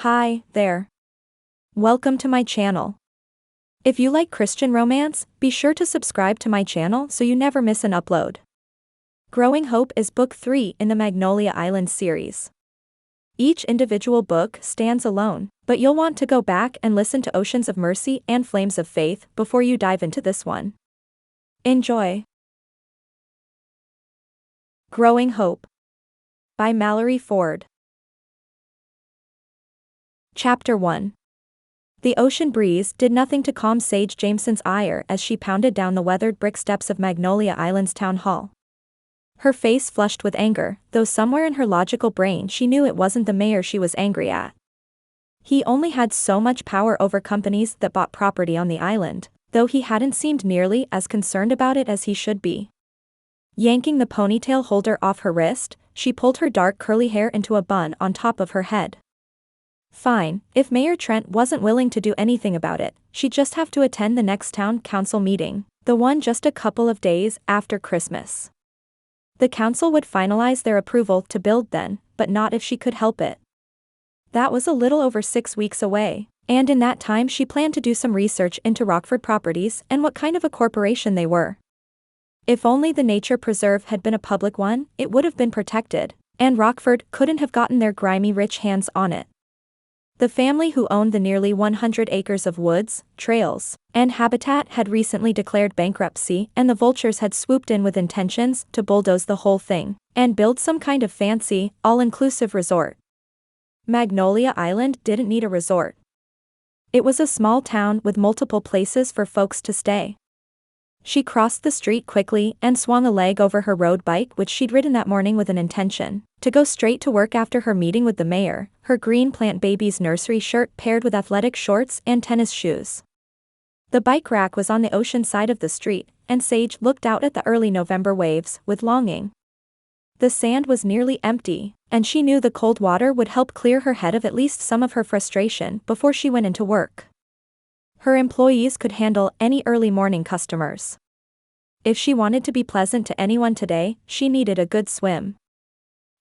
Hi, there. Welcome to my channel. If you like Christian romance, be sure to subscribe to my channel so you never miss an upload. Growing Hope is book 3 in the Magnolia Island series. Each individual book stands alone, but you'll want to go back and listen to Oceans of Mercy and Flames of Faith before you dive into this one. Enjoy. Growing Hope by Mallory Ford. Chapter 1. The ocean breeze did nothing to calm Sage Jameson's ire as she pounded down the weathered brick steps of Magnolia Island's town hall. Her face flushed with anger, though somewhere in her logical brain she knew it wasn't the mayor she was angry at. He only had so much power over companies that bought property on the island, though he hadn't seemed nearly as concerned about it as he should be. Yanking the ponytail holder off her wrist, she pulled her dark curly hair into a bun on top of her head. Fine, if Mayor Trent wasn't willing to do anything about it, she'd just have to attend the next town council meeting, the one just a couple of days after Christmas. The council would finalize their approval to build then, but not if she could help it. That was a little over 6 weeks away, and in that time she planned to do some research into Rockford Properties and what kind of a corporation they were. If only the nature preserve had been a public one, it would have been protected, and Rockford couldn't have gotten their grimy rich hands on it. The family who owned the nearly 100 acres of woods, trails, and habitat had recently declared bankruptcy, and the vultures had swooped in with intentions to bulldoze the whole thing and build some kind of fancy, all-inclusive resort. Magnolia Island didn't need a resort. It was a small town with multiple places for folks to stay. She crossed the street quickly and swung a leg over her road bike, which she'd ridden that morning with an intention to go straight to work after her meeting with the mayor, her green plant baby's nursery shirt paired with athletic shorts and tennis shoes. The bike rack was on the ocean side of the street, and Sage looked out at the early November waves with longing. The sand was nearly empty, and she knew the cold water would help clear her head of at least some of her frustration before she went into work. Her employees could handle any early morning customers. If she wanted to be pleasant to anyone today, she needed a good swim.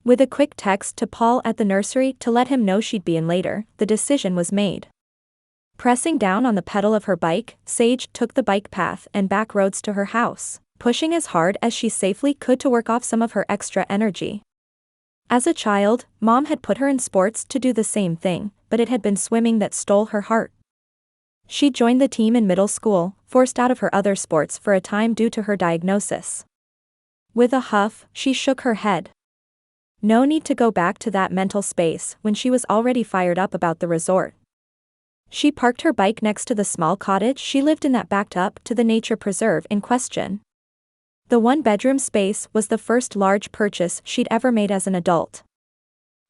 With a quick text to Paul at the nursery to let him know she'd be in later, the decision was made. Pressing down on the pedal of her bike, Sage took the bike path and back roads to her house, pushing as hard as she safely could to work off some of her extra energy. As a child, Mom had put her in sports to do the same thing, but it had been swimming that stole her heart. She joined the team in middle school, forced out of her other sports for a time due to her diagnosis. With a huff, she shook her head. No need to go back to that mental space when she was already fired up about the resort. She parked her bike next to the small cottage she lived in that backed up to the nature preserve in question. The one-bedroom space was the first large purchase she'd ever made as an adult.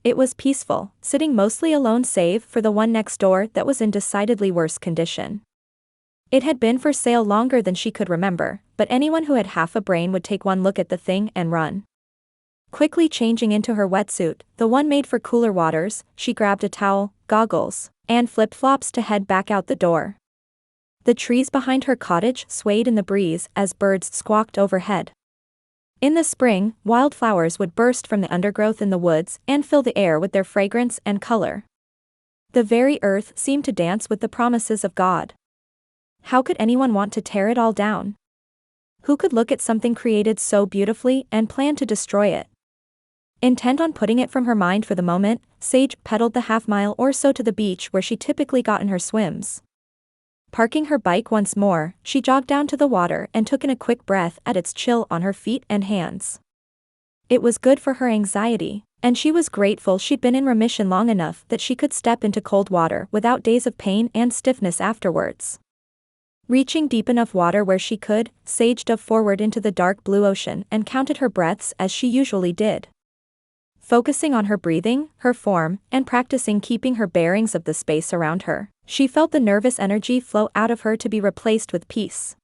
It was peaceful, sitting mostly alone save for the one next door that was in decidedly worse condition. It had been for sale longer than she could remember, but anyone who had half a brain would take one look at the thing and run. Quickly changing into her wetsuit, the one made for cooler waters, she grabbed a towel, goggles, and flip-flops to head back out the door. The trees behind her cottage swayed in the breeze as birds squawked overhead. In the spring, wildflowers would burst from the undergrowth in the woods and fill the air with their fragrance and color. The very earth seemed to dance with the promises of God. How could anyone want to tear it all down? Who could look at something created so beautifully and plan to destroy it? Intent on putting it from her mind for the moment, Sage pedaled the half-mile or so to the beach where she typically got in her swims. Parking her bike once more, she jogged down to the water and took in a quick breath at its chill on her feet and hands. It was good for her anxiety, and she was grateful she'd been in remission long enough that she could step into cold water without days of pain and stiffness afterwards. Reaching deep enough water where she could, Sage dove forward into the dark blue ocean and counted her breaths as she usually did. Focusing on her breathing, her form, and practicing keeping her bearings of the space around her, she felt the nervous energy flow out of her to be replaced with peace.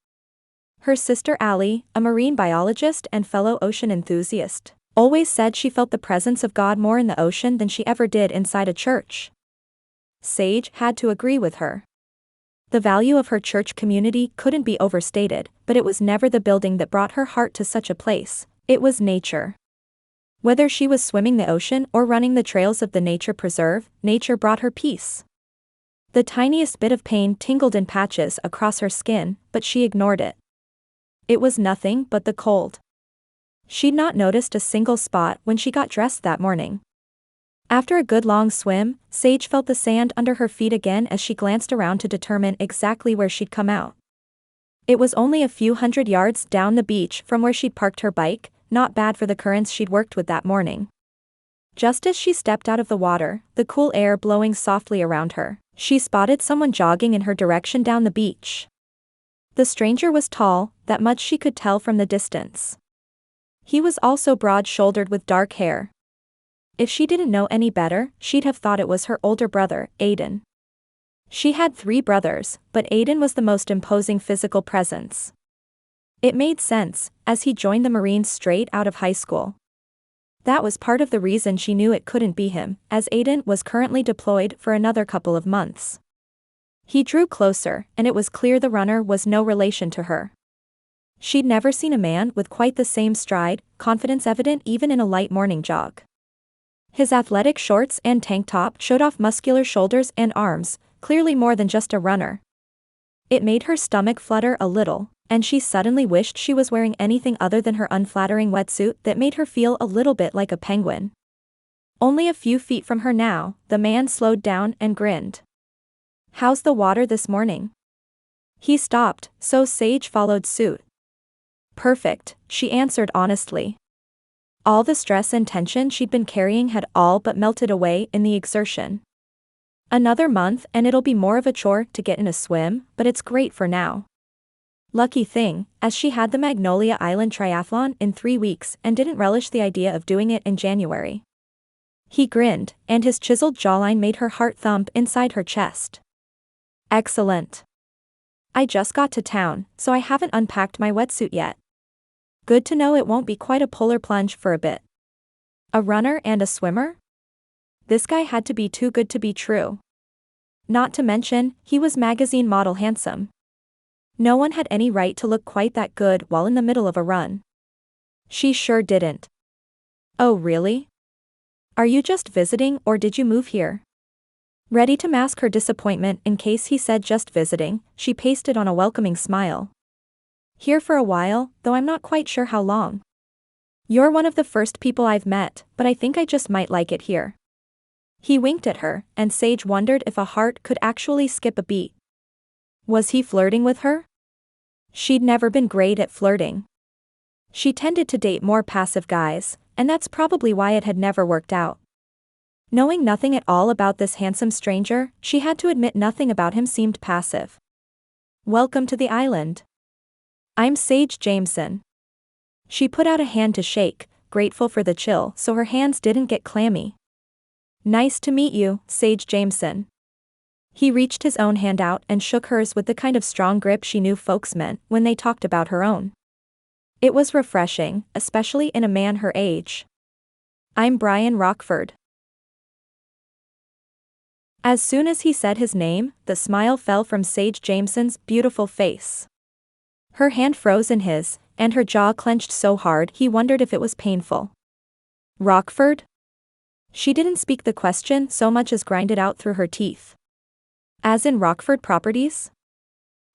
Her sister Allie, a marine biologist and fellow ocean enthusiast, always said she felt the presence of God more in the ocean than she ever did inside a church. Sage had to agree with her. The value of her church community couldn't be overstated, but it was never the building that brought her heart to such a place, it was nature. Whether she was swimming the ocean or running the trails of the nature preserve, nature brought her peace. The tiniest bit of pain tingled in patches across her skin, but she ignored it. It was nothing but the cold. She'd not noticed a single spot when she got dressed that morning. After a good long swim, Sage felt the sand under her feet again as she glanced around to determine exactly where she'd come out. It was only a few hundred yards down the beach from where she'd parked her bike, not bad for the currents she'd worked with that morning. Just as she stepped out of the water, the cool air blowing softly around her, she spotted someone jogging in her direction down the beach. The stranger was tall, that much she could tell from the distance. He was also broad-shouldered with dark hair. If she didn't know any better, she'd have thought it was her older brother, Aiden. She had 3 brothers, but Aiden was the most imposing physical presence. It made sense, as he joined the Marines straight out of high school. That was part of the reason she knew it couldn't be him, as Aiden was currently deployed for another couple of months. He drew closer, and it was clear the runner was no relation to her. She'd never seen a man with quite the same stride, confidence evident even in a light morning jog. His athletic shorts and tank top showed off muscular shoulders and arms, clearly more than just a runner. It made her stomach flutter a little, and she suddenly wished she was wearing anything other than her unflattering wetsuit that made her feel a little bit like a penguin. Only a few feet from her now, the man slowed down and grinned. "How's the water this morning?" He stopped, so Sage followed suit. "Perfect," she answered honestly. All the stress and tension she'd been carrying had all but melted away in the exertion. Another month and it'll be more of a chore to get in a swim, but it's great for now. Lucky thing, as she had the Magnolia Island triathlon in 3 weeks and didn't relish the idea of doing it in January. He grinned, and his chiseled jawline made her heart thump inside her chest. "Excellent. I just got to town, so I haven't unpacked my wetsuit yet. Good to know it won't be quite a polar plunge for a bit." A runner and a swimmer? This guy had to be too good to be true. Not to mention, he was magazine model handsome. No one had any right to look quite that good while in the middle of a run. She sure didn't. "Oh really? Are you just visiting or did you move here?" Ready to mask her disappointment in case he said just visiting, she pasted on a welcoming smile. "Here for a while, though I'm not quite sure how long. You're one of the first people I've met, but I think I just might like it here." He winked at her, and Sage wondered if a heart could actually skip a beat. Was he flirting with her? She'd never been great at flirting. She tended to date more passive guys, and that's probably why it had never worked out. Knowing nothing at all about this handsome stranger, she had to admit nothing about him seemed passive. "Welcome to the island. I'm Sage Jameson." She put out a hand to shake, grateful for the chill so her hands didn't get clammy. "Nice to meet you, Sage Jameson." He reached his own hand out and shook hers with the kind of strong grip she knew folks meant when they talked about her own. It was refreshing, especially in a man her age. "I'm Bryan Rockford." As soon as he said his name, the smile fell from Sage Jameson's beautiful face. Her hand froze in his, and her jaw clenched so hard he wondered if it was painful. "Rockford?" She didn't speak the question so much as grind it out through her teeth. "As in Rockford Properties?"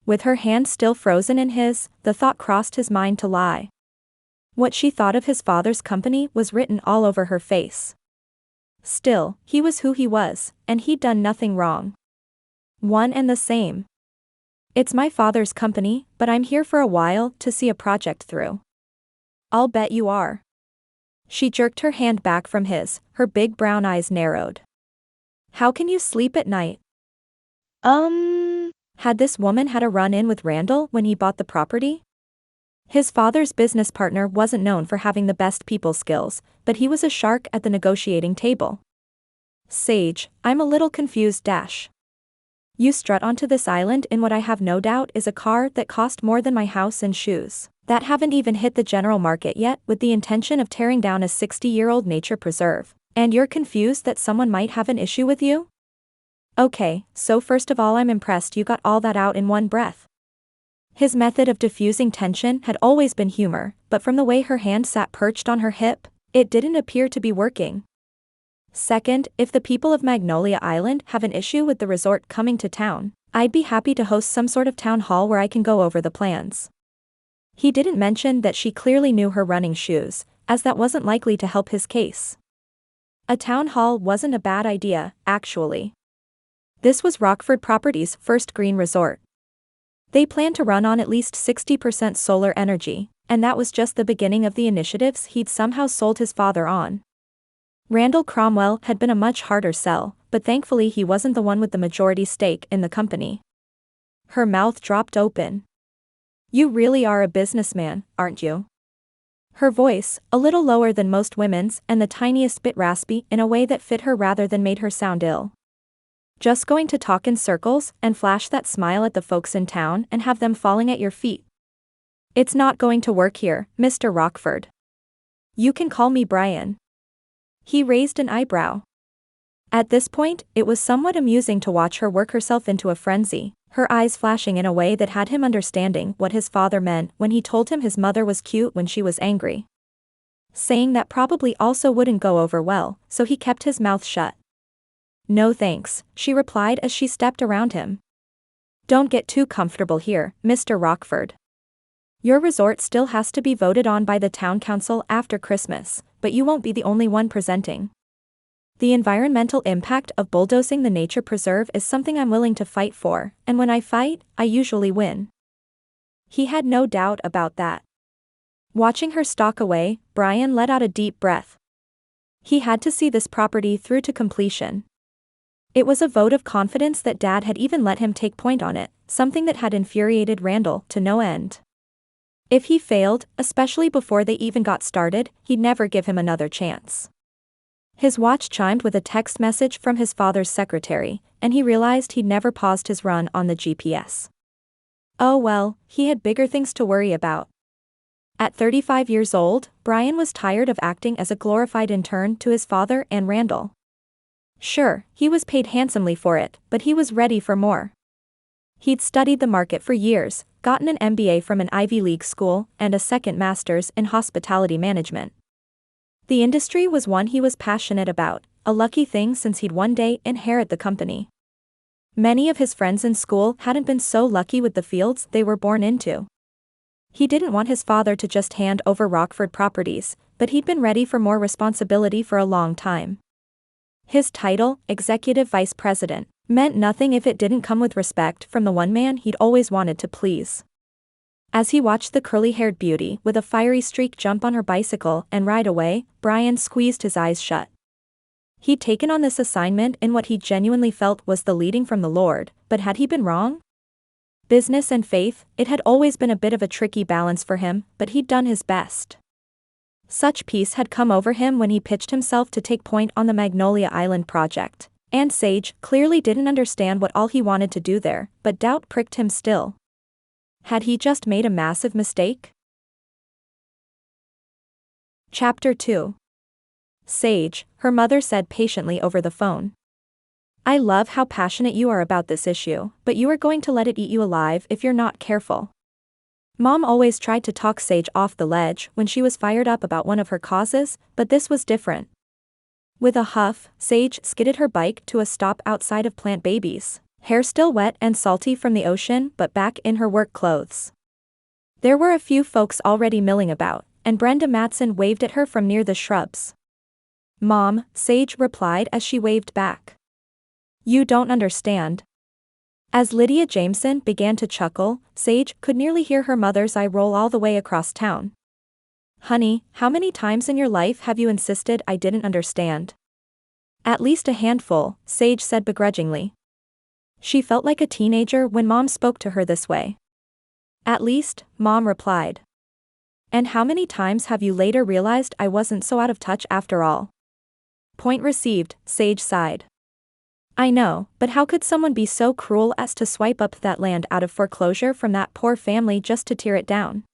With her hand still frozen in his, the thought crossed his mind to lie. What she thought of his father's company was written all over her face. Still, he was who he was, and he'd done nothing wrong. One and the same. "It's my father's company, but I'm here for a while to see a project through." "I'll bet you are." She jerked her hand back from his, her big brown eyes narrowed. "How can you sleep at night?" Had this woman had a run-in with Randall when he bought the property? His father's business partner wasn't known for having the best people skills, but he was a shark at the negotiating table. "Sage, I'm a little confused. You strut onto this island in what I have no doubt is a car that cost more than my house and shoes, that haven't even hit the general market yet, with the intention of tearing down a 60-year-old nature preserve, and you're confused that someone might have an issue with you? Okay, so first of all I'm impressed you got all that out in one breath." His method of diffusing tension had always been humor, but from the way her hand sat perched on her hip, It didn't appear to be working. Second, if the people of Magnolia Island have an issue with the resort coming to town, I'd be happy to host some sort of town hall where I can go over the plans. He didn't mention that she clearly knew her running shoes, as that wasn't likely to help his case. A town hall wasn't a bad idea, actually. This was Rockford Properties' first green resort. They planned to run on at least 60% solar energy, and that was just the beginning of the initiatives he'd somehow sold his father on. Randall Cromwell had been a much harder sell, but thankfully he wasn't the one with the majority stake in the company. Her mouth dropped open. "You really are a businessman, aren't you?" Her voice, a little lower than most women's and the tiniest bit raspy in a way that fit her rather than made her sound ill. "Just going to talk in circles and flash that smile at the folks in town and have them falling at your feet? It's not going to work here, Mr. Rockford. You can call me Bryan." He raised an eyebrow. At this point, it was somewhat amusing to watch her work herself into a frenzy, her eyes flashing in a way that had him understanding what his father meant when he told him his mother was cute when she was angry. Saying that probably also wouldn't go over well, so he kept his mouth shut. "No thanks," she replied as she stepped around him. "Don't get too comfortable here, Mr. Rockford. Your resort still has to be voted on by the town council after Christmas, but you won't be the only one presenting. The environmental impact of bulldozing the nature preserve is something I'm willing to fight for, and when I fight, I usually win." He had no doubt about that. Watching her stalk away, Bryan let out a deep breath. He had to see this property through to completion. It was a vote of confidence that Dad had even let him take point on it, something that had infuriated Randall to no end. If he failed, especially before they even got started, he'd never give him another chance. His watch chimed with a text message from his father's secretary, and he realized he'd never paused his run on the GPS. Oh well, he had bigger things to worry about. At 35 years old, Bryan was tired of acting as a glorified intern to his father and Randall. Sure, he was paid handsomely for it, but he was ready for more. He'd studied the market for years, gotten an MBA from an Ivy League school, and a second master's in hospitality management. The industry was one he was passionate about, a lucky thing since he'd one day inherit the company. Many of his friends in school hadn't been so lucky with the fields they were born into. He didn't want his father to just hand over Rockford Properties, but he'd been ready for more responsibility for a long time. His title, Executive Vice President, meant nothing if it didn't come with respect from the one man he'd always wanted to please. As he watched the curly-haired beauty with a fiery streak jump on her bicycle and ride away, Bryan squeezed his eyes shut. He'd taken on this assignment in what he genuinely felt was the leading from the Lord, but had he been wrong? Business and faith, it had always been a bit of a tricky balance for him, but he'd done his best. Such peace had come over him when he pitched himself to take point on the Magnolia Island project, and Sage clearly didn't understand what all he wanted to do there, but doubt pricked him still. Had he just made a massive mistake? Chapter 2. Sage, her mother said patiently over the phone. "I love how passionate you are about this issue, but you are going to let it eat you alive if you're not careful." Mom always tried to talk Sage off the ledge when she was fired up about one of her causes, but this was different. With a huff, Sage skidded her bike to a stop outside of Plant Babies, hair still wet and salty from the ocean but back in her work clothes. There were a few folks already milling about, and Brenda Matson waved at her from near the shrubs. "Mom," Sage replied as she waved back. "You don't understand." As Lydia Jameson began to chuckle, Sage could nearly hear her mother's eye roll all the way across town. "Honey, how many times in your life have you insisted I didn't understand?" "At least a handful," Sage said begrudgingly. She felt like a teenager when Mom spoke to her this way. "At least," Mom replied. "And how many times have you later realized I wasn't so out of touch after all?" "Point received," Sage sighed. "I know, but how could someone be so cruel as to swipe up that land out of foreclosure from that poor family just to tear it down?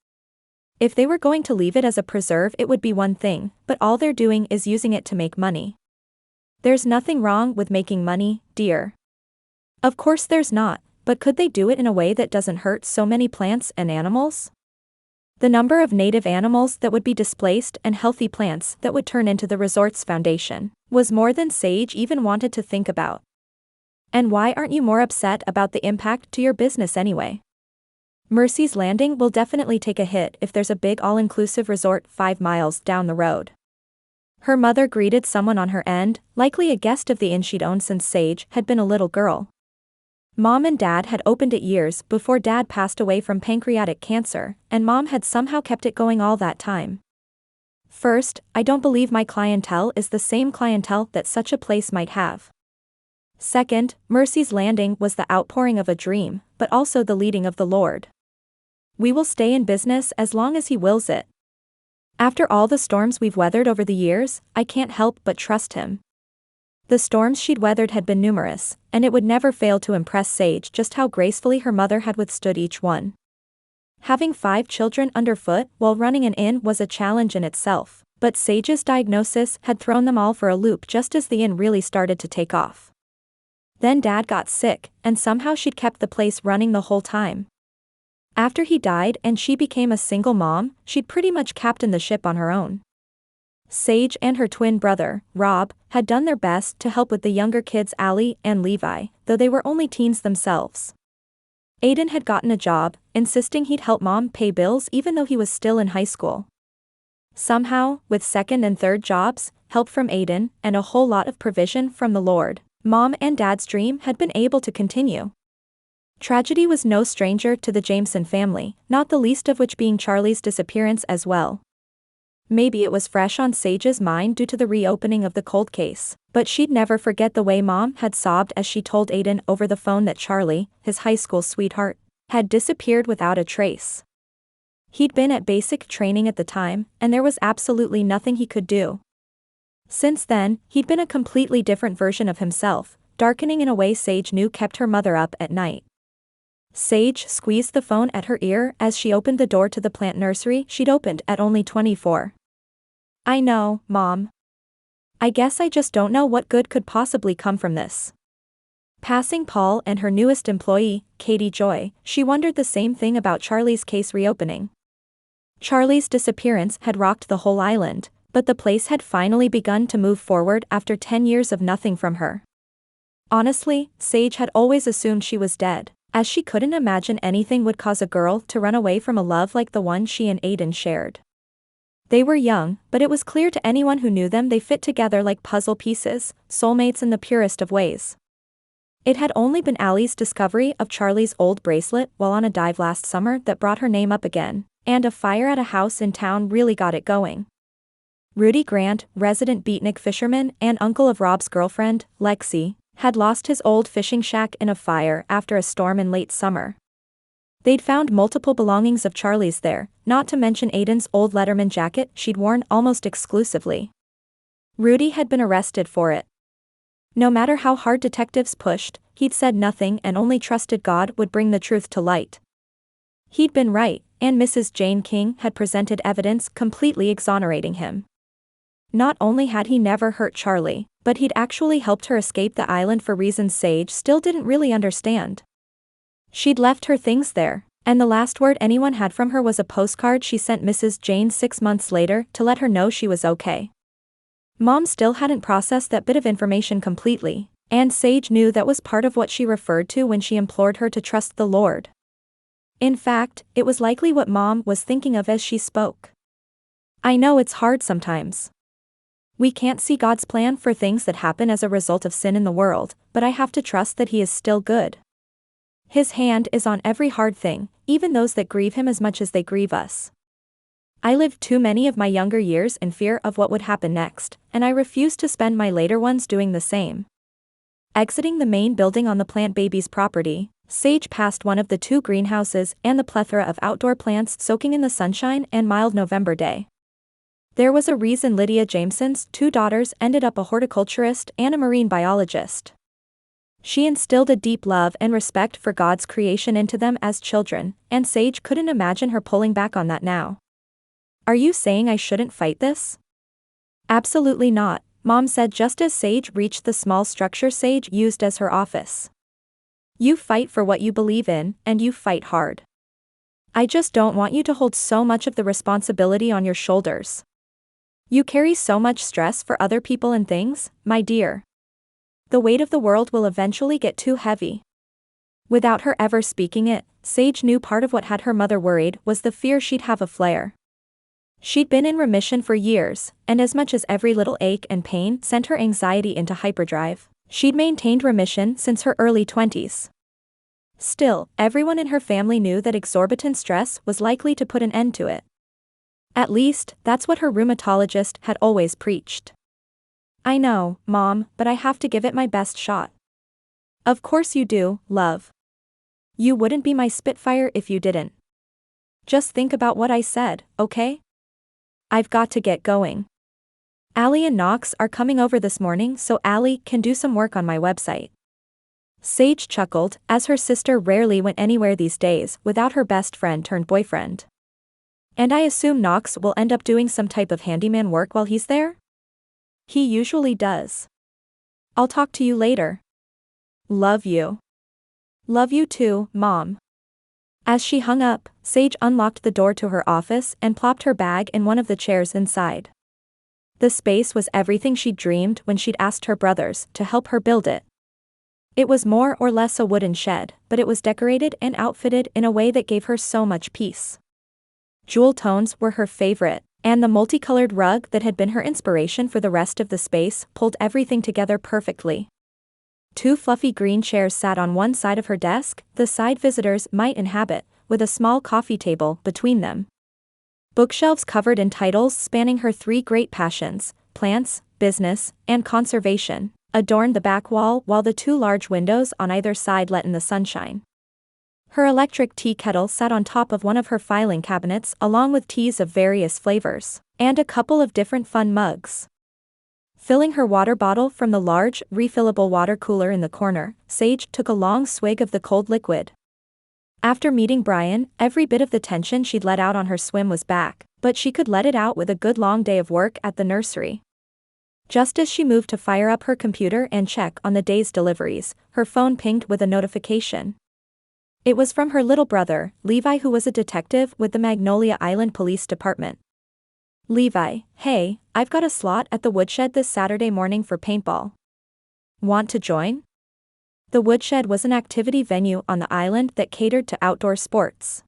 If they were going to leave it as a preserve it would be one thing, but all they're doing is using it to make money." "There's nothing wrong with making money, dear." "Of course there's not, but could they do it in a way that doesn't hurt so many plants and animals?" The number of native animals that would be displaced and healthy plants that would turn into the resort's foundation was more than Sage even wanted to think about. And why aren't you more upset about the impact to your business anyway? Mercy's Landing will definitely take a hit if there's a big all-inclusive resort 5 miles down the road. Her mother greeted someone on her end, likely a guest of the inn she'd owned since Sage had been a little girl. Mom and Dad had opened it years before Dad passed away from pancreatic cancer, and Mom had somehow kept it going all that time. First, I don't believe my clientele is the same clientele that such a place might have. Second, Mercy's Landing was the outpouring of a dream, but also the leading of the Lord. We will stay in business as long as He wills it. After all the storms we've weathered over the years, I can't help but trust Him. The storms she'd weathered had been numerous, and it would never fail to impress Sage just how gracefully her mother had withstood each one. Having 5 children underfoot while running an inn was a challenge in itself, but Sage's diagnosis had thrown them all for a loop just as the inn really started to take off. Then Dad got sick, and somehow she'd kept the place running the whole time. After he died and she became a single mom, she'd pretty much captained the ship on her own. Sage and her twin brother, Rob, had done their best to help with the younger kids Allie and Levi, though they were only teens themselves. Aiden had gotten a job, insisting he'd help Mom pay bills even though he was still in high school. Somehow, with second and third jobs, help from Aiden, and a whole lot of provision from the Lord, Mom and Dad's dream had been able to continue. Tragedy was no stranger to the Jameson family, not the least of which being Charlie's disappearance as well. Maybe it was fresh on Sage's mind due to the reopening of the cold case, but she'd never forget the way Mom had sobbed as she told Aiden over the phone that Charlie, his high school sweetheart, had disappeared without a trace. He'd been at basic training at the time, and there was absolutely nothing he could do. Since then, he'd been a completely different version of himself, darkening in a way Sage knew kept her mother up at night. Sage squeezed the phone at her ear as she opened the door to the plant nursery she'd opened at only 24. I know, Mom. I guess I just don't know what good could possibly come from this. Passing Paul and her newest employee, Katie Joy, she wondered the same thing about Charlie's case reopening. Charlie's disappearance had rocked the whole island, but the place had finally begun to move forward after 10 years of nothing from her. Honestly, Sage had always assumed she was dead, as she couldn't imagine anything would cause a girl to run away from a love like the one she and Aiden shared. They were young, but it was clear to anyone who knew them they fit together like puzzle pieces, soulmates in the purest of ways. It had only been Allie's discovery of Charlie's old bracelet while on a dive last summer that brought her name up again, and a fire at a house in town really got it going. Rudy Grant, resident beatnik fisherman and uncle of Rob's girlfriend, Lexi, had lost his old fishing shack in a fire after a storm in late summer. They'd found multiple belongings of Charlie's there, not to mention Aiden's old Letterman jacket she'd worn almost exclusively. Rudy had been arrested for it. No matter how hard detectives pushed, he'd said nothing and only trusted God would bring the truth to light. He'd been right, and Mrs. Jane King had presented evidence completely exonerating him. Not only had he never hurt Charlie, but he'd actually helped her escape the island for reasons Sage still didn't really understand. She'd left her things there, and the last word anyone had from her was a postcard she sent Mrs. Jane 6 months later to let her know she was okay. Mom still hadn't processed that bit of information completely, and Sage knew that was part of what she referred to when she implored her to trust the Lord. In fact, it was likely what Mom was thinking of as she spoke. I know it's hard sometimes. We can't see God's plan for things that happen as a result of sin in the world, but I have to trust that He is still good. His hand is on every hard thing, even those that grieve Him as much as they grieve us. I lived too many of my younger years in fear of what would happen next, and I refuse to spend my later ones doing the same. Exiting the main building on the Plant Babies property, Sage passed one of the 2 greenhouses and the plethora of outdoor plants soaking in the sunshine and mild November day. There was a reason Lydia Jameson's 2 daughters ended up a horticulturist and a marine biologist. She instilled a deep love and respect for God's creation into them as children, and Sage couldn't imagine her pulling back on that now. Are you saying I shouldn't fight this? Absolutely not, Mom said just as Sage reached the small structure Sage used as her office. You fight for what you believe in, and you fight hard. I just don't want you to hold so much of the responsibility on your shoulders. You carry so much stress for other people and things, my dear. The weight of the world will eventually get too heavy. Without her ever speaking it, Sage knew part of what had her mother worried was the fear she'd have a flare. She'd been in remission for years, and as much as every little ache and pain sent her anxiety into hyperdrive, she'd maintained remission since her early 20s. Still, everyone in her family knew that exorbitant stress was likely to put an end to it. At least, that's what her rheumatologist had always preached. I know, Mom, but I have to give it my best shot. Of course you do, love. You wouldn't be my Spitfire if you didn't. Just think about what I said, okay? I've got to get going. Allie and Knox are coming over this morning so Allie can do some work on my website. Sage chuckled, as her sister rarely went anywhere these days without her best friend turned boyfriend. And I assume Knox will end up doing some type of handyman work while he's there? He usually does. I'll talk to you later. Love you. Love you too, Mom. As she hung up, Sage unlocked the door to her office and plopped her bag in one of the chairs inside. The space was everything she'd dreamed when she'd asked her brothers to help her build it. It was more or less a wooden shed, but it was decorated and outfitted in a way that gave her so much peace. Jewel tones were her favorite, and the multicolored rug that had been her inspiration for the rest of the space pulled everything together perfectly. 2 fluffy green chairs sat on one side of her desk, the side visitors might inhabit, with a small coffee table between them. Bookshelves covered in titles spanning her 3 great passions, plants, business, and conservation, adorned the back wall while the 2 large windows on either side let in the sunshine. Her electric tea kettle sat on top of one of her filing cabinets along with teas of various flavors, and a couple of different fun mugs. Filling her water bottle from the large, refillable water cooler in the corner, Sage took a long swig of the cold liquid. After meeting Bryan, every bit of the tension she'd let out on her swim was back, but she could let it out with a good long day of work at the nursery. Just as she moved to fire up her computer and check on the day's deliveries, her phone pinged with a notification. It was from her little brother, Levi, who was a detective with the Magnolia Island Police Department. Levi, hey, I've got a slot at the woodshed this Saturday morning for paintball. Want to join? The woodshed was an activity venue on the island that catered to outdoor sports.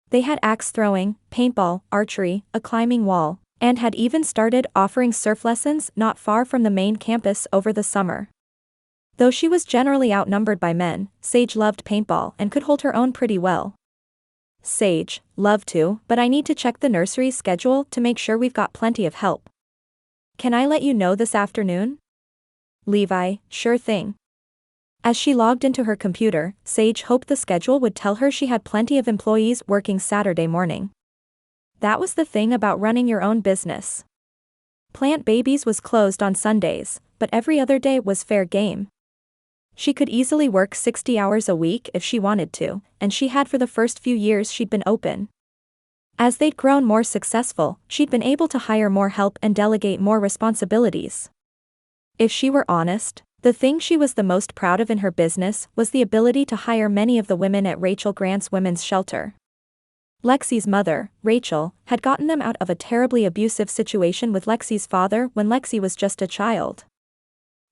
They had axe throwing, paintball, archery, a climbing wall, and had even started offering surf lessons not far from the main campus over the summer. Though she was generally outnumbered by men, Sage loved paintball and could hold her own pretty well. Sage, love to, but I need to check the nursery's schedule to make sure we've got plenty of help. Can I let you know this afternoon? Levi, sure thing. As she logged into her computer, Sage hoped the schedule would tell her she had plenty of employees working Saturday morning. That was the thing about running your own business. Plant Babies was closed on Sundays, but every other day was fair game. She could easily work 60 hours a week if she wanted to, and she had for the first few years she'd been open. As they'd grown more successful, she'd been able to hire more help and delegate more responsibilities. If she were honest, the thing she was the most proud of in her business was the ability to hire many of the women at Rachel Grant's women's shelter. Lexi's mother, Rachel, had gotten them out of a terribly abusive situation with Lexi's father when Lexi was just a child.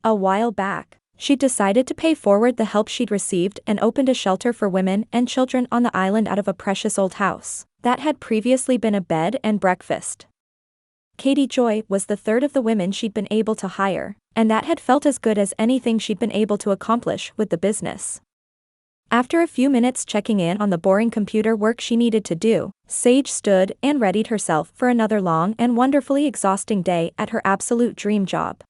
A while back, she'd decided to pay forward the help she'd received and opened a shelter for women and children on the island out of a precious old house that had previously been a bed and breakfast. Katie Joy was the 3rd of the women she'd been able to hire, and that had felt as good as anything she'd been able to accomplish with the business. After a few minutes checking in on the boring computer work she needed to do, Sage stood and readied herself for another long and wonderfully exhausting day at her absolute dream job.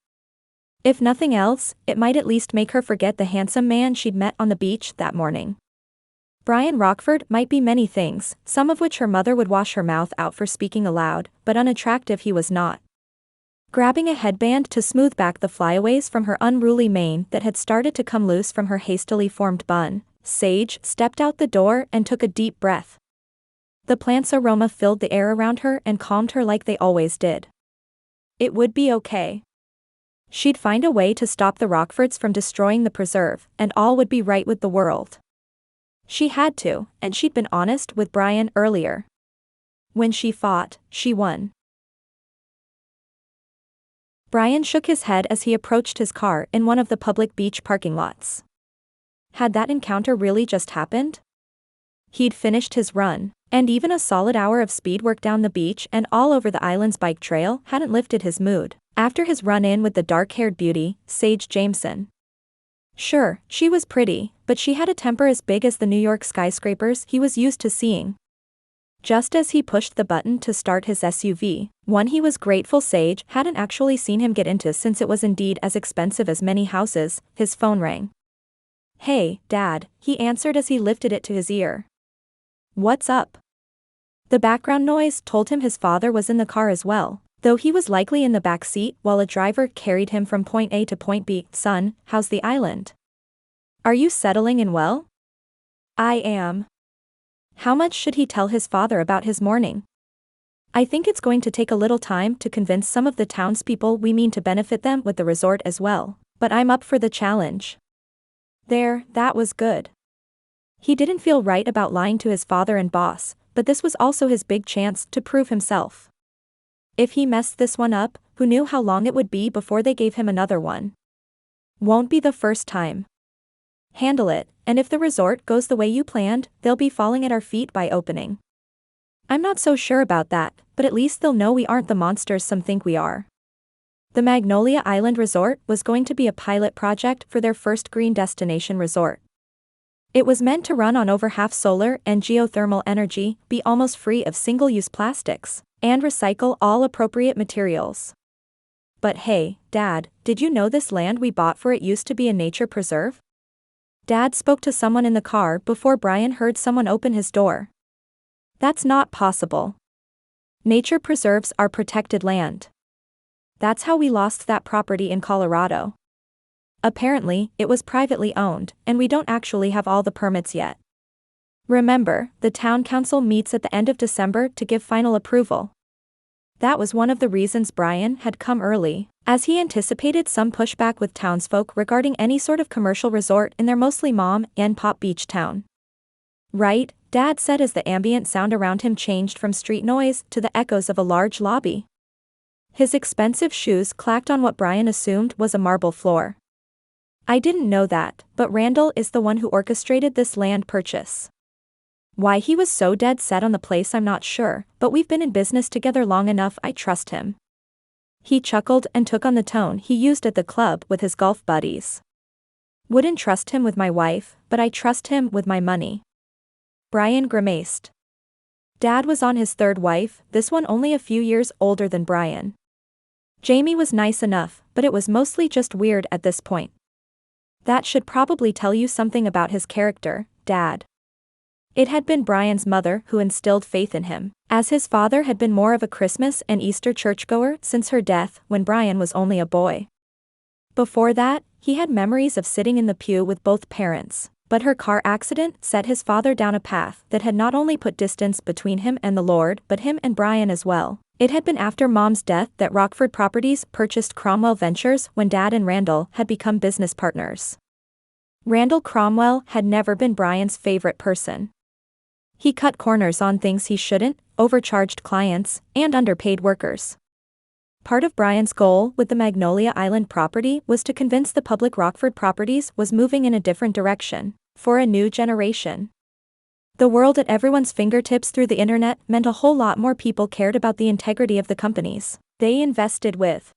If nothing else, it might at least make her forget the handsome man she'd met on the beach that morning. Bryan Rockford might be many things, some of which her mother would wash her mouth out for speaking aloud, but unattractive he was not. Grabbing a headband to smooth back the flyaways from her unruly mane that had started to come loose from her hastily formed bun, Sage stepped out the door and took a deep breath. The plant's aroma filled the air around her and calmed her like they always did. It would be okay. She'd find a way to stop the Rockfords from destroying the preserve, and all would be right with the world. She had to, and she'd been honest with Bryan earlier. When she fought, she won. Bryan shook his head as he approached his car in one of the public beach parking lots. Had that encounter really just happened? He'd finished his run, and even a solid hour of speed work down the beach and all over the island's bike trail hadn't lifted his mood, after his run-in with the dark-haired beauty, Sage Jameson. Sure, she was pretty, but she had a temper as big as the New York skyscrapers he was used to seeing. Just as he pushed the button to start his SUV, one he was grateful Sage hadn't actually seen him get into since it was indeed as expensive as many houses, his phone rang. "Hey, Dad," he answered as he lifted it to his ear. "What's up?" The background noise told him his father was in the car as well, though he was likely in the back seat while a driver carried him from point A to point B. "Son, how's the island? Are you settling in well?" "I am." How much should he tell his father about his morning? "I think it's going to take a little time to convince some of the townspeople we mean to benefit them with the resort as well, but I'm up for the challenge." There, that was good. He didn't feel right about lying to his father and boss, but this was also his big chance to prove himself. If he messed this one up, who knew how long it would be before they gave him another one? Won't be the first time. Handle it, and if the resort goes the way you planned, they'll be falling at our feet by opening. I'm not so sure about that, but at least they'll know we aren't the monsters some think we are. The Magnolia Island Resort was going to be a pilot project for their first green destination resort. It was meant to run on over half solar and geothermal energy, be almost free of single-use plastics, and recycle all appropriate materials. But hey, Dad, did you know this land we bought for it used to be a nature preserve? Dad spoke to someone in the car before Bryan heard someone open his door. That's not possible. Nature preserves are protected land. That's how we lost that property in Colorado. Apparently, it was privately owned, and we don't actually have all the permits yet. Remember, the town council meets at the end of December to give final approval. That was one of the reasons Bryan had come early, as he anticipated some pushback with townsfolk regarding any sort of commercial resort in their mostly mom and pop beach town. "Right," Dad said as the ambient sound around him changed from street noise to the echoes of a large lobby. His expensive shoes clacked on what Bryan assumed was a marble floor. "I didn't know that, but Randall is the one who orchestrated this land purchase. Why he was so dead set on the place I'm not sure, but we've been in business together long enough I trust him." He chuckled and took on the tone he used at the club with his golf buddies. "Wouldn't trust him with my wife, but I trust him with my money." Bryan grimaced. Dad was on his third wife, this one only a few years older than Bryan. Jamie was nice enough, but it was mostly just weird at this point. That should probably tell you something about his character, Dad. It had been Bryan's mother who instilled faith in him, as his father had been more of a Christmas and Easter churchgoer since her death when Bryan was only a boy. Before that, he had memories of sitting in the pew with both parents, but her car accident set his father down a path that had not only put distance between him and the Lord but him and Bryan as well. It had been after Mom's death that Rockford Properties purchased Cromwell Ventures when Dad and Randall had become business partners. Randall Cromwell had never been Bryan's favorite person. He cut corners on things he shouldn't, overcharged clients, and underpaid workers. Part of Bryan's goal with the Magnolia Island property was to convince the public Rockford Properties was moving in a different direction, for a new generation. The world at everyone's fingertips through the internet meant a whole lot more people cared about the integrity of the companies they invested with.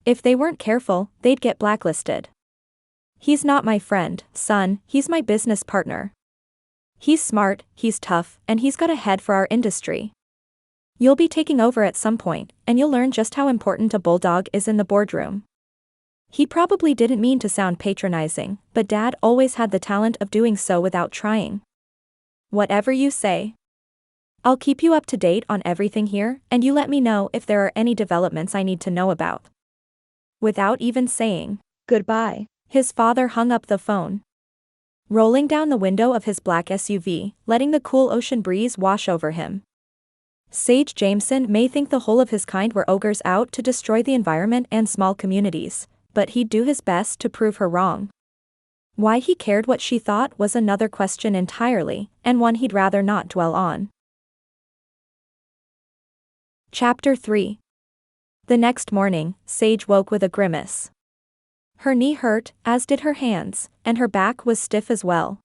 If they weren't careful, they'd get blacklisted. "He's not my friend, son, he's my business partner. He's smart, he's tough, and he's got a head for our industry. You'll be taking over at some point, and you'll learn just how important a bulldog is in the boardroom." He probably didn't mean to sound patronizing, but Dad always had the talent of doing so without trying. "Whatever you say. I'll keep you up to date on everything here, and you let me know if there are any developments I need to know about." Without even saying goodbye, his father hung up the phone. Rolling down the window of his black SUV, letting the cool ocean breeze wash over him. Sage Jameson may think the whole of his kind were ogres out to destroy the environment and small communities, but he'd do his best to prove her wrong. Why he cared what she thought was another question entirely, and one he'd rather not dwell on. Chapter 3. The next morning, Sage woke with a grimace. Her knee hurt, as did her hands, and her back was stiff as well.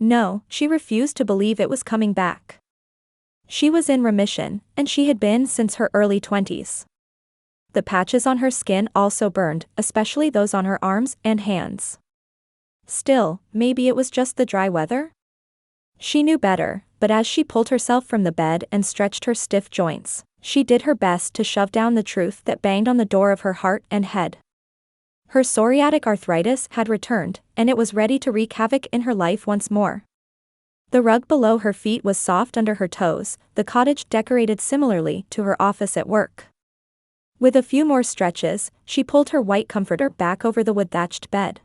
No, she refused to believe it was coming back. She was in remission, and she had been since her early 20s. The patches on her skin also burned, especially those on her arms and hands. Still, maybe it was just the dry weather? She knew better, but as she pulled herself from the bed and stretched her stiff joints, she did her best to shove down the truth that banged on the door of her heart and head. Her psoriatic arthritis had returned, and it was ready to wreak havoc in her life once more. The rug below her feet was soft under her toes, the cottage decorated similarly to her office at work. With a few more stretches, she pulled her white comforter back over the wood-thatched bed.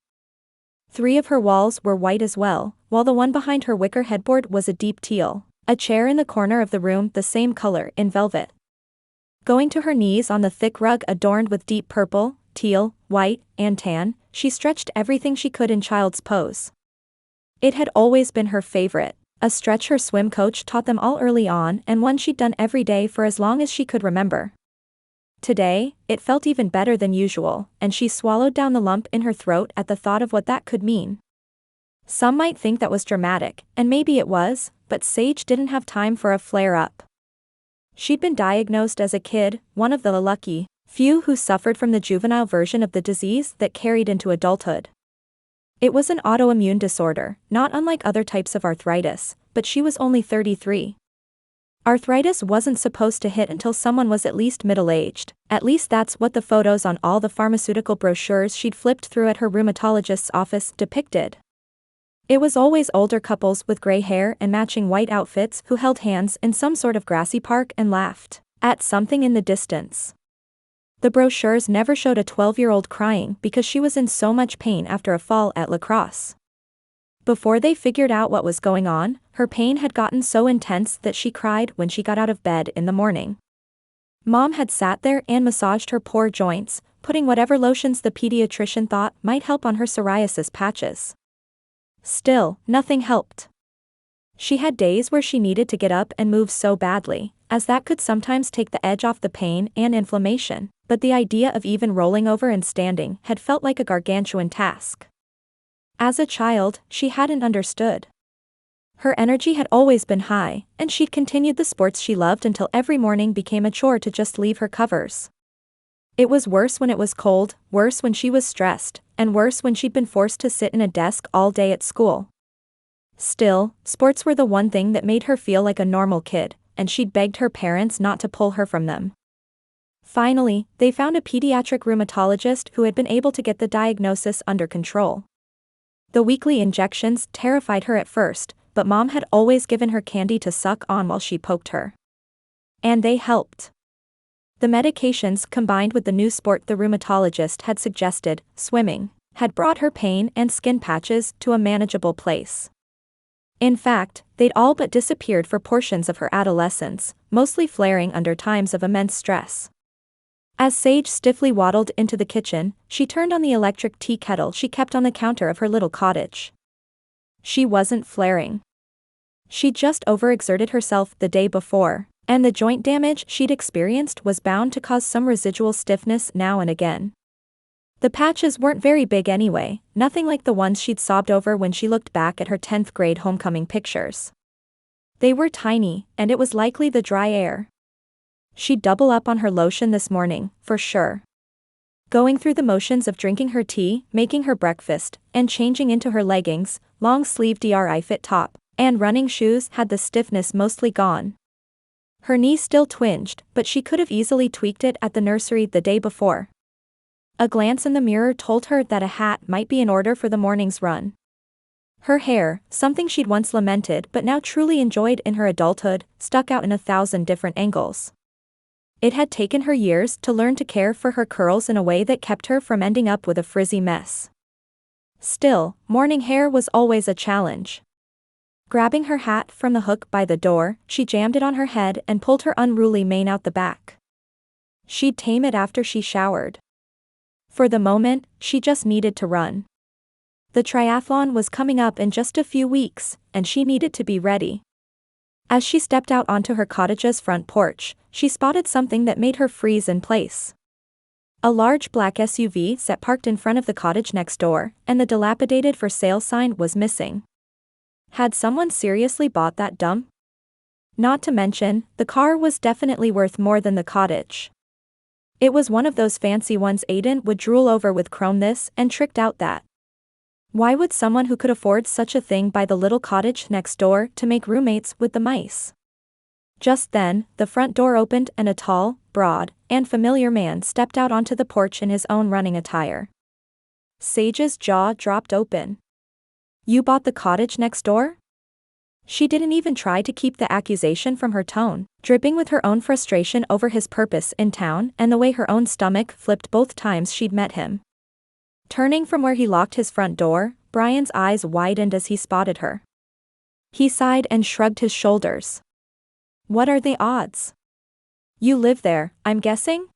3 of her walls were white as well, while the one behind her wicker headboard was a deep teal, a chair in the corner of the room the same color in velvet. Going to her knees on the thick rug adorned with deep purple, teal, white, and tan, she stretched everything she could in child's pose. It had always been her favorite, a stretch her swim coach taught them all early on and one she'd done every day for as long as she could remember. Today, it felt even better than usual, and she swallowed down the lump in her throat at the thought of what that could mean. Some might think that was dramatic, and maybe it was, but Sage didn't have time for a flare-up. She'd been diagnosed as a kid, one of the lucky few who suffered from the juvenile version of the disease that carried into adulthood. It was an autoimmune disorder, not unlike other types of arthritis, but she was only 33. Arthritis wasn't supposed to hit until someone was at least middle-aged, at least that's what the photos on all the pharmaceutical brochures she'd flipped through at her rheumatologist's office depicted. It was always older couples with gray hair and matching white outfits who held hands in some sort of grassy park and laughed at something in the distance. The brochures never showed a 12-year-old crying because she was in so much pain after a fall at lacrosse. Before they figured out what was going on, her pain had gotten so intense that she cried when she got out of bed in the morning. Mom had sat there and massaged her poor joints, putting whatever lotions the pediatrician thought might help on her psoriasis patches. Still, nothing helped. She had days where she needed to get up and move so badly, as that could sometimes take the edge off the pain and inflammation, but the idea of even rolling over and standing had felt like a gargantuan task. As a child, she hadn't understood. Her energy had always been high, and she'd continued the sports she loved until every morning became a chore to just leave her covers. It was worse when it was cold, worse when she was stressed, and worse when she'd been forced to sit in a desk all day at school. Still, sports were the one thing that made her feel like a normal kid, and she'd begged her parents not to pull her from them. Finally, they found a pediatric rheumatologist who had been able to get the diagnosis under control. The weekly injections terrified her at first, but Mom had always given her candy to suck on while she poked her. And they helped. The medications combined with the new sport the rheumatologist had suggested, swimming, had brought her pain and skin patches to a manageable place. In fact, they'd all but disappeared for portions of her adolescence, mostly flaring under times of immense stress. As Sage stiffly waddled into the kitchen, she turned on the electric tea kettle she kept on the counter of her little cottage. She wasn't flaring. She'd just overexerted herself the day before, and the joint damage she'd experienced was bound to cause some residual stiffness now and again. The patches weren't very big anyway, nothing like the ones she'd sobbed over when she looked back at her 10th grade homecoming pictures. They were tiny, and it was likely the dry air. She'd double up on her lotion this morning, for sure. Going through the motions of drinking her tea, making her breakfast, and changing into her leggings, long-sleeved DRI fit top, and running shoes had the stiffness mostly gone. Her knee still twinged, but she could have easily tweaked it at the nursery the day before. A glance in the mirror told her that a hat might be in order for the morning's run. Her hair, something she'd once lamented but now truly enjoyed in her adulthood, stuck out in 1,000 different angles. It had taken her years to learn to care for her curls in a way that kept her from ending up with a frizzy mess. Still, morning hair was always a challenge. Grabbing her hat from the hook by the door, she jammed it on her head and pulled her unruly mane out the back. She'd tame it after she showered. For the moment, she just needed to run. The triathlon was coming up in just a few weeks, and she needed to be ready. As she stepped out onto her cottage's front porch, she spotted something that made her freeze in place. A large black SUV sat parked in front of the cottage next door, and the dilapidated for sale sign was missing. Had someone seriously bought that dump? Not to mention, the car was definitely worth more than the cottage. It was one of those fancy ones Aiden would drool over with chrome this and tricked out that. Why would someone who could afford such a thing buy the little cottage next door to make roommates with the mice? Just then, the front door opened and a tall, broad, and familiar man stepped out onto the porch in his own running attire. Sage's jaw dropped open. You bought the cottage next door? She didn't even try to keep the accusation from her tone, dripping with her own frustration over his purpose in town and the way her own stomach flipped both times she'd met him. Turning from where he locked his front door, Bryan's eyes widened as he spotted her. He sighed and shrugged his shoulders. What are the odds? You live there, I'm guessing?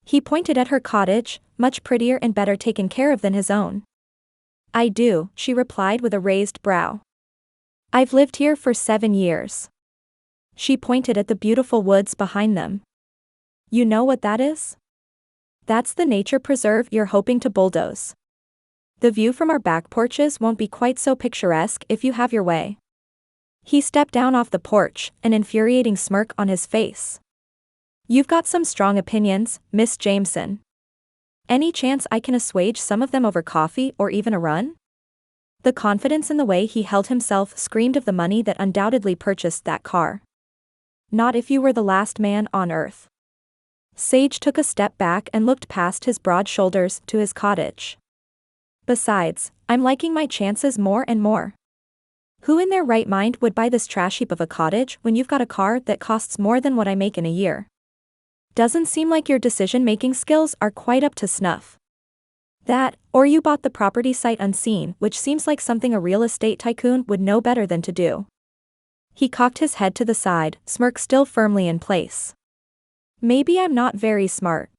He pointed at her cottage, much prettier and better taken care of than his own. I do, she replied with a raised brow. I've lived here for 7 years. She pointed at the beautiful woods behind them. You know what that is? That's the nature preserve you're hoping to bulldoze. The view from our back porches won't be quite so picturesque if you have your way. He stepped down off the porch, an infuriating smirk on his face. You've got some strong opinions, Miss Jameson. Any chance I can assuage some of them over coffee or even a run? The confidence in the way he held himself screamed of the money that undoubtedly purchased that car. Not if you were the last man on earth. Sage took a step back and looked past his broad shoulders to his cottage. Besides, I'm liking my chances more and more. Who in their right mind would buy this trash heap of a cottage when you've got a car that costs more than what I make in a year? Doesn't seem like your decision-making skills are quite up to snuff. That, or you bought the property sight unseen, which seems like something a real estate tycoon would know better than to do. He cocked his head to the side, smirk still firmly in place. Maybe I'm not very smart.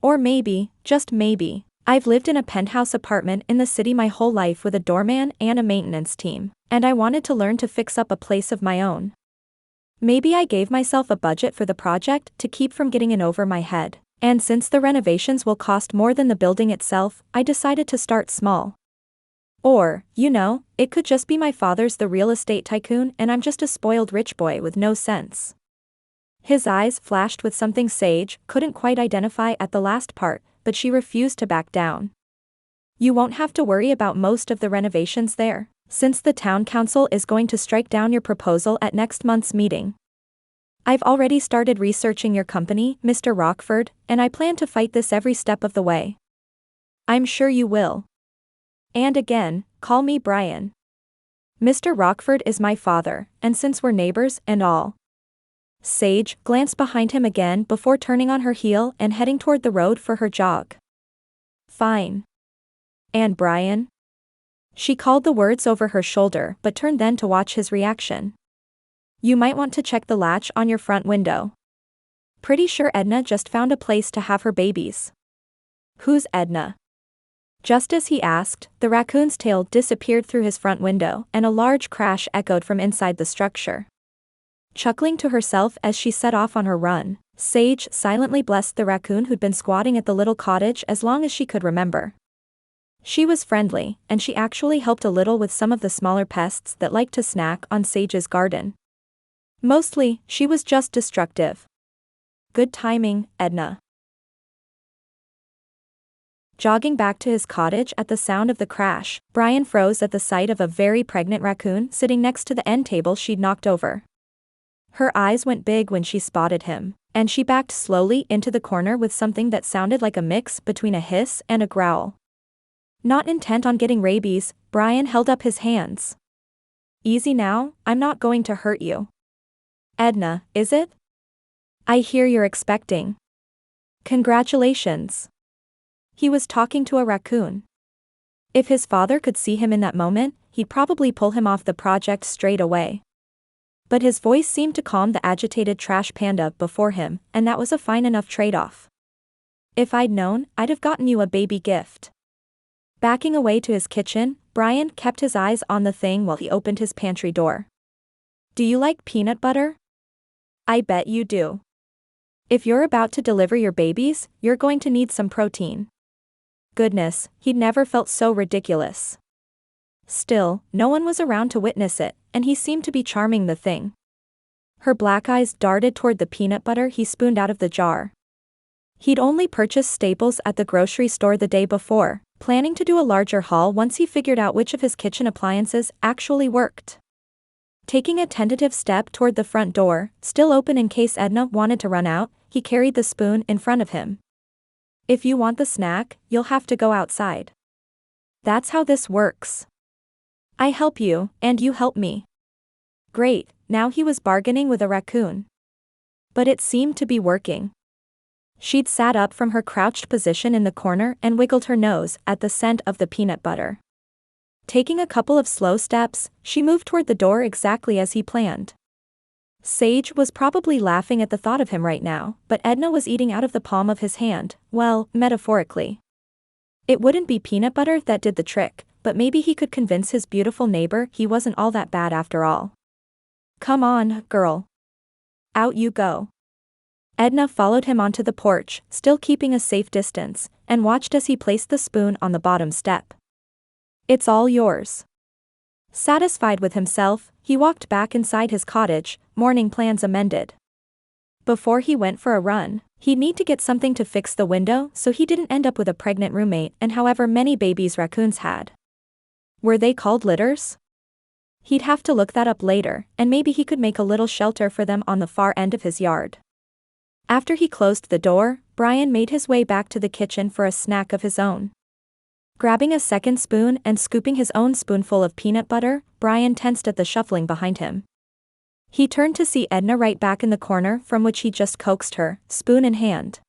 Or maybe, just maybe, I've lived in a penthouse apartment in the city my whole life with a doorman and a maintenance team, and I wanted to learn to fix up a place of my own. Maybe I gave myself a budget for the project to keep from getting in over my head. And since the renovations will cost more than the building itself, I decided to start small. Or, it could just be my father's the real estate tycoon and I'm just a spoiled rich boy with no sense. His eyes flashed with something Sage couldn't quite identify at the last part, but she refused to back down. You won't have to worry about most of the renovations there, since the town council is going to strike down your proposal at next month's meeting. I've already started researching your company, Mr. Rockford, and I plan to fight this every step of the way. I'm sure you will. And again, call me Bryan. Mr. Rockford is my father, and since we're neighbors and all. Sage glanced behind him again before turning on her heel and heading toward the road for her jog. Fine. And Bryan? She called the words over her shoulder but turned then to watch his reaction. You might want to check the latch on your front window. Pretty sure Edna just found a place to have her babies. Who's Edna? Just as he asked, the raccoon's tail disappeared through his front window and a large crash echoed from inside the structure. Chuckling to herself as she set off on her run, Sage silently blessed the raccoon who'd been squatting at the little cottage as long as she could remember. She was friendly, and she actually helped a little with some of the smaller pests that liked to snack on Sage's garden. Mostly, she was just destructive. Good timing, Edna. Jogging back to his cottage at the sound of the crash, Bryan froze at the sight of a very pregnant raccoon sitting next to the end table she'd knocked over. Her eyes went big when she spotted him, and she backed slowly into the corner with something that sounded like a mix between a hiss and a growl. Not intent on getting rabies, Bryan held up his hands. Easy now, I'm not going to hurt you. Edna, is it? I hear you're expecting. Congratulations. He was talking to a raccoon. If his father could see him in that moment, he'd probably pull him off the project straight away. But his voice seemed to calm the agitated trash panda before him, and that was a fine enough trade-off. If I'd known, I'd have gotten you a baby gift. Backing away to his kitchen, Bryan kept his eyes on the thing while he opened his pantry door. Do you like peanut butter? I bet you do. If you're about to deliver your babies, you're going to need some protein. Goodness, he'd never felt so ridiculous. Still, no one was around to witness it, and he seemed to be charming the thing. Her black eyes darted toward the peanut butter he spooned out of the jar. He'd only purchased staples at the grocery store the day before, planning to do a larger haul once he figured out which of his kitchen appliances actually worked. Taking a tentative step toward the front door, still open in case Edna wanted to run out, he carried the spoon in front of him. If you want the snack, you'll have to go outside. That's how this works. I help you, and you help me. Great, now he was bargaining with a raccoon. But it seemed to be working. She'd sat up from her crouched position in the corner and wiggled her nose at the scent of the peanut butter. Taking a couple of slow steps, she moved toward the door exactly as he planned. Sage was probably laughing at the thought of him right now, but Edna was eating out of the palm of his hand, well, metaphorically. It wouldn't be peanut butter that did the trick, but maybe he could convince his beautiful neighbor he wasn't all that bad after all. Come on, girl. Out you go. Edna followed him onto the porch, still keeping a safe distance, and watched as he placed the spoon on the bottom step. It's all yours. Satisfied with himself, he walked back inside his cottage, morning plans amended. Before he went for a run, he'd need to get something to fix the window so he didn't end up with a pregnant roommate and however many babies raccoons had. Were they called litters? He'd have to look that up later, and maybe he could make a little shelter for them on the far end of his yard. After he closed the door, Bryan made his way back to the kitchen for a snack of his own. Grabbing a second spoon and scooping his own spoonful of peanut butter, Bryan tensed at the shuffling behind him. He turned to see Edna right back in the corner from which he just coaxed her, spoon in hand.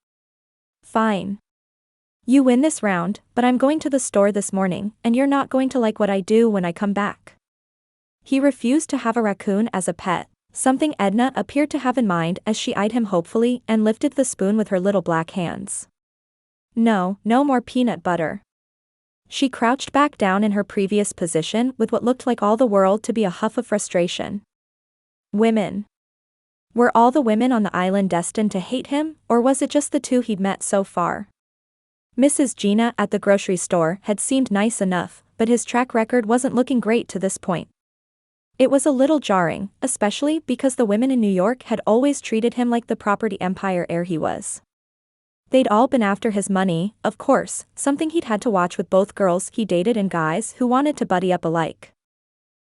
Fine. You win this round, but I'm going to the store this morning, and you're not going to like what I do when I come back. He refused to have a raccoon as a pet, something Edna appeared to have in mind as she eyed him hopefully and lifted the spoon with her little black hands. No more peanut butter. She crouched back down in her previous position with what looked like all the world to be a huff of frustration. Women. Were all the women on the island destined to hate him, or was it just the two he'd met so far? Mrs. Gina at the grocery store had seemed nice enough, but his track record wasn't looking great to this point. It was a little jarring, especially because the women in New York had always treated him like the property empire heir he was. They'd all been after his money, of course, something he'd had to watch with both girls he dated and guys who wanted to buddy up alike.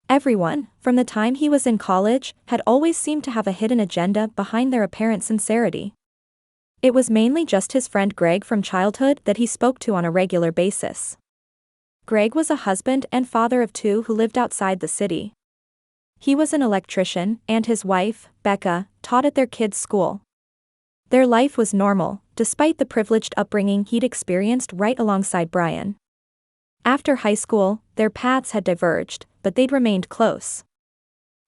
Everyone, from the time he was in college, had always seemed to have a hidden agenda behind their apparent sincerity. It was mainly just his friend Greg from childhood that he spoke to on a regular basis. Greg was a husband and father of two who lived outside the city. He was an electrician, and his wife, Becca, taught at their kids' school. Their life was normal, despite the privileged upbringing he'd experienced right alongside Bryan. After high school, their paths had diverged, but they'd remained close.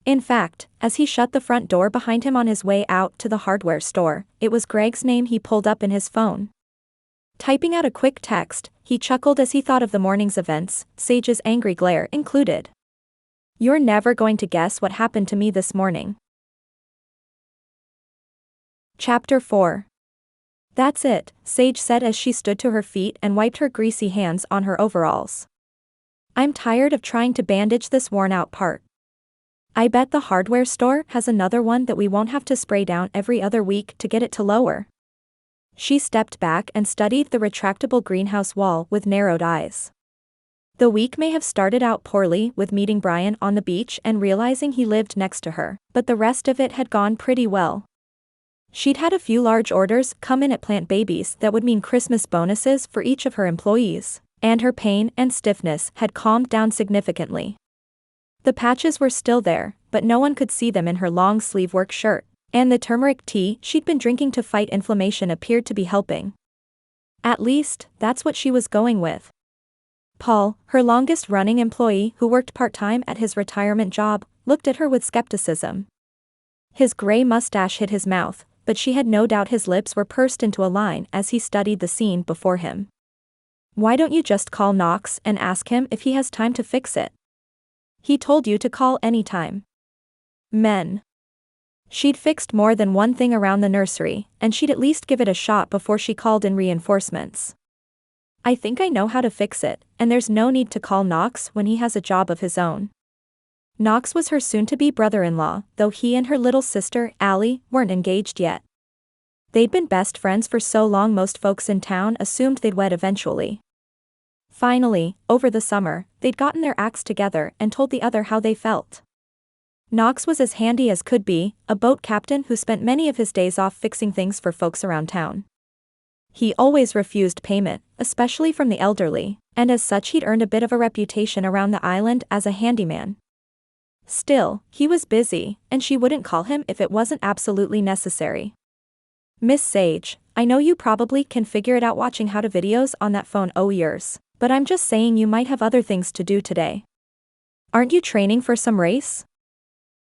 In fact, as he shut the front door behind him on his way out to the hardware store, it was Greg's name he pulled up in his phone. Typing out a quick text, he chuckled as he thought of the morning's events, Sage's angry glare included. You're never going to guess what happened to me this morning. Chapter 4. That's it, Sage said as she stood to her feet and wiped her greasy hands on her overalls. I'm tired of trying to bandage this worn-out part. I bet the hardware store has another one that we won't have to spray down every other week to get it to lower. She stepped back and studied the retractable greenhouse wall with narrowed eyes. The week may have started out poorly with meeting Bryan on the beach and realizing he lived next to her, but the rest of it had gone pretty well. She'd had a few large orders come in at plant babies that would mean Christmas bonuses for each of her employees, and her pain and stiffness had calmed down significantly. The patches were still there, but no one could see them in her long-sleeve work shirt, and the turmeric tea she'd been drinking to fight inflammation appeared to be helping. At least, that's what she was going with. Paul, her longest-running employee who worked part-time at his retirement job, looked at her with skepticism. His gray mustache hid his mouth, but she had no doubt his lips were pursed into a line as he studied the scene before him. Why don't you just call Knox and ask him if he has time to fix it? He told you to call any time. Men. She'd fixed more than one thing around the nursery, and she'd at least give it a shot before she called in reinforcements. I think I know how to fix it, and there's no need to call Knox when he has a job of his own. Knox was her soon-to-be brother-in-law, though he and her little sister, Allie, weren't engaged yet. They'd been best friends for so long most folks in town assumed they'd wed eventually. Finally, over the summer, they'd gotten their acts together and told the other how they felt. Knox was as handy as could be, a boat captain who spent many of his days off fixing things for folks around town. He always refused payment, especially from the elderly, and as such he'd earned a bit of a reputation around the island as a handyman. Still, he was busy, and she wouldn't call him if it wasn't absolutely necessary. Miss Sage, I know you probably can figure it out watching how to videos on that phone yours, but I'm just saying you might have other things to do today. Aren't you training for some race?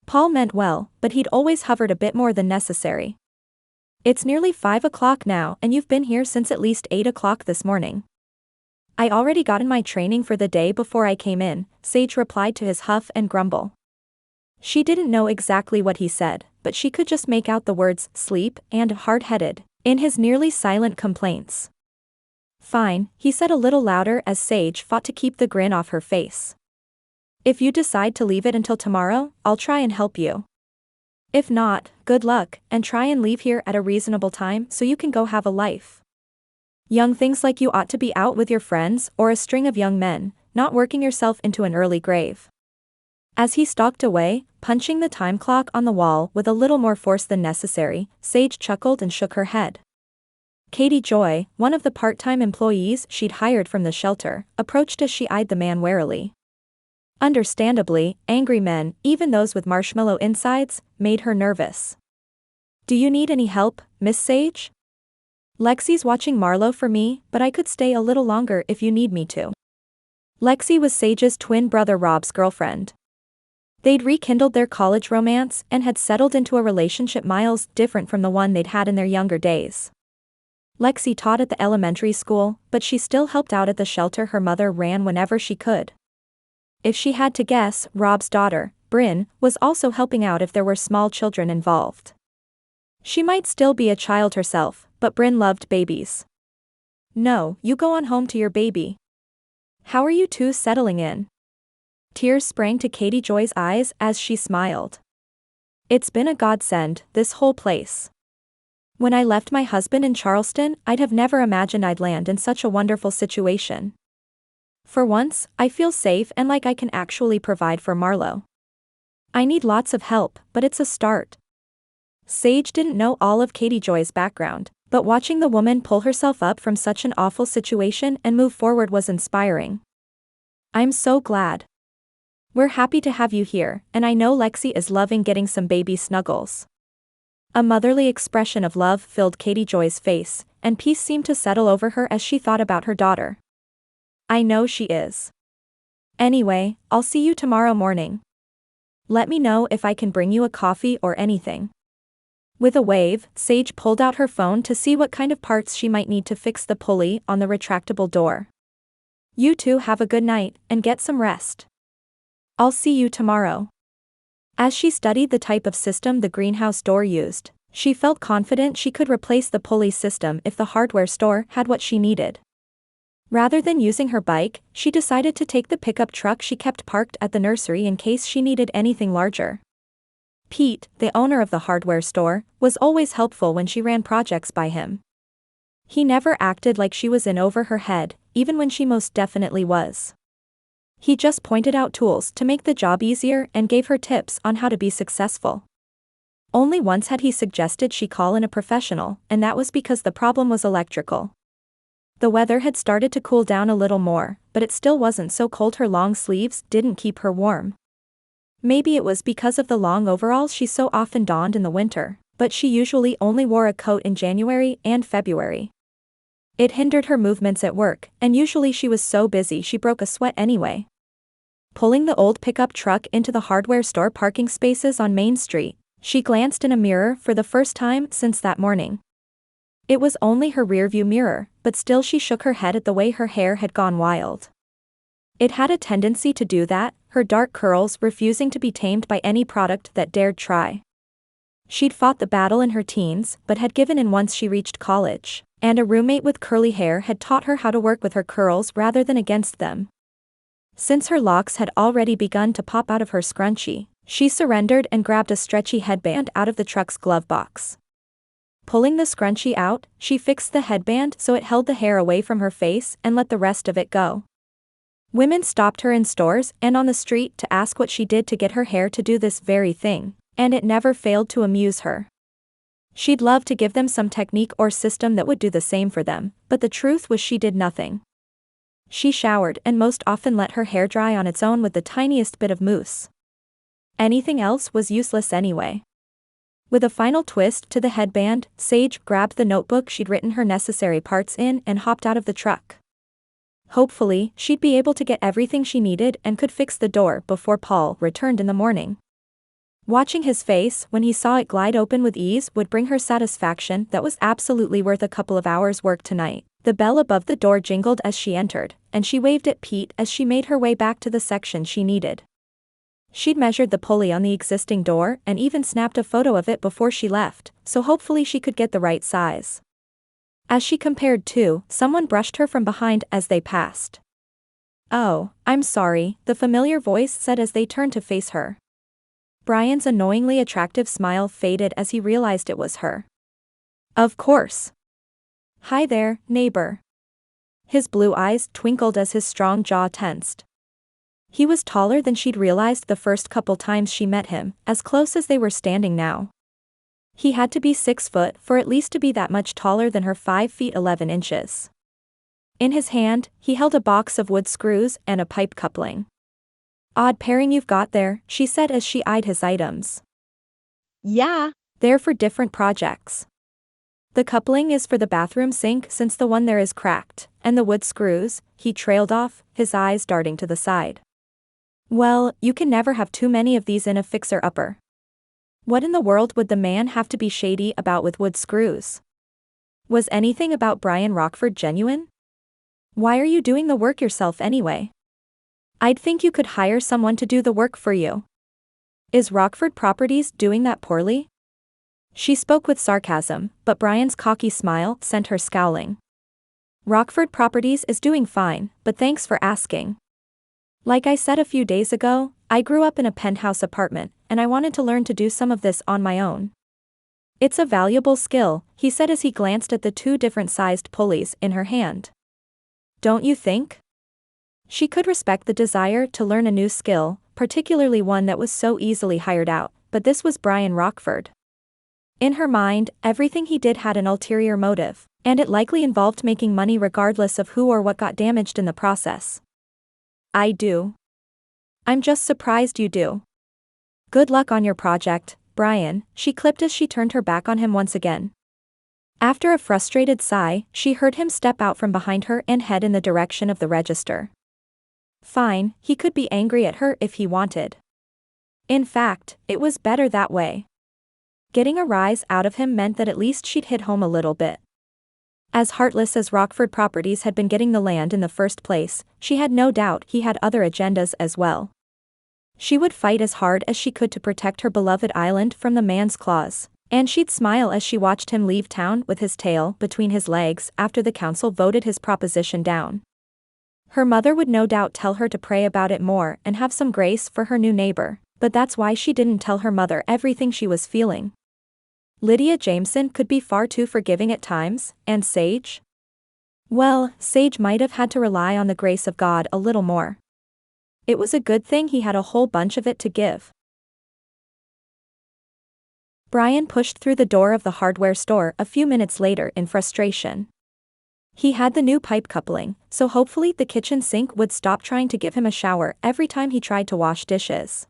Paul meant well, but he'd always hovered a bit more than necessary. It's nearly 5 o'clock now and you've been here since at least 8 o'clock this morning. I already got in my training for the day before I came in, Sage replied to his huff and grumble. She didn't know exactly what he said, but she could just make out the words sleep and hard-headed in his nearly silent complaints. Fine, he said a little louder as Sage fought to keep the grin off her face. If you decide to leave it until tomorrow, I'll try and help you. If not, good luck, and try and leave here at a reasonable time so you can go have a life. Young things like you ought to be out with your friends or a string of young men, not working yourself into an early grave. As he stalked away, punching the time clock on the wall with a little more force than necessary, Sage chuckled and shook her head. Katie Joy, one of the part-time employees she'd hired from the shelter, approached as she eyed the man warily. Understandably, angry men, even those with marshmallow insides, made her nervous. Do you need any help, Miss Sage? Lexi's watching Marlo for me, but I could stay a little longer if you need me to. Lexi was Sage's twin brother Rob's girlfriend. They'd rekindled their college romance and had settled into a relationship miles different from the one they'd had in their younger days. Lexi taught at the elementary school, but she still helped out at the shelter her mother ran whenever she could. If she had to guess, Rob's daughter, Bryn, was also helping out if there were small children involved. She might still be a child herself, but Bryn loved babies. No, you go on home to your baby. How are you two settling in? Tears sprang to Katie Joy's eyes as she smiled. It's been a godsend, this whole place. When I left my husband in Charleston, I'd have never imagined I'd land in such a wonderful situation. For once, I feel safe and like I can actually provide for Marlo. I need lots of help, but it's a start. Sage didn't know all of Katie Joy's background, but watching the woman pull herself up from such an awful situation and move forward was inspiring. I'm so glad. We're happy to have you here, and I know Lexi is loving getting some baby snuggles. A motherly expression of love filled Katie Joy's face, and peace seemed to settle over her as she thought about her daughter. I know she is. Anyway, I'll see you tomorrow morning. Let me know if I can bring you a coffee or anything. With a wave, Sage pulled out her phone to see what kind of parts she might need to fix the pulley on the retractable door. You two have a good night, and get some rest. I'll see you tomorrow. As she studied the type of system the greenhouse door used, she felt confident she could replace the pulley system if the hardware store had what she needed. Rather than using her bike, she decided to take the pickup truck she kept parked at the nursery in case she needed anything larger. Pete, the owner of the hardware store, was always helpful when she ran projects by him. He never acted like she was in over her head, even when she most definitely was. He just pointed out tools to make the job easier and gave her tips on how to be successful. Only once had he suggested she call in a professional, and that was because the problem was electrical. The weather had started to cool down a little more, but it still wasn't so cold her long sleeves didn't keep her warm. Maybe it was because of the long overalls she so often donned in the winter, but she usually only wore a coat in January and February. It hindered her movements at work, and usually she was so busy she broke a sweat anyway. Pulling the old pickup truck into the hardware store parking spaces on Main Street, she glanced in a mirror for the first time since that morning. It was only her rearview mirror, but still she shook her head at the way her hair had gone wild. It had a tendency to do that, her dark curls refusing to be tamed by any product that dared try. She'd fought the battle in her teens, but had given in once she reached college, and a roommate with curly hair had taught her how to work with her curls rather than against them. Since her locks had already begun to pop out of her scrunchie, she surrendered and grabbed a stretchy headband out of the truck's glove box. Pulling the scrunchie out, she fixed the headband so it held the hair away from her face and let the rest of it go. Women stopped her in stores and on the street to ask what she did to get her hair to do this very thing, and it never failed to amuse her. She'd love to give them some technique or system that would do the same for them, but the truth was she did nothing. She showered and most often let her hair dry on its own with the tiniest bit of mousse. Anything else was useless anyway. With a final twist to the headband, Sage grabbed the notebook she'd written her necessary parts in and hopped out of the truck. Hopefully, she'd be able to get everything she needed and could fix the door before Paul returned in the morning. Watching his face when he saw it glide open with ease would bring her satisfaction that was absolutely worth a couple of hours' work tonight. The bell above the door jingled as she entered, and she waved at Pete as she made her way back to the section she needed. She'd measured the pulley on the existing door and even snapped a photo of it before she left, so hopefully she could get the right size. As she compared two, someone brushed her from behind as they passed. "Oh, I'm sorry," the familiar voice said as they turned to face her. Bryan's annoyingly attractive smile faded as he realized it was her. "Of course. Hi there, neighbor." His blue eyes twinkled as his strong jaw tensed. He was taller than she'd realized the first couple times she met him, as close as they were standing now. He had to be 6 foot for at least to be that much taller than her 5 feet 11 inches. In his hand, he held a box of wood screws and a pipe coupling. "Odd pairing you've got there," she said as she eyed his items. "Yeah, "They're for different projects. The coupling is for the bathroom sink since the one there is cracked, and the wood screws," he trailed off, his eyes darting to the side. "Well, you can never have too many of these in a fixer-upper." What in the world would the man have to be shady about with wood screws? Was anything about Bryan Rockford genuine? Why are you doing the work yourself anyway? I'd think you could hire someone to do the work for you. Is Rockford Properties doing that poorly? She spoke with sarcasm, but Bryan's cocky smile sent her scowling. "Rockford Properties is doing fine, but thanks for asking. Like I said a few days ago, I grew up in a penthouse apartment, and I wanted to learn to do some of this on my own. It's a valuable skill," he said as he glanced at the 2 different-sized pulleys in her hand. "Don't you think?" She could respect the desire to learn a new skill, particularly one that was so easily hired out, but this was Bryan Rockford. In her mind, everything he did had an ulterior motive, and it likely involved making money regardless of who or what got damaged in the process. "I do. I'm just surprised you do. Good luck on your project, Bryan," she clipped as she turned her back on him once again. After a frustrated sigh, she heard him step out from behind her and head in the direction of the register. Fine, he could be angry at her if he wanted. In fact, it was better that way. Getting a rise out of him meant that at least she'd hit home a little bit. As heartless as Rockford Properties had been getting the land in the first place, she had no doubt he had other agendas as well. She would fight as hard as she could to protect her beloved island from the man's claws, and she'd smile as she watched him leave town with his tail between his legs after the council voted his proposition down. Her mother would no doubt tell her to pray about it more and have some grace for her new neighbor, but that's why she didn't tell her mother everything she was feeling. Lydia Jameson could be far too forgiving at times, and Sage? Well, Sage might have had to rely on the grace of God a little more. It was a good thing he had a whole bunch of it to give. Bryan pushed through the door of the hardware store a few minutes later in frustration. He had the new pipe coupling, so hopefully the kitchen sink would stop trying to give him a shower every time he tried to wash dishes.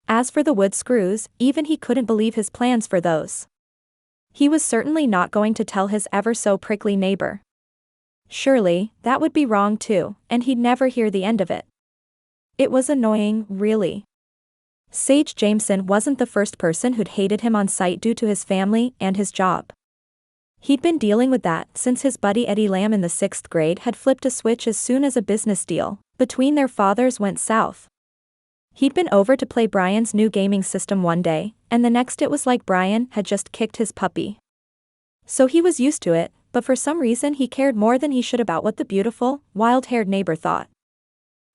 As for the wood screws, even he couldn't believe his plans for those. He was certainly not going to tell his ever-so-prickly neighbor. Surely, that would be wrong too, and he'd never hear the end of it. It was annoying, really. Sage Jameson wasn't the first person who'd hated him on sight due to his family and his job. He'd been dealing with that since his buddy Eddie Lamb in the 6th grade had flipped a switch as soon as a business deal between their fathers went south. He'd been over to play Bryan's new gaming system one day, and the next it was like Bryan had just kicked his puppy. So he was used to it, but for some reason he cared more than he should about what the beautiful, wild-haired neighbor thought.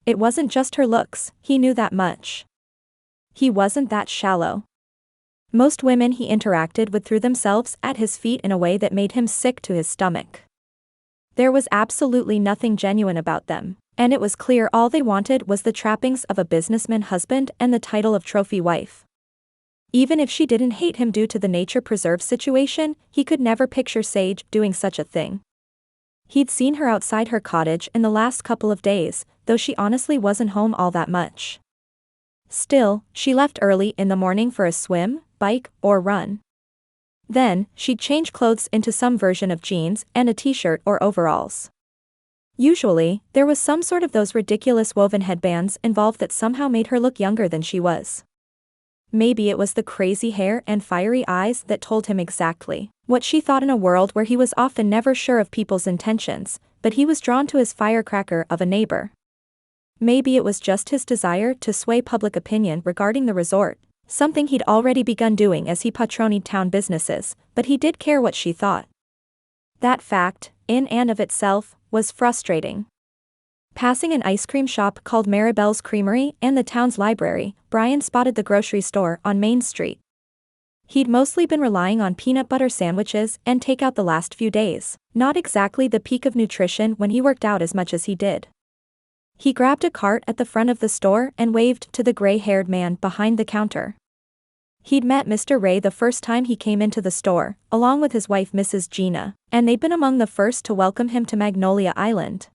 It wasn't just her looks, he knew that much. He wasn't that shallow. Most women he interacted with threw themselves at his feet in a way that made him sick to his stomach. There was absolutely nothing genuine about them, and it was clear all they wanted was the trappings of a businessman husband and the title of trophy wife. Even if she didn't hate him due to the nature preserve situation, he could never picture Sage doing such a thing. He'd seen her outside her cottage in the last couple of days, though she honestly wasn't home all that much. Still, she left early in the morning for a swim, bike, or run. Then, she'd change clothes into some version of jeans and a t-shirt or overalls. Usually, there was some sort of those ridiculous woven headbands involved that somehow made her look younger than she was. Maybe it was the crazy hair and fiery eyes that told him exactly what she thought in a world where he was often never sure of people's intentions, but he was drawn to his firecracker of a neighbor. Maybe it was just his desire to sway public opinion regarding the resort, something he'd already begun doing as he patronied town businesses, but he did care what she thought. That fact, in and of itself, was frustrating. Passing an ice cream shop called Maribel's Creamery and the town's library, Bryan spotted the grocery store on Main Street. He'd mostly been relying on peanut butter sandwiches and takeout the last few days, not exactly the peak of nutrition when he worked out as much as he did. He grabbed a cart at the front of the store and waved to the gray-haired man behind the counter. He'd met Mr. Ray the first time he came into the store, along with his wife Mrs. Gina, and they'd been among the first to welcome him to Magnolia Island.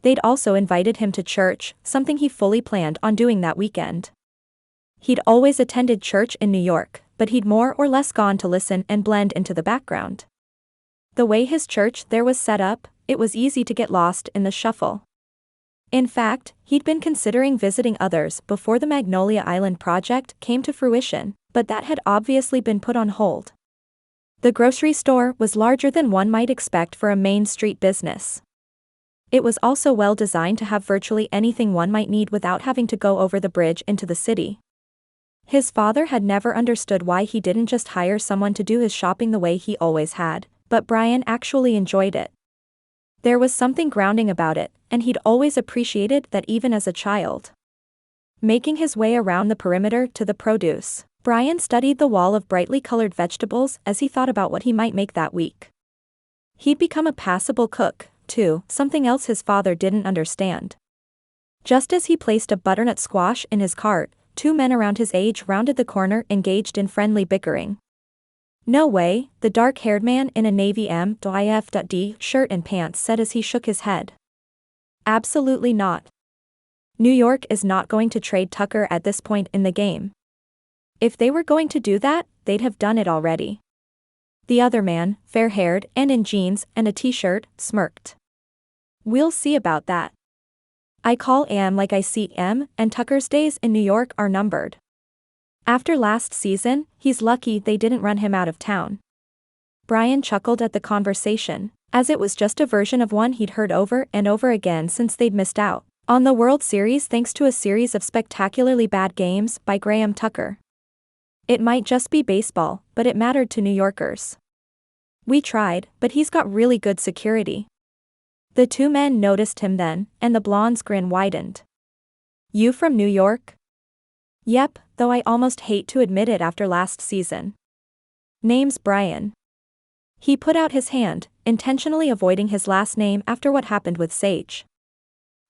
They'd also invited him to church, something he fully planned on doing that weekend. He'd always attended church in New York, but he'd more or less gone to listen and blend into the background. The way his church there was set up, it was easy to get lost in the shuffle. In fact, he'd been considering visiting others before the Magnolia Island project came to fruition, but that had obviously been put on hold. The grocery store was larger than one might expect for a Main Street business. It was also well designed to have virtually anything one might need without having to go over the bridge into the city. His father had never understood why he didn't just hire someone to do his shopping the way he always had, but Bryan actually enjoyed it. There was something grounding about it, and he'd always appreciated that even as a child. Making his way around the perimeter to the produce, Bryan studied the wall of brightly colored vegetables as he thought about what he might make that week. He'd become a passable cook, too, something else his father didn't understand. Just as he placed a butternut squash in his cart, two men around his age rounded the corner engaged in friendly bickering. "No way," the dark-haired man in a navy M.I.F.D. shirt and pants said as he shook his head. "Absolutely not. New York is not going to trade Tucker at this point in the game. If they were going to do that, they'd have done it already." The other man, fair-haired and in jeans and a t-shirt, smirked. "We'll see about that. I call AM like I see M, and Tucker's days in New York are numbered. After last season, he's lucky they didn't run him out of town." Bryan chuckled at the conversation, as it was just a version of one he'd heard over and over again since they'd missed out on the World Series thanks to a series of spectacularly bad games by Graham Tucker. It might just be baseball, but it mattered to New Yorkers. "We tried, but he's got really good security." The two men noticed him then, and the blonde's grin widened. "You from New York?" "Yep, though I almost hate to admit it after last season. Name's Bryan." He put out his hand, intentionally avoiding his last name after what happened with Sage.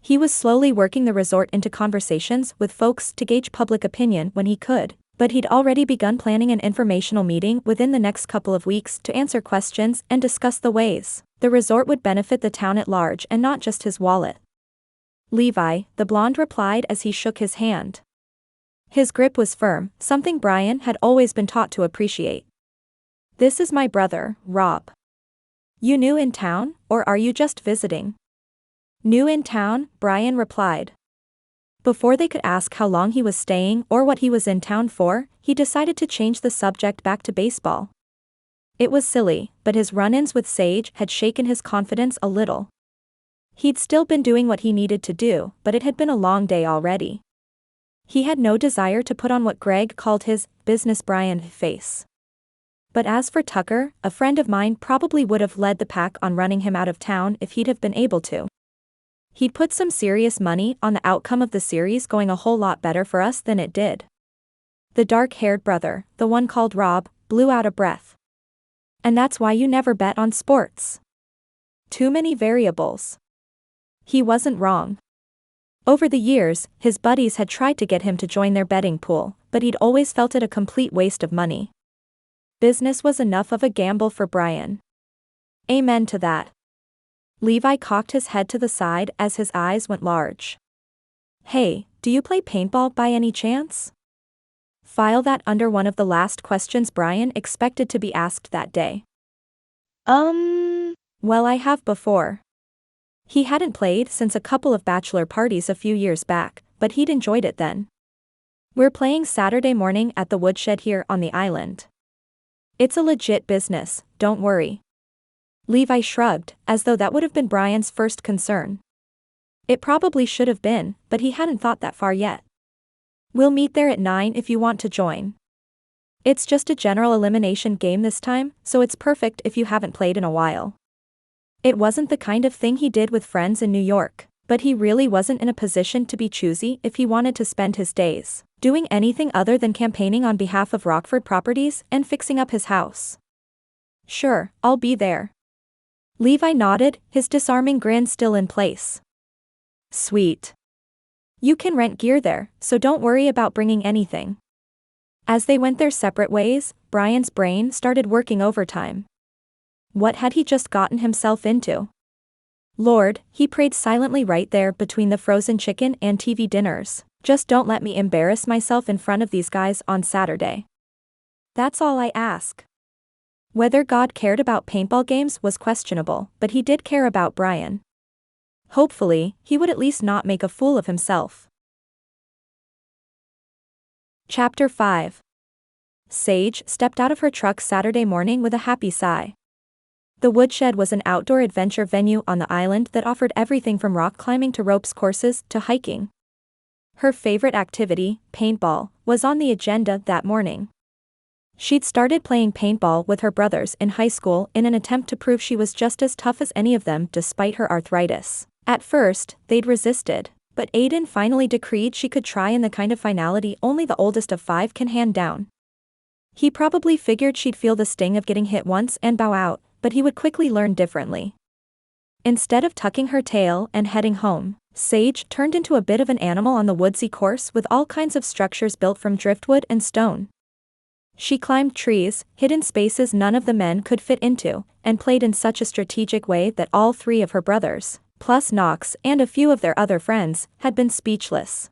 He was slowly working the resort into conversations with folks to gauge public opinion when he could, but he'd already begun planning an informational meeting within the next couple of weeks to answer questions and discuss the ways the resort would benefit the town at large and not just his wallet. "Levi," the blonde replied as he shook his hand. His grip was firm, something Bryan had always been taught to appreciate. "This is my brother, Rob. You new in town, or are you just visiting?" "New in town," Bryan replied. Before they could ask how long he was staying or what he was in town for, he decided to change the subject back to baseball. It was silly, but his run-ins with Sage had shaken his confidence a little. He'd still been doing what he needed to do, but it had been a long day already. He had no desire to put on what Greg called his business Bryan face. But as for Tucker, a friend of mine probably would have led the pack on running him out of town if he'd have been able to. He'd put some serious money on the outcome of the series going a whole lot better for us than it did. The dark-haired brother, the one called Rob, blew out a breath. And that's why you never bet on sports. Too many variables. He wasn't wrong. Over the years, his buddies had tried to get him to join their betting pool, but he'd always felt it a complete waste of money. Business was enough of a gamble for Bryan. Amen to that. Levi cocked his head to the side as his eyes went large. Hey, do you play paintball by any chance? File that under one of the last questions Bryan expected to be asked that day. Well, I have before. He hadn't played since a couple of bachelor parties a few years back, but he'd enjoyed it then. We're playing Saturday morning at the woodshed here on the island. It's a legit business, don't worry. Levi shrugged, as though that would have been Bryan's first concern. It probably should have been, but he hadn't thought that far yet. We'll meet there at 9 if you want to join. It's just a general elimination game this time, so it's perfect if you haven't played in a while. It wasn't the kind of thing he did with friends in New York, but he really wasn't in a position to be choosy if he wanted to spend his days doing anything other than campaigning on behalf of Rockford Properties and fixing up his house. Sure, I'll be there. Levi nodded, his disarming grin still in place. Sweet. You can rent gear there, so don't worry about bringing anything. As they went their separate ways, Bryan's brain started working overtime. What had he just gotten himself into? Lord, he prayed silently right there between the frozen chicken and TV dinners. Just don't let me embarrass myself in front of these guys on Saturday. That's all I ask. Whether God cared about paintball games was questionable, but he did care about Bryan. Hopefully, he would at least not make a fool of himself. Chapter 5. Sage stepped out of her truck Saturday morning with a happy sigh. The woodshed was an outdoor adventure venue on the island that offered everything from rock climbing to ropes courses to hiking. Her favorite activity, paintball, was on the agenda that morning. She'd started playing paintball with her brothers in high school in an attempt to prove she was just as tough as any of them despite her arthritis. At first, they'd resisted, but Aiden finally decreed she could try in the kind of finality only the oldest of 5 can hand down. He probably figured she'd feel the sting of getting hit once and bow out, but he would quickly learn differently. Instead of tucking her tail and heading home, Sage turned into a bit of an animal on the woodsy course with all kinds of structures built from driftwood and stone. She climbed trees, hid in spaces none of the men could fit into, and played in such a strategic way that all 3 of her brothers, plus Knox and a few of their other friends, had been speechless.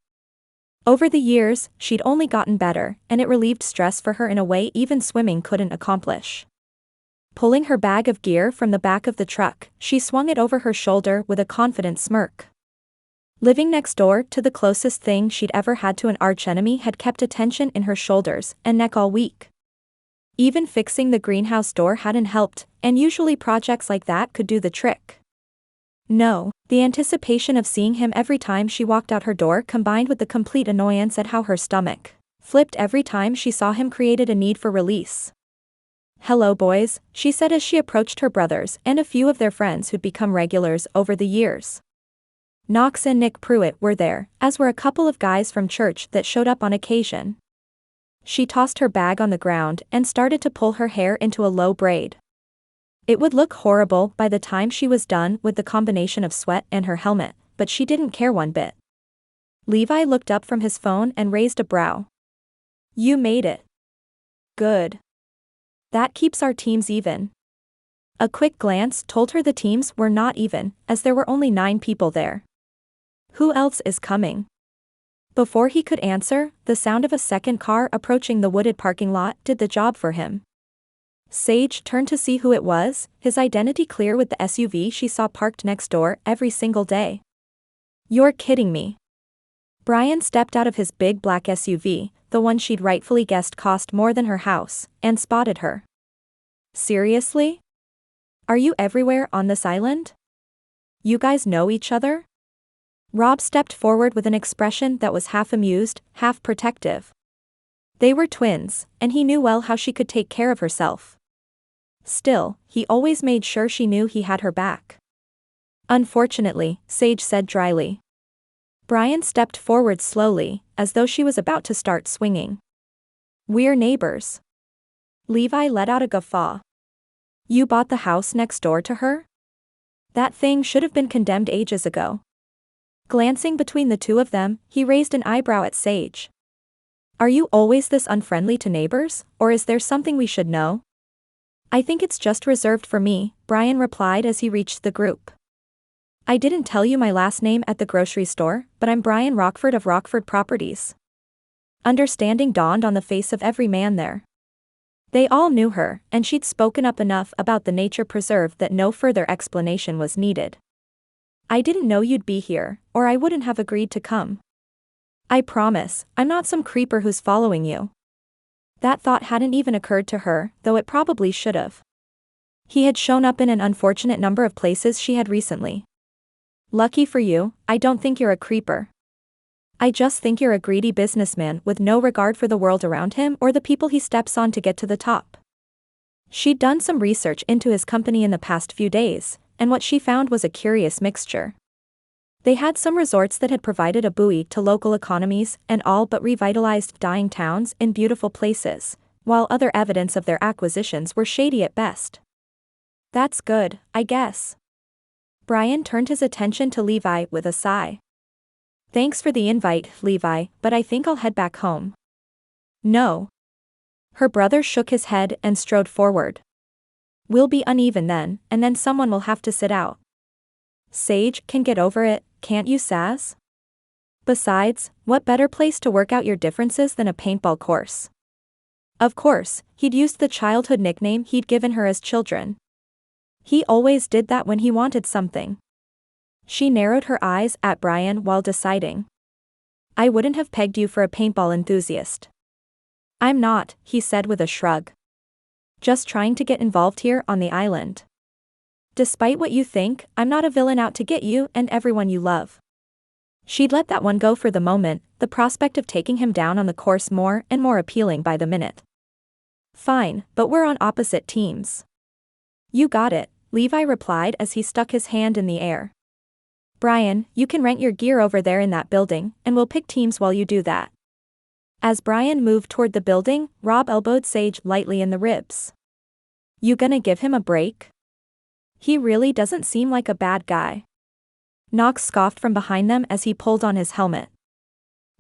Over the years, she'd only gotten better, and it relieved stress for her in a way even swimming couldn't accomplish. Pulling her bag of gear from the back of the truck, she swung it over her shoulder with a confident smirk. Living next door to the closest thing she'd ever had to an archenemy had kept a tension in her shoulders and neck all week. Even fixing the greenhouse door hadn't helped, and usually projects like that could do the trick. No, the anticipation of seeing him every time she walked out her door combined with the complete annoyance at how her stomach flipped every time she saw him created a need for release. Hello boys, she said as she approached her brothers and a few of their friends who'd become regulars over the years. Knox and Nick Pruitt were there, as were a couple of guys from church that showed up on occasion. She tossed her bag on the ground and started to pull her hair into a low braid. It would look horrible by the time she was done with the combination of sweat and her helmet, but she didn't care one bit. Levi looked up from his phone and raised a brow. You made it. Good. That keeps our teams even. A quick glance told her the teams were not even, as there were only 9 people there. Who else is coming? Before he could answer, the sound of a second car approaching the wooded parking lot did the job for him. Sage turned to see who it was, his identity clear with the SUV she saw parked next door every single day. You're kidding me. Bryan stepped out of his big black SUV, the one she'd rightfully guessed cost more than her house, and spotted her. Seriously? Are you everywhere on this island? You guys know each other? Rob stepped forward with an expression that was half amused, half protective. They were twins, and he knew well how she could take care of herself. Still, he always made sure she knew he had her back. Unfortunately, Sage said dryly. Bryan stepped forward slowly, as though she was about to start swinging. We're neighbors. Levi let out a guffaw. You bought the house next door to her? That thing should have been condemned ages ago. Glancing between the two of them, he raised an eyebrow at Sage. Are you always this unfriendly to neighbors, or is there something we should know? I think it's just reserved for me, Bryan replied as he reached the group. I didn't tell you my last name at the grocery store, but I'm Bryan Rockford of Rockford Properties. Understanding dawned on the face of every man there. They all knew her, and she'd spoken up enough about the nature preserve that no further explanation was needed. I didn't know you'd be here, or I wouldn't have agreed to come. I promise, I'm not some creeper who's following you. That thought hadn't even occurred to her, though it probably should have. He had shown up in an unfortunate number of places she had recently. Lucky for you, I don't think you're a creeper. I just think you're a greedy businessman with no regard for the world around him or the people he steps on to get to the top. She'd done some research into his company in the past few days, and what she found was a curious mixture. They had some resorts that had provided a buoy to local economies and all but revitalized dying towns in beautiful places, while other evidence of their acquisitions were shady at best. That's good, I guess. Bryan turned his attention to Levi with a sigh. Thanks for the invite, Levi, but I think I'll head back home. No. Her brother shook his head and strode forward. We'll be uneven then, and then someone will have to sit out. Sage can get over it, can't you, Saz? Besides, what better place to work out your differences than a paintball course? Of course, he'd used the childhood nickname he'd given her as children. He always did that when he wanted something. She narrowed her eyes at Bryan while deciding. I wouldn't have pegged you for a paintball enthusiast. I'm not, he said with a shrug. Just trying to get involved here on the island. Despite what you think, I'm not a villain out to get you and everyone you love. She'd let that one go for the moment, the prospect of taking him down on the course more and more appealing by the minute. Fine, but we're on opposite teams. You got it, Levi replied as he stuck his hand in the air. Bryan, you can rent your gear over there in that building, and we'll pick teams while you do that. As Bryan moved toward the building, Rob elbowed Sage lightly in the ribs. You gonna give him a break? He really doesn't seem like a bad guy. Knox scoffed from behind them as he pulled on his helmet.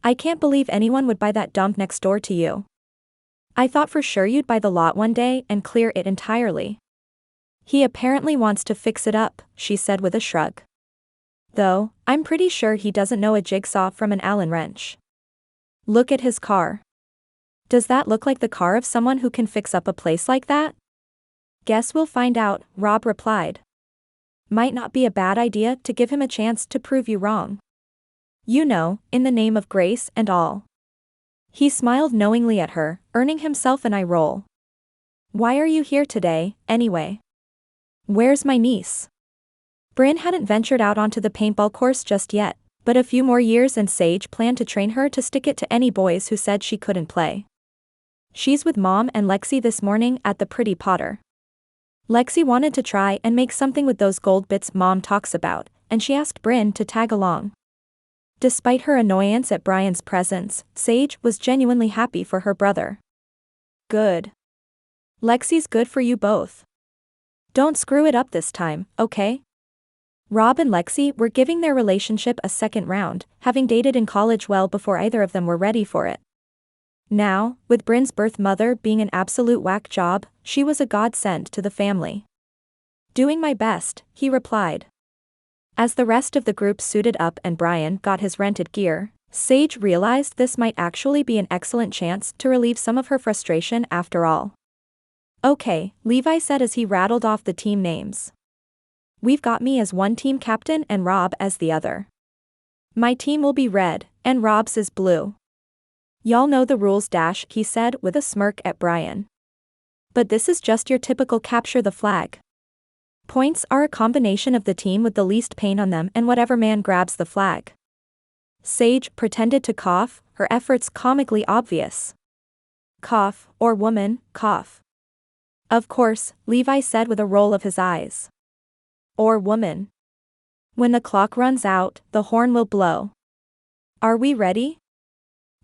I can't believe anyone would buy that dump next door to you. I thought for sure you'd buy the lot one day and clear it entirely. He apparently wants to fix it up, she said with a shrug. Though, I'm pretty sure he doesn't know a jigsaw from an Allen wrench. Look at his car. Does that look like the car of someone who can fix up a place like that? Guess we'll find out, Rob replied. Might not be a bad idea to give him a chance to prove you wrong. You know, in the name of grace and all. He smiled knowingly at her, earning himself an eye roll. Why are you here today, anyway? Where's my niece? Bryn hadn't ventured out onto the paintball course just yet, but a few more years and Sage planned to train her to stick it to any boys who said she couldn't play. She's with Mom and Lexi this morning at the Pretty Potter. Lexi wanted to try and make something with those gold bits Mom talks about, and she asked Bryn to tag along. Despite her annoyance at Bryan's presence, Sage was genuinely happy for her brother. Good. Lexi's good for you both. Don't screw it up this time, okay? Rob and Lexi were giving their relationship a second round, having dated in college well before either of them were ready for it. Now, with Bryn's birth mother being an absolute whack job, she was a godsend to the family. Doing my best, he replied. As the rest of the group suited up and Bryan got his rented gear, Sage realized this might actually be an excellent chance to relieve some of her frustration after all. Okay, Levi said as he rattled off the team names. We've got me as one team captain and Rob as the other. My team will be red, and Rob's is blue. Y'all know the rules, he said with a smirk at Bryan. But this is just your typical capture the flag. Points are a combination of the team with the least paint on them and whatever man grabs the flag. Sage pretended to cough, her efforts comically obvious. Cough, or woman, cough. Of course, Levi said with a roll of his eyes. Or woman. When the clock runs out, the horn will blow. Are we ready?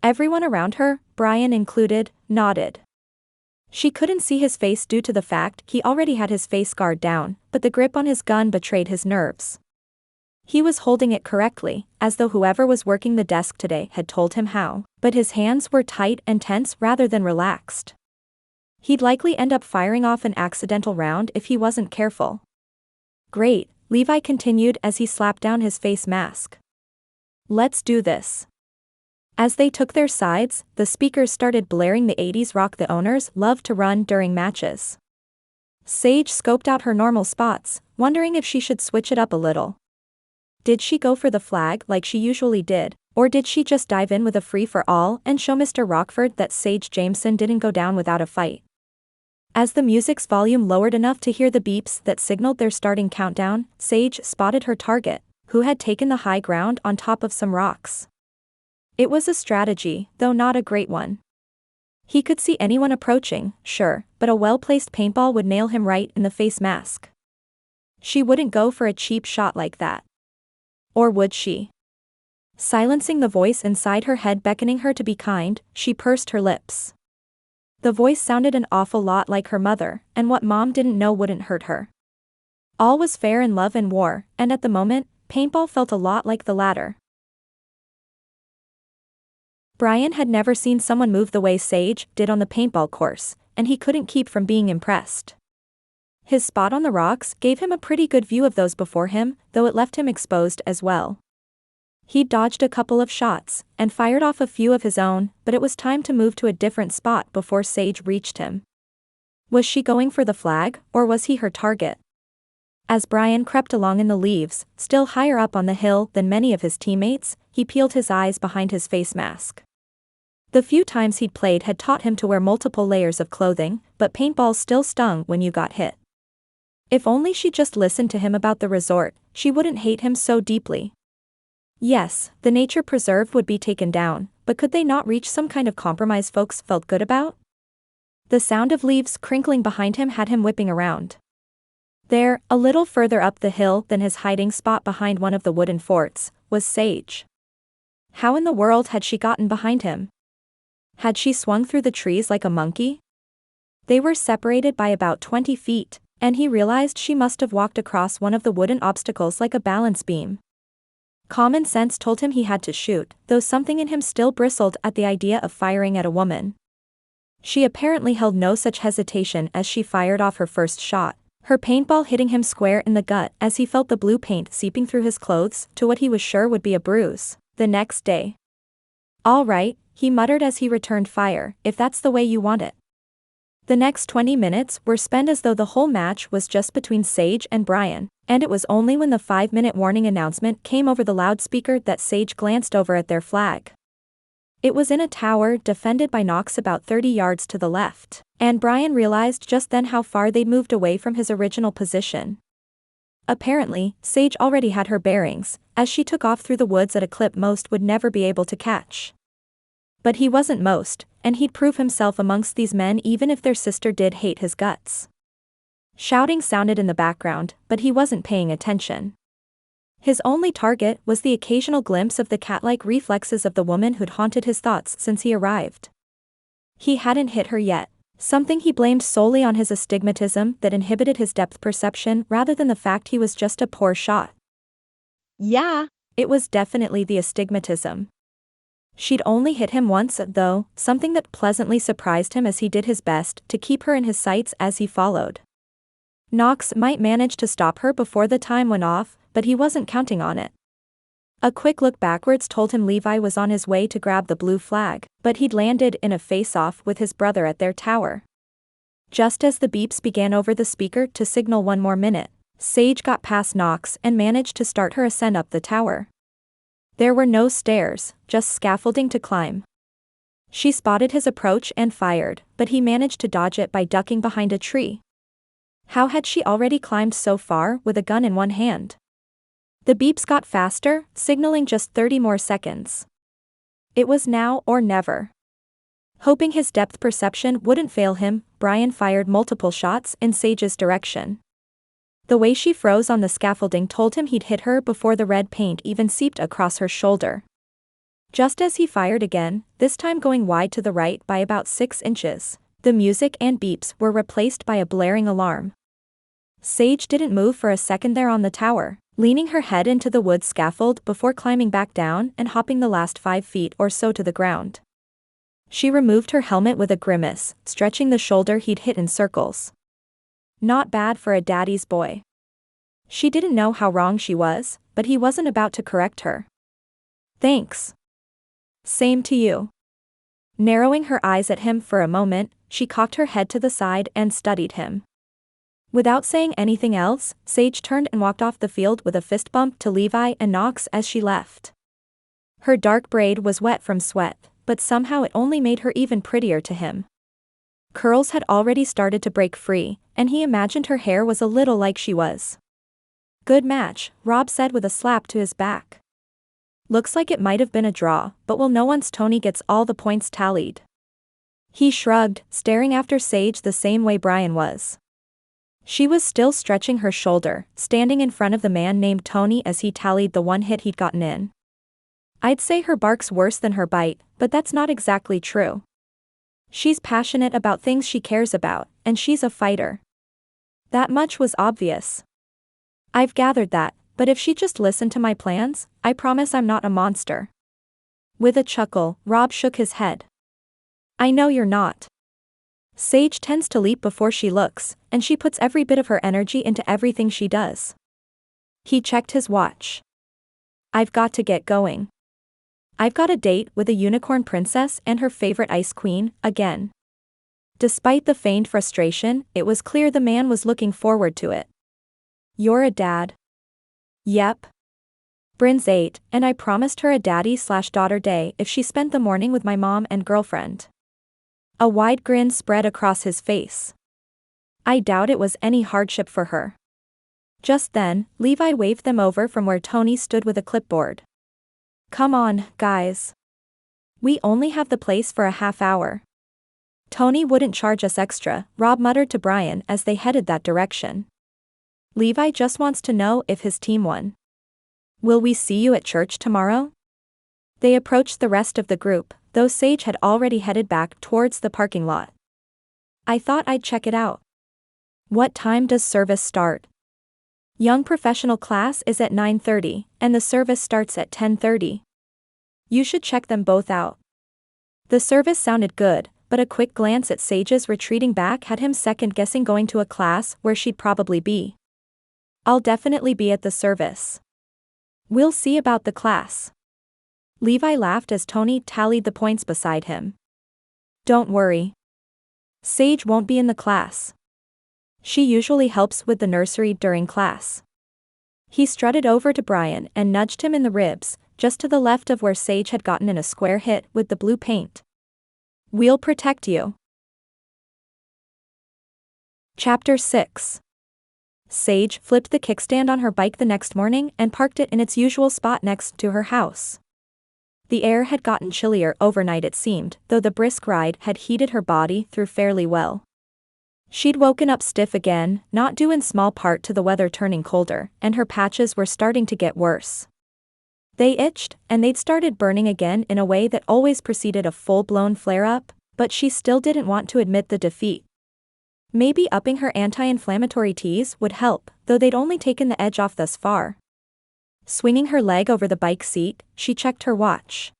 Everyone around her, Bryan included, nodded. She couldn't see his face due to the fact he already had his face guard down, but the grip on his gun betrayed his nerves. He was holding it correctly, as though whoever was working the desk today had told him how, but his hands were tight and tense rather than relaxed. He'd likely end up firing off an accidental round if he wasn't careful. Great, Levi continued as he slapped down his face mask. Let's do this. As they took their sides, the speakers started blaring the 80s rock the owners loved to run during matches. Sage scoped out her normal spots, wondering if she should switch it up a little. Did she go for the flag like she usually did, or did she just dive in with a free-for-all and show Mr. Rockford that Sage Jameson didn't go down without a fight? As the music's volume lowered enough to hear the beeps that signaled their starting countdown, Sage spotted her target, who had taken the high ground on top of some rocks. It was a strategy, though not a great one. He could see anyone approaching, sure, but a well-placed paintball would nail him right in the face mask. She wouldn't go for a cheap shot like that. Or would she? Silencing the voice inside her head beckoning her to be kind, she pursed her lips. The voice sounded an awful lot like her mother, and what Mom didn't know wouldn't hurt her. All was fair in love and war, and at the moment, paintball felt a lot like the latter. Bryan had never seen someone move the way Sage did on the paintball course, and he couldn't keep from being impressed. His spot on the rocks gave him a pretty good view of those before him, though it left him exposed as well. He dodged a couple of shots, and fired off a few of his own, but it was time to move to a different spot before Sage reached him. Was she going for the flag, or was he her target? As Bryan crept along in the leaves, still higher up on the hill than many of his teammates, he peeled his eyes behind his face mask. The few times he'd played had taught him to wear multiple layers of clothing, but paintballs still stung when you got hit. If only she'd just listened to him about the resort, she wouldn't hate him so deeply. Yes, the nature preserve would be taken down, but could they not reach some kind of compromise folks felt good about? The sound of leaves crinkling behind him had him whipping around. There, a little further up the hill than his hiding spot behind one of the wooden forts, was Sage. How in the world had she gotten behind him? Had she swung through the trees like a monkey? They were separated by about 20 feet, and he realized she must have walked across one of the wooden obstacles like a balance beam. Common sense told him he had to shoot, though something in him still bristled at the idea of firing at a woman. She apparently held no such hesitation as she fired off her first shot, her paintball hitting him square in the gut as he felt the blue paint seeping through his clothes to what he was sure would be a bruise the next day. "All right," he muttered as he returned fire, "if that's the way you want it." The next 20 minutes were spent as though the whole match was just between Sage and Bryan, and it was only when the 5-minute warning announcement came over the loudspeaker that Sage glanced over at their flag. It was in a tower defended by Knox about 30 yards to the left, and Bryan realized just then how far they'd moved away from his original position. Apparently, Sage already had her bearings, as she took off through the woods at a clip most would never be able to catch. But he wasn't most, and he'd prove himself amongst these men even if their sister did hate his guts. Shouting sounded in the background, but he wasn't paying attention. His only target was the occasional glimpse of the cat-like reflexes of the woman who'd haunted his thoughts since he arrived. He hadn't hit her yet, something he blamed solely on his astigmatism that inhibited his depth perception rather than the fact he was just a poor shot. Yeah, it was definitely the astigmatism. She'd only hit him once, though, something that pleasantly surprised him as he did his best to keep her in his sights as he followed. Knox might manage to stop her before the time went off, but he wasn't counting on it. A quick look backwards told him Levi was on his way to grab the blue flag, but he'd landed in a face-off with his brother at their tower. Just as the beeps began over the speaker to signal one more minute, Sage got past Knox and managed to start her ascent up the tower. There were no stairs, just scaffolding to climb. She spotted his approach and fired, but he managed to dodge it by ducking behind a tree. How had she already climbed so far with a gun in one hand? The beeps got faster, signaling just 30 more seconds. It was now or never. Hoping his depth perception wouldn't fail him, Bryan fired multiple shots in Sage's direction. The way she froze on the scaffolding told him he'd hit her before the red paint even seeped across her shoulder. Just as he fired again, this time going wide to the right by about 6 inches, the music and beeps were replaced by a blaring alarm. Sage didn't move for a second there on the tower, leaning her head into the wood scaffold before climbing back down and hopping the last 5 feet or so to the ground. She removed her helmet with a grimace, stretching the shoulder he'd hit in circles. Not bad for a daddy's boy. She didn't know how wrong she was, but he wasn't about to correct her. Thanks. Same to you. Narrowing her eyes at him for a moment, she cocked her head to the side and studied him. Without saying anything else, Sage turned and walked off the field with a fist bump to Levi and Knox as she left. Her dark braid was wet from sweat, but somehow it only made her even prettier to him. Curls had already started to break free, and he imagined her hair was a little like she was. Good match, Rob said with a slap to his back. Looks like it might have been a draw, but we'll know once Tony gets all the points tallied. He shrugged, staring after Sage the same way Bryan was. She was still stretching her shoulder, standing in front of the man named Tony as he tallied the one hit he'd gotten in. I'd say her bark's worse than her bite, but that's not exactly true. She's passionate about things she cares about, and she's a fighter. That much was obvious. I've gathered that, but if she just listened to my plans, I promise I'm not a monster. With a chuckle, Rob shook his head. I know you're not. Sage tends to leap before she looks, and she puts every bit of her energy into everything she does. He checked his watch. I've got to get going. I've got a date with a unicorn princess and her favorite ice queen, again. Despite the feigned frustration, it was clear the man was looking forward to it. You're a dad. Yep. Bryn's 8, and I promised her a daddy/daughter day if she spent the morning with my mom and girlfriend. A wide grin spread across his face. I doubt it was any hardship for her. Just then, Levi waved them over from where Tony stood with a clipboard. Come on, guys. We only have the place for a half hour. Tony wouldn't charge us extra, Rob muttered to Bryan as they headed that direction. Levi just wants to know if his team won. Will we see you at church tomorrow? They approached the rest of the group, though Sage had already headed back towards the parking lot. I thought I'd check it out. What time does service start? Young professional class is at 9:30, and the service starts at 10:30. You should check them both out. The service sounded good, but a quick glance at Sage's retreating back had him second-guessing going to a class where she'd probably be. I'll definitely be at the service. We'll see about the class. Levi laughed as Tony tallied the points beside him. Don't worry. Sage won't be in the class. She usually helps with the nursery during class. He strutted over to Bryan and nudged him in the ribs, just to the left of where Sage had gotten in a square hit with the blue paint. We'll protect you. Chapter 6. Sage flipped the kickstand on her bike the next morning and parked it in its usual spot next to her house. The air had gotten chillier overnight it seemed, though the brisk ride had heated her body through fairly well. She'd woken up stiff again, not due in small part to the weather turning colder, and her patches were starting to get worse. They itched, and they'd started burning again in a way that always preceded a full-blown flare-up, but she still didn't want to admit the defeat. Maybe upping her anti-inflammatory teas would help, though they'd only taken the edge off thus far. Swinging her leg over the bike seat, she checked her watch.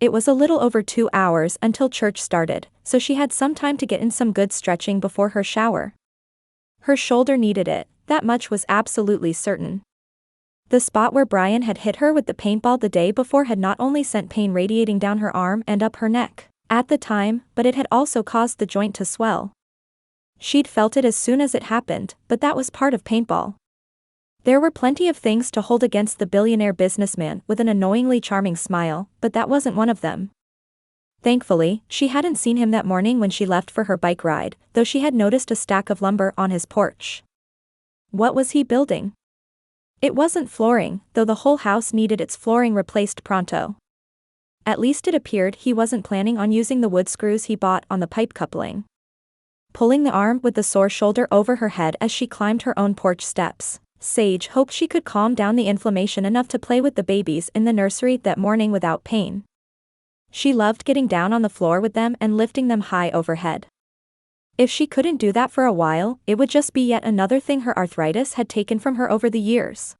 It was a little over 2 hours until church started, so she had some time to get in some good stretching before her shower. Her shoulder needed it, that much was absolutely certain. The spot where Bryan had hit her with the paintball the day before had not only sent pain radiating down her arm and up her neck, at the time, but it had also caused the joint to swell. She'd felt it as soon as it happened, but that was part of paintball. There were plenty of things to hold against the billionaire businessman with an annoyingly charming smile, but that wasn't one of them. Thankfully, she hadn't seen him that morning when she left for her bike ride, though she had noticed a stack of lumber on his porch. What was he building? It wasn't flooring, though the whole house needed its flooring replaced pronto. At least it appeared he wasn't planning on using the wood screws he bought on the pipe coupling. Pulling the arm with the sore shoulder over her head as she climbed her own porch steps, Sage hoped she could calm down the inflammation enough to play with the babies in the nursery that morning without pain. She loved getting down on the floor with them and lifting them high overhead. If she couldn't do that for a while, it would just be yet another thing her arthritis had taken from her over the years.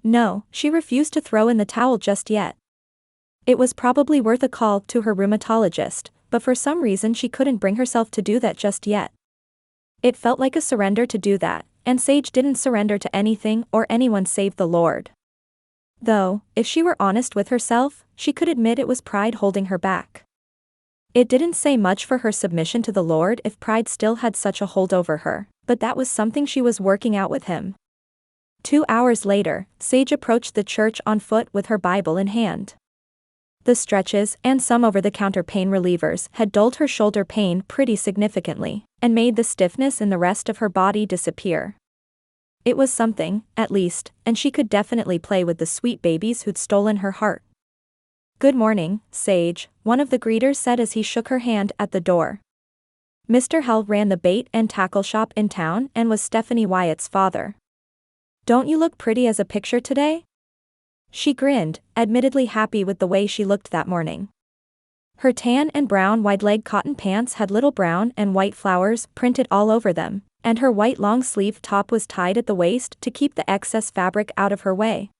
No, she refused to throw in the towel just yet. It was probably worth a call to her rheumatologist, but for some reason she couldn't bring herself to do that just yet. It felt like a surrender to do that, and Sage didn't surrender to anything or anyone save the Lord. Though, if she were honest with herself, she could admit it was pride holding her back. It didn't say much for her submission to the Lord if pride still had such a hold over her, but that was something she was working out with him. 2 hours later, Sage approached the church on foot with her Bible in hand. The stretches and some over-the-counter pain relievers had dulled her shoulder pain pretty significantly, and made the stiffness in the rest of her body disappear. It was something, at least, and she could definitely play with the sweet babies who'd stolen her heart. "Good morning, Sage," one of the greeters said as he shook her hand at the door. Mr. Hell ran the bait and tackle shop in town and was Stephanie Wyatt's father. "Don't you look pretty as a picture today?" She grinned, admittedly happy with the way she looked that morning. Her tan and brown wide-leg cotton pants had little brown and white flowers printed all over them, and her white long-sleeve top was tied at the waist to keep the excess fabric out of her way.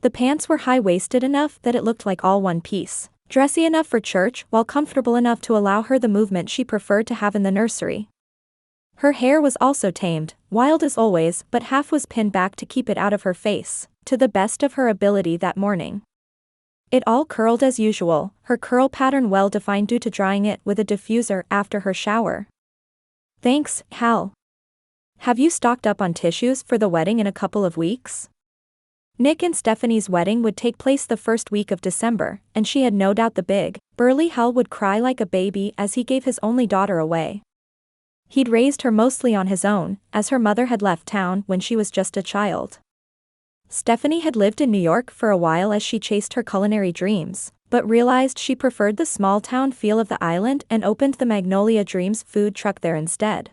The pants were high-waisted enough that it looked like all one piece, dressy enough for church while comfortable enough to allow her the movement she preferred to have in the nursery. Her hair was also tamed, wild as always, but half was pinned back to keep it out of her face, to the best of her ability that morning. It all curled as usual, her curl pattern well defined due to drying it with a diffuser after her shower. "Thanks, Hal. Have you stocked up on tissues for the wedding in a couple of weeks?" Nick and Stephanie's wedding would take place the first week of December, and she had no doubt the big, burly Hal would cry like a baby as he gave his only daughter away. He'd raised her mostly on his own, as her mother had left town when she was just a child. Stephanie had lived in New York for a while as she chased her culinary dreams, but realized she preferred the small-town feel of the island and opened the Magnolia Dreams food truck there instead.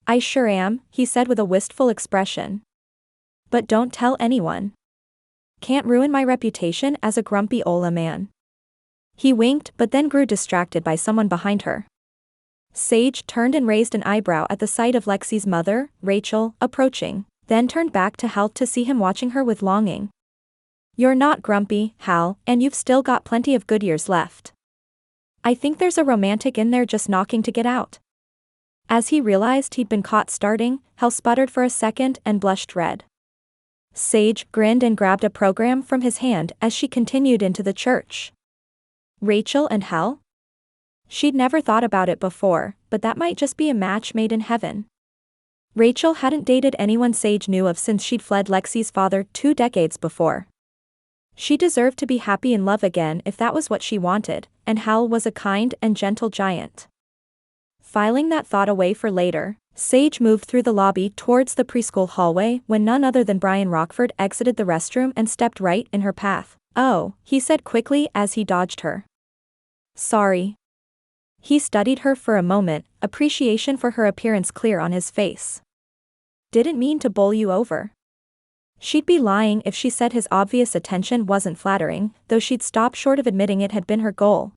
"I sure am," he said with a wistful expression. "But don't tell anyone. Can't ruin my reputation as a grumpy Ola man." He winked but then grew distracted by someone behind her. Sage turned and raised an eyebrow at the sight of Lexi's mother, Rachel, approaching, then turned back to Hal to see him watching her with longing. "You're not grumpy, Hal, and you've still got plenty of good years left. I think there's a romantic in there just knocking to get out." As he realized he'd been caught starting, Hal sputtered for a second and blushed red. Sage grinned and grabbed a program from his hand as she continued into the church. Rachel and Hal? She'd never thought about it before, but that might just be a match made in heaven. Rachel hadn't dated anyone Sage knew of since she'd fled Lexi's father 2 decades before. She deserved to be happy in love again if that was what she wanted, and Hal was a kind and gentle giant. Filing that thought away for later, Sage moved through the lobby towards the preschool hallway when none other than Bryan Rockford exited the restroom and stepped right in her path. "Oh," he said quickly as he dodged her. "Sorry." He studied her for a moment, appreciation for her appearance clear on his face. "Didn't mean to bowl you over." She'd be lying if she said his obvious attention wasn't flattering, though she'd stop short of admitting it had been her goal.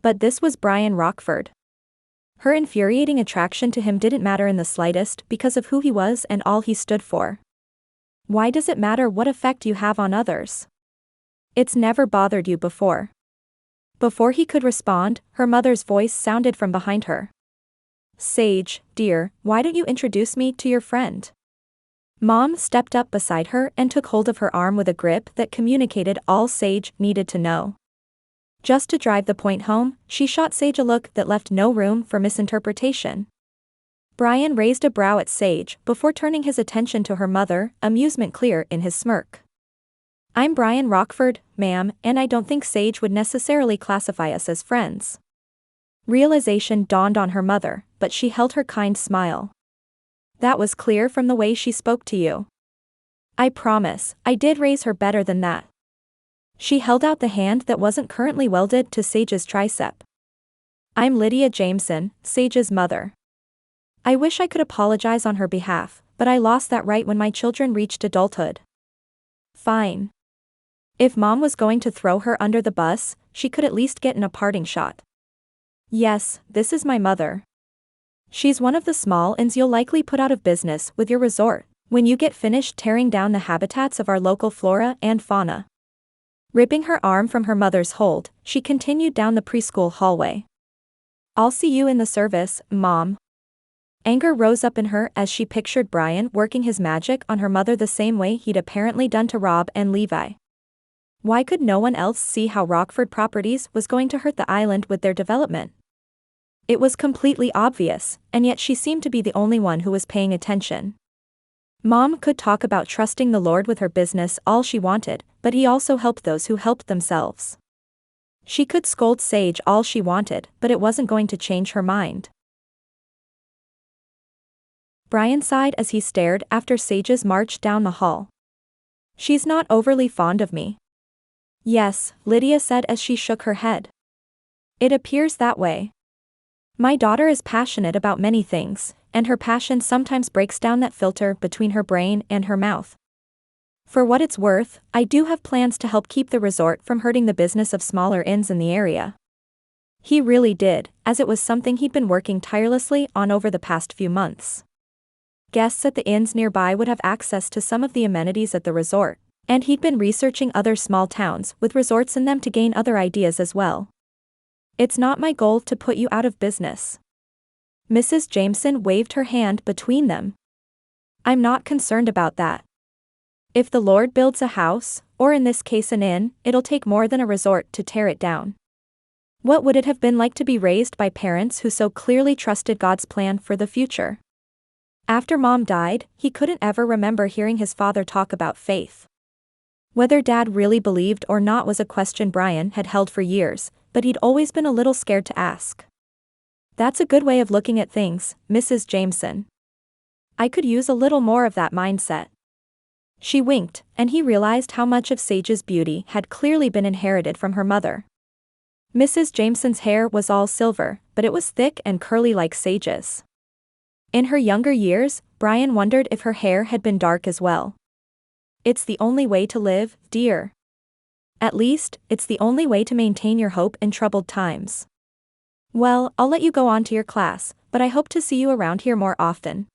But this was Bryan Rockford. Her infuriating attraction to him didn't matter in the slightest because of who he was and all he stood for. Why does it matter what effect you have on others? It's never bothered you before. Before he could respond, her mother's voice sounded from behind her. "Sage, dear, why don't you introduce me to your friend?" Mom stepped up beside her and took hold of her arm with a grip that communicated all Sage needed to know. Just to drive the point home, she shot Sage a look that left no room for misinterpretation. Bryan raised a brow at Sage before turning his attention to her mother, amusement clear in his smirk. I'm Bryan Rockford, ma'am, and I don't think Sage would necessarily classify us as friends. Realization dawned on her mother, but she held her kind smile. That was clear from the way she spoke to you. I promise, I did raise her better than that. She held out the hand that wasn't currently welded to Sage's tricep. I'm Lydia Jameson, Sage's mother. I wish I could apologize on her behalf, but I lost that right when my children reached adulthood. Fine. If Mom was going to throw her under the bus, she could at least get in a parting shot. Yes, this is my mother. She's one of the small ins you'll likely put out of business with your resort, when you get finished tearing down the habitats of our local flora and fauna. Ripping her arm from her mother's hold, she continued down the preschool hallway. I'll see you in the service, Mom. Anger rose up in her as she pictured Bryan working his magic on her mother the same way he'd apparently done to Rob and Levi. Why could no one else see how Rockford Properties was going to hurt the island with their development? It was completely obvious, and yet she seemed to be the only one who was paying attention. Mom could talk about trusting the Lord with her business all she wanted, but he also helped those who helped themselves. She could scold Sage all she wanted, but it wasn't going to change her mind. Bryan sighed as he stared after Sage's march down the hall. She's not overly fond of me. Yes, Lydia said as she shook her head. It appears that way. My daughter is passionate about many things, and her passion sometimes breaks down that filter between her brain and her mouth. For what it's worth, I do have plans to help keep the resort from hurting the business of smaller inns in the area. He really did, as it was something he'd been working tirelessly on over the past few months. Guests at the inns nearby would have access to some of the amenities at the resort, and he'd been researching other small towns with resorts in them to gain other ideas as well. It's not my goal to put you out of business. Mrs. Jameson waved her hand between them. I'm not concerned about that. If the Lord builds a house, or in this case an inn, it'll take more than a resort to tear it down. What would it have been like to be raised by parents who so clearly trusted God's plan for the future? After Mom died, he couldn't ever remember hearing his father talk about faith. Whether Dad really believed or not was a question Bryan had held for years, but he'd always been a little scared to ask. That's a good way of looking at things, Mrs. Jameson. I could use a little more of that mindset. She winked, and he realized how much of Sage's beauty had clearly been inherited from her mother. Mrs. Jameson's hair was all silver, but it was thick and curly like Sage's. In her younger years, Bryan wondered if her hair had been dark as well. It's the only way to live, dear. At least, it's the only way to maintain your hope in troubled times. Well, I'll let you go on to your class, but I hope to see you around here more often.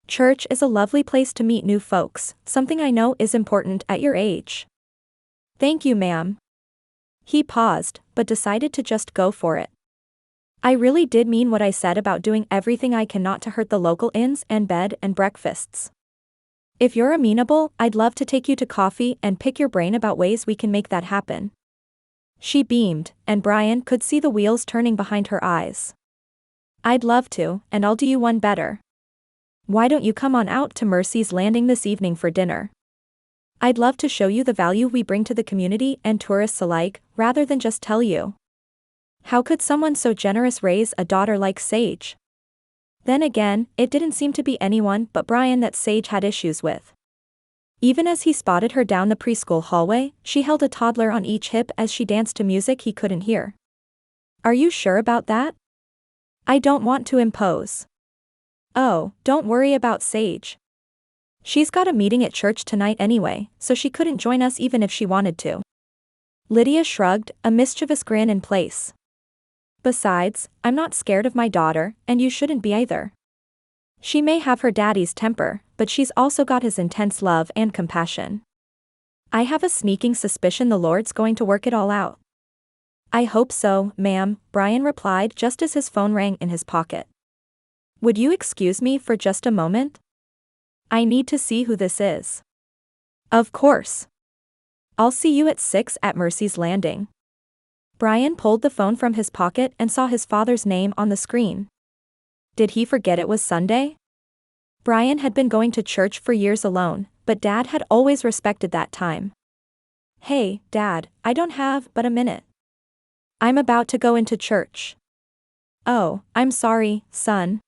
Church is a lovely place to meet new folks, something I know is important at your age. Thank you, ma'am. He paused, but decided to just go for it. I really did mean what I said about doing everything I can not to hurt the local inns and bed and breakfasts. If you're amenable, I'd love to take you to coffee and pick your brain about ways we can make that happen. She beamed, and Bryan could see the wheels turning behind her eyes. I'd love to, and I'll do you one better. Why don't you come on out to Mercy's Landing this evening for dinner? I'd love to show you the value we bring to the community and tourists alike, rather than just tell you. How could someone so generous raise a daughter like Sage? Then again, it didn't seem to be anyone but Bryan that Sage had issues with. Even as he spotted her down the preschool hallway, she held a toddler on each hip as she danced to music he couldn't hear. Are you sure about that? I don't want to impose. Oh, don't worry about Sage. She's got a meeting at church tonight anyway, so she couldn't join us even if she wanted to. Lydia shrugged, a mischievous grin in place. Besides, I'm not scared of my daughter, and you shouldn't be either. She may have her daddy's temper, but she's also got his intense love and compassion. I have a sneaking suspicion the Lord's going to work it all out. I hope so, ma'am, Bryan replied just as his phone rang in his pocket. Would you excuse me for just a moment? I need to see who this is. Of course. I'll see you at 6 at Mercy's Landing. Bryan pulled the phone from his pocket and saw his father's name on the screen. Did he forget it was Sunday? Bryan had been going to church for years alone, but Dad had always respected that time. Hey, Dad, I don't have but a minute. I'm about to go into church. Oh, I'm sorry, son.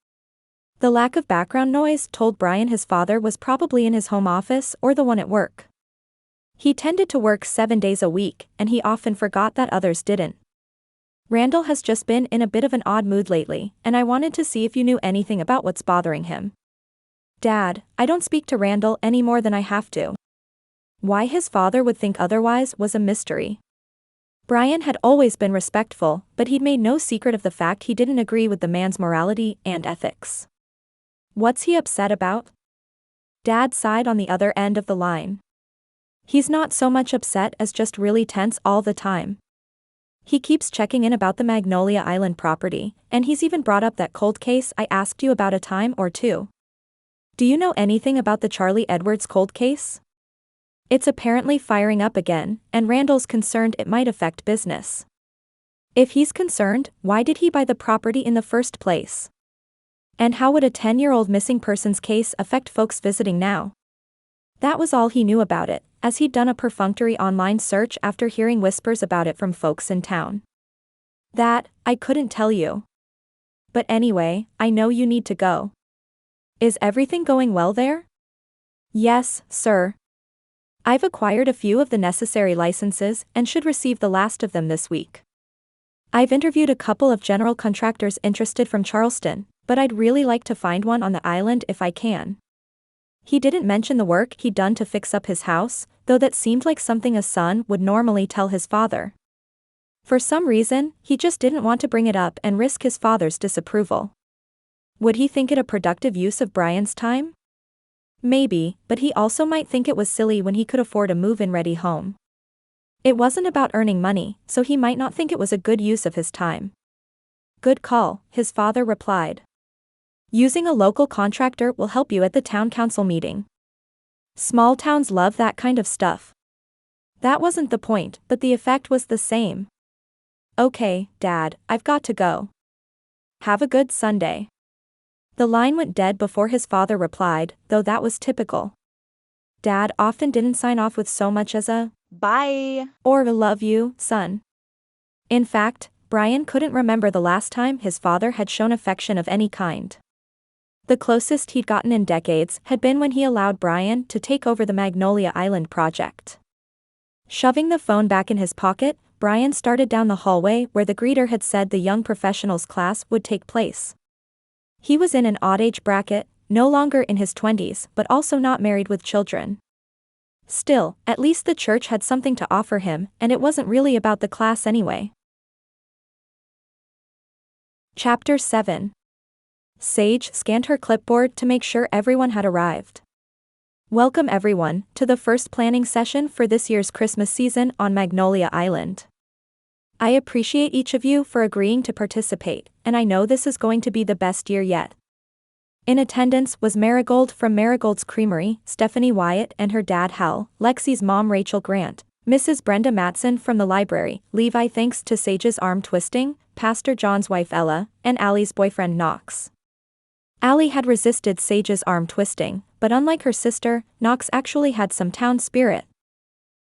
The lack of background noise told Bryan his father was probably in his home office or the one at work. He tended to work 7 days a week, and he often forgot that others didn't. Randall has just been in a bit of an odd mood lately, and I wanted to see if you knew anything about what's bothering him. Dad, I don't speak to Randall any more than I have to. Why his father would think otherwise was a mystery. Bryan had always been respectful, but he'd made no secret of the fact he didn't agree with the man's morality and ethics. What's he upset about? Dad sighed on the other end of the line. He's not so much upset as just really tense all the time. He keeps checking in about the Magnolia Island property, and he's even brought up that cold case I asked you about a time or two. Do you know anything about the Charlie Edwards cold case? It's apparently firing up again, and Randall's concerned it might affect business. If he's concerned, why did he buy the property in the first place? And how would a 10-year-old missing persons case affect folks visiting now? That was all he knew about it, as he'd done a perfunctory online search after hearing whispers about it from folks in town. That, I couldn't tell you. But anyway, I know you need to go. Is everything going well there? Yes, sir. I've acquired a few of the necessary licenses and should receive the last of them this week. I've interviewed a couple of general contractors interested from Charleston, but I'd really like to find one on the island if I can. He didn't mention the work he'd done to fix up his house, though that seemed like something a son would normally tell his father. For some reason, he just didn't want to bring it up and risk his father's disapproval. Would he think it a productive use of Bryan's time? Maybe, but he also might think it was silly when he could afford a move-in-ready home. It wasn't about earning money, so he might not think it was a good use of his time. Good call, his father replied. Using a local contractor will help you at the town council meeting. Small towns love that kind of stuff. That wasn't the point, but the effect was the same. Okay, Dad, I've got to go. Have a good Sunday. The line went dead before his father replied, though that was typical. Dad often didn't sign off with so much as a Bye. or a love you, son. In fact, Bryan couldn't remember the last time his father had shown affection of any kind. The closest he'd gotten in decades had been when he allowed Bryan to take over the Magnolia Island project. Shoving the phone back in his pocket, Bryan started down the hallway where the greeter had said the young professionals class would take place. He was in an odd age bracket, no longer in his 20s but also not married with children. Still, at least the church had something to offer him, and it wasn't really about the class anyway. Chapter 7. Sage scanned her clipboard to make sure everyone had arrived. Welcome everyone to the first planning session for this year's Christmas season on Magnolia Island. I appreciate each of you for agreeing to participate, and I know this is going to be the best year yet. In attendance was Marigold from Marigold's Creamery, Stephanie Wyatt and her dad Hal, Lexi's mom Rachel Grant, Mrs. Brenda Matson from the library, Levi thanks to Sage's arm twisting, Pastor John's wife Ella, and Allie's boyfriend Knox. Allie had resisted Sage's arm twisting, but unlike her sister, Knox actually had some town spirit.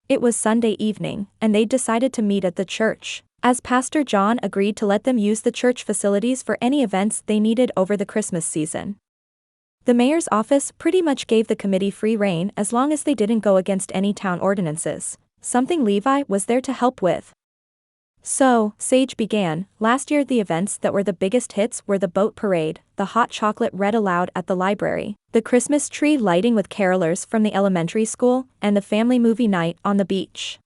It was Sunday evening, and they'd decided to meet at the church, as Pastor John agreed to let them use the church facilities for any events they needed over the Christmas season. The mayor's office pretty much gave the committee free rein as long as they didn't go against any town ordinances, something Levi was there to help with. So, Sage began. Last year the events that were the biggest hits were the boat parade, the hot chocolate read aloud at the library, the Christmas tree lighting with carolers from the elementary school, and the family movie night on the beach.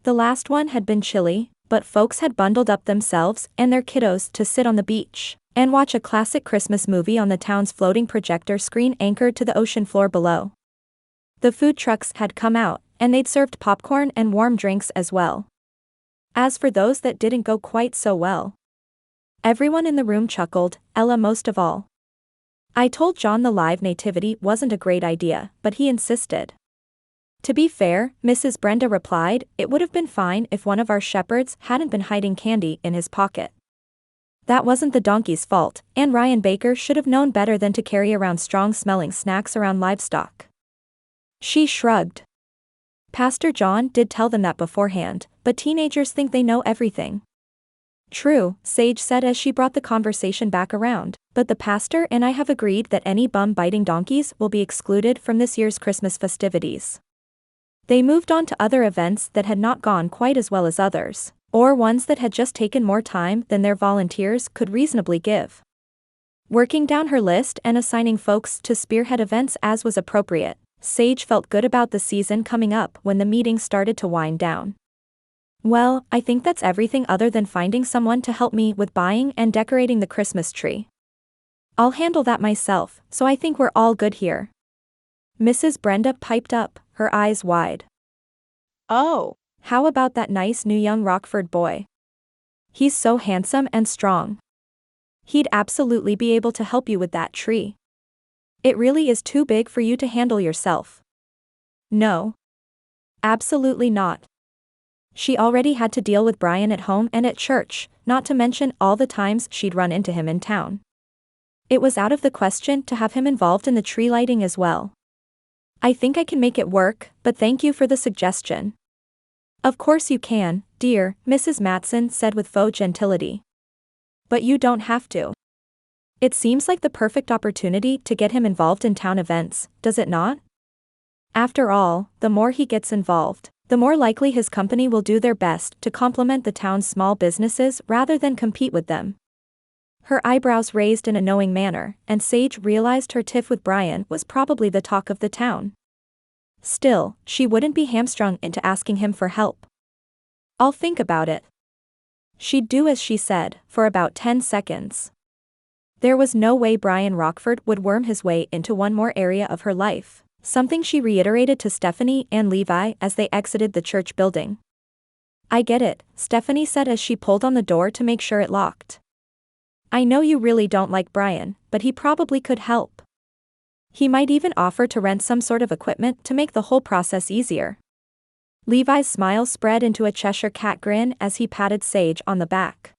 The last one had been chilly, but folks had bundled up themselves and their kiddos to sit on the beach and watch a classic Christmas movie on the town's floating projector screen anchored to the ocean floor below. The food trucks had come out, and they'd served popcorn and warm drinks as well. As for those that didn't go quite so well, everyone in the room chuckled, Ella most of all. I told John the live nativity wasn't a great idea, but he insisted. To be fair, Mrs. Brenda replied, it would have been fine if one of our shepherds hadn't been hiding candy in his pocket. That wasn't the donkey's fault, and Ryan Baker should have known better than to carry around strong-smelling snacks around livestock. She shrugged. Pastor John did tell them that beforehand, but teenagers think they know everything. True, Sage said as she brought the conversation back around, but the pastor and I have agreed that any bum-biting donkeys will be excluded from this year's Christmas festivities. They moved on to other events that had not gone quite as well as others, or ones that had just taken more time than their volunteers could reasonably give. Working down her list and assigning folks to spearhead events as was appropriate, Sage felt good about the season coming up when the meeting started to wind down. Well, I think that's everything other than finding someone to help me with buying and decorating the Christmas tree. I'll handle that myself, so I think we're all good here. Mrs. Brenda piped up, her eyes wide. Oh, How about that nice new young Rockford boy? He's so handsome and strong. He'd absolutely be able to help you with that tree. It really is too big for you to handle yourself. No. Absolutely not. She already had to deal with Bryan at home and at church, not to mention all the times she'd run into him in town. It was out of the question to have him involved in the tree lighting as well. I think I can make it work, but thank you for the suggestion. Of course you can, dear, Mrs. Matson said with faux gentility. But you don't have to. It seems like the perfect opportunity to get him involved in town events, does it not? After all, the more he gets involved, the more likely his company will do their best to complement the town's small businesses rather than compete with them. Her eyebrows raised in a knowing manner, and Sage realized her tiff with Bryan was probably the talk of the town. Still, she wouldn't be hamstrung into asking him for help. I'll think about it. She'd do as she said, for about 10 seconds. There was no way Bryan Rockford would worm his way into one more area of her life, something she reiterated to Stephanie and Levi as they exited the church building. I get it, Stephanie said as she pulled on the door to make sure it locked. I know you really don't like Bryan, but he probably could help. He might even offer to rent some sort of equipment to make the whole process easier. Levi's smile spread into a Cheshire cat grin as he patted Sage on the back.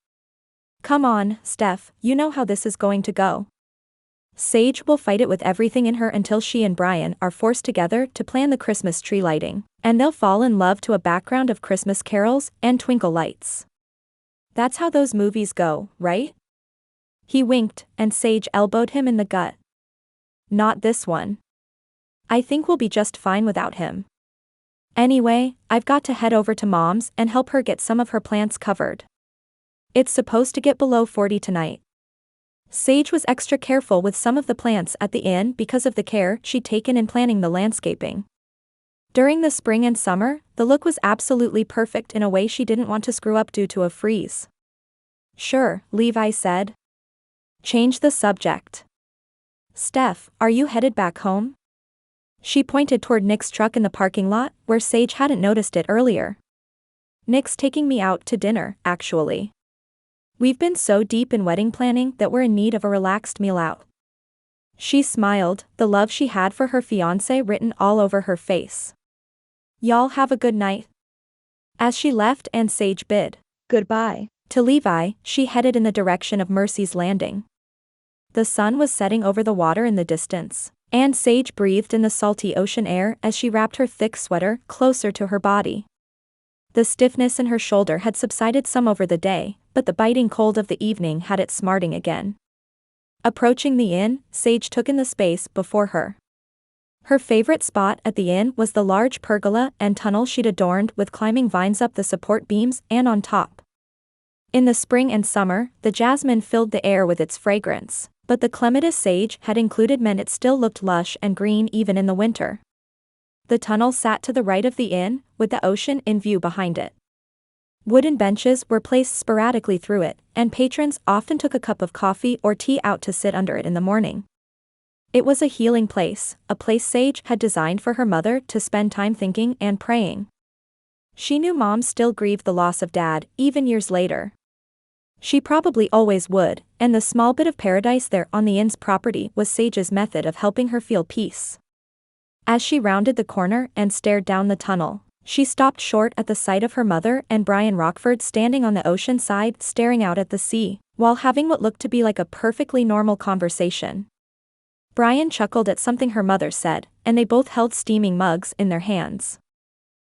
Come on, Steph, you know how this is going to go. Sage will fight it with everything in her until she and Bryan are forced together to plan the Christmas tree lighting, and they'll fall in love to a background of Christmas carols and twinkle lights. That's how those movies go, right? He winked, and Sage elbowed him in the gut. Not this one. I think we'll be just fine without him. Anyway, I've got to head over to Mom's and help her get some of her plants covered. It's supposed to get below 40 tonight. Sage was extra careful with some of the plants at the inn because of the care she'd taken in planning the landscaping. During the spring and summer, the look was absolutely perfect in a way she didn't want to screw up due to a freeze. Sure, Levi said. Change the subject. Steph, are you headed back home? She pointed toward Nick's truck in the parking lot, where Sage hadn't noticed it earlier. Nick's taking me out to dinner, actually. We've been so deep in wedding planning that we're in need of a relaxed meal out. She smiled, the love she had for her fiancé written all over her face. Y'all have a good night. As she left and Sage bid goodbye to Levi, she headed in the direction of Mercy's Landing. The sun was setting over the water in the distance, and Sage breathed in the salty ocean air as she wrapped her thick sweater closer to her body. The stiffness in her shoulder had subsided some over the day, but the biting cold of the evening had it smarting again. Approaching the inn, Sage took in the space before her. Her favorite spot at the inn was the large pergola and tunnel she'd adorned with climbing vines up the support beams and on top. In the spring and summer, the jasmine filled the air with its fragrance, but the clematis Sage had included meant it still looked lush and green even in the winter. The tunnel sat to the right of the inn, with the ocean in view behind it. Wooden benches were placed sporadically through it, and patrons often took a cup of coffee or tea out to sit under it in the morning. It was a healing place, a place Sage had designed for her mother to spend time thinking and praying. She knew Mom still grieved the loss of Dad, even years later. She probably always would, and the small bit of paradise there on the inn's property was Sage's method of helping her feel peace. As she rounded the corner and stared down the tunnel, she stopped short at the sight of her mother and Bryan Rockford standing on the ocean side staring out at the sea, while having what looked to be like a perfectly normal conversation. Bryan chuckled at something her mother said, and they both held steaming mugs in their hands.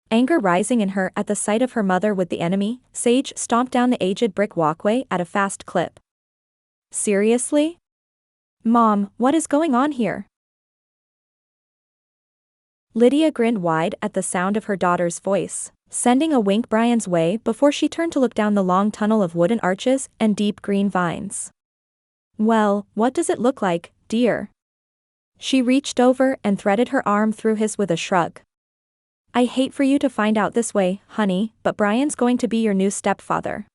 Anger rising in her at the sight of her mother with the enemy, Sage stomped down the aged brick walkway at a fast clip. Seriously? Mom, what is going on here? Lydia grinned wide at the sound of her daughter's voice, sending a wink Bryan's way before she turned to look down the long tunnel of wooden arches and deep green vines. Well, what does it look like, dear? She reached over and threaded her arm through his with a shrug. I hate for you to find out this way, honey, but Bryan's going to be your new stepfather.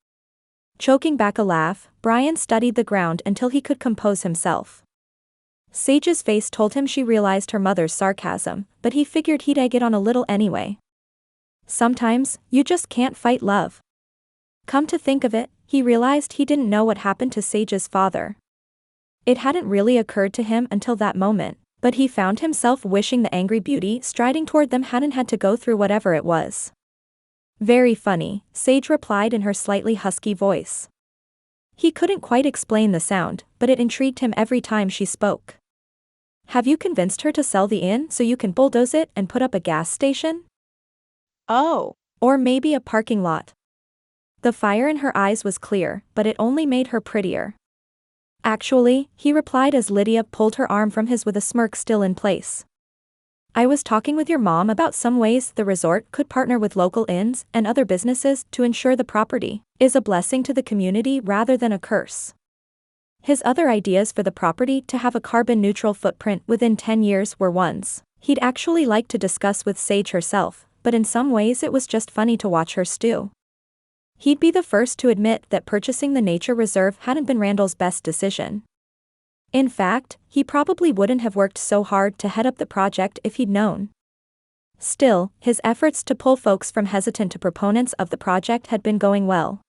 Choking back a laugh, Bryan studied the ground until he could compose himself. Sage's face told him she realized her mother's sarcasm, but he figured he'd egg it on a little anyway. Sometimes, you just can't fight love. Come to think of it, he realized he didn't know what happened to Sage's father. It hadn't really occurred to him until that moment, but he found himself wishing the angry beauty striding toward them hadn't had to go through whatever it was. Very funny, Sage replied in her slightly husky voice. He couldn't quite explain the sound, but it intrigued him every time she spoke. Have you convinced her to sell the inn so you can bulldoze it and put up a gas station? Oh. Or maybe a parking lot. The fire in her eyes was clear, but it only made her prettier. Actually, he replied as Lydia pulled her arm from his with a smirk still in place. I was talking with your mom about some ways the resort could partner with local inns and other businesses to ensure the property is a blessing to the community rather than a curse. His other ideas for the property to have a carbon-neutral footprint within 10 years were ones he'd actually like to discuss with Sage herself, but in some ways it was just funny to watch her stew. He'd be the first to admit that purchasing the nature reserve hadn't been Randall's best decision. In fact, he probably wouldn't have worked so hard to head up the project if he'd known. Still, his efforts to pull folks from hesitant to proponents of the project had been going well.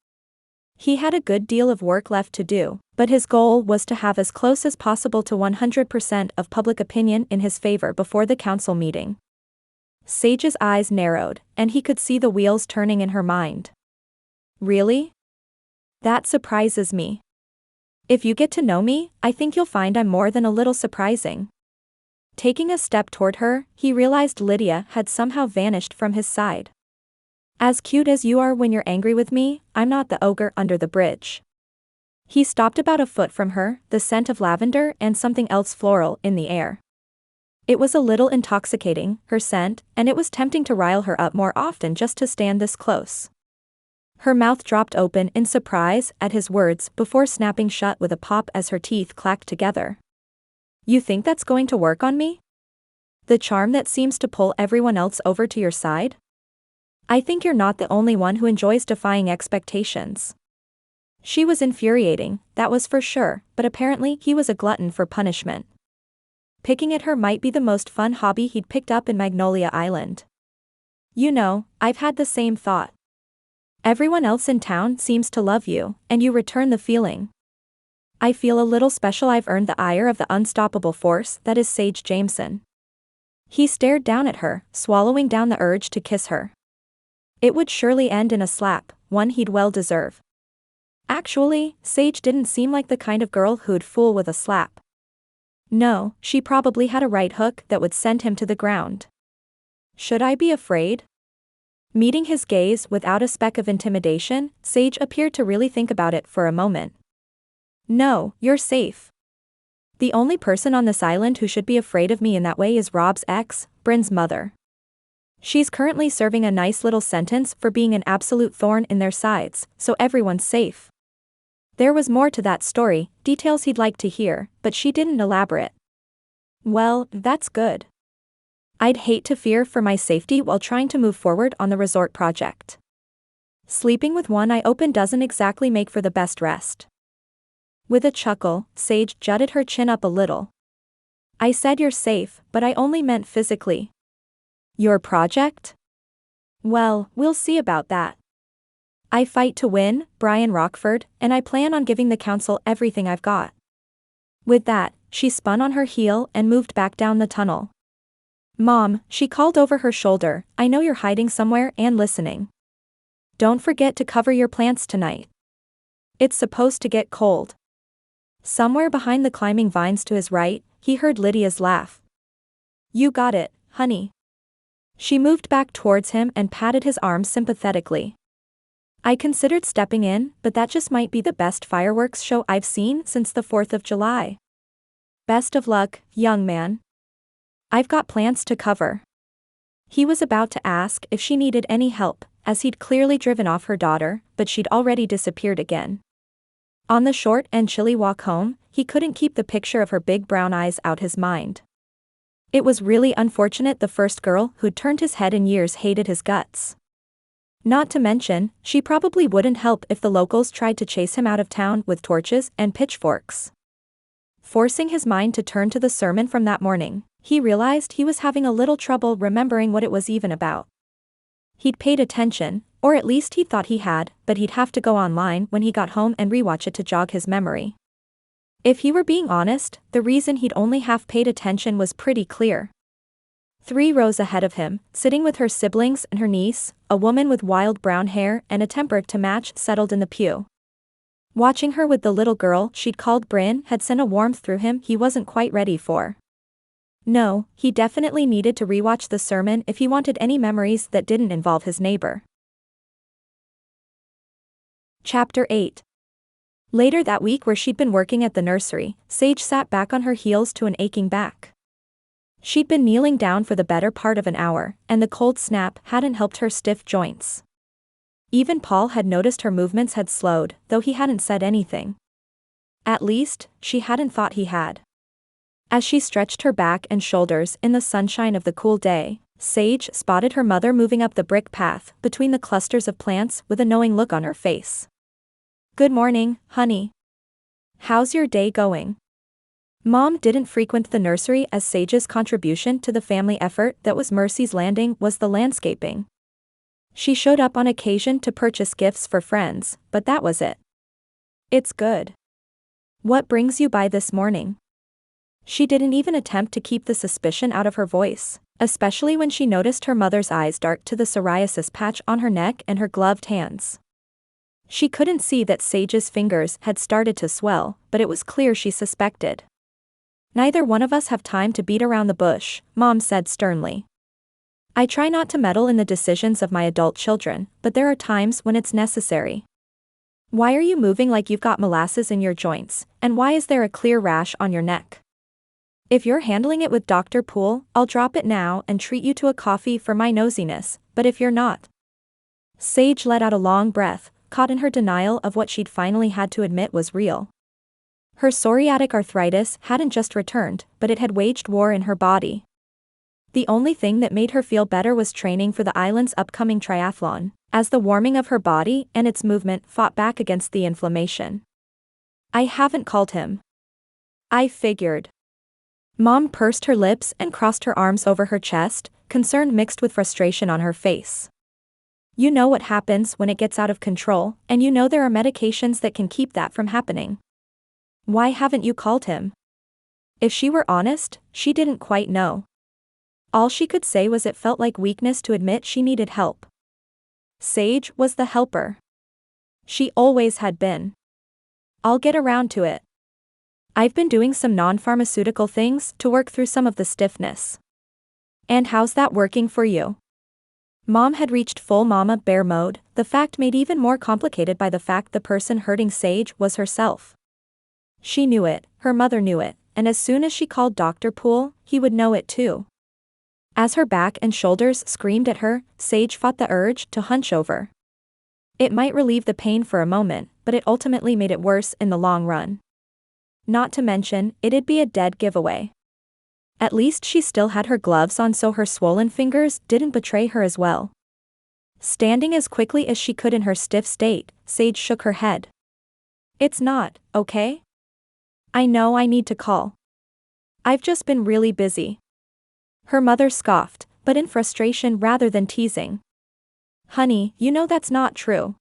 He had a good deal of work left to do, but his goal was to have as close as possible to 100% of public opinion in his favor before the council meeting. Sage's eyes narrowed, and he could see the wheels turning in her mind. Really? That surprises me. If you get to know me, I think you'll find I'm more than a little surprising. Taking a step toward her, he realized Lydia had somehow vanished from his side. As cute as you are when you're angry with me, I'm not the ogre under the bridge. He stopped about a foot from her, the scent of lavender and something else floral in the air. It was a little intoxicating, her scent, and it was tempting to rile her up more often just to stand this close. Her mouth dropped open in surprise at his words before snapping shut with a pop as her teeth clacked together. You think that's going to work on me? The charm that seems to pull everyone else over to your side? I think you're not the only one who enjoys defying expectations. She was infuriating, that was for sure, but apparently he was a glutton for punishment. Picking at her might be the most fun hobby he'd picked up in Magnolia Island. You know, I've had the same thought. Everyone else in town seems to love you, and you return the feeling. I feel a little special. I've earned the ire of the unstoppable force that is Sage Jameson. He stared down at her, swallowing down the urge to kiss her. It would surely end in a slap, one he'd well deserve. Actually, Sage didn't seem like the kind of girl who'd fool with a slap. No, she probably had a right hook that would send him to the ground. Should I be afraid? Meeting his gaze without a speck of intimidation, Sage appeared to really think about it for a moment. No, you're safe. The only person on this island who should be afraid of me in that way is Rob's ex, Bryn's mother. She's currently serving a nice little sentence for being an absolute thorn in their sides, so everyone's safe. There was more to that story, details he'd like to hear, but she didn't elaborate. Well, that's good. I'd hate to fear for my safety while trying to move forward on the resort project. Sleeping with one eye open doesn't exactly make for the best rest. With a chuckle, Sage jutted her chin up a little. I said you're safe, but I only meant physically. Your project? Well, we'll see about that. I fight to win, Bryan Rockford, and I plan on giving the council everything I've got. With that, she spun on her heel and moved back down the tunnel. Mom, she called over her shoulder, I know you're hiding somewhere and listening. Don't forget to cover your plants tonight. It's supposed to get cold. Somewhere behind the climbing vines to his right, he heard Lydia's laugh. You got it, honey. She moved back towards him and patted his arm sympathetically. I considered stepping in, but that just might be the best fireworks show I've seen since the 4th of July. Best of luck, young man. I've got plans to cover. He was about to ask if she needed any help, as he'd clearly driven off her daughter, but she'd already disappeared again. On the short and chilly walk home, he couldn't keep the picture of her big brown eyes out his mind. It was really unfortunate the first girl who'd turned his head in years hated his guts. Not to mention, she probably wouldn't help if the locals tried to chase him out of town with torches and pitchforks. Forcing his mind to turn to the sermon from that morning, he realized he was having a little trouble remembering what it was even about. He'd paid attention, or at least he thought he had, but he'd have to go online when he got home and rewatch it to jog his memory. If he were being honest, the reason he'd only half paid attention was pretty clear. 3 rows ahead of him, sitting with her siblings and her niece, a woman with wild brown hair and a temper to match settled in the pew. Watching her with the little girl she'd called Bryn had sent a warmth through him he wasn't quite ready for. No, he definitely needed to rewatch the sermon if he wanted any memories that didn't involve his neighbor. Chapter 8. Later that week, where she'd been working at the nursery, Sage sat back on her heels to an aching back. She'd been kneeling down for the better part of an hour, and the cold snap hadn't helped her stiff joints. Even Paul had noticed her movements had slowed, though he hadn't said anything. At least, she hadn't thought he had. As she stretched her back and shoulders in the sunshine of the cool day, Sage spotted her mother moving up the brick path between the clusters of plants with a knowing look on her face. "Good morning, honey. How's your day going?" Mom didn't frequent the nursery, as Sage's contribution to the family effort that was Mercy's Landing was the landscaping. She showed up on occasion to purchase gifts for friends, but that was it. "It's good. What brings you by this morning?" She didn't even attempt to keep the suspicion out of her voice, especially when she noticed her mother's eyes dart to the psoriasis patch on her neck and her gloved hands. She couldn't see that Sage's fingers had started to swell, but it was clear she suspected. "Neither one of us have time to beat around the bush," Mom said sternly. "I try not to meddle in the decisions of my adult children, but there are times when it's necessary. Why are you moving like you've got molasses in your joints, and why is there a clear rash on your neck? If you're handling it with Dr. Poole, I'll drop it now and treat you to a coffee for my nosiness, but if you're not..." Sage let out a long breath, caught in her denial of what she'd finally had to admit was real. Her psoriatic arthritis hadn't just returned, but it had waged war in her body. The only thing that made her feel better was training for the island's upcoming triathlon, as the warming of her body and its movement fought back against the inflammation. "I haven't called him. I figured." Mom pursed her lips and crossed her arms over her chest, concern mixed with frustration on her face. "You know what happens when it gets out of control, and you know there are medications that can keep that from happening. Why haven't you called him?" If she were honest, she didn't quite know. All she could say was it felt like weakness to admit she needed help. Sage was the helper. She always had been. "I'll get around to it. I've been doing some non-pharmaceutical things to work through some of the stiffness." "And how's that working for you?" Mom had reached full mama bear mode, the fact made even more complicated by the fact the person hurting Sage was herself. She knew it, her mother knew it, and as soon as she called Dr. Poole, he would know it too. As her back and shoulders screamed at her, Sage fought the urge to hunch over. It might relieve the pain for a moment, but it ultimately made it worse in the long run. Not to mention, it'd be a dead giveaway. At least she still had her gloves on, so her swollen fingers didn't betray her as well. Standing as quickly as she could in her stiff state, Sage shook her head. "It's not, okay? I know I need to call. I've just been really busy." Her mother scoffed, but in frustration rather than teasing. "Honey, you know that's not true.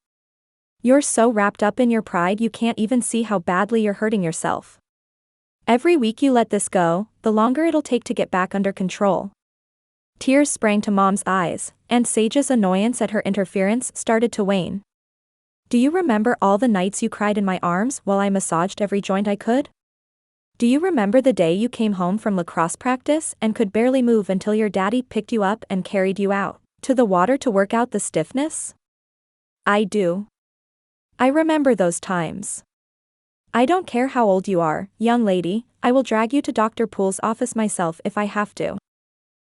You're so wrapped up in your pride you can't even see how badly you're hurting yourself. Every week you let this go, the longer it'll take to get back under control." Tears sprang to Mom's eyes, and Sage's annoyance at her interference started to wane. "Do you remember all the nights you cried in my arms while I massaged every joint I could? Do you remember the day you came home from lacrosse practice and could barely move until your daddy picked you up and carried you out to the water to work out the stiffness? I do. I remember those times. I don't care how old you are, young lady, I will drag you to Dr. Poole's office myself if I have to.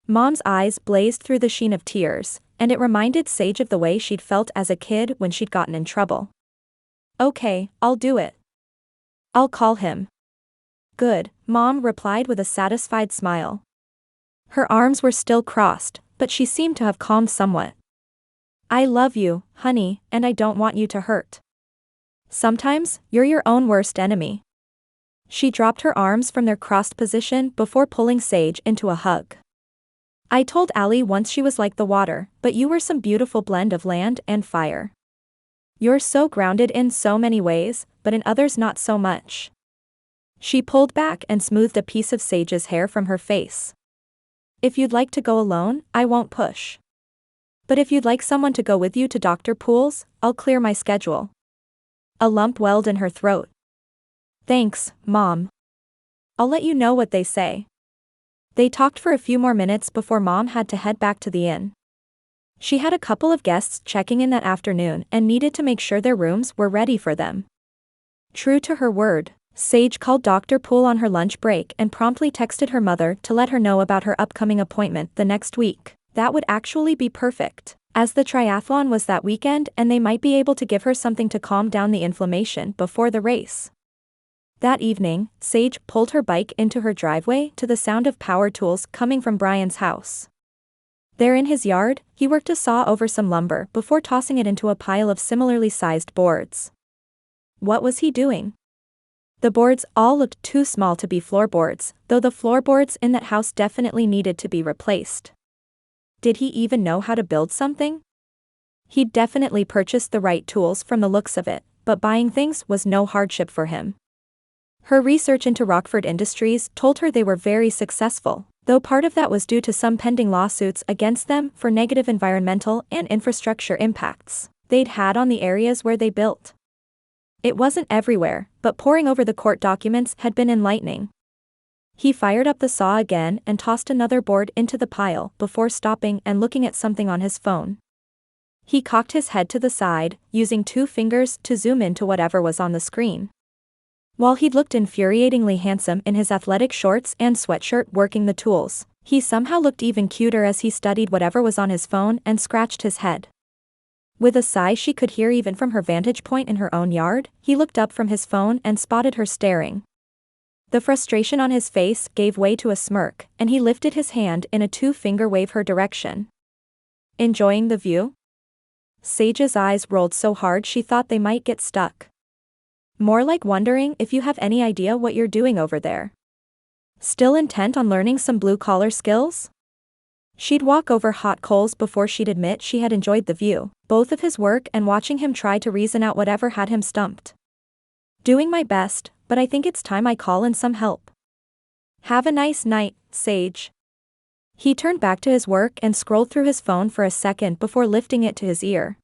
Mom's eyes blazed through the sheen of tears, and it reminded Sage of the way she'd felt as a kid when she'd gotten in trouble. Okay, I'll do it. I'll call him. Good, Mom replied with a satisfied smile. Her arms were still crossed, but she seemed to have calmed somewhat. I love you, honey, and I don't want you to hurt. Sometimes, you're your own worst enemy. She dropped her arms from their crossed position before pulling Sage into a hug. I told Allie once she was like the water, but you were some beautiful blend of land and fire. You're so grounded in so many ways, but in others not so much. She pulled back and smoothed a piece of Sage's hair from her face. If you'd like to go alone, I won't push. But if you'd like someone to go with you to Dr. Poole's, I'll clear my schedule. A lump welled in her throat. Thanks, Mom. I'll let you know what they say. They talked for a few more minutes before Mom had to head back to the inn. She had a couple of guests checking in that afternoon and needed to make sure their rooms were ready for them. True to her word, Sage called Dr. Poole on her lunch break and promptly texted her mother to let her know about her upcoming appointment the next week. That would actually be perfect, as the triathlon was that weekend and they might be able to give her something to calm down the inflammation before the race. That evening, Sage pulled her bike into her driveway to the sound of power tools coming from Bryan's house. There in his yard, he worked to saw over some lumber before tossing it into a pile of similarly sized boards. What was he doing? The boards all looked too small to be floorboards, though the floorboards in that house definitely needed to be replaced. Did he even know how to build something? He'd definitely purchased the right tools from the looks of it, but buying things was no hardship for him. Her research into Rockford Industries told her they were very successful, though part of that was due to some pending lawsuits against them for negative environmental and infrastructure impacts they'd had on the areas where they built. It wasn't everywhere, but poring over the court documents had been enlightening. He fired up the saw again and tossed another board into the pile before stopping and looking at something on his phone. He cocked his head to the side, using 2 fingers to zoom into whatever was on the screen. While he'd looked infuriatingly handsome in his athletic shorts and sweatshirt working the tools, he somehow looked even cuter as he studied whatever was on his phone and scratched his head. With a sigh she could hear even from her vantage point in her own yard, he looked up from his phone and spotted her staring. The frustration on his face gave way to a smirk, and he lifted his hand in a 2-finger wave her direction. Enjoying the view? Sage's eyes rolled so hard she thought they might get stuck. More like wondering if you have any idea what you're doing over there. Still intent on learning some blue-collar skills? She'd walk over hot coals before she'd admit she had enjoyed the view, both of his work and watching him try to reason out whatever had him stumped. Doing my best, but I think it's time I call in some help. Have a nice night, Sage. He turned back to his work and scrolled through his phone for a second before lifting it to his ear.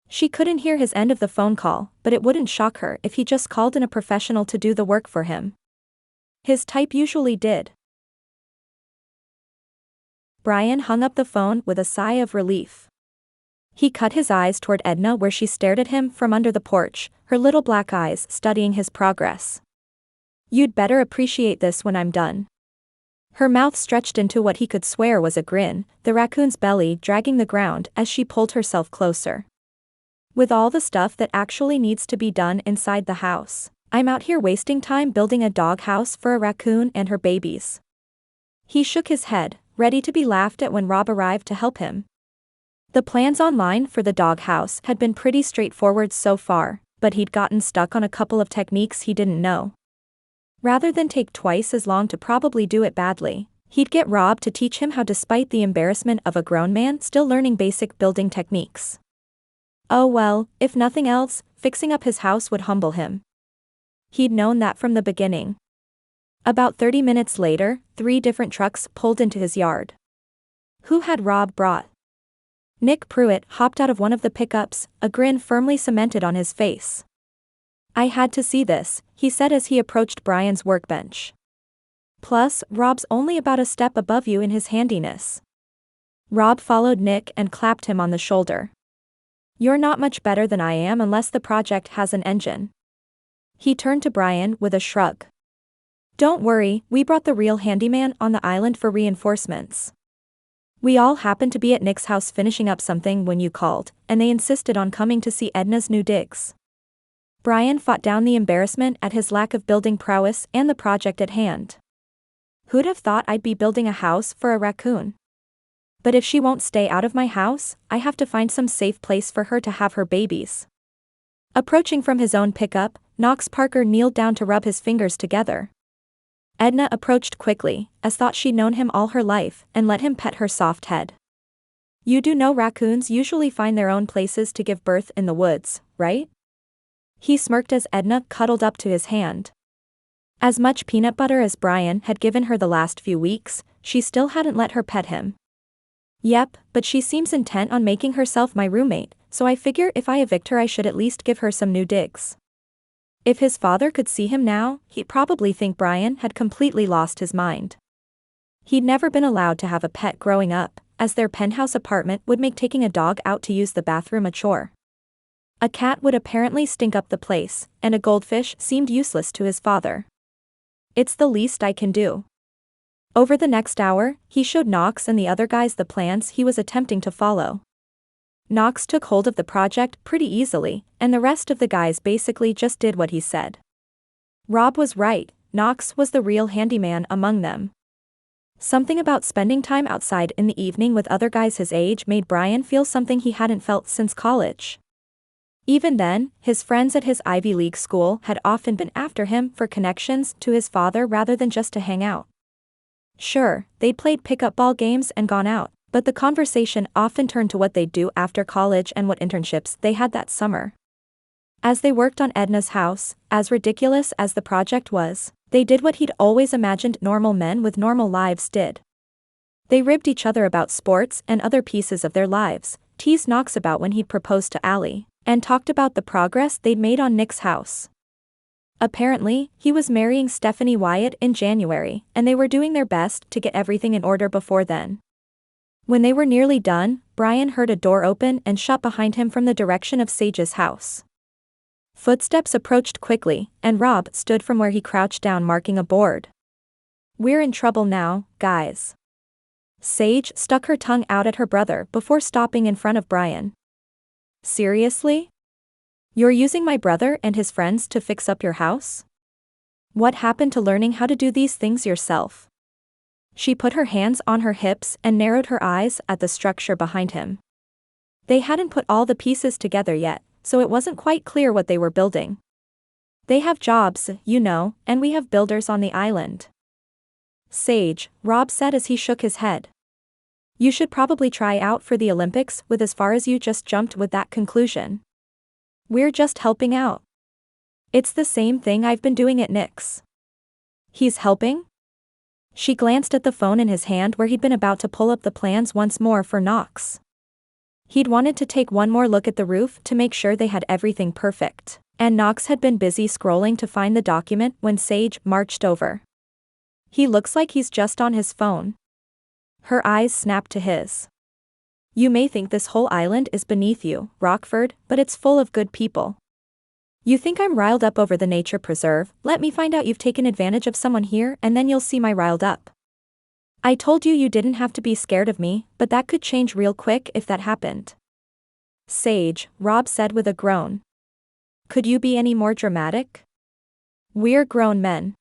She couldn't hear his end of the phone call, but it wouldn't shock her if he just called in a professional to do the work for him. His type usually did. Bryan hung up the phone with a sigh of relief. He cut his eyes toward Edna where she stared at him from under the porch, her little black eyes studying his progress. You'd better appreciate this when I'm done. Her mouth stretched into what he could swear was a grin, the raccoon's belly dragging the ground as she pulled herself closer. With all the stuff that actually needs to be done inside the house, I'm out here wasting time building a dog house for a raccoon and her babies. He shook his head, ready to be laughed at when Rob arrived to help him. The plans online for the dog house had been pretty straightforward so far, but he'd gotten stuck on a couple of techniques he didn't know. Rather than take twice as long to probably do it badly, he'd get Rob to teach him how despite the embarrassment of a grown man still learning basic building techniques. Oh well, if nothing else, fixing up his house would humble him. He'd known that from the beginning. About 30 minutes later, 3 different trucks pulled into his yard. Who had Rob brought? Nick Pruitt hopped out of one of the pickups, a grin firmly cemented on his face. I had to see this, he said as he approached Bryan's workbench. Plus, Rob's only about a step above you in his handiness. Rob followed Nick and clapped him on the shoulder. You're not much better than I am unless the project has an engine. He turned to Bryan with a shrug. Don't worry, we brought the real handyman on the island for reinforcements. We all happened to be at Nick's house finishing up something when you called, and they insisted on coming to see Edna's new digs. Bryan fought down the embarrassment at his lack of building prowess and the project at hand. Who'd have thought I'd be building a house for a raccoon? But if she won't stay out of my house, I have to find some safe place for her to have her babies. Approaching from his own pickup, Knox Parker kneeled down to rub his fingers together. Edna approached quickly, as thought she'd known him all her life, and let him pet her soft head. You do know raccoons usually find their own places to give birth in the woods, right? He smirked as Edna cuddled up to his hand. As much peanut butter as Bryan had given her the last few weeks, she still hadn't let her pet him. Yep, but she seems intent on making herself my roommate, so I figure if I evict her I should at least give her some new digs. If his father could see him now, he'd probably think Bryan had completely lost his mind. He'd never been allowed to have a pet growing up, as their penthouse apartment would make taking a dog out to use the bathroom a chore. A cat would apparently stink up the place, and a goldfish seemed useless to his father. It's the least I can do. Over the next hour, he showed Knox and the other guys the plans he was attempting to follow. Knox took hold of the project pretty easily, and the rest of the guys basically just did what he said. Rob was right, Knox was the real handyman among them. Something about spending time outside in the evening with other guys his age made Bryan feel something he hadn't felt since college. Even then, his friends at his Ivy League school had often been after him for connections to his father rather than just to hang out. Sure, they'd played pickup ball games and gone out, but the conversation often turned to what they'd do after college and what internships they had that summer. As they worked on Edna's house, as ridiculous as the project was, they did what he'd always imagined normal men with normal lives did. They ribbed each other about sports and other pieces of their lives, teased Knox about when he'd proposed to Allie, and talked about the progress they'd made on Nick's house. Apparently, he was marrying Stephanie Wyatt in January, and they were doing their best to get everything in order before then. When they were nearly done, Bryan heard a door open and shut behind him from the direction of Sage's house. Footsteps approached quickly, and Rob stood from where he crouched down marking a board. We're in trouble now, guys. Sage stuck her tongue out at her brother before stopping in front of Bryan. Seriously? You're using my brother and his friends to fix up your house? What happened to learning how to do these things yourself? She put her hands on her hips and narrowed her eyes at the structure behind him. They hadn't put all the pieces together yet, so it wasn't quite clear what they were building. They have jobs, you know, and we have builders on the island. Sage, Rob said as he shook his head. You should probably try out for the Olympics with as far as you just jumped with that conclusion. We're just helping out. It's the same thing I've been doing at Nick's. He's helping? She glanced at the phone in his hand where he'd been about to pull up the plans once more for Knox. He'd wanted to take one more look at the roof to make sure they had everything perfect, and Knox had been busy scrolling to find the document when Sage marched over. He looks like he's just on his phone. Her eyes snapped to his. You may think this whole island is beneath you, Rockford, but it's full of good people. You think I'm riled up over the nature preserve? Let me find out you've taken advantage of someone here and then you'll see my riled up. I told you you didn't have to be scared of me, but that could change real quick if that happened. Sage, Rob said with a groan. Could you be any more dramatic? We're grown men.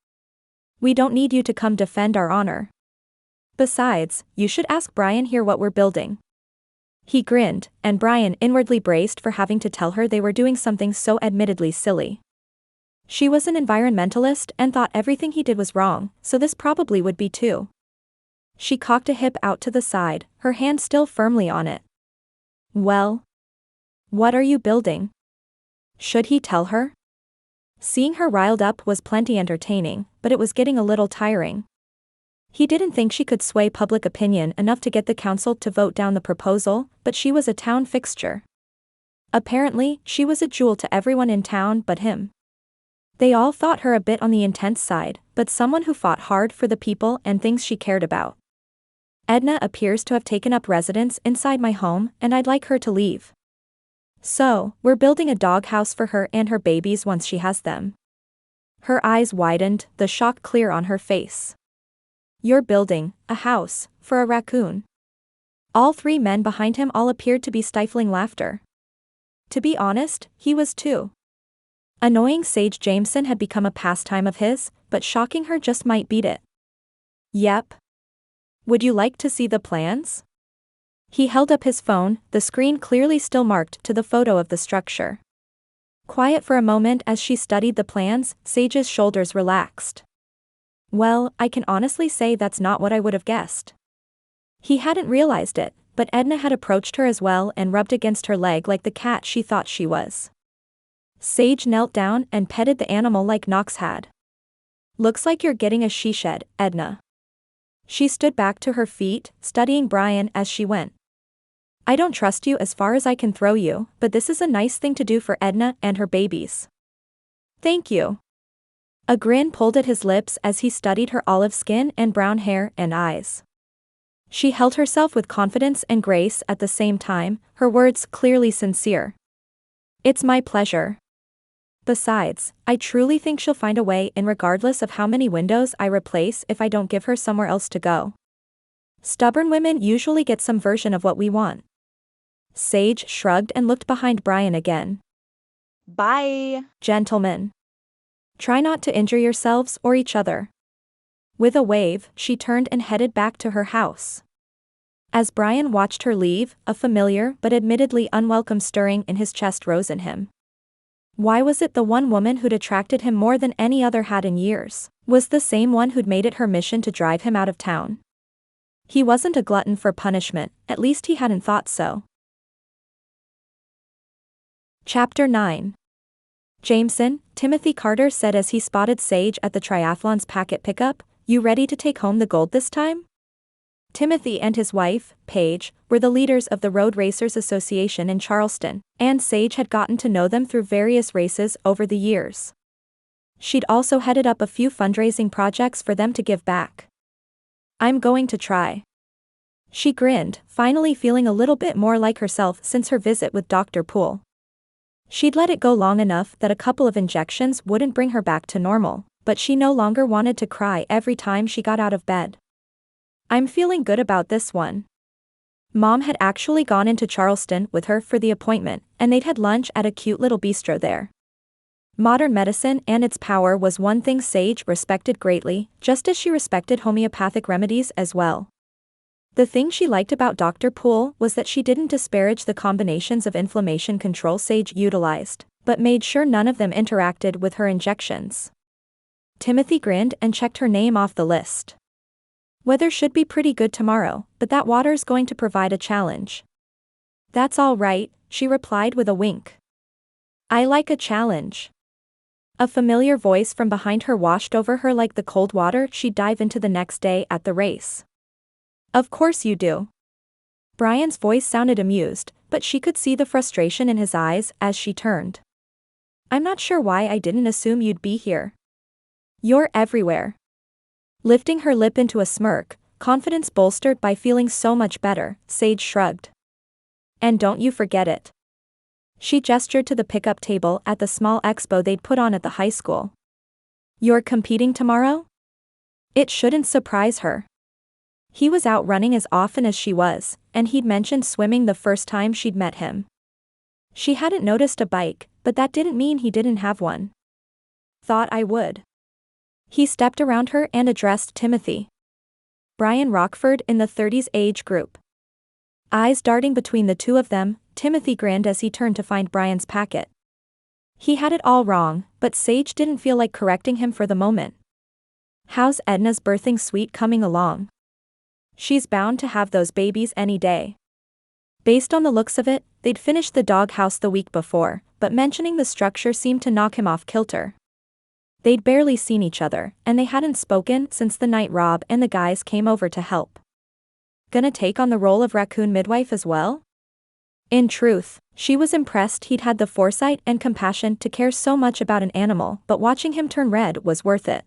We don't need you to come defend our honor. Besides, you should ask Bryan here what we're building. He grinned, and Bryan inwardly braced for having to tell her they were doing something so admittedly silly. She was an environmentalist and thought everything he did was wrong, so this probably would be too. She cocked a hip out to the side, her hand still firmly on it. Well? What are you building? Should he tell her? Seeing her riled up was plenty entertaining, but it was getting a little tiring. He didn't think she could sway public opinion enough to get the council to vote down the proposal, but she was a town fixture. Apparently, she was a jewel to everyone in town but him. They all thought her a bit on the intense side, but someone who fought hard for the people and things she cared about. Edna appears to have taken up residence inside my home, and I'd like her to leave. So, we're building a doghouse for her and her babies once she has them. Her eyes widened, the shock clear on her face. You're building a house for a raccoon. All three men behind him all appeared to be stifling laughter. To be honest, he was too. Annoying Sage Jameson had become a pastime of his, but shocking her just might beat it. Yep. Would you like to see the plans? He held up his phone, the screen clearly still marked to the photo of the structure. Quiet for a moment as she studied the plans, Sage's shoulders relaxed. Well, I can honestly say that's not what I would have guessed. He hadn't realized it, but Edna had approached her as well and rubbed against her leg like the cat she thought she was. Sage knelt down and petted the animal like Knox had. Looks like you're getting a she-shed, Edna. She stood back to her feet, studying Bryan as she went. I don't trust you as far as I can throw you, but this is a nice thing to do for Edna and her babies. Thank you. A grin pulled at his lips as he studied her olive skin and brown hair and eyes. She held herself with confidence and grace at the same time, her words clearly sincere. It's my pleasure. Besides, I truly think she'll find a way in regardless of how many windows I replace if I don't give her somewhere else to go. Stubborn women usually get some version of what we want. Sage shrugged and looked behind Bryan again. Bye. Gentlemen. Try not to injure yourselves or each other. With a wave, she turned and headed back to her house. As Bryan watched her leave, a familiar but admittedly unwelcome stirring in his chest rose in him. Why was it the one woman who'd attracted him more than any other had in years, was the same one who'd made it her mission to drive him out of town? He wasn't a glutton for punishment, at least he hadn't thought so. Chapter 9. Jameson, Timothy Carter said as he spotted Sage at the triathlon's packet pickup, "You ready to take home the gold this time?" Timothy and his wife, Paige, were the leaders of the Road Racers Association in Charleston, and Sage had gotten to know them through various races over the years. She'd also headed up a few fundraising projects for them to give back. I'm going to try. She grinned, finally feeling a little bit more like herself since her visit with Dr. Poole. She'd let it go long enough that a couple of injections wouldn't bring her back to normal, but she no longer wanted to cry every time she got out of bed. I'm feeling good about this one. Mom had actually gone into Charleston with her for the appointment, and they'd had lunch at a cute little bistro there. Modern medicine and its power was one thing Sage respected greatly, just as she respected homeopathic remedies as well. The thing she liked about Dr. Poole was that she didn't disparage the combinations of inflammation control Sage utilized, but made sure none of them interacted with her injections. Timothy grinned and checked her name off the list. Weather should be pretty good tomorrow, but that water's going to provide a challenge. That's all right, she replied with a wink. I like a challenge. A familiar voice from behind her washed over her like the cold water she'd dive into the next day at the race. Of course you do. Bryan's voice sounded amused, but she could see the frustration in his eyes as she turned. I'm not sure why I didn't assume you'd be here. You're everywhere. Lifting her lip into a smirk, confidence bolstered by feeling so much better, Sage shrugged. And don't you forget it. She gestured to the pickup table at the small expo they'd put on at the high school. You're competing tomorrow? It shouldn't surprise her. He was out running as often as she was, and he'd mentioned swimming the first time she'd met him. She hadn't noticed a bike, but that didn't mean he didn't have one. Thought I would. He stepped around her and addressed Timothy. Bryan Rockford in the 30s age group. Eyes darting between the two of them, Timothy grinned as he turned to find Bryan's packet. He had it all wrong, but Sage didn't feel like correcting him for the moment. How's Edna's birthing suite coming along? She's bound to have those babies any day. Based on the looks of it, they'd finished the doghouse the week before, but mentioning the structure seemed to knock him off kilter. They'd barely seen each other, and they hadn't spoken since the night Rob and the guys came over to help. Gonna take on the role of raccoon midwife as well? In truth, she was impressed he'd had the foresight and compassion to care so much about an animal, but watching him turn red was worth it.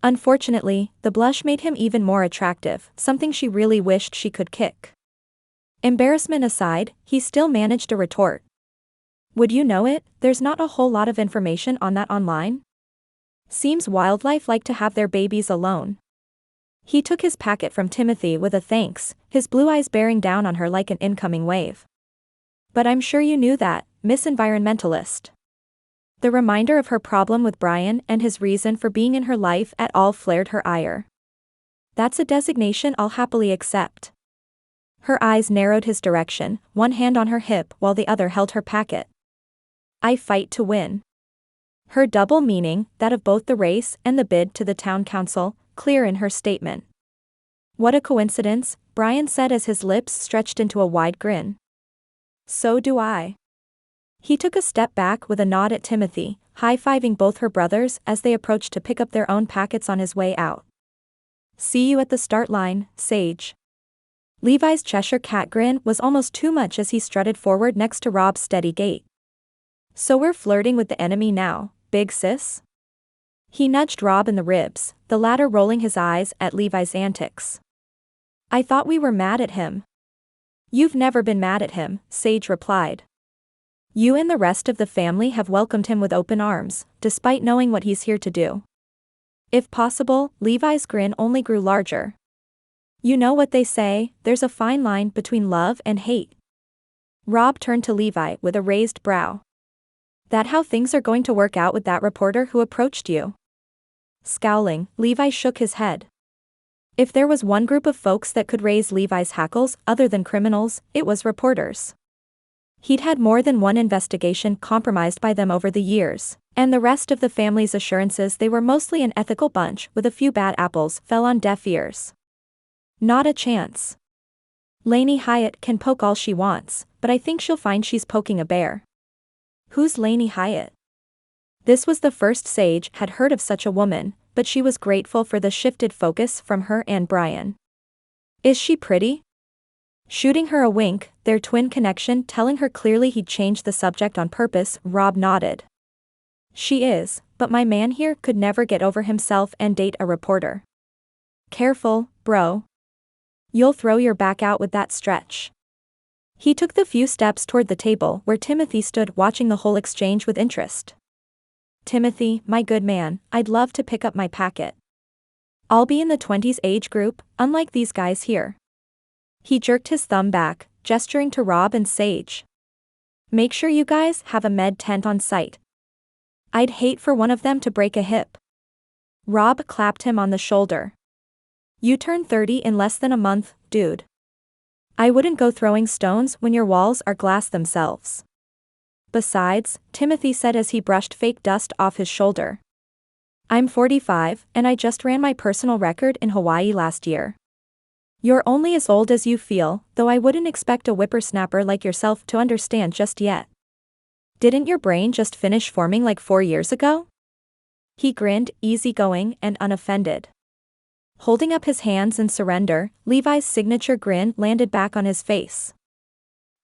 Unfortunately, the blush made him even more attractive, something she really wished she could kick. Embarrassment aside, he still managed to retort. Would you know it, there's not a whole lot of information on that online? Seems wildlife like to have their babies alone. He took his packet from Timothy with a thanks, his blue eyes bearing down on her like an incoming wave. But I'm sure you knew that, Miss Environmentalist. The reminder of her problem with Bryan and his reason for being in her life at all flared her ire. That's a designation I'll happily accept. Her eyes narrowed his direction, one hand on her hip while the other held her packet. I fight to win. Her double meaning, that of both the race and the bid to the town council, clear in her statement. What a coincidence, Bryan said as his lips stretched into a wide grin. So do I. He took a step back with a nod at Timothy, high-fiving both her brothers as they approached to pick up their own packets on his way out. See you at the start line, Sage. Levi's Cheshire cat grin was almost too much as he strutted forward next to Rob's steady gait. So we're flirting with the enemy now, big sis? He nudged Rob in the ribs, the latter rolling his eyes at Levi's antics. I thought we were mad at him. You've never been mad at him, Sage replied. You and the rest of the family have welcomed him with open arms, despite knowing what he's here to do. If possible, Levi's grin only grew larger. You know what they say, there's a fine line between love and hate. Rob turned to Levi with a raised brow. That how things are going to work out with that reporter who approached you? Scowling, Levi shook his head. If there was one group of folks that could raise Levi's hackles other than criminals, it was reporters. He'd had more than one investigation compromised by them over the years, and the rest of the family's assurances they were mostly an ethical bunch with a few bad apples fell on deaf ears. Not a chance. Lainey Hyatt can poke all she wants, but I think she'll find she's poking a bear. Who's Lainey Hyatt? This was the first Sage had heard of such a woman, but she was grateful for the shifted focus from her and Bryan. Is she pretty? Shooting her a wink, their twin connection telling her clearly he'd changed the subject on purpose, Rob nodded. She is, but my man here could never get over himself and date a reporter. Careful, bro. You'll throw your back out with that stretch. He took the few steps toward the table where Timothy stood watching the whole exchange with interest. Timothy, my good man, I'd love to pick up my packet. I'll be in the 20s age group, unlike these guys here. He jerked his thumb back, gesturing to Rob and Sage. Make sure you guys have a med tent on site. I'd hate for one of them to break a hip. Rob clapped him on the shoulder. You turn 30 in less than a month, dude. I wouldn't go throwing stones when your walls are glass themselves. Besides, Timothy said as he brushed fake dust off his shoulder. I'm 45, and I just ran my personal record in Hawaii last year. You're only as old as you feel, though I wouldn't expect a whippersnapper like yourself to understand just yet. Didn't your brain just finish forming like 4 years ago? He grinned, easygoing and unoffended. Holding up his hands in surrender, Levi's signature grin landed back on his face.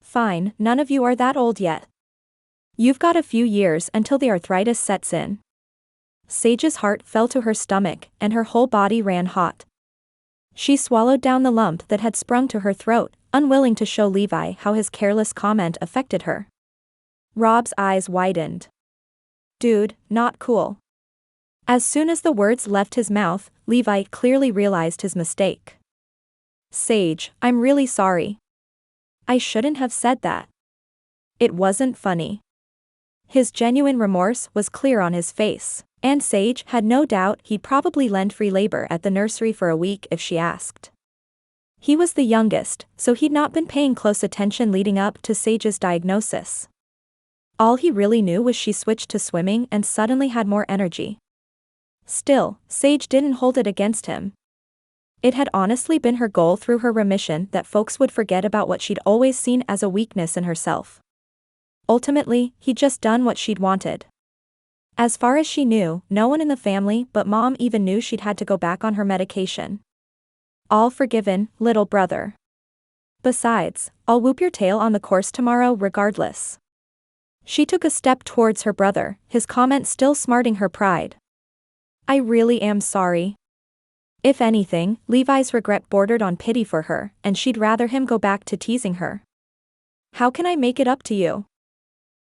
Fine, none of you are that old yet. You've got a few years until the arthritis sets in. Sage's heart fell to her stomach, and her whole body ran hot. She swallowed down the lump that had sprung to her throat, unwilling to show Levi how his careless comment affected her. Rob's eyes widened. Dude, not cool. As soon as the words left his mouth, Levi clearly realized his mistake. Sage, I'm really sorry. I shouldn't have said that. It wasn't funny. His genuine remorse was clear on his face, and Sage had no doubt he'd probably lend free labor at the nursery for a week if she asked. He was the youngest, so he'd not been paying close attention leading up to Sage's diagnosis. All he really knew was she switched to swimming and suddenly had more energy. Still, Sage didn't hold it against him. It had honestly been her goal through her remission that folks would forget about what she'd always seen as a weakness in herself. Ultimately, he'd just done what she'd wanted. As far as she knew, no one in the family but Mom even knew she'd had to go back on her medication. All forgiven, little brother. Besides, I'll whoop your tail on the course tomorrow regardless. She took a step towards her brother, his comment still smarting her pride. I really am sorry. If anything, Levi's regret bordered on pity for her, and she'd rather him go back to teasing her. How can I make it up to you?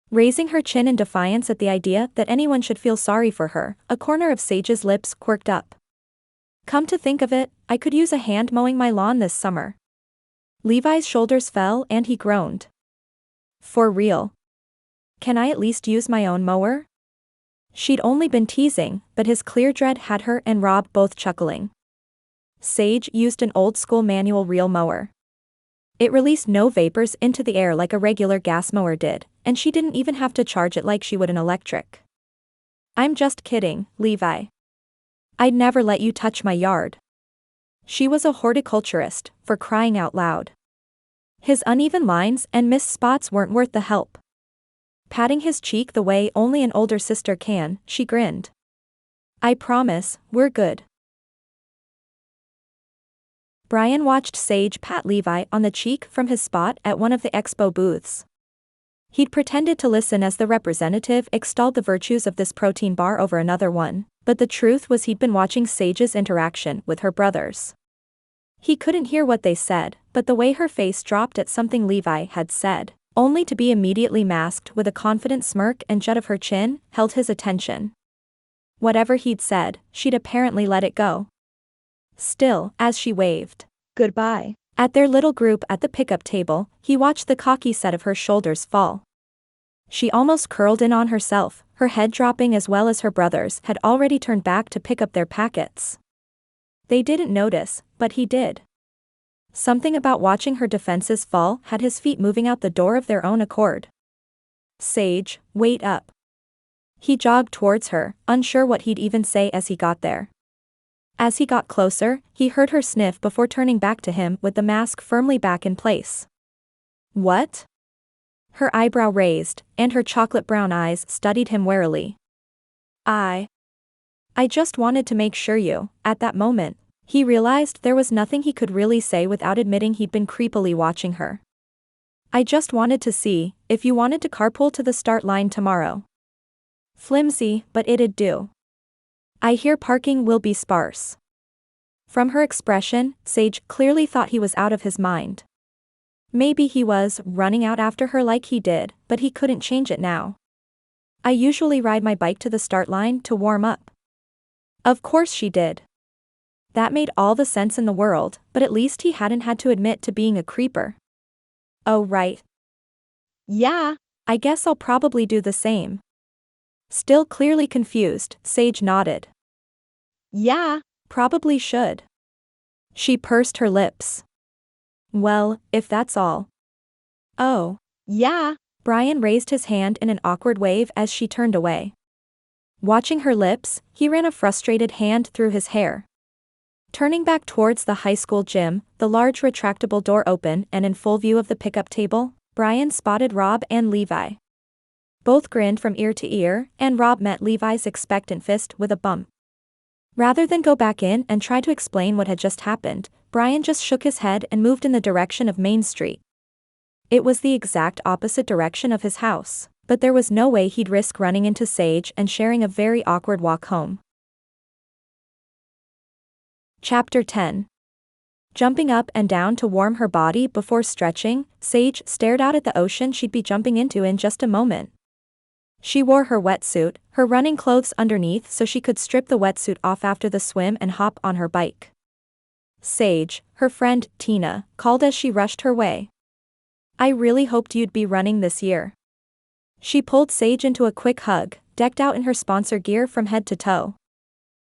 Raising her chin in defiance at the idea that anyone should feel sorry for her, a corner of Sage's lips quirked up. Come to think of it, I could use a hand mowing my lawn this summer. Levi's shoulders fell and he groaned. For real? Can I at least use my own mower? She'd only been teasing, but his clear dread had her and Rob both chuckling. Sage used an old-school manual reel mower. It released no vapors into the air like a regular gas mower did, and she didn't even have to charge it like she would an electric. I'm just kidding, Levi. I'd never let you touch my yard. She was a horticulturist, for crying out loud. His uneven lines and missed spots weren't worth the help. Patting his cheek the way only an older sister can, she grinned. I promise, we're good. Bryan watched Sage pat Levi on the cheek from his spot at one of the expo booths. He'd pretended to listen as the representative extolled the virtues of this protein bar over another one, but the truth was he'd been watching Sage's interaction with her brothers. He couldn't hear what they said, but the way her face dropped at something Levi had said, only to be immediately masked with a confident smirk and jut of her chin, held his attention. Whatever he'd said, she'd apparently let it go. Still, as she waved goodbye at their little group at the pickup table, he watched the cocky set of her shoulders fall. She almost curled in on herself, her head dropping as well as her brothers had already turned back to pick up their packets. They didn't notice, but he did. Something about watching her defenses fall had his feet moving out the door of their own accord. Sage, wait up. He jogged towards her, unsure what he'd even say as he got there. As he got closer, he heard her sniff before turning back to him with the mask firmly back in place. What? Her eyebrow raised, and her chocolate brown eyes studied him warily. I just wanted to make sure you, at that moment, he realized there was nothing he could really say without admitting he'd been creepily watching her. I just wanted to see if you wanted to carpool to the start line tomorrow. Flimsy, but it'd do. I hear parking will be sparse. From her expression, Sage clearly thought he was out of his mind. Maybe he was running out after her like he did, but he couldn't change it now. I usually ride my bike to the start line to warm up. Of course she did. That made all the sense in the world, but at least he hadn't had to admit to being a creeper. Oh right. Yeah. I guess I'll probably do the same. Still clearly confused, Sage nodded. Yeah. Probably should. She pursed her lips. Well, if that's all. Oh. Yeah. Bryan raised his hand in an awkward wave as she turned away. Watching her lips, he ran a frustrated hand through his hair. Turning back towards the high school gym, the large retractable door open and in full view of the pickup table, Bryan spotted Rob and Levi. Both grinned from ear to ear, and Rob met Levi's expectant fist with a bump. Rather than go back in and try to explain what had just happened, Bryan just shook his head and moved in the direction of Main Street. It was the exact opposite direction of his house, but there was no way he'd risk running into Sage and sharing a very awkward walk home. Chapter 10. Jumping up and down to warm her body before stretching, Sage stared out at the ocean she'd be jumping into in just a moment. She wore her wetsuit, her running clothes underneath so she could strip the wetsuit off after the swim and hop on her bike. Sage, her friend, Tina, called as she rushed her way. I really hoped you'd be running this year. She pulled Sage into a quick hug, decked out in her sponsor gear from head to toe.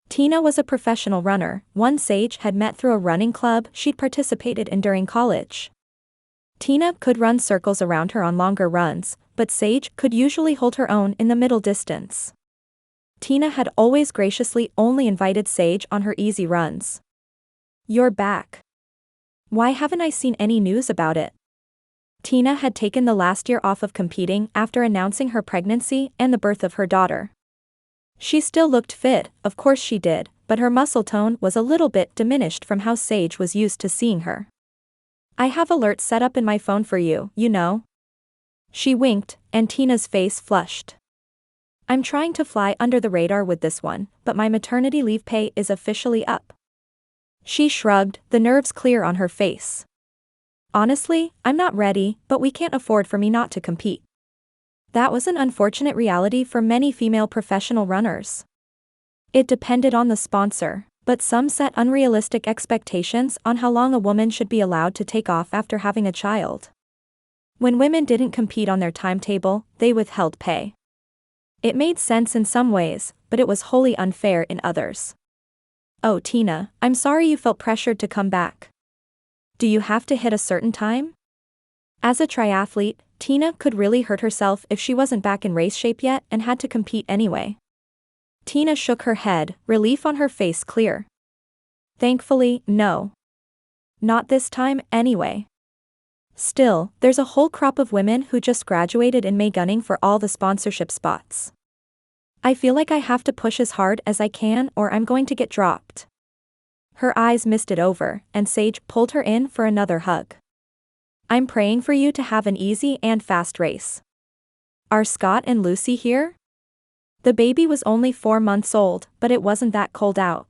Tina was a professional runner, one Sage had met through a running club she'd participated in during college. Tina could run circles around her on longer runs, but Sage could usually hold her own in the middle distance. Tina had always graciously only invited Sage on her easy runs. You're back. Why haven't I seen any news about it? Tina had taken the last year off of competing after announcing her pregnancy and the birth of her daughter. She still looked fit, of course she did, but her muscle tone was a little bit diminished from how Sage was used to seeing her. I have alerts set up in my phone for you, you know. She winked, and Tina's face flushed. I'm trying to fly under the radar with this one, but my maternity leave pay is officially up. She shrugged, the nerves clear on her face. Honestly, I'm not ready, but we can't afford for me not to compete. That was an unfortunate reality for many female professional runners. It depended on the sponsor, but some set unrealistic expectations on how long a woman should be allowed to take off after having a child. When women didn't compete on their timetable, they withheld pay. It made sense in some ways, but it was wholly unfair in others. Oh, Tina, I'm sorry you felt pressured to come back. Do you have to hit a certain time? As a triathlete, Tina could really hurt herself if she wasn't back in race shape yet and had to compete anyway. Tina shook her head, relief on her face clear. Thankfully, no. Not this time, anyway. Still, there's a whole crop of women who just graduated in May gunning for all the sponsorship spots. I feel like I have to push as hard as I can or I'm going to get dropped. Her eyes misted over, and Sage pulled her in for another hug. I'm praying for you to have an easy and fast race. Are Scott and Lucy here? The baby was only 4 months old, but it wasn't that cold out.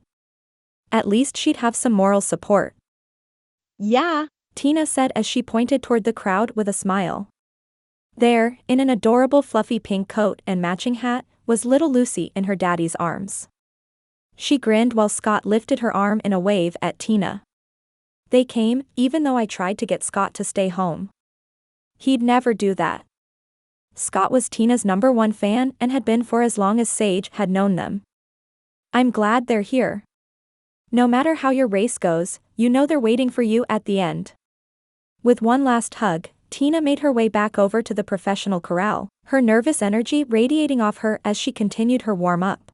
At least she'd have some moral support. Yeah, Tina said as she pointed toward the crowd with a smile. There, in an adorable fluffy pink coat and matching hat, was little Lucy in her daddy's arms. She grinned while Scott lifted her arm in a wave at Tina. They came, even though I tried to get Scott to stay home. He'd never do that. Scott was Tina's #1 fan and had been for as long as Sage had known them. I'm glad they're here. No matter how your race goes, you know they're waiting for you at the end. With one last hug, Tina made her way back over to the professional corral, her nervous energy radiating off her as she continued her warm-up.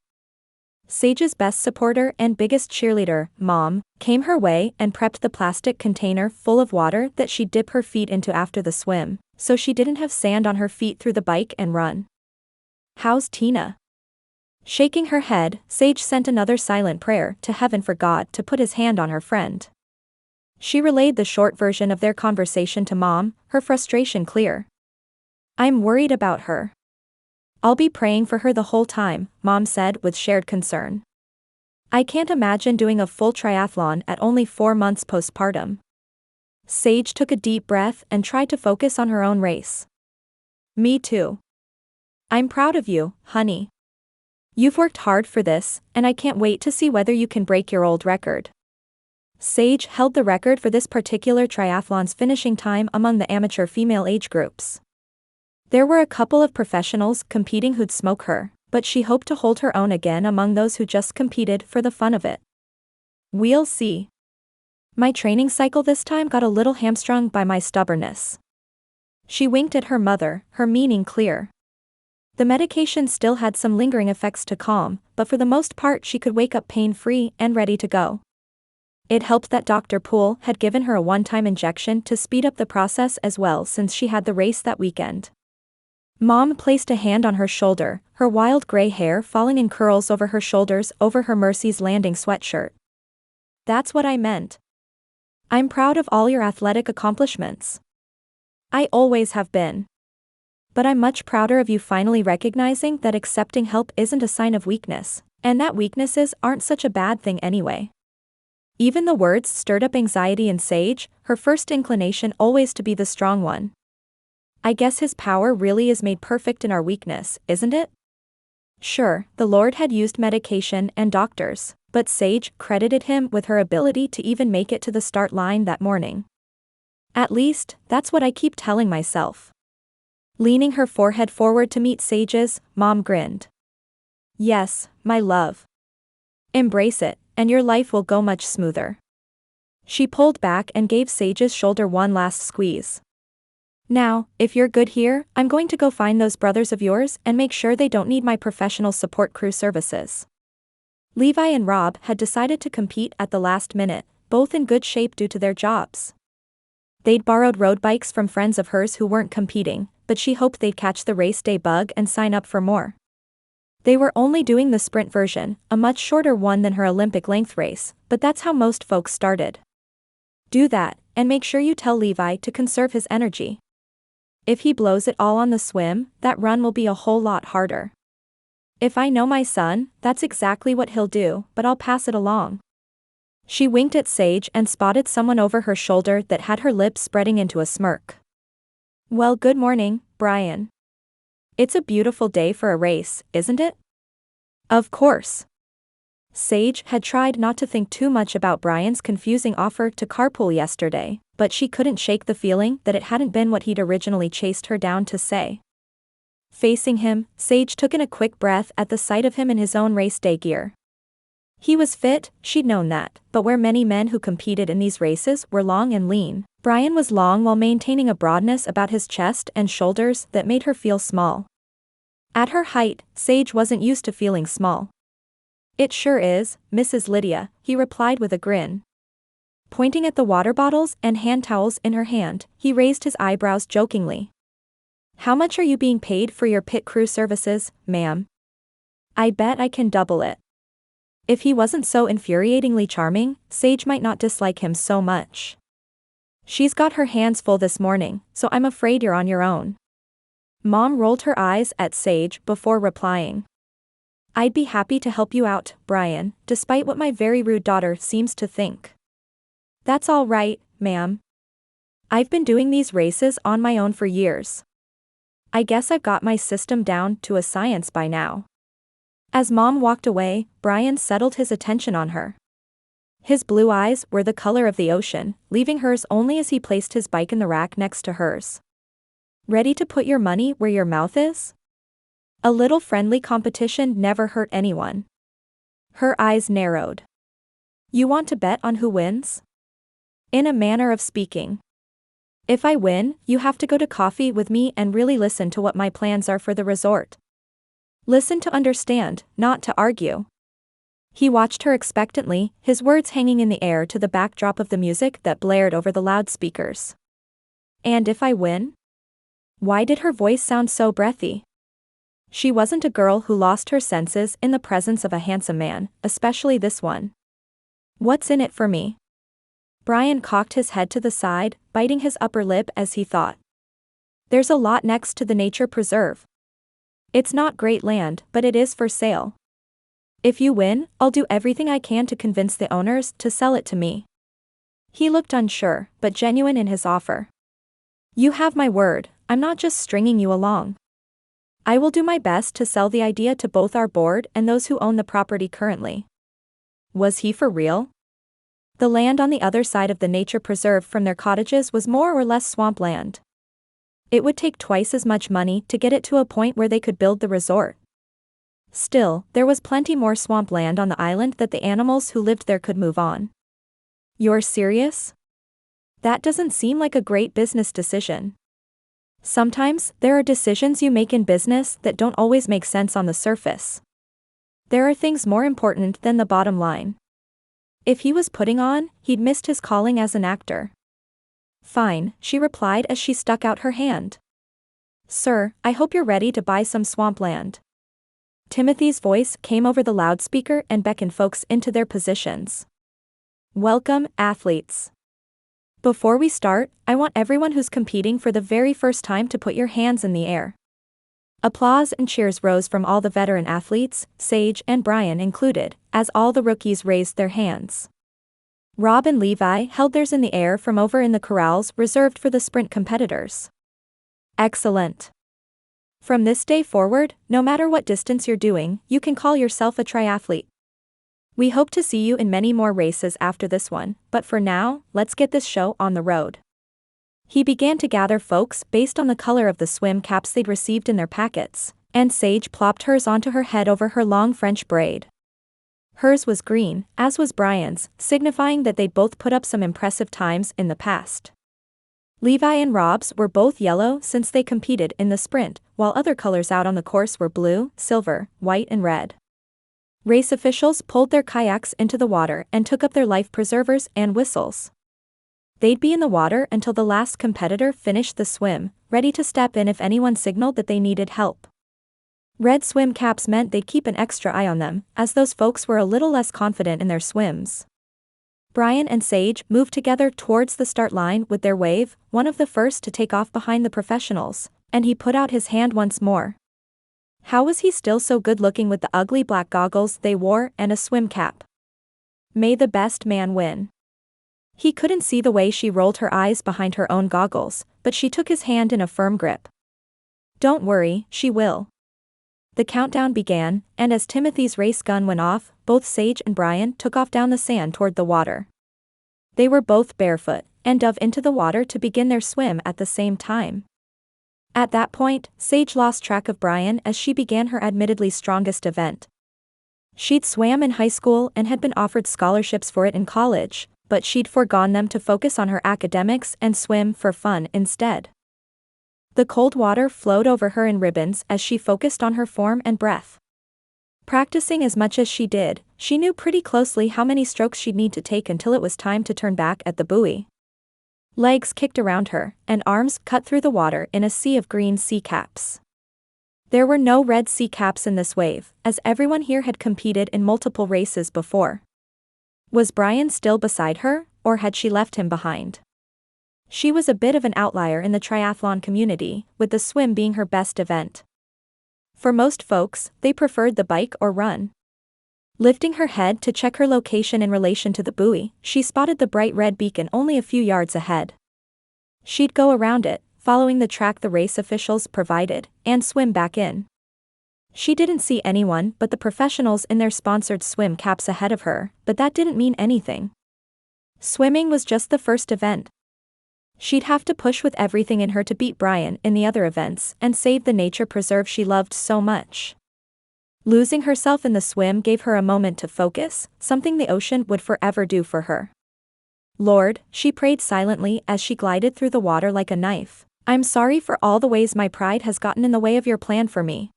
Sage's best supporter and biggest cheerleader, Mom, came her way and prepped the plastic container full of water that she'd dip her feet into after the swim, so she didn't have sand on her feet through the bike and run. How's Tina? Shaking her head, Sage sent another silent prayer to heaven for God to put his hand on her friend. She relayed the short version of their conversation to Mom, her frustration clear. I'm worried about her. I'll be praying for her the whole time, Mom said with shared concern. I can't imagine doing a full triathlon at only 4 months postpartum. Sage took a deep breath and tried to focus on her own race. Me too. I'm proud of you, honey. You've worked hard for this, and I can't wait to see whether you can break your old record. Sage held the record for this particular triathlon's finishing time among the amateur female age groups. There were a couple of professionals competing who'd smoke her, but she hoped to hold her own again among those who just competed for the fun of it. We'll see. My training cycle this time got a little hamstrung by my stubbornness. She winked at her mother, her meaning clear. The medication still had some lingering effects to calm, but for the most part she could wake up pain-free and ready to go. It helped that Dr. Poole had given her a one-time injection to speed up the process as well since she had the race that weekend. Mom placed a hand on her shoulder, her wild gray hair falling in curls over her shoulders over her Mercy's Landing sweatshirt. That's what I meant. I'm proud of all your athletic accomplishments. I always have been. But I'm much prouder of you finally recognizing that accepting help isn't a sign of weakness, and that weaknesses aren't such a bad thing anyway. Even the words stirred up anxiety in Sage, her first inclination always to be the strong one. I guess his power really is made perfect in our weakness, isn't it? Sure, the Lord had used medication and doctors, but Sage credited him with her ability to even make it to the start line that morning. At least, that's what I keep telling myself. Leaning her forehead forward to meet Sage's, Mom grinned. Yes, my love. Embrace it, and your life will go much smoother. She pulled back and gave Sage's shoulder one last squeeze. Now, if you're good here, I'm going to go find those brothers of yours and make sure they don't need my professional support crew services. Levi and Rob had decided to compete at the last minute, both in good shape due to their jobs. They'd borrowed road bikes from friends of hers who weren't competing, but she hoped they'd catch the race day bug and sign up for more. They were only doing the sprint version, a much shorter one than her Olympic length race, but that's how most folks started. Do that, and make sure you tell Levi to conserve his energy. If he blows it all on the swim, that run will be a whole lot harder. If I know my son, that's exactly what he'll do, but I'll pass it along. She winked at Sage and spotted someone over her shoulder that had her lips spreading into a smirk. Well, good morning, Bryan. It's a beautiful day for a race, isn't it? Of course. Sage had tried not to think too much about Bryan's confusing offer to carpool yesterday, but she couldn't shake the feeling that it hadn't been what he'd originally chased her down to say. Facing him, Sage took in a quick breath at the sight of him in his own race day gear. He was fit, she'd known that, but where many men who competed in these races were long and lean, Bryan was long while maintaining a broadness about his chest and shoulders that made her feel small. At her height, Sage wasn't used to feeling small. It sure is, Mrs. Lydia, he replied with a grin. Pointing at the water bottles and hand towels in her hand, he raised his eyebrows jokingly. How much are you being paid for your pit crew services, ma'am? I bet I can double it. If he wasn't so infuriatingly charming, Sage might not dislike him so much. She's got her hands full this morning, so I'm afraid you're on your own. Mom rolled her eyes at Sage before replying. I'd be happy to help you out, Bryan, despite what my very rude daughter seems to think. That's all right, ma'am. I've been doing these races on my own for years. I guess I've got my system down to a science by now. As Mom walked away, Bryan settled his attention on her. His blue eyes were the color of the ocean, leaving hers only as he placed his bike in the rack next to hers. Ready to put your money where your mouth is? A little friendly competition never hurt anyone. Her eyes narrowed. You want to bet on who wins? In a manner of speaking. If I win, you have to go to coffee with me and really listen to what my plans are for the resort. Listen to understand, not to argue. He watched her expectantly, his words hanging in the air to the backdrop of the music that blared over the loudspeakers. And if I win? Why did her voice sound so breathy? She wasn't a girl who lost her senses in the presence of a handsome man, especially this one. What's in it for me? Bryan cocked his head to the side, biting his upper lip as he thought. There's a lot next to the nature preserve. It's not great land, but it is for sale. If you win, I'll do everything I can to convince the owners to sell it to me. He looked unsure, but genuine in his offer. You have my word, I'm not just stringing you along. I will do my best to sell the idea to both our board and those who own the property currently. Was he for real? The land on the other side of the nature preserve from their cottages was more or less swampland. It would take twice as much money to get it to a point where they could build the resort. Still, there was plenty more swampland on the island that the animals who lived there could move on. You're serious? That doesn't seem like a great business decision. Sometimes, there are decisions you make in business that don't always make sense on the surface. There are things more important than the bottom line. If he was putting on, he'd missed his calling as an actor. Fine, she replied as she stuck out her hand. Sir, I hope you're ready to buy some swampland. Timothy's voice came over the loudspeaker and beckoned folks into their positions. Welcome, athletes. Before we start, I want everyone who's competing for the very first time to put your hands in the air. Applause and cheers rose from all the veteran athletes, Sage and Bryan included, as all the rookies raised their hands. Rob and Levi held theirs in the air from over in the corrals reserved for the sprint competitors. Excellent. From this day forward, no matter what distance you're doing, you can call yourself a triathlete. We hope to see you in many more races after this one, but for now, let's get this show on the road. He began to gather folks based on the color of the swim caps they'd received in their packets, and Sage plopped hers onto her head over her long French braid. Hers was green, as was Bryan's, signifying that they'd both put up some impressive times in the past. Levi and Rob's were both yellow since they competed in the sprint, while other colors out on the course were blue, silver, white and red. Race officials pulled their kayaks into the water and took up their life preservers and whistles. They'd be in the water until the last competitor finished the swim, ready to step in if anyone signaled that they needed help. Red swim caps meant they'd keep an extra eye on them, as those folks were a little less confident in their swims. Bryan and Sage moved together towards the start line with their wave, one of the first to take off behind the professionals, and he put out his hand once more. How was he still so good-looking with the ugly black goggles they wore and a swim cap? May the best man win. He couldn't see the way she rolled her eyes behind her own goggles, but she took his hand in a firm grip. Don't worry, she will. The countdown began, and as Timothy's race gun went off, both Sage and Bryan took off down the sand toward the water. They were both barefoot, and dove into the water to begin their swim at the same time. At that point, Sage lost track of Bryan as she began her admittedly strongest event. She'd swam in high school and had been offered scholarships for it in college, but she'd foregone them to focus on her academics and swim for fun instead. The cold water flowed over her in ribbons as she focused on her form and breath. Practicing as much as she did, she knew pretty closely how many strokes she'd need to take until it was time to turn back at the buoy. Legs kicked around her, and arms cut through the water in a sea of green sea caps. There were no red sea caps in this wave, as everyone here had competed in multiple races before. Was Bryan still beside her, or had she left him behind? She was a bit of an outlier in the triathlon community, with the swim being her best event. For most folks, they preferred the bike or run. Lifting her head to check her location in relation to the buoy, she spotted the bright red beacon only a few yards ahead. She'd go around it, following the track the race officials provided, and swim back in. She didn't see anyone but the professionals in their sponsored swim caps ahead of her, but that didn't mean anything. Swimming was just the first event. She'd have to push with everything in her to beat Bryan in the other events and save the nature preserve she loved so much. Losing herself in the swim gave her a moment to focus, something the ocean would forever do for her. Lord, she prayed silently as she glided through the water like a knife. I'm sorry for all the ways my pride has gotten in the way of your plan for me.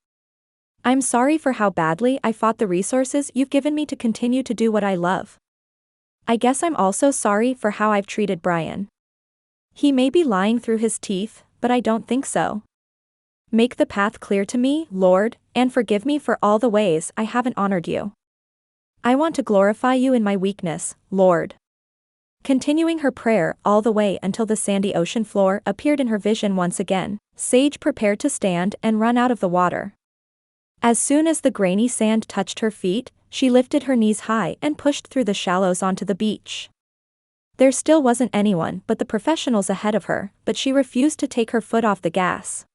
I'm sorry for how badly I fought the resources you've given me to continue to do what I love. I guess I'm also sorry for how I've treated Bryan. He may be lying through his teeth, but I don't think so. Make the path clear to me, Lord, and forgive me for all the ways I haven't honored you. I want to glorify you in my weakness, Lord. Continuing her prayer all the way until the sandy ocean floor appeared in her vision once again, Sage prepared to stand and run out of the water. As soon as the grainy sand touched her feet, she lifted her knees high and pushed through the shallows onto the beach. There still wasn't anyone but the professionals ahead of her, but she refused to take her foot off the gas.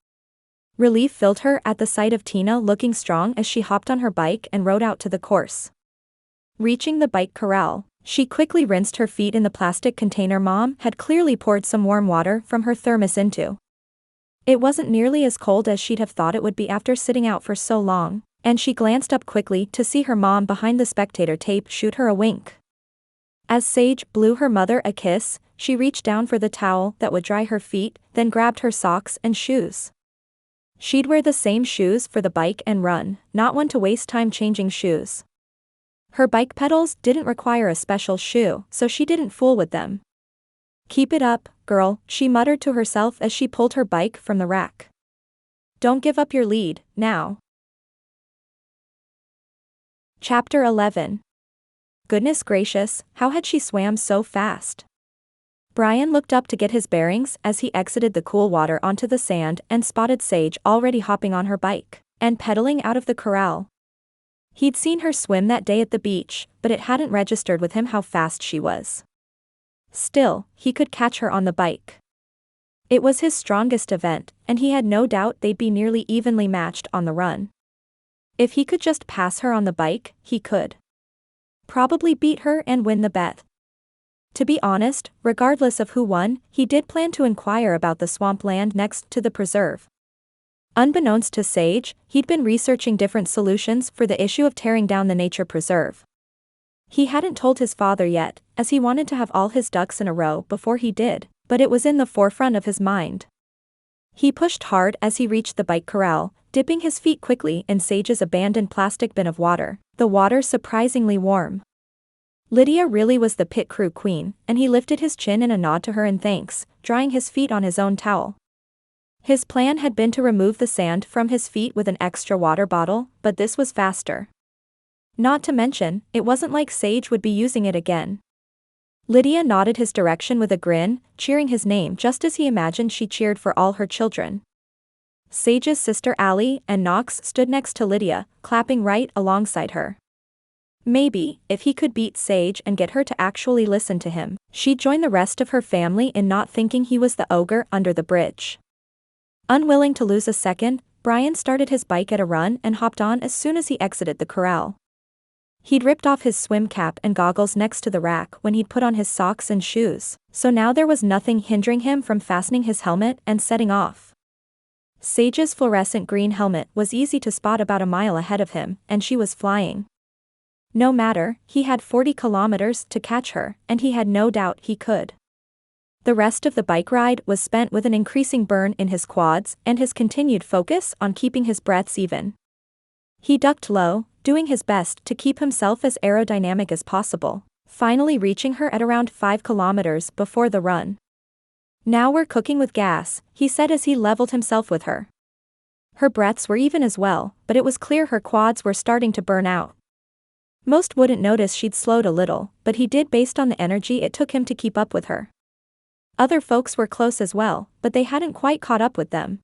Relief filled her at the sight of Tina looking strong as she hopped on her bike and rode out to the course. Reaching the bike corral, she quickly rinsed her feet in the plastic container Mom had clearly poured some warm water from her thermos into. It wasn't nearly as cold as she'd have thought it would be after sitting out for so long, and she glanced up quickly to see her mom behind the spectator tape shoot her a wink. As Sage blew her mother a kiss, she reached down for the towel that would dry her feet, then grabbed her socks and shoes. She'd wear the same shoes for the bike and run, not one to waste time changing shoes. Her bike pedals didn't require a special shoe, so she didn't fool with them. Keep it up, girl, she muttered to herself as she pulled her bike from the rack. Don't give up your lead, now. Chapter 11. Goodness gracious, how had she swam so fast? Bryan looked up to get his bearings as he exited the cool water onto the sand and spotted Sage already hopping on her bike and pedaling out of the corral. He'd seen her swim that day at the beach, but it hadn't registered with him how fast she was. Still, he could catch her on the bike. It was his strongest event, and he had no doubt they'd be nearly evenly matched on the run. If he could just pass her on the bike, he could probably beat her and win the bet. To be honest, regardless of who won, he did plan to inquire about the swampland next to the preserve. Unbeknownst to Sage, he'd been researching different solutions for the issue of tearing down the nature preserve. He hadn't told his father yet, as he wanted to have all his ducks in a row before he did, but it was in the forefront of his mind. He pushed hard as he reached the bike corral, dipping his feet quickly in Sage's abandoned plastic bin of water, the water surprisingly warm. Lydia really was the pit crew queen, and he lifted his chin in a nod to her in thanks, drying his feet on his own towel. His plan had been to remove the sand from his feet with an extra water bottle, but this was faster. Not to mention, it wasn't like Sage would be using it again. Lydia nodded his direction with a grin, cheering his name just as he imagined she cheered for all her children. Sage's sister Allie and Knox stood next to Lydia, clapping right alongside her. Maybe, if he could beat Sage and get her to actually listen to him, she'd join the rest of her family in not thinking he was the ogre under the bridge. Unwilling to lose a second, Bryan started his bike at a run and hopped on as soon as he exited the corral. He'd ripped off his swim cap and goggles next to the rack when he'd put on his socks and shoes, so now there was nothing hindering him from fastening his helmet and setting off. Sage's fluorescent green helmet was easy to spot about a mile ahead of him, and she was flying. No matter, he had 40 kilometers to catch her, and he had no doubt he could. The rest of the bike ride was spent with an increasing burn in his quads and his continued focus on keeping his breaths even. He ducked low, doing his best to keep himself as aerodynamic as possible, finally reaching her at around 5 kilometers before the run. "Now we're cooking with gas," he said as he leveled himself with her. Her breaths were even as well, but it was clear her quads were starting to burn out. Most wouldn't notice she'd slowed a little, but he did based on the energy it took him to keep up with her. Other folks were close as well, but they hadn't quite caught up with them.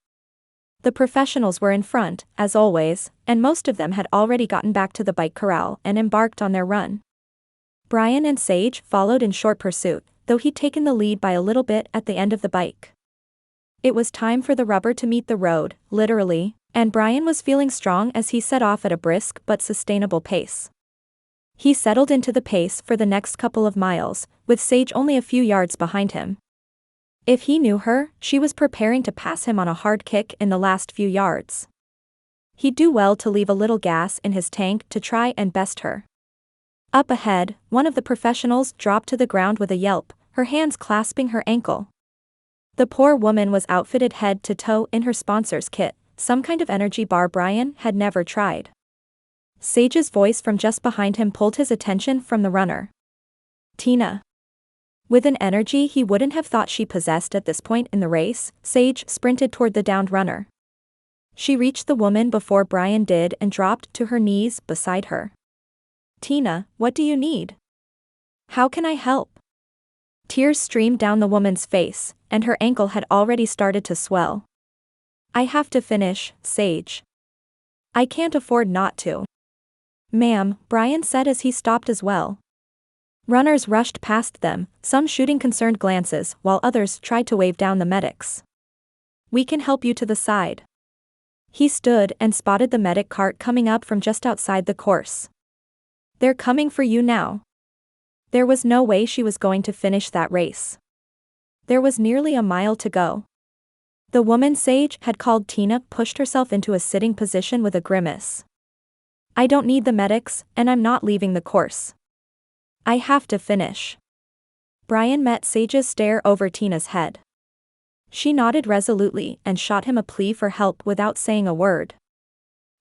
The professionals were in front, as always, and most of them had already gotten back to the bike corral and embarked on their run. Bryan and Sage followed in short pursuit, though he'd taken the lead by a little bit at the end of the bike. It was time for the rubber to meet the road, literally, and Bryan was feeling strong as he set off at a brisk but sustainable pace. He settled into the pace for the next couple of miles, with Sage only a few yards behind him. If he knew her, she was preparing to pass him on a hard kick in the last few yards. He'd do well to leave a little gas in his tank to try and best her. Up ahead, one of the professionals dropped to the ground with a yelp, her hands clasping her ankle. The poor woman was outfitted head to toe in her sponsor's kit, some kind of energy bar Bryan had never tried. Sage's voice from just behind him pulled his attention from the runner. "Tina." With an energy he wouldn't have thought she possessed at this point in the race, Sage sprinted toward the downed runner. She reached the woman before Bryan did and dropped to her knees beside her. "Tina, what do you need? How can I help?" Tears streamed down the woman's face, and her ankle had already started to swell. "I have to finish, Sage. I can't afford not to." "Ma'am," Bryan said as he stopped as well. Runners rushed past them, some shooting concerned glances while others tried to wave down the medics. "We can help you to the side." He stood and spotted the medic cart coming up from just outside the course. "They're coming for you now." There was no way she was going to finish that race. There was nearly a mile to go. The woman Sage had called Tina pushed herself into a sitting position with a grimace. "I don't need the medics, and I'm not leaving the course. I have to finish." Bryan met Sage's stare over Tina's head. She nodded resolutely and shot him a plea for help without saying a word.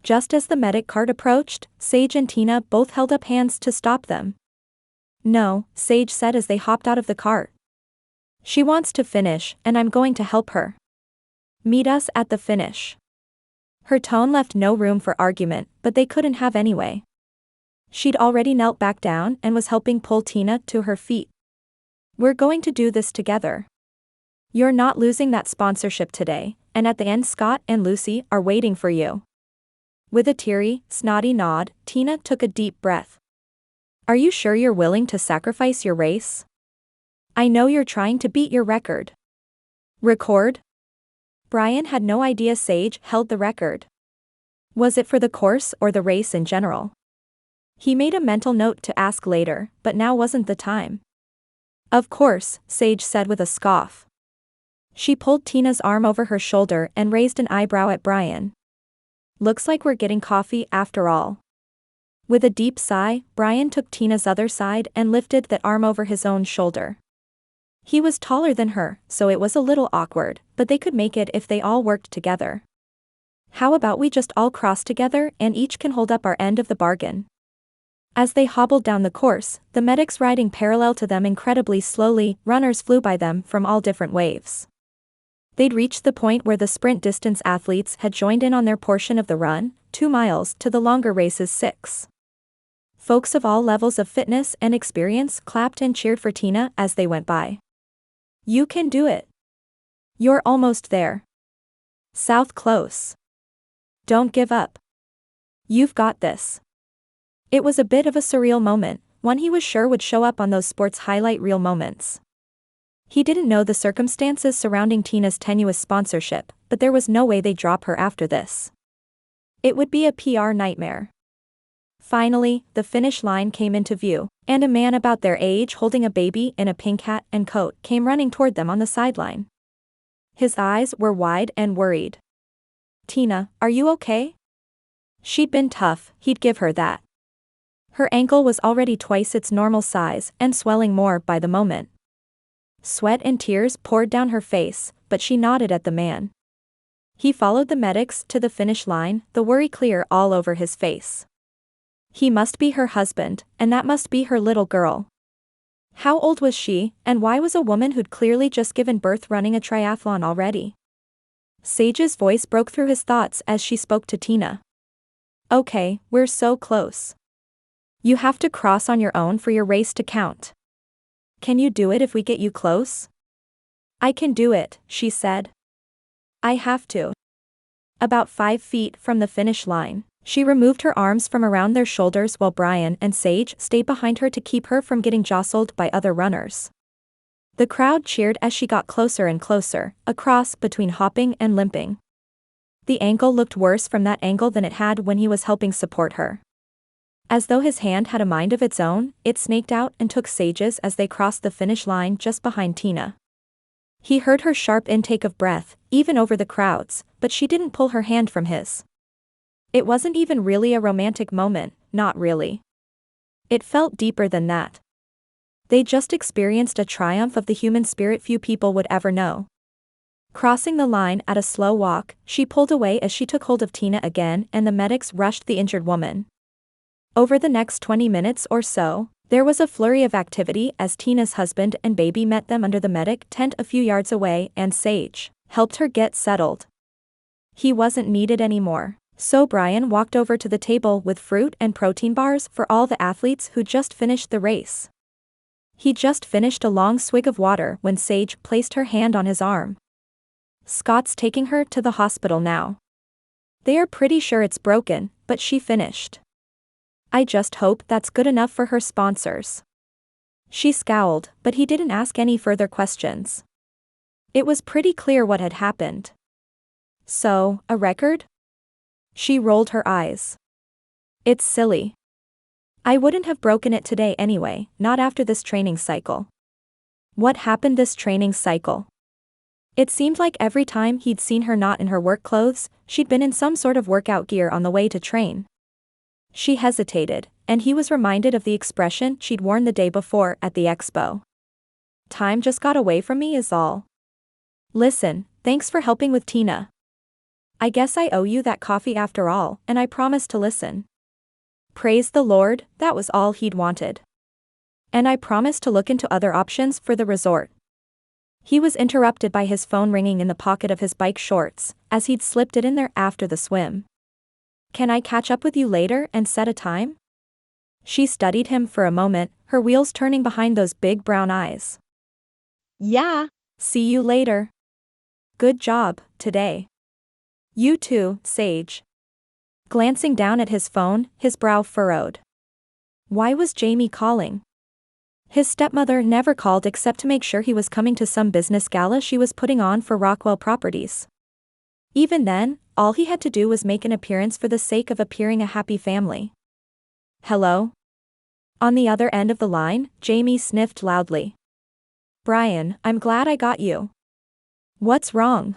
Just as the medic cart approached, Sage and Tina both held up hands to stop them. "No," Sage said as they hopped out of the cart. "She wants to finish, and I'm going to help her. Meet us at the finish." Her tone left no room for argument, but they couldn't have anyway. She'd already knelt back down and was helping pull Tina to her feet. "We're going to do this together. You're not losing that sponsorship today, and at the end Scott and Lucy are waiting for you." With a teary, snotty nod, Tina took a deep breath. "Are you sure you're willing to sacrifice your race? I know you're trying to beat your record." "Record?" Bryan had no idea Sage held the record. Was it for the course or the race in general? He made a mental note to ask later, but now wasn't the time. "Of course," Sage said with a scoff. She pulled Tina's arm over her shoulder and raised an eyebrow at Bryan. "Looks like we're getting coffee after all." With a deep sigh, Bryan took Tina's other side and lifted that arm over his own shoulder. He was taller than her, so it was a little awkward, but they could make it if they all worked together. "How about we just all cross together and each can hold up our end of the bargain?" As they hobbled down the course, the medics riding parallel to them incredibly slowly, runners flew by them from all different waves. They'd reached the point where the sprint distance athletes had joined in on their portion of the run, 2 miles to the longer race's 6. Folks of all levels of fitness and experience clapped and cheered for Tina as they went by. You can do it. You're almost there. South close. Don't give up. You've got this. It was a bit of a surreal moment, one he was sure would show up on those sports highlight reel moments. He didn't know the circumstances surrounding Tina's tenuous sponsorship, but there was no way they'd drop her after this. It would be a PR nightmare. Finally, the finish line came into view, and a man about their age holding a baby in a pink hat and coat came running toward them on the sideline. His eyes were wide and worried. Tina, are you okay? She'd been tough, he'd give her that. Her ankle was already twice its normal size and swelling more by the moment. Sweat and tears poured down her face, but she nodded at the man. He followed the medics to the finish line, the worry clear all over his face. He must be her husband, and that must be her little girl. How old was she, and why was a woman who'd clearly just given birth running a triathlon already? Sage's voice broke through his thoughts as she spoke to Tina. Okay, we're so close. You have to cross on your own for your race to count. Can you do it if we get you close? I can do it, she said. I have to. About 5 feet from the finish line, she removed her arms from around their shoulders while Bryan and Sage stayed behind her to keep her from getting jostled by other runners. The crowd cheered as she got closer and closer, a cross between hopping and limping. The ankle looked worse from that angle than it had when he was helping support her. As though his hand had a mind of its own, it snaked out and took Sage's as they crossed the finish line just behind Tina. He heard her sharp intake of breath, even over the crowds, but she didn't pull her hand from his. It wasn't even really a romantic moment, not really. It felt deeper than that. They just experienced a triumph of the human spirit few people would ever know. Crossing the line at a slow walk, she pulled away as she took hold of Tina again and the medics rushed the injured woman. Over the next 20 minutes or so, there was a flurry of activity as Tina's husband and baby met them under the medic tent a few yards away and Sage helped her get settled. He wasn't needed anymore, so Bryan walked over to the table with fruit and protein bars for all the athletes who just finished the race. He just finished a long swig of water when Sage placed her hand on his arm. Scott's taking her to the hospital now. They are pretty sure it's broken, but she finished. I just hope that's good enough for her sponsors. She scowled, but he didn't ask any further questions. It was pretty clear what had happened. So, a record? She rolled her eyes. It's silly. I wouldn't have broken it today anyway, not after this training cycle. What happened this training cycle? It seemed like every time he'd seen her not in her work clothes, she'd been in some sort of workout gear on the way to train. She hesitated, and he was reminded of the expression she'd worn the day before at the expo. Time just got away from me is all. Listen, thanks for helping with Tina. I guess I owe you that coffee after all, and I promised to listen. Praise the Lord, that was all he'd wanted. And I promised to look into other options for the resort. He was interrupted by his phone ringing in the pocket of his bike shorts, as he'd slipped it in there after the swim. Can I catch up with you later and set a time? She studied him for a moment, her wheels turning behind those big brown eyes. Yeah. See you later. Good job, today. You too, Sage. Glancing down at his phone, his brow furrowed. Why was Jamie calling? His stepmother never called except to make sure he was coming to some business gala she was putting on for Rockford Properties. Even then, all he had to do was make an appearance for the sake of appearing a happy family. Hello? On the other end of the line, Jamie sniffed loudly. Bryan, I'm glad I got you. What's wrong?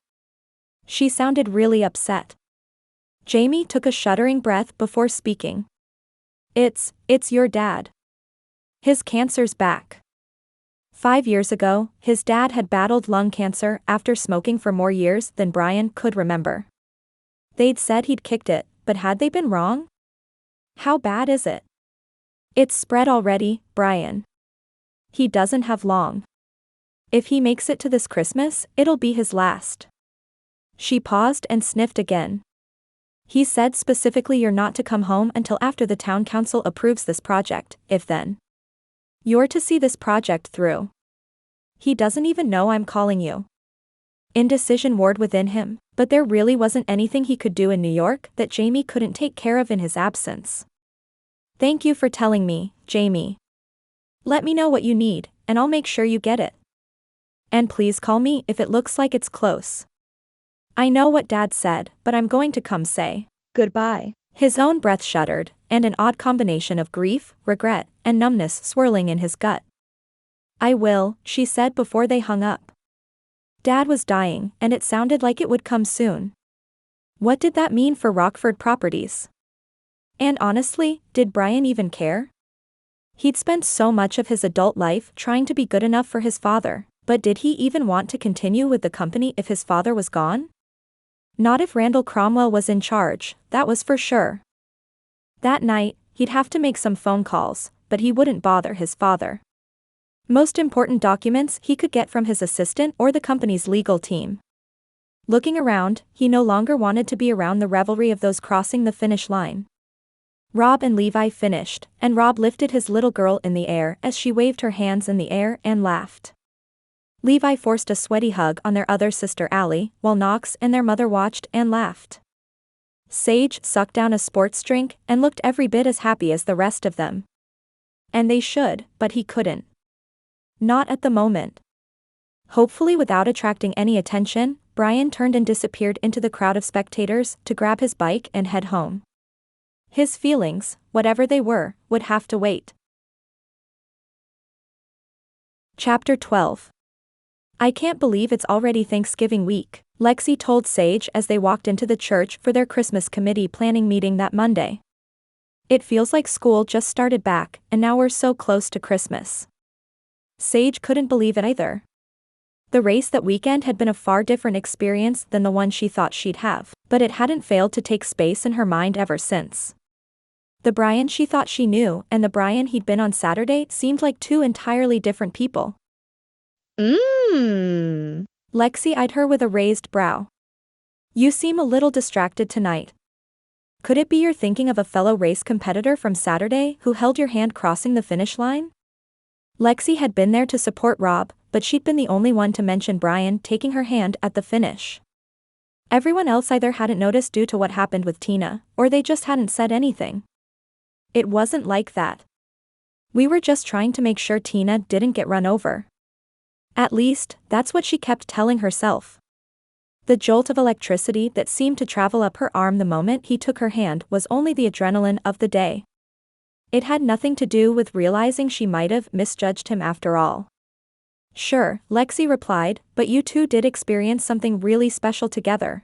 She sounded really upset. Jamie took a shuddering breath before speaking. It's your dad. His cancer's back. 5 years ago, his dad had battled lung cancer after smoking for more years than Bryan could remember. They'd said he'd kicked it, but had they been wrong? How bad is it? It's spread already, Bryan. He doesn't have long. If he makes it to this Christmas, it'll be his last. She paused and sniffed again. He said specifically you're not to come home until after the town council approves this project, if then. You're to see this project through. He doesn't even know I'm calling you. Indecision warred within him, but there really wasn't anything he could do in New York that Jamie couldn't take care of in his absence. Thank you for telling me, Jamie. Let me know what you need, and I'll make sure you get it. And please call me if it looks like it's close. I know what Dad said, but I'm going to come say Goodbye. His own breath shuddered, and an odd combination of grief, regret, and numbness swirling in his gut. I will, she said before they hung up. Dad was dying, and it sounded like it would come soon. What did that mean for Rockford Properties? And honestly, did Bryan even care? He'd spent so much of his adult life trying to be good enough for his father, but did he even want to continue with the company if his father was gone? Not if Randall Cromwell was in charge, that was for sure. That night, he'd have to make some phone calls, but he wouldn't bother his father. Most important documents he could get from his assistant or the company's legal team. Looking around, he no longer wanted to be around the revelry of those crossing the finish line. Rob and Levi finished, and Rob lifted his little girl in the air as she waved her hands in the air and laughed. Levi forced a sweaty hug on their other sister Allie, while Knox and their mother watched and laughed. Sage sucked down a sports drink and looked every bit as happy as the rest of them. And they should, but he couldn't. Not at the moment. Hopefully without attracting any attention, Bryan turned and disappeared into the crowd of spectators to grab his bike and head home. His feelings, whatever they were, would have to wait. Chapter 12. I can't believe it's already Thanksgiving week, Lexi told Sage as they walked into the church for their Christmas committee planning meeting that Monday. It feels like school just started back, and now we're so close to Christmas. Sage couldn't believe it either. The race that weekend had been a far different experience than the one she thought she'd have, but it hadn't failed to take space in her mind ever since. The Bryan she thought she knew and the Bryan he'd been on Saturday seemed like two entirely different people. Lexi eyed her with a raised brow. You seem a little distracted tonight. Could it be you're thinking of a fellow race competitor from Saturday who held your hand crossing the finish line? Lexi had been there to support Rob, but she'd been the only one to mention Bryan taking her hand at the finish. Everyone else either hadn't noticed due to what happened with Tina, or they just hadn't said anything. It wasn't like that. We were just trying to make sure Tina didn't get run over. At least, that's what she kept telling herself. The jolt of electricity that seemed to travel up her arm the moment he took her hand was only the adrenaline of the day. It had nothing to do with realizing she might have misjudged him after all. Sure, Lexi replied, but you two did experience something really special together.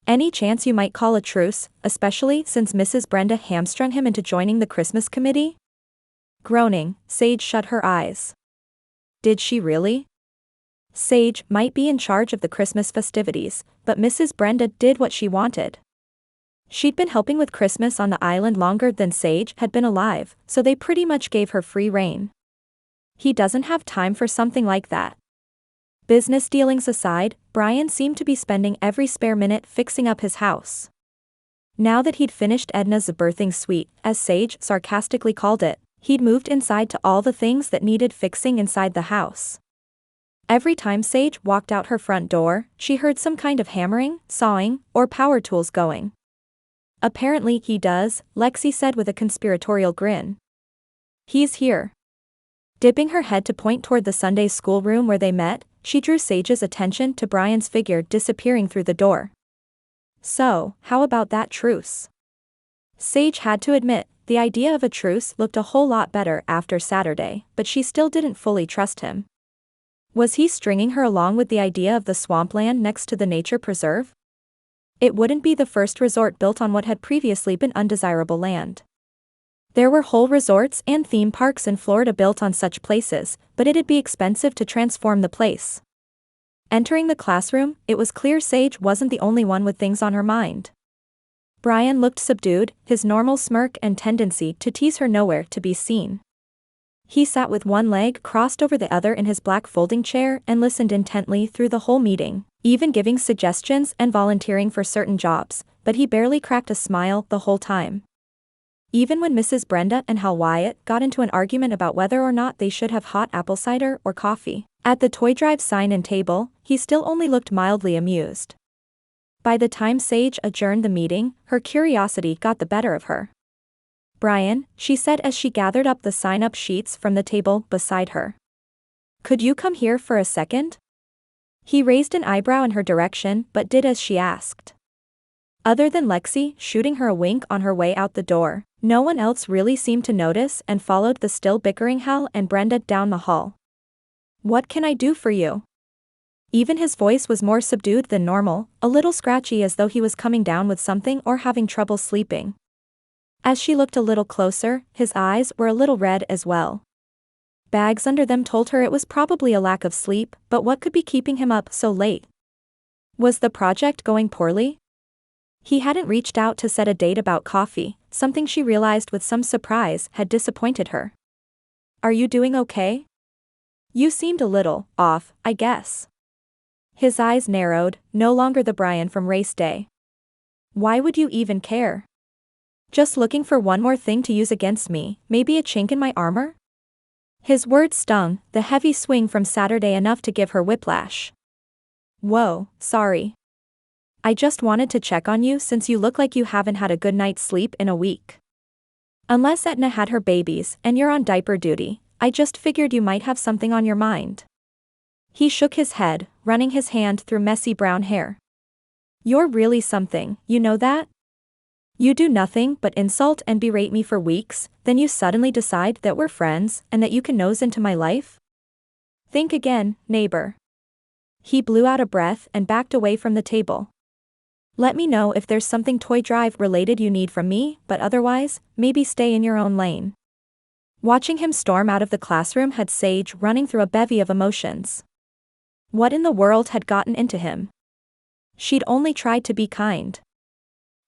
Any chance you might call a truce, especially since Mrs. Brenda hamstrung him into joining the Christmas committee? Groaning, Sage shut her eyes. Did she really? Sage might be in charge of the Christmas festivities, but Mrs. Brenda did what she wanted. She'd been helping with Christmas on the island longer than Sage had been alive, so they pretty much gave her free rein. He doesn't have time for something like that. Business dealings aside, Bryan seemed to be spending every spare minute fixing up his house. Now that he'd finished Edna's birthing suite, as Sage sarcastically called it, he'd moved inside to all the things that needed fixing inside the house. Every time Sage walked out her front door, she heard some kind of hammering, sawing, or power tools going. Apparently he does, Lexi said with a conspiratorial grin. He's here. Dipping her head to point toward the Sunday school room where they met, she drew Sage's attention to Bryan's figure disappearing through the door. So, how about that truce? Sage had to admit, the idea of a truce looked a whole lot better after Saturday, but she still didn't fully trust him. Was he stringing her along with the idea of the swampland next to the nature preserve? It wouldn't be the first resort built on what had previously been undesirable land. There were whole resorts and theme parks in Florida built on such places, but it'd be expensive to transform the place. Entering the classroom, it was clear Sage wasn't the only one with things on her mind. Bryan looked subdued, his normal smirk and tendency to tease her nowhere to be seen. He sat with one leg crossed over the other in his black folding chair and listened intently through the whole meeting, even giving suggestions and volunteering for certain jobs, but he barely cracked a smile the whole time. Even when Mrs. Brenda and Hal Wyatt got into an argument about whether or not they should have hot apple cider or coffee at the toy drive sign and table, he still only looked mildly amused. By the time Sage adjourned the meeting, her curiosity got the better of her. "Bryan," she said as she gathered up the sign-up sheets from the table beside her. "Could you come here for a second?" He raised an eyebrow in her direction but did as she asked. Other than Lexi shooting her a wink on her way out the door, no one else really seemed to notice and followed the still bickering Hal and Brenda down the hall. "What can I do for you?" Even his voice was more subdued than normal, a little scratchy as though he was coming down with something or having trouble sleeping. As she looked a little closer, his eyes were a little red as well. Bags under them told her it was probably a lack of sleep, but what could be keeping him up so late? Was the project going poorly? He hadn't reached out to set a date about coffee, something she realized with some surprise had disappointed her. "Are you doing okay? You seemed a little off, I guess." His eyes narrowed, no longer the Bryan from race day. "Why would you even care? Just looking for one more thing to use against me, maybe a chink in my armor?" His words stung, the heavy swing from Saturday enough to give her whiplash. "Whoa, sorry. I just wanted to check on you since you look like you haven't had a good night's sleep in a week. Unless Etna had her babies and you're on diaper duty, I just figured you might have something on your mind." He shook his head, running his hand through messy brown hair. "You're really something, you know that? You do nothing but insult and berate me for weeks, then you suddenly decide that we're friends and that you can nose into my life? Think again, neighbor." He blew out a breath and backed away from the table. "Let me know if there's something toy drive related you need from me, but otherwise, maybe stay in your own lane." Watching him storm out of the classroom had Sage running through a bevy of emotions. What in the world had gotten into him? She'd only tried to be kind.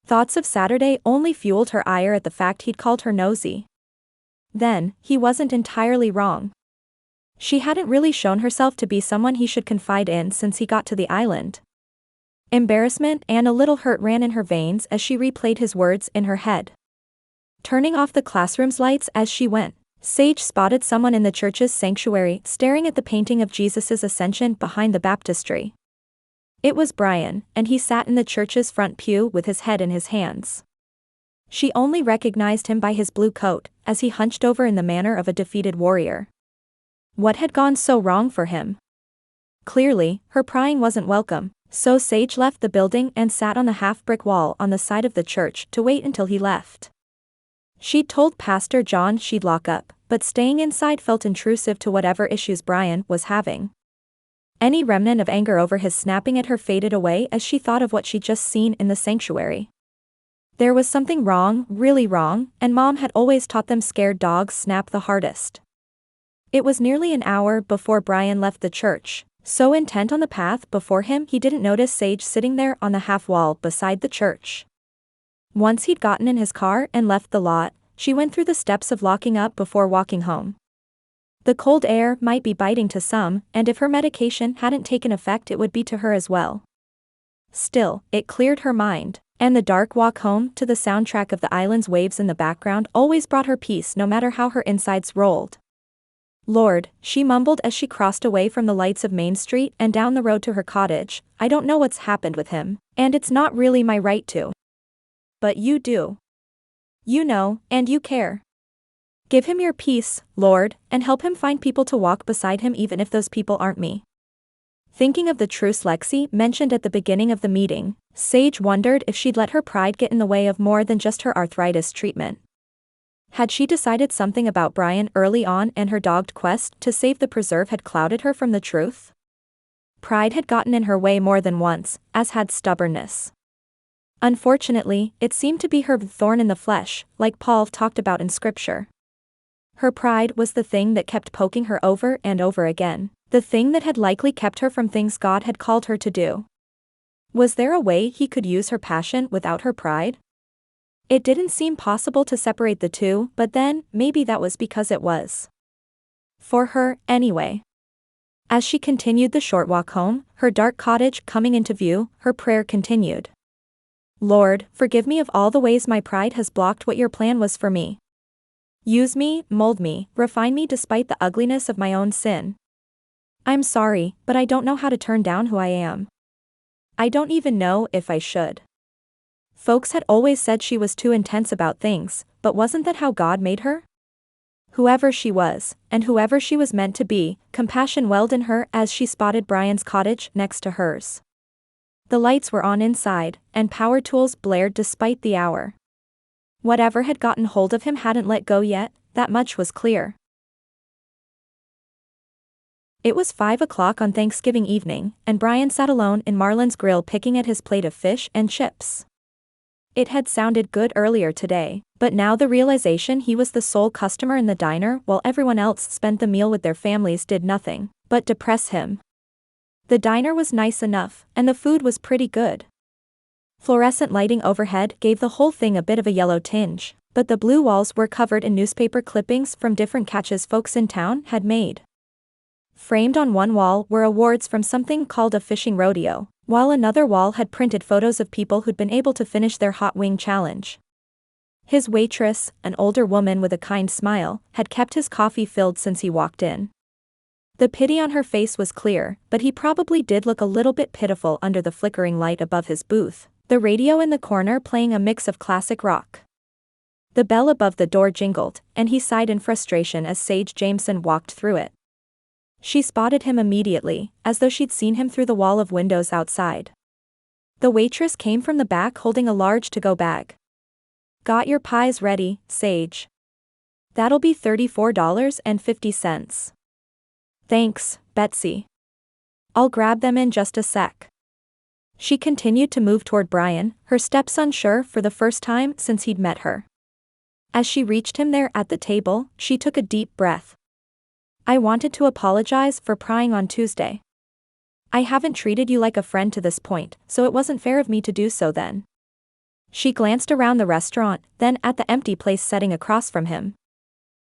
Thoughts of Saturday only fueled her ire at the fact he'd called her nosy. Then, he wasn't entirely wrong. She hadn't really shown herself to be someone he should confide in since he got to the island. Embarrassment and a little hurt ran in her veins as she replayed his words in her head. Turning off the classroom's lights as she went, Sage spotted someone in the church's sanctuary staring at the painting of Jesus' ascension behind the baptistry. It was Bryan, and he sat in the church's front pew with his head in his hands. She only recognized him by his blue coat, as he hunched over in the manner of a defeated warrior. What had gone so wrong for him? Clearly, her prying wasn't welcome, so Sage left the building and sat on the half-brick wall on the side of the church to wait until he left. She'd told Pastor John she'd lock up, but staying inside felt intrusive to whatever issues Bryan was having. Any remnant of anger over his snapping at her faded away as she thought of what she'd just seen in the sanctuary. There was something wrong, really wrong, and Mom had always taught them scared dogs snap the hardest. It was nearly an hour before Bryan left the church, so intent on the path before him he didn't notice Sage sitting there on the half-wall beside the church. Once he'd gotten in his car and left the lot, she went through the steps of locking up before walking home. The cold air might be biting to some, and if her medication hadn't taken effect it would be to her as well. Still, it cleared her mind, and the dark walk home to the soundtrack of the island's waves in the background always brought her peace no matter how her insides rolled. "Lord," she mumbled as she crossed away from the lights of Main Street and down the road to her cottage, "I don't know what's happened with him, and it's not really my right to. But you do. You know, and you care. Give him your peace, Lord, and help him find people to walk beside him even if those people aren't me." Thinking of the truce Lexi mentioned at the beginning of the meeting, Sage wondered if she'd let her pride get in the way of more than just her arthritis treatment. Had she decided something about Bryan early on and her dogged quest to save the preserve had clouded her from the truth? Pride had gotten in her way more than once, as had stubbornness. Unfortunately, it seemed to be her thorn in the flesh, like Paul talked about in scripture. Her pride was the thing that kept poking her over and over again, the thing that had likely kept her from things God had called her to do. Was there a way he could use her passion without her pride? It didn't seem possible to separate the two, but then, maybe that was because it was. For her, anyway. As she continued the short walk home, her dark cottage coming into view, her prayer continued. Lord, forgive me of all the ways my pride has blocked what your plan was for me. Use me, mold me, refine me despite the ugliness of my own sin. I'm sorry, but I don't know how to turn down who I am. I don't even know if I should. Folks had always said she was too intense about things, but wasn't that how God made her? Whoever she was, and whoever she was meant to be, compassion welled in her as she spotted Bryan's cottage next to hers. The lights were on inside, and power tools blared despite the hour. Whatever had gotten hold of him hadn't let go yet, that much was clear. It was 5 o'clock on Thanksgiving evening, and Bryan sat alone in Marlon's grill picking at his plate of fish and chips. It had sounded good earlier today, but now the realization he was the sole customer in the diner while everyone else spent the meal with their families did nothing but depress him. The diner was nice enough, and the food was pretty good. Fluorescent lighting overhead gave the whole thing a bit of a yellow tinge, but the blue walls were covered in newspaper clippings from different catches folks in town had made. Framed on one wall were awards from something called a fishing rodeo, while another wall had printed photos of people who'd been able to finish their hot wing challenge. His waitress, an older woman with a kind smile, had kept his coffee filled since he walked in. The pity on her face was clear, but he probably did look a little bit pitiful under the flickering light above his booth, the radio in the corner playing a mix of classic rock. The bell above the door jingled, and he sighed in frustration as Sage Jameson walked through it. She spotted him immediately, as though she'd seen him through the wall of windows outside. The waitress came from the back holding a large to-go bag. Got your pies ready, Sage. That'll be $34.50. Thanks, Betsy. I'll grab them in just a sec. She continued to move toward Bryan, her steps unsure for the first time since he'd met her. As she reached him there at the table, she took a deep breath. I wanted to apologize for prying on Tuesday. I haven't treated you like a friend to this point, so it wasn't fair of me to do so then. She glanced around the restaurant, then at the empty place setting across from him.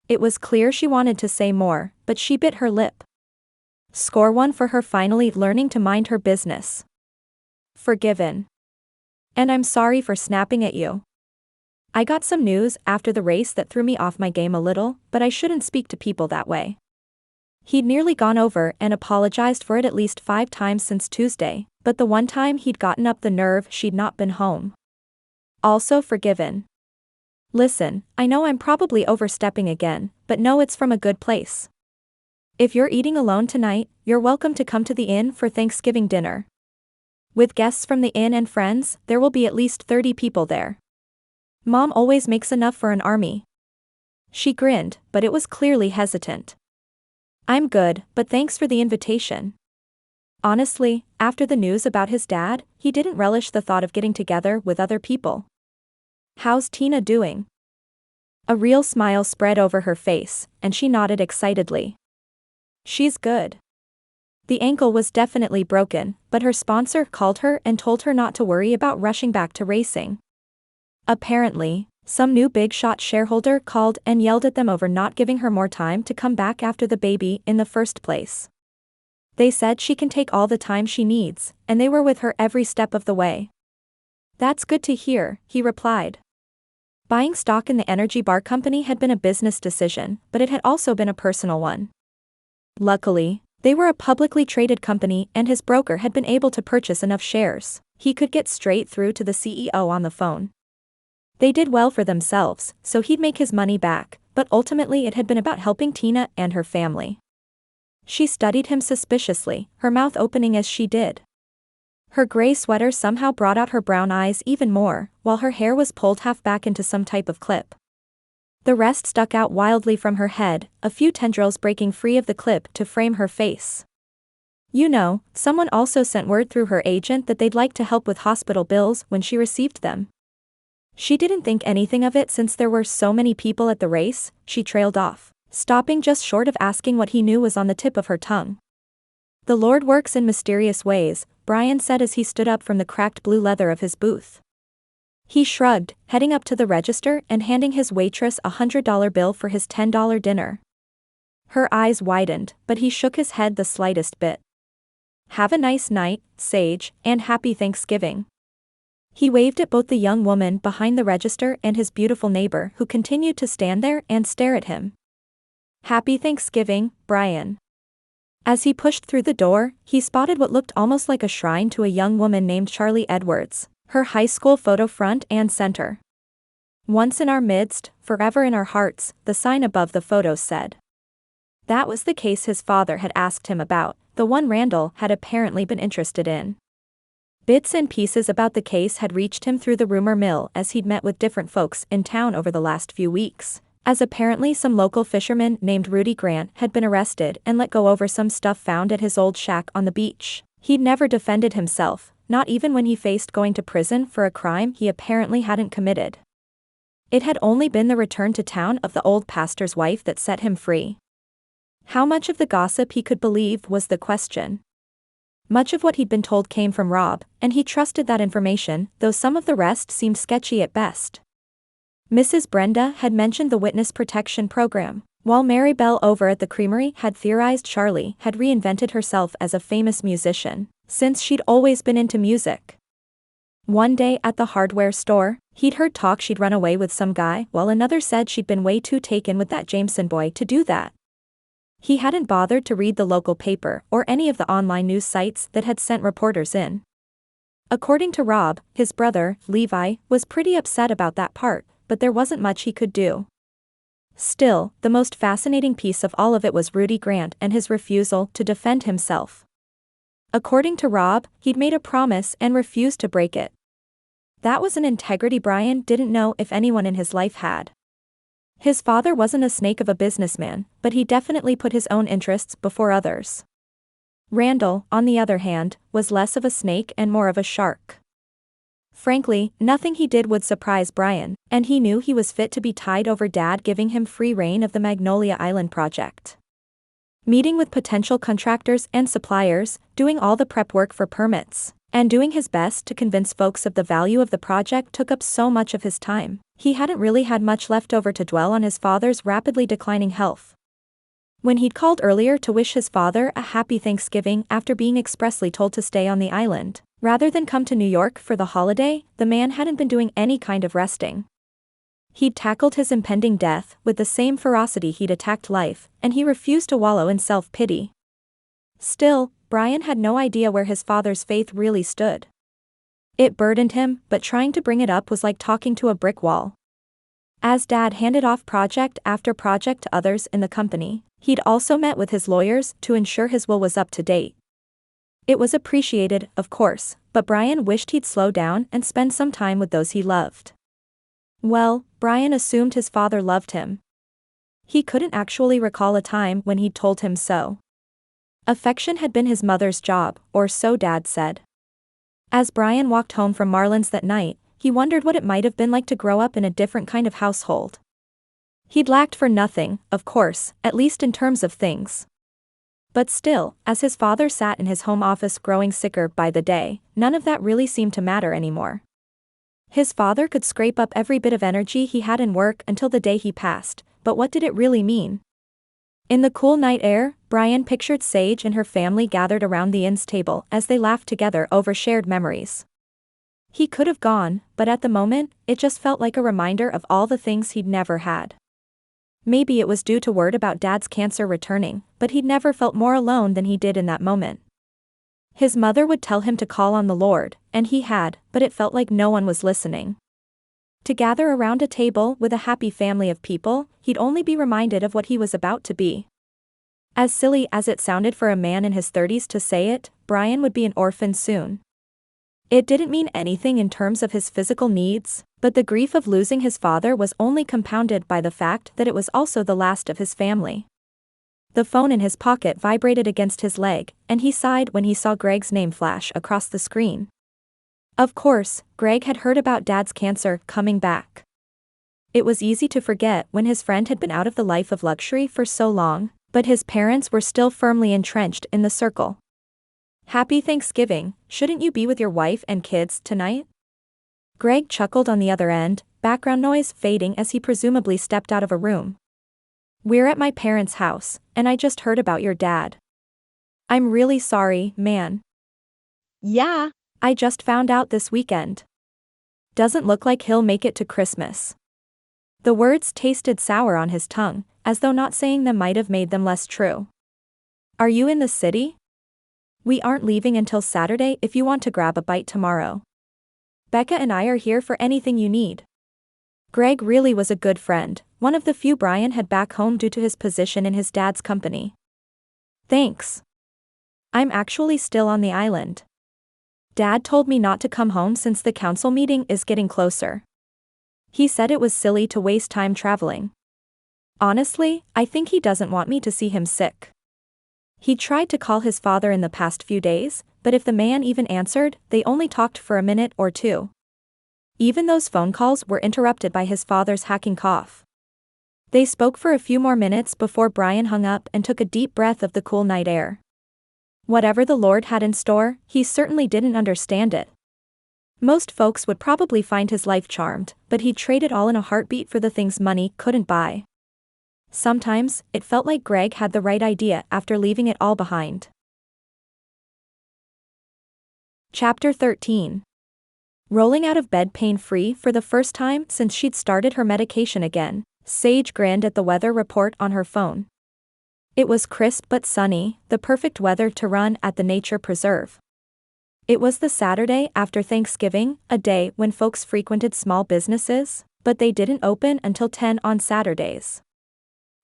It was clear she wanted to say more, but she bit her lip. Score one for her finally learning to mind her business. Forgiven. And I'm sorry for snapping at you. I got some news after the race that threw me off my game a little, but I shouldn't speak to people that way. He'd nearly gone over and apologized for it at least 5 times since Tuesday, but the one time he'd gotten up the nerve she'd not been home. Also forgiven. Listen, I know I'm probably overstepping again, but no, it's from a good place. If you're eating alone tonight, you're welcome to come to the inn for Thanksgiving dinner. With guests from the inn and friends, there will be at least 30 people there. Mom always makes enough for an army. She grinned, but it was clearly hesitant. I'm good, but thanks for the invitation. Honestly, after the news about his dad, he didn't relish the thought of getting together with other people. How's Tina doing? A real smile spread over her face, and she nodded excitedly. She's good. The ankle was definitely broken, but her sponsor called her and told her not to worry about rushing back to racing. Apparently, some new big-shot shareholder called and yelled at them over not giving her more time to come back after the baby in the first place. They said she can take all the time she needs, and they were with her every step of the way. That's good to hear, he replied. Buying stock in the energy bar company had been a business decision, but it had also been a personal one. Luckily, they were a publicly traded company and his broker had been able to purchase enough shares. He could get straight through to the CEO on the phone. They did well for themselves, so he'd make his money back, but ultimately it had been about helping Tina and her family. She studied him suspiciously, her mouth opening as she did. Her gray sweater somehow brought out her brown eyes even more, while her hair was pulled half back into some type of clip. The rest stuck out wildly from her head, a few tendrils breaking free of the clip to frame her face. You know, someone also sent word through her agent that they'd like to help with hospital bills when she received them. She didn't think anything of it since there were so many people at the race. She trailed off, stopping just short of asking what he knew was on the tip of her tongue. The Lord works in mysterious ways, Bryan said as he stood up from the cracked blue leather of his booth. He shrugged, heading up to the register and handing his waitress a $100 bill for his $10 dinner. Her eyes widened, but he shook his head the slightest bit. Have a nice night, Sage, and happy Thanksgiving. He waved at both the young woman behind the register and his beautiful neighbor who continued to stand there and stare at him. "Happy Thanksgiving, Bryan." As he pushed through the door, he spotted what looked almost like a shrine to a young woman named Charlie Edwards, her high school photo front and center. "Once in our midst, forever in our hearts," the sign above the photo said. That was the case his father had asked him about, the one Randall had apparently been interested in. Bits and pieces about the case had reached him through the rumor mill as he'd met with different folks in town over the last few weeks, as apparently some local fisherman named Rudy Grant had been arrested and let go over some stuff found at his old shack on the beach. He'd never defended himself, not even when he faced going to prison for a crime he apparently hadn't committed. It had only been the return to town of the old pastor's wife that set him free. How much of the gossip he could believe was the question. Much of what he'd been told came from Rob, and he trusted that information, though some of the rest seemed sketchy at best. Mrs. Brenda had mentioned the witness protection program, while Mary Bell over at the creamery had theorized Charlie had reinvented herself as a famous musician, since she'd always been into music. One day at the hardware store, he'd heard talk she'd run away with some guy, while another said she'd been way too taken with that Jameson boy to do that. He hadn't bothered to read the local paper or any of the online news sites that had sent reporters in. According to Rob, his brother, Levi, was pretty upset about that part, but there wasn't much he could do. Still, the most fascinating piece of all of it was Rudy Grant and his refusal to defend himself. According to Rob, he'd made a promise and refused to break it. That was an integrity Bryan didn't know if anyone in his life had. His father wasn't a snake of a businessman, but he definitely put his own interests before others. Randall, on the other hand, was less of a snake and more of a shark. Frankly, nothing he did would surprise Bryan, and he knew he was fit to be tied over Dad giving him free rein of the Magnolia Island project. Meeting with potential contractors and suppliers, doing all the prep work for permits, and doing his best to convince folks of the value of the project took up so much of his time, he hadn't really had much left over to dwell on his father's rapidly declining health. When he'd called earlier to wish his father a happy Thanksgiving after being expressly told to stay on the island, rather than come to New York for the holiday, the man hadn't been doing any kind of resting. He'd tackled his impending death with the same ferocity he'd attacked life, and he refused to wallow in self-pity. Still, Bryan had no idea where his father's faith really stood. It burdened him, but trying to bring it up was like talking to a brick wall. As Dad handed off project after project to others in the company, he'd also met with his lawyers to ensure his will was up to date. It was appreciated, of course, but Bryan wished he'd slow down and spend some time with those he loved. Well, Bryan assumed his father loved him. He couldn't actually recall a time when he'd told him so. Affection had been his mother's job, or so Dad said. As Bryan walked home from Marlin's that night, he wondered what it might have been like to grow up in a different kind of household. He'd lacked for nothing, of course, at least in terms of things. But still, as his father sat in his home office growing sicker by the day, none of that really seemed to matter anymore. His father could scrape up every bit of energy he had in work until the day he passed, but what did it really mean? In the cool night air, Bryan pictured Sage and her family gathered around the inn's table as they laughed together over shared memories. He could have gone, but at the moment, it just felt like a reminder of all the things he'd never had. Maybe it was due to word about Dad's cancer returning, but he'd never felt more alone than he did in that moment. His mother would tell him to call on the Lord, and he had, but it felt like no one was listening. To gather around a table with a happy family of people, he'd only be reminded of what he was about to be. As silly as it sounded for a man in his 30s to say it, Bryan would be an orphan soon. It didn't mean anything in terms of his physical needs, but the grief of losing his father was only compounded by the fact that it was also the last of his family. The phone in his pocket vibrated against his leg, and he sighed when he saw Greg's name flash across the screen. Of course, Greg had heard about Dad's cancer coming back. It was easy to forget when his friend had been out of the life of luxury for so long, but his parents were still firmly entrenched in the circle. "Happy Thanksgiving, shouldn't you be with your wife and kids tonight?" Greg chuckled on the other end, background noise fading as he presumably stepped out of a room. "We're at my parents' house, and I just heard about your dad. I'm really sorry, man. Yeah. I just found out this weekend." Doesn't look like he'll make it to Christmas. The words tasted sour on his tongue, as though not saying them might have made them less true. Are you in the city? We aren't leaving until Saturday if you want to grab a bite tomorrow. Becca and I are here for anything you need. Greg really was a good friend, one of the few Bryan had back home due to his position in his dad's company. Thanks. I'm actually still on the island. Dad told me not to come home since the council meeting is getting closer. He said it was silly to waste time traveling. Honestly, I think he doesn't want me to see him sick. He tried to call his father in the past few days, but if the man even answered, they only talked for a minute or two. Even those phone calls were interrupted by his father's hacking cough. They spoke for a few more minutes before Bryan hung up and took a deep breath of the cool night air. Whatever the Lord had in store, he certainly didn't understand it. Most folks would probably find his life charmed, but he'd trade it all in a heartbeat for the things money couldn't buy. Sometimes, it felt like Greg had the right idea after leaving it all behind. Chapter 13. Rolling out of bed pain-free for the first time since she'd started her medication again, Sage grinned at the weather report on her phone. It was crisp but sunny, the perfect weather to run at the nature preserve. It was the Saturday after Thanksgiving, a day when folks frequented small businesses, but they didn't open until 10 on Saturdays.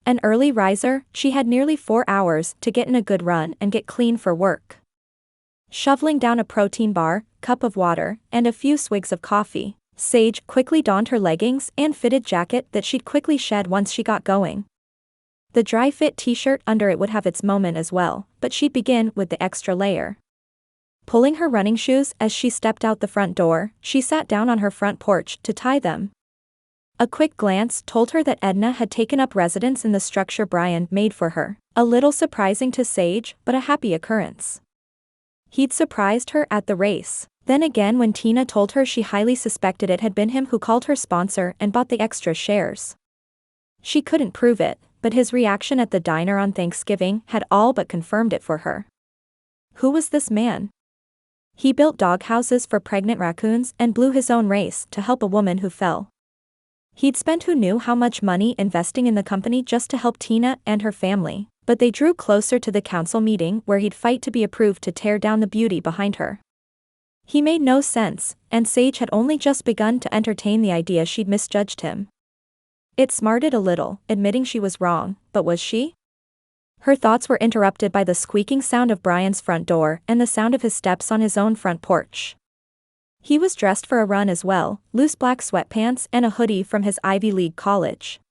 An early riser, she had nearly 4 hours to get in a good run and get clean for work. Shoveling down a protein bar, cup of water, and a few swigs of coffee, Sage quickly donned her leggings and fitted jacket that she'd quickly shed once she got going. The dry-fit t-shirt under it would have its moment as well, but she'd begin with the extra layer. Pulling her running shoes as she stepped out the front door, she sat down on her front porch to tie them. A quick glance told her that Edna had taken up residence in the structure Bryan made for her, a little surprising to Sage, but a happy occurrence. He'd surprised her at the race, then again when Tina told her she highly suspected it had been him who called her sponsor and bought the extra shares. She couldn't prove it, but his reaction at the diner on Thanksgiving had all but confirmed it for her. Who was this man? He built doghouses for pregnant raccoons and blew his own race to help a woman who fell. He'd spent who knew how much money investing in the company just to help Tina and her family, but they drew closer to the council meeting where he'd fight to be approved to tear down the beauty behind her. He made no sense, and Sage had only just begun to entertain the idea she'd misjudged him. It smarted a little, admitting she was wrong, but was she? Her thoughts were interrupted by the squeaking sound of Bryan's front door and the sound of his steps on his own front porch. He was dressed for a run as well, loose black sweatpants and a hoodie from his Ivy League college.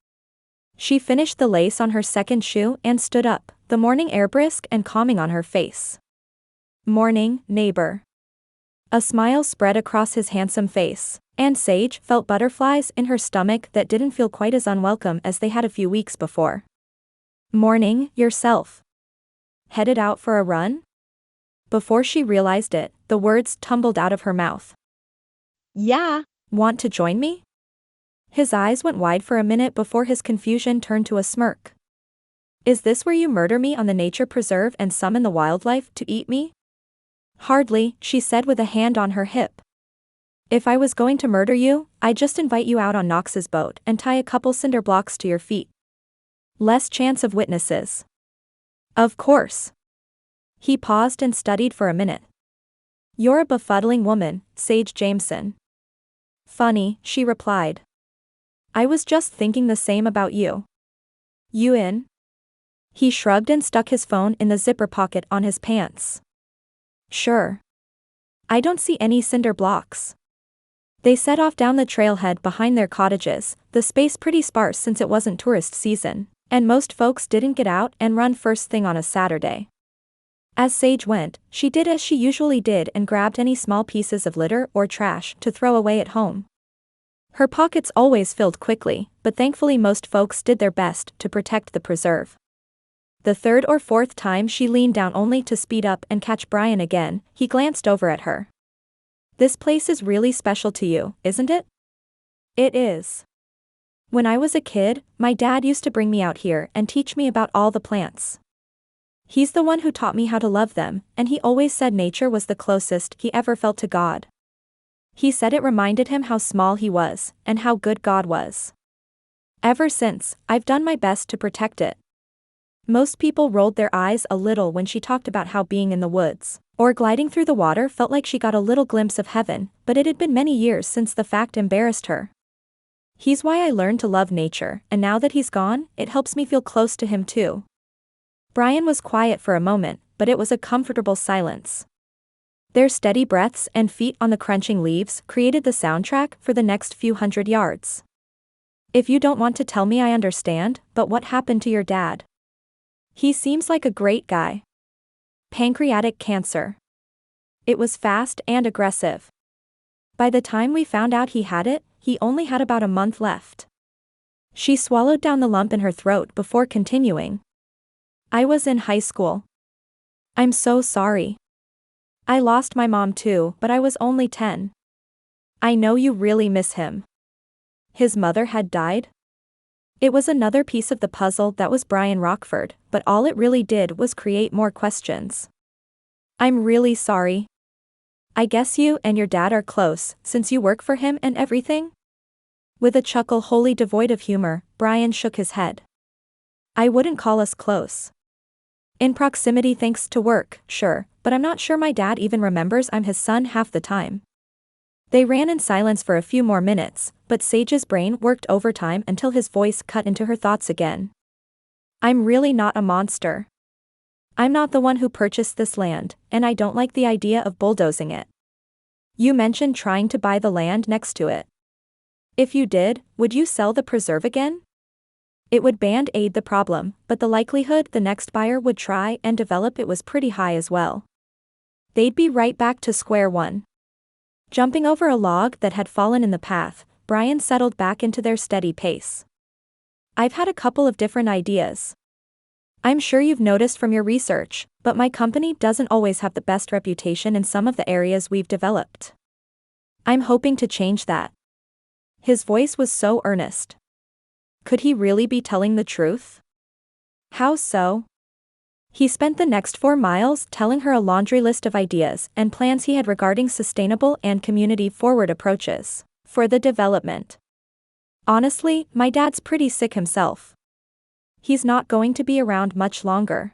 She finished the lace on her second shoe and stood up, the morning air brisk and calming on her face. "Morning, neighbor." A smile spread across his handsome face, and Sage felt butterflies in her stomach that didn't feel quite as unwelcome as they had a few weeks before. "Morning, yourself. Headed out for a run?" Before she realized it, the words tumbled out of her mouth. Yeah. "Want to join me?" His eyes went wide for a minute before his confusion turned to a smirk. "Is this where you murder me on the nature preserve and summon the wildlife to eat me?" "Hardly," she said with a hand on her hip. "If I was going to murder you, I'd just invite you out on Knox's boat and tie a couple cinder blocks to your feet. Less chance of witnesses." "Of course." He paused and studied for a minute. "You're a befuddling woman, Sage Jameson." "Funny," she replied. "I was just thinking the same about you. You in?" He shrugged and stuck his phone in the zipper pocket on his pants. "Sure. I don't see any cinder blocks." They set off down the trailhead behind their cottages, the space pretty sparse since it wasn't tourist season, and most folks didn't get out and run first thing on a Saturday. As Sage went, she did as she usually did and grabbed any small pieces of litter or trash to throw away at home. Her pockets always filled quickly, but thankfully most folks did their best to protect the preserve. The third or fourth time she leaned down only to speed up and catch Bryan again, he glanced over at her. "This place is really special to you, isn't it?" "It is. When I was a kid, my dad used to bring me out here and teach me about all the plants. He's the one who taught me how to love them, and he always said nature was the closest he ever felt to God." He said it reminded him how small he was, and how good God was. Ever since, I've done my best to protect it. Most people rolled their eyes a little when she talked about how being in the woods, or gliding through the water felt like she got a little glimpse of heaven, but it had been many years since the fact embarrassed her. He's why I learned to love nature, and now that he's gone, it helps me feel close to him too. Bryan was quiet for a moment, but it was a comfortable silence. Their steady breaths and feet on the crunching leaves created the soundtrack for the next few hundred yards. If you don't want to tell me, I understand, but what happened to your dad? He seems like a great guy. Pancreatic cancer. It was fast and aggressive. By the time we found out he had it, he only had about a month left. She swallowed down the lump in her throat before continuing. I was in high school. I'm so sorry. I lost my mom too, but I was only 10. I know you really miss him. His mother had died? It was another piece of the puzzle that was Bryan Rockford, but all it really did was create more questions. I'm really sorry. I guess you and your dad are close, since you work for him and everything? With a chuckle wholly devoid of humor, Bryan shook his head. I wouldn't call us close. In proximity thanks to work, sure, but I'm not sure my dad even remembers I'm his son half the time. They ran in silence for a few more minutes, but Sage's brain worked overtime until his voice cut into her thoughts again. I'm really not a monster. I'm not the one who purchased this land, and I don't like the idea of bulldozing it. You mentioned trying to buy the land next to it. If you did, would you sell the preserve again? It would band-aid the problem, but the likelihood the next buyer would try and develop it was pretty high as well. They'd be right back to square one. Jumping over a log that had fallen in the path, Bryan settled back into their steady pace. I've had a couple of different ideas. I'm sure you've noticed from your research, but my company doesn't always have the best reputation in some of the areas we've developed. I'm hoping to change that. His voice was so earnest. Could he really be telling the truth? How so? He spent the next 4 miles telling her a laundry list of ideas and plans he had regarding sustainable and community-forward approaches for the development. Honestly, my dad's pretty sick himself. He's not going to be around much longer.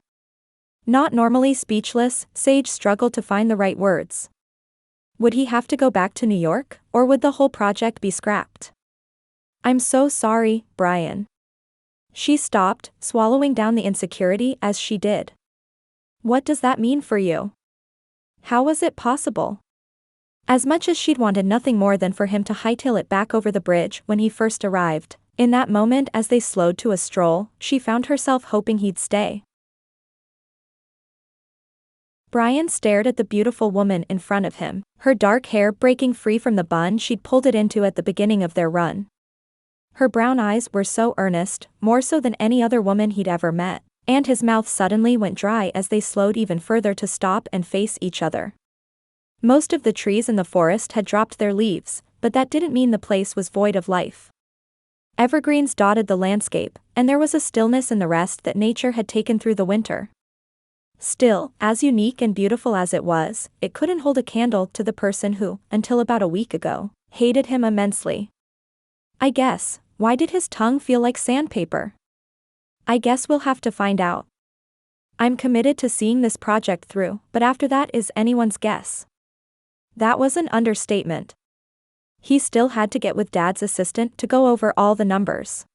Not normally speechless, Sage struggled to find the right words. Would he have to go back to New York, or would the whole project be scrapped? I'm so sorry, Bryan. She stopped, swallowing down the insecurity as she did. What does that mean for you? How was it possible? As much as she'd wanted nothing more than for him to hightail it back over the bridge when he first arrived, in that moment as they slowed to a stroll, she found herself hoping he'd stay. Bryan stared at the beautiful woman in front of him, her dark hair breaking free from the bun she'd pulled it into at the beginning of their run. Her brown eyes were so earnest, more so than any other woman he'd ever met, and his mouth suddenly went dry as they slowed even further to stop and face each other. Most of the trees in the forest had dropped their leaves, but that didn't mean the place was void of life. Evergreens dotted the landscape, and there was a stillness in the rest that nature had taken through the winter. Still, as unique and beautiful as it was, it couldn't hold a candle to the person who, until about a week ago, hated him immensely. I guess, why did his tongue feel like sandpaper? I guess we'll have to find out. I'm committed to seeing this project through, but after that is anyone's guess. That was an understatement. He still had to get with Dad's assistant to go over all the numbers.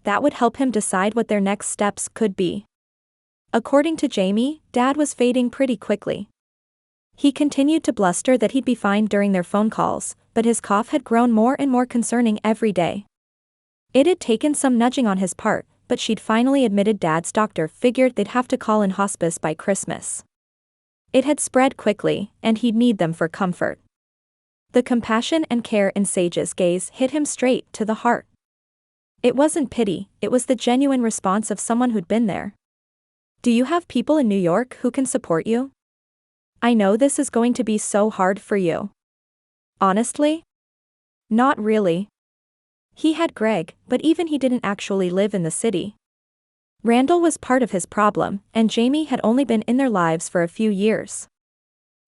That would help him decide what their next steps could be. According to Jamie, Dad was fading pretty quickly. He continued to bluster that he'd be fine during their phone calls, but his cough had grown more and more concerning every day. It had taken some nudging on his part, but she'd finally admitted Dad's doctor figured they'd have to call in hospice by Christmas. It had spread quickly, and he'd need them for comfort. The compassion and care in Sage's gaze hit him straight to the heart. It wasn't pity, it was the genuine response of someone who'd been there. Do you have people in New York who can support you? I know this is going to be so hard for you. Honestly? Not really. He had Greg, but even he didn't actually live in the city. Randall was part of his problem, and Jamie had only been in their lives for a few years.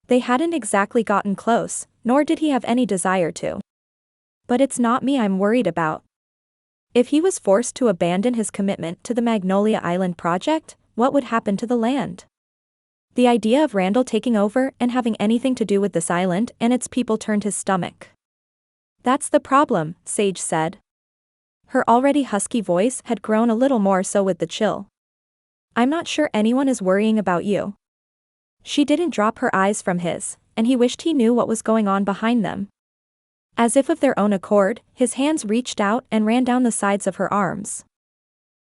They hadn't exactly gotten close, nor did he have any desire to. But it's not me I'm worried about. If he was forced to abandon his commitment to the Magnolia Island project, what would happen to the land? The idea of Randall taking over and having anything to do with this island and its people turned his stomach. That's the problem, Sage said. Her already husky voice had grown a little more so with the chill. I'm not sure anyone is worrying about you. She didn't drop her eyes from his, and he wished he knew what was going on behind them. As if of their own accord, his hands reached out and ran down the sides of her arms.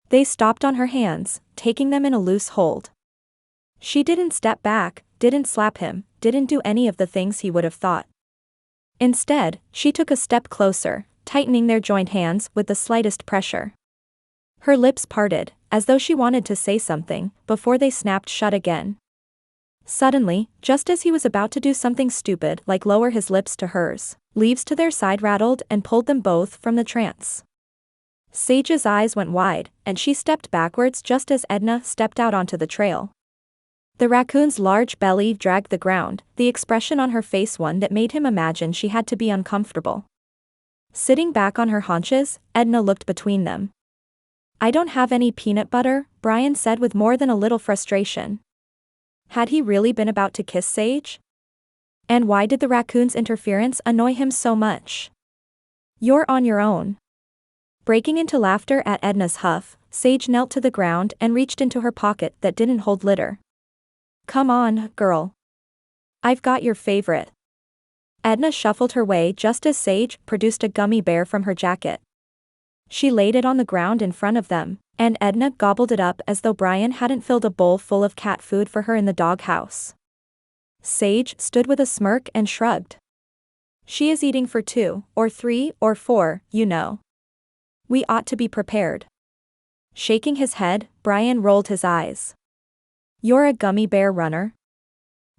They stopped on her hands, taking them in a loose hold. She didn't step back, didn't slap him, didn't do any of the things he would have thought. Instead, she took a step closer, tightening their joined hands with the slightest pressure. Her lips parted, as though she wanted to say something, before they snapped shut again. Suddenly, just as he was about to do something stupid like lower his lips to hers, leaves to their side rattled and pulled them both from the trance. Sage's eyes went wide, and she stepped backwards just as Edna stepped out onto the trail. The raccoon's large belly dragged the ground, the expression on her face one that made him imagine she had to be uncomfortable. Sitting back on her haunches, Edna looked between them. I don't have any peanut butter, Bryan said with more than a little frustration. Had he really been about to kiss Sage? And why did the raccoon's interference annoy him so much? You're on your own. Breaking into laughter at Edna's huff, Sage knelt to the ground and reached into her pocket that didn't hold litter. Come on, girl. I've got your favorite. Edna shuffled her way just as Sage produced a gummy bear from her jacket. She laid it on the ground in front of them, and Edna gobbled it up as though Bryan hadn't filled a bowl full of cat food for her in the doghouse. Sage stood with a smirk and shrugged. She is eating for 2, or 3, or 4, you know. We ought to be prepared. Shaking his head, Bryan rolled his eyes. You're a gummy bear runner?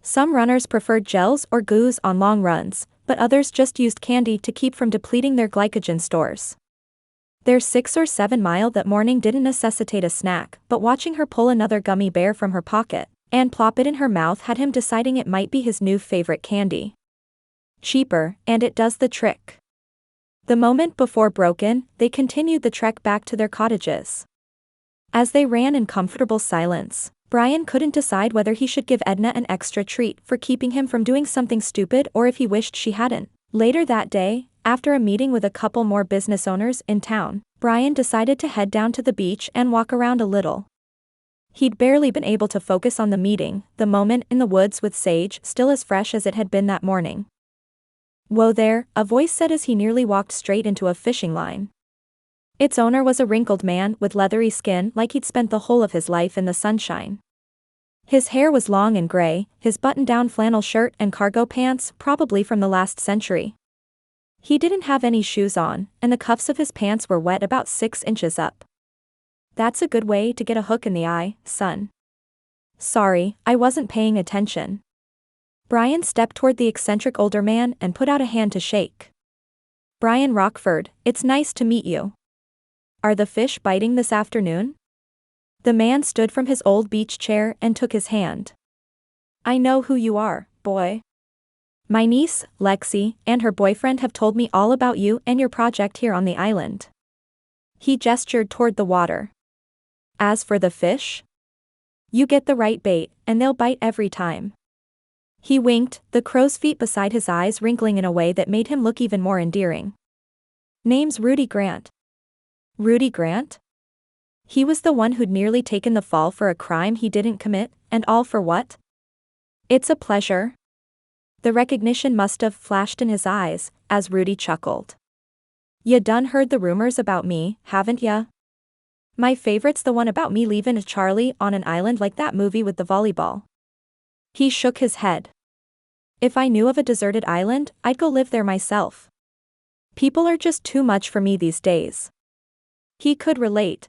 Some runners preferred gels or goos on long runs, but others just used candy to keep from depleting their glycogen stores. Their 6 or 7 mile that morning didn't necessitate a snack, but watching her pull another gummy bear from her pocket and plop it in her mouth had him deciding it might be his new favorite candy. Cheaper, and it does the trick. The moment before broken, they continued the trek back to their cottages. As they ran in comfortable silence, Bryan couldn't decide whether he should give Edna an extra treat for keeping him from doing something stupid or if he wished she hadn't. Later that day, after a meeting with a couple more business owners in town, Bryan decided to head down to the beach and walk around a little. He'd barely been able to focus on the meeting, the moment in the woods with Sage still as fresh as it had been that morning. Whoa there, a voice said as he nearly walked straight into a fishing line. Its owner was a wrinkled man with leathery skin like he'd spent the whole of his life in the sunshine. His hair was long and gray, his button-down flannel shirt and cargo pants probably from the last century. He didn't have any shoes on, and the cuffs of his pants were wet about 6 inches up. That's a good way to get a hook in the eye, son. Sorry, I wasn't paying attention. Bryan stepped toward the eccentric older man and put out a hand to shake. Bryan Rockford, it's nice to meet you. Are the fish biting this afternoon? The man stood from his old beach chair and took his hand. I know who you are, boy. My niece, Lexi, and her boyfriend have told me all about you and your project here on the island. He gestured toward the water. As for the fish? You get the right bait, and they'll bite every time. He winked, the crow's feet beside his eyes wrinkling in a way that made him look even more endearing. Name's Rudy Grant. Rudy Grant? He was the one who'd nearly taken the fall for a crime he didn't commit, and all for what? It's a pleasure. The recognition must have flashed in his eyes, as Rudy chuckled. Ya done heard the rumors about me, haven't ya? My favorite's the one about me leavin' a Charlie on an island like that movie with the volleyball. He shook his head. If I knew of a deserted island, I'd go live there myself. People are just too much for me these days. He could relate.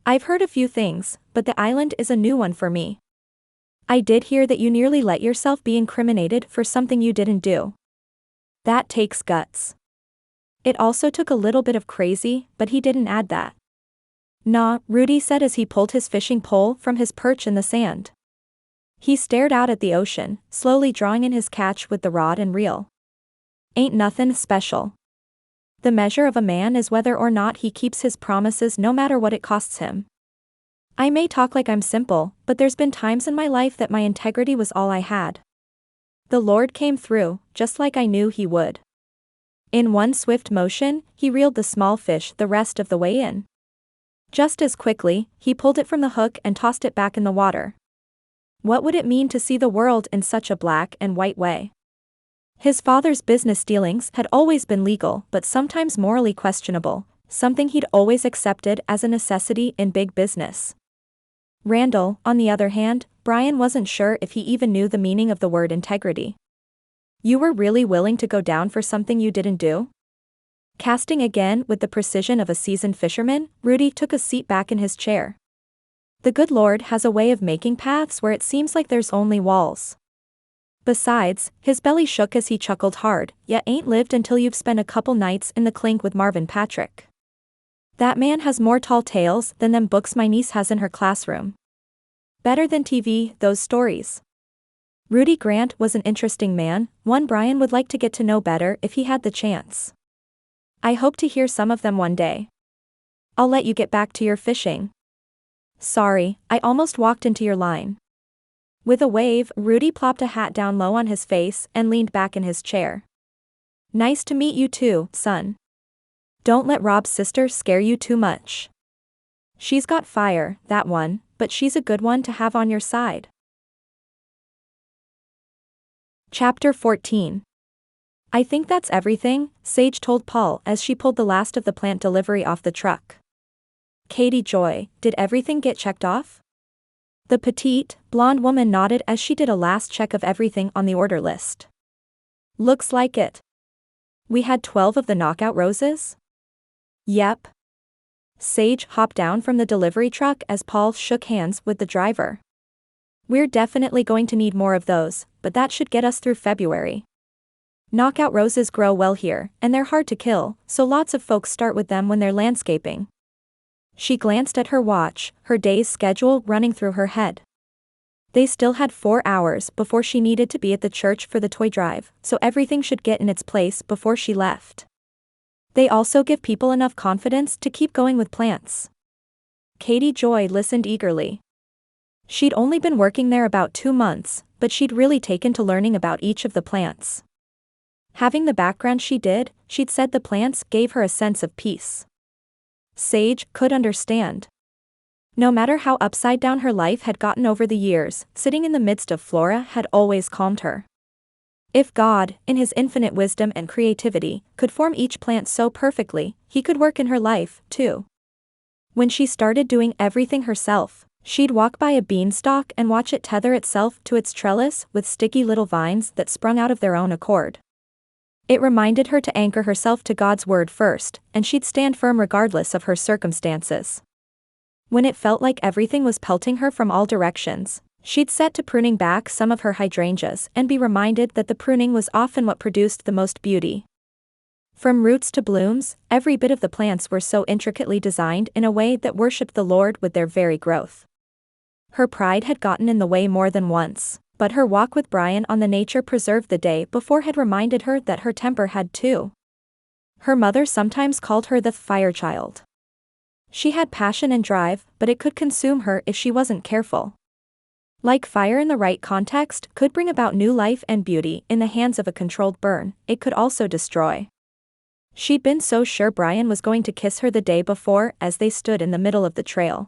I've heard a few things, but the island is a new one for me. I did hear that you nearly let yourself be incriminated for something you didn't do. That takes guts. It also took a little bit of crazy, but he didn't add that. Nah, Rudy said as he pulled his fishing pole from his perch in the sand. He stared out at the ocean, slowly drawing in his catch with the rod and reel. Ain't nothin' special. The measure of a man is whether or not he keeps his promises no matter what it costs him. I may talk like I'm simple, but there's been times in my life that my integrity was all I had. The Lord came through, just like I knew he would. In one swift motion, he reeled the small fish the rest of the way in. Just as quickly, he pulled it from the hook and tossed it back in the water. What would it mean to see the world in such a black and white way? His father's business dealings had always been legal but sometimes morally questionable, something he'd always accepted as a necessity in big business. Randall, on the other hand, Bryan wasn't sure if he even knew the meaning of the word integrity. You were really willing to go down for something you didn't do? Casting again with the precision of a seasoned fisherman, Rudy took a seat back in his chair. The good Lord has a way of making paths where it seems like there's only walls. Besides, his belly shook as he chuckled hard, yet ain't lived until you've spent a couple nights in the clink with Marvin Patrick. That man has more tall tales than them books my niece has in her classroom. Better than TV, those stories. Rudy Grant was an interesting man, one Bryan would like to get to know better if he had the chance. I hope to hear some of them one day. I'll let you get back to your fishing. Sorry, I almost walked into your line. With a wave, Rudy plopped a hat down low on his face and leaned back in his chair. Nice to meet you too, son. Don't let Rob's sister scare you too much. She's got fire, that one, but she's a good one to have on your side. Chapter 14. I think that's everything, Sage told Paul as she pulled the last of the plant delivery off the truck. Katie Joy, did everything get checked off? The petite, blonde woman nodded as she did a last check of everything on the order list. Looks like it. We had 12 of the knockout roses? Yep. Sage hopped down from the delivery truck as Paul shook hands with the driver. We're definitely going to need more of those, but that should get us through February. Knockout roses grow well here, and they're hard to kill, so lots of folks start with them when they're landscaping. She glanced at her watch, her day's schedule running through her head. They still had 4 hours before she needed to be at the church for the toy drive, so everything should get in its place before she left. They also give people enough confidence to keep going with plants. Katie Joy listened eagerly. She'd only been working there about 2 months, but she'd really taken to learning about each of the plants. Having the background she did, she'd said the plants gave her a sense of peace. Sage could understand. No matter how upside down her life had gotten over the years, sitting in the midst of flora had always calmed her. If God, in his infinite wisdom and creativity, could form each plant so perfectly, he could work in her life, too. When she started doing everything herself, she'd walk by a beanstalk and watch it tether itself to its trellis with sticky little vines that sprung out of their own accord. It reminded her to anchor herself to God's word first, and she'd stand firm regardless of her circumstances. When it felt like everything was pelting her from all directions, she'd set to pruning back some of her hydrangeas and be reminded that the pruning was often what produced the most beauty. From roots to blooms, every bit of the plants were so intricately designed in a way that worshipped the Lord with their very growth. Her pride had gotten in the way more than once, but her walk with Bryan on the nature preserve the day before had reminded her that her temper had too. Her mother sometimes called her the fire child. She had passion and drive, but it could consume her if she wasn't careful. Like fire in the right context could bring about new life and beauty in the hands of a controlled burn, it could also destroy. She'd been so sure Bryan was going to kiss her the day before as they stood in the middle of the trail.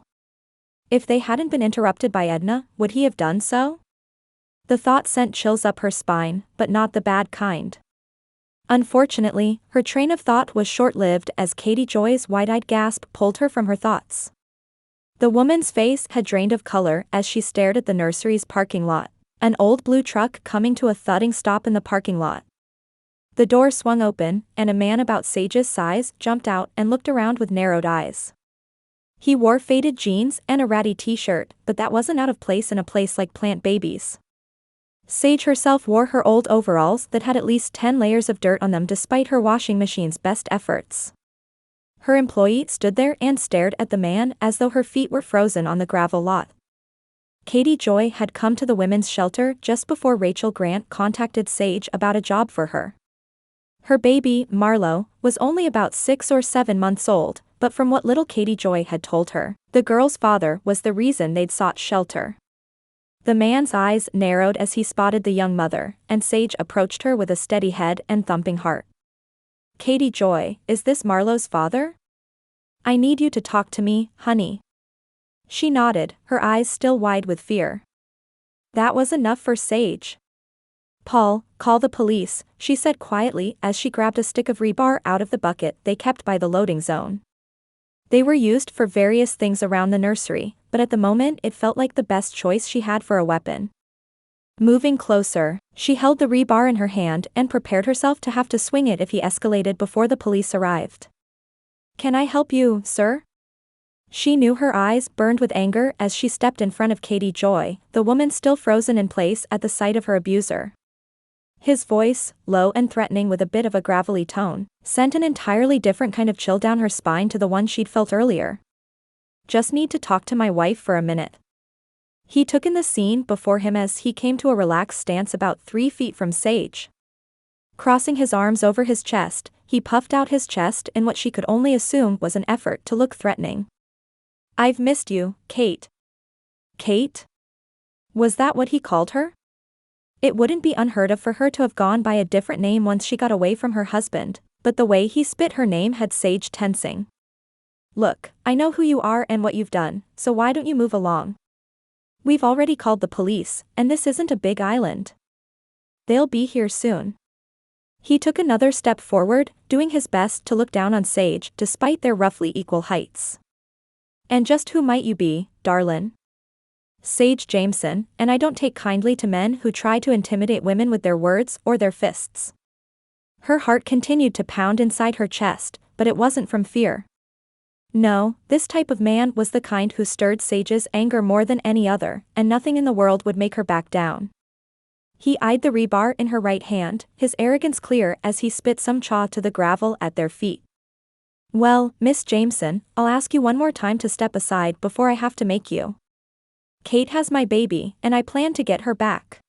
If they hadn't been interrupted by Edna, would he have done so? The thought sent chills up her spine, but not the bad kind. Unfortunately, her train of thought was short-lived as Katie Joy's wide-eyed gasp pulled her from her thoughts. The woman's face had drained of color as she stared at the nursery's parking lot, an old blue truck coming to a thudding stop in the parking lot. The door swung open, and a man about Sage's size jumped out and looked around with narrowed eyes. He wore faded jeans and a ratty t-shirt, but that wasn't out of place in a place like Plant Babies. Sage herself wore her old overalls that had at least 10 layers of dirt on them despite her washing machine's best efforts. Her employee stood there and stared at the man as though her feet were frozen on the gravel lot. Katie Joy had come to the women's shelter just before Rachel Grant contacted Sage about a job for her. Her baby, Marlo, was only about 6 or 7 months old, but from what little Katie Joy had told her, the girl's father was the reason they'd sought shelter. The man's eyes narrowed as he spotted the young mother, and Sage approached her with a steady head and thumping heart. "Katie Joy, is this Marlo's father? I need you to talk to me, honey." She nodded, her eyes still wide with fear. That was enough for Sage. "Paul, call the police," she said quietly as she grabbed a stick of rebar out of the bucket they kept by the loading zone. They were used for various things around the nursery, but at the moment it felt like the best choice she had for a weapon. Moving closer, she held the rebar in her hand and prepared herself to have to swing it if he escalated before the police arrived. "Can I help you, sir?" She knew her eyes burned with anger as she stepped in front of Katie Joy, the woman still frozen in place at the sight of her abuser. His voice, low and threatening with a bit of a gravelly tone, sent an entirely different kind of chill down her spine to the one she'd felt earlier. "Just need to talk to my wife for a minute." He took in the scene before him as he came to a relaxed stance about 3 feet from Sage. Crossing his arms over his chest, he puffed out his chest in what she could only assume was an effort to look threatening. "I've missed you, Kate." Kate? Was that what he called her? It wouldn't be unheard of for her to have gone by a different name once she got away from her husband, but the way he spit her name had Sage tensing. "Look, I know who you are and what you've done, so why don't you move along? We've already called the police, and this isn't a big island. They'll be here soon." He took another step forward, doing his best to look down on Sage despite their roughly equal heights. "And just who might you be, darlin'?" "Sage Jameson, and I don't take kindly to men who try to intimidate women with their words or their fists." Her heart continued to pound inside her chest, but it wasn't from fear. No, this type of man was the kind who stirred Sage's anger more than any other, and nothing in the world would make her back down. He eyed the rebar in her right hand, his arrogance clear as he spit some chaw to the gravel at their feet. "Well, Miss Jameson, I'll ask you one more time to step aside before I have to make you. Kate has my baby, and I plan to get her back."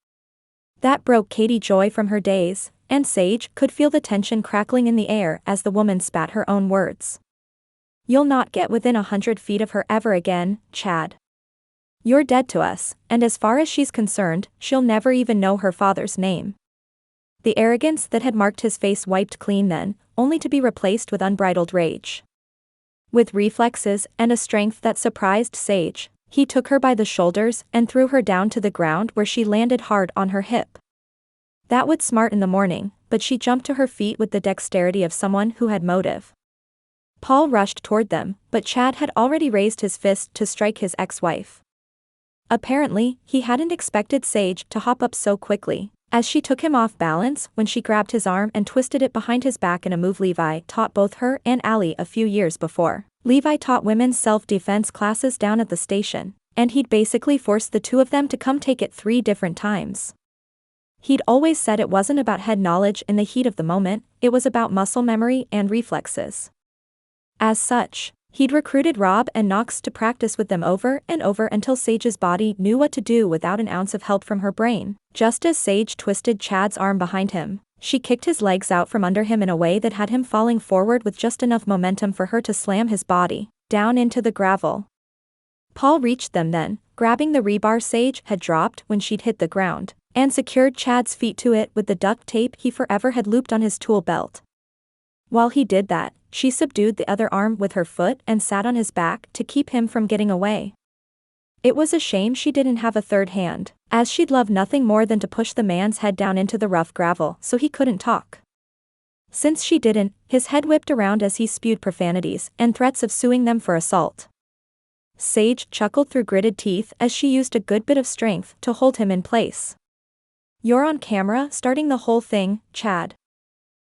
That broke Katie Joy from her daze, and Sage could feel the tension crackling in the air as the woman spat her own words. "You'll not get within 100 feet of her ever again, Chad. You're dead to us, and as far as she's concerned, she'll never even know her father's name." The arrogance that had marked his face wiped clean then, only to be replaced with unbridled rage. With reflexes and a strength that surprised Sage, he took her by the shoulders and threw her down to the ground where she landed hard on her hip. That would smart in the morning, but she jumped to her feet with the dexterity of someone who had motive. Paul rushed toward them, but Chad had already raised his fist to strike his ex-wife. Apparently, he hadn't expected Sage to hop up so quickly, as she took him off balance when she grabbed his arm and twisted it behind his back in a move Levi taught both her and Allie a few years before. Levi taught women's self-defense classes down at the station, and he'd basically forced the two of them to come take it 3 different times. He'd always said it wasn't about head knowledge in the heat of the moment, it was about muscle memory and reflexes. As such, he'd recruited Rob and Knox to practice with them over and over until Sage's body knew what to do without an ounce of help from her brain. Just as Sage twisted Chad's arm behind him, she kicked his legs out from under him in a way that had him falling forward with just enough momentum for her to slam his body down into the gravel. Paul reached them then, grabbing the rebar Sage had dropped when she'd hit the ground, and secured Chad's feet to it with the duct tape he forever had looped on his tool belt. While he did that, she subdued the other arm with her foot and sat on his back to keep him from getting away. It was a shame she didn't have a third hand, as she'd love nothing more than to push the man's head down into the rough gravel so he couldn't talk. Since she didn't, his head whipped around as he spewed profanities and threats of suing them for assault. Sage chuckled through gritted teeth as she used a good bit of strength to hold him in place. "You're on camera starting the whole thing, Chad."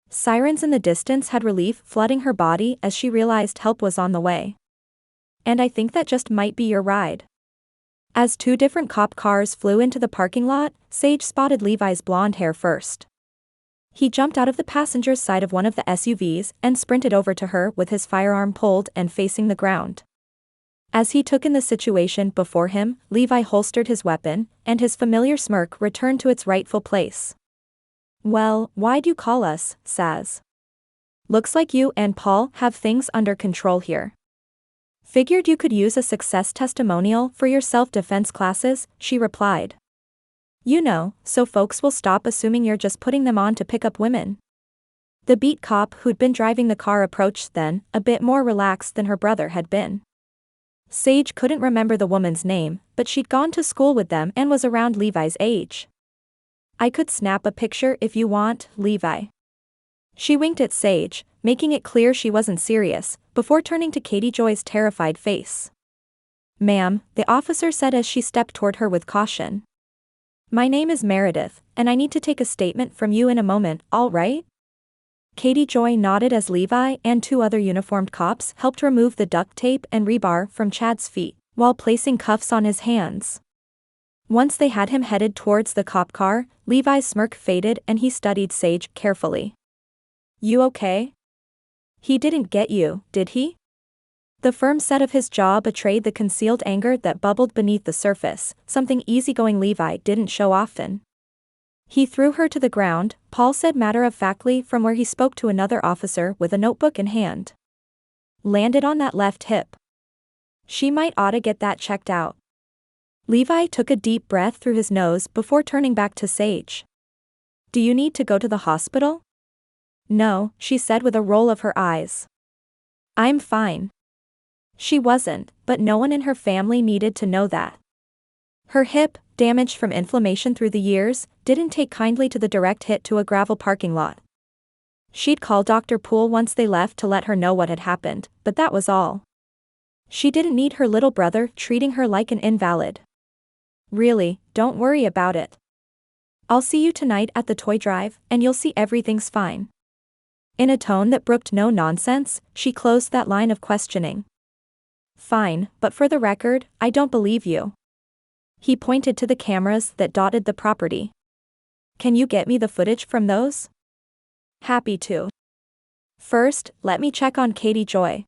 Sirens in the distance had relief flooding her body as she realized help was on the way. "And I think that just might be your ride." As 2 different cop cars flew into the parking lot, Sage spotted Levi's blonde hair first. He jumped out of the passenger's side of one of the SUVs and sprinted over to her with his firearm pulled and facing the ground. As he took in the situation before him, Levi holstered his weapon, and his familiar smirk returned to its rightful place. Well, why'd you call us, Saz? Looks like you and Paul have things under control here. Figured you could use a success testimonial for your self-defense classes, she replied. You know, so folks will stop assuming you're just putting them on to pick up women. The beat cop who'd been driving the car approached then, a bit more relaxed than her brother had been. Sage couldn't remember the woman's name, but she'd gone to school with them and was around Levi's age. I could snap a picture if you want, Levi. She winked at Sage, making it clear she wasn't serious, before turning to Katie Joy's terrified face. Ma'am, the officer said as she stepped toward her with caution. My name is Meredith, and I need to take a statement from you in a moment, all right? Katie Joy nodded as Levi and two other uniformed cops helped remove the duct tape and rebar from Chad's feet, while placing cuffs on his hands. Once they had him headed towards the cop car, Levi's smirk faded and he studied Sage carefully. You okay? He didn't get you, did he? The firm set of his jaw betrayed the concealed anger that bubbled beneath the surface, something easygoing Levi didn't show often. He threw her to the ground, Paul said matter-of-factly from where he spoke to another officer with a notebook in hand. Landed on that left hip. She might oughta get that checked out. Levi took a deep breath through his nose before turning back to Sage. Do you need to go to the hospital? No, she said with a roll of her eyes. I'm fine. She wasn't, but no one in her family needed to know that. Her hip, damaged from inflammation through the years, didn't take kindly to the direct hit to a gravel parking lot. She'd call Dr. Poole once they left to let her know what had happened, but that was all. She didn't need her little brother treating her like an invalid. Really, don't worry about it. I'll see you tonight at the toy drive, and you'll see everything's fine. In a tone that brooked no nonsense, she closed that line of questioning. Fine, but for the record, I don't believe you. He pointed to the cameras that dotted the property. Can you get me the footage from those? Happy to. First, let me check on Katie Joy.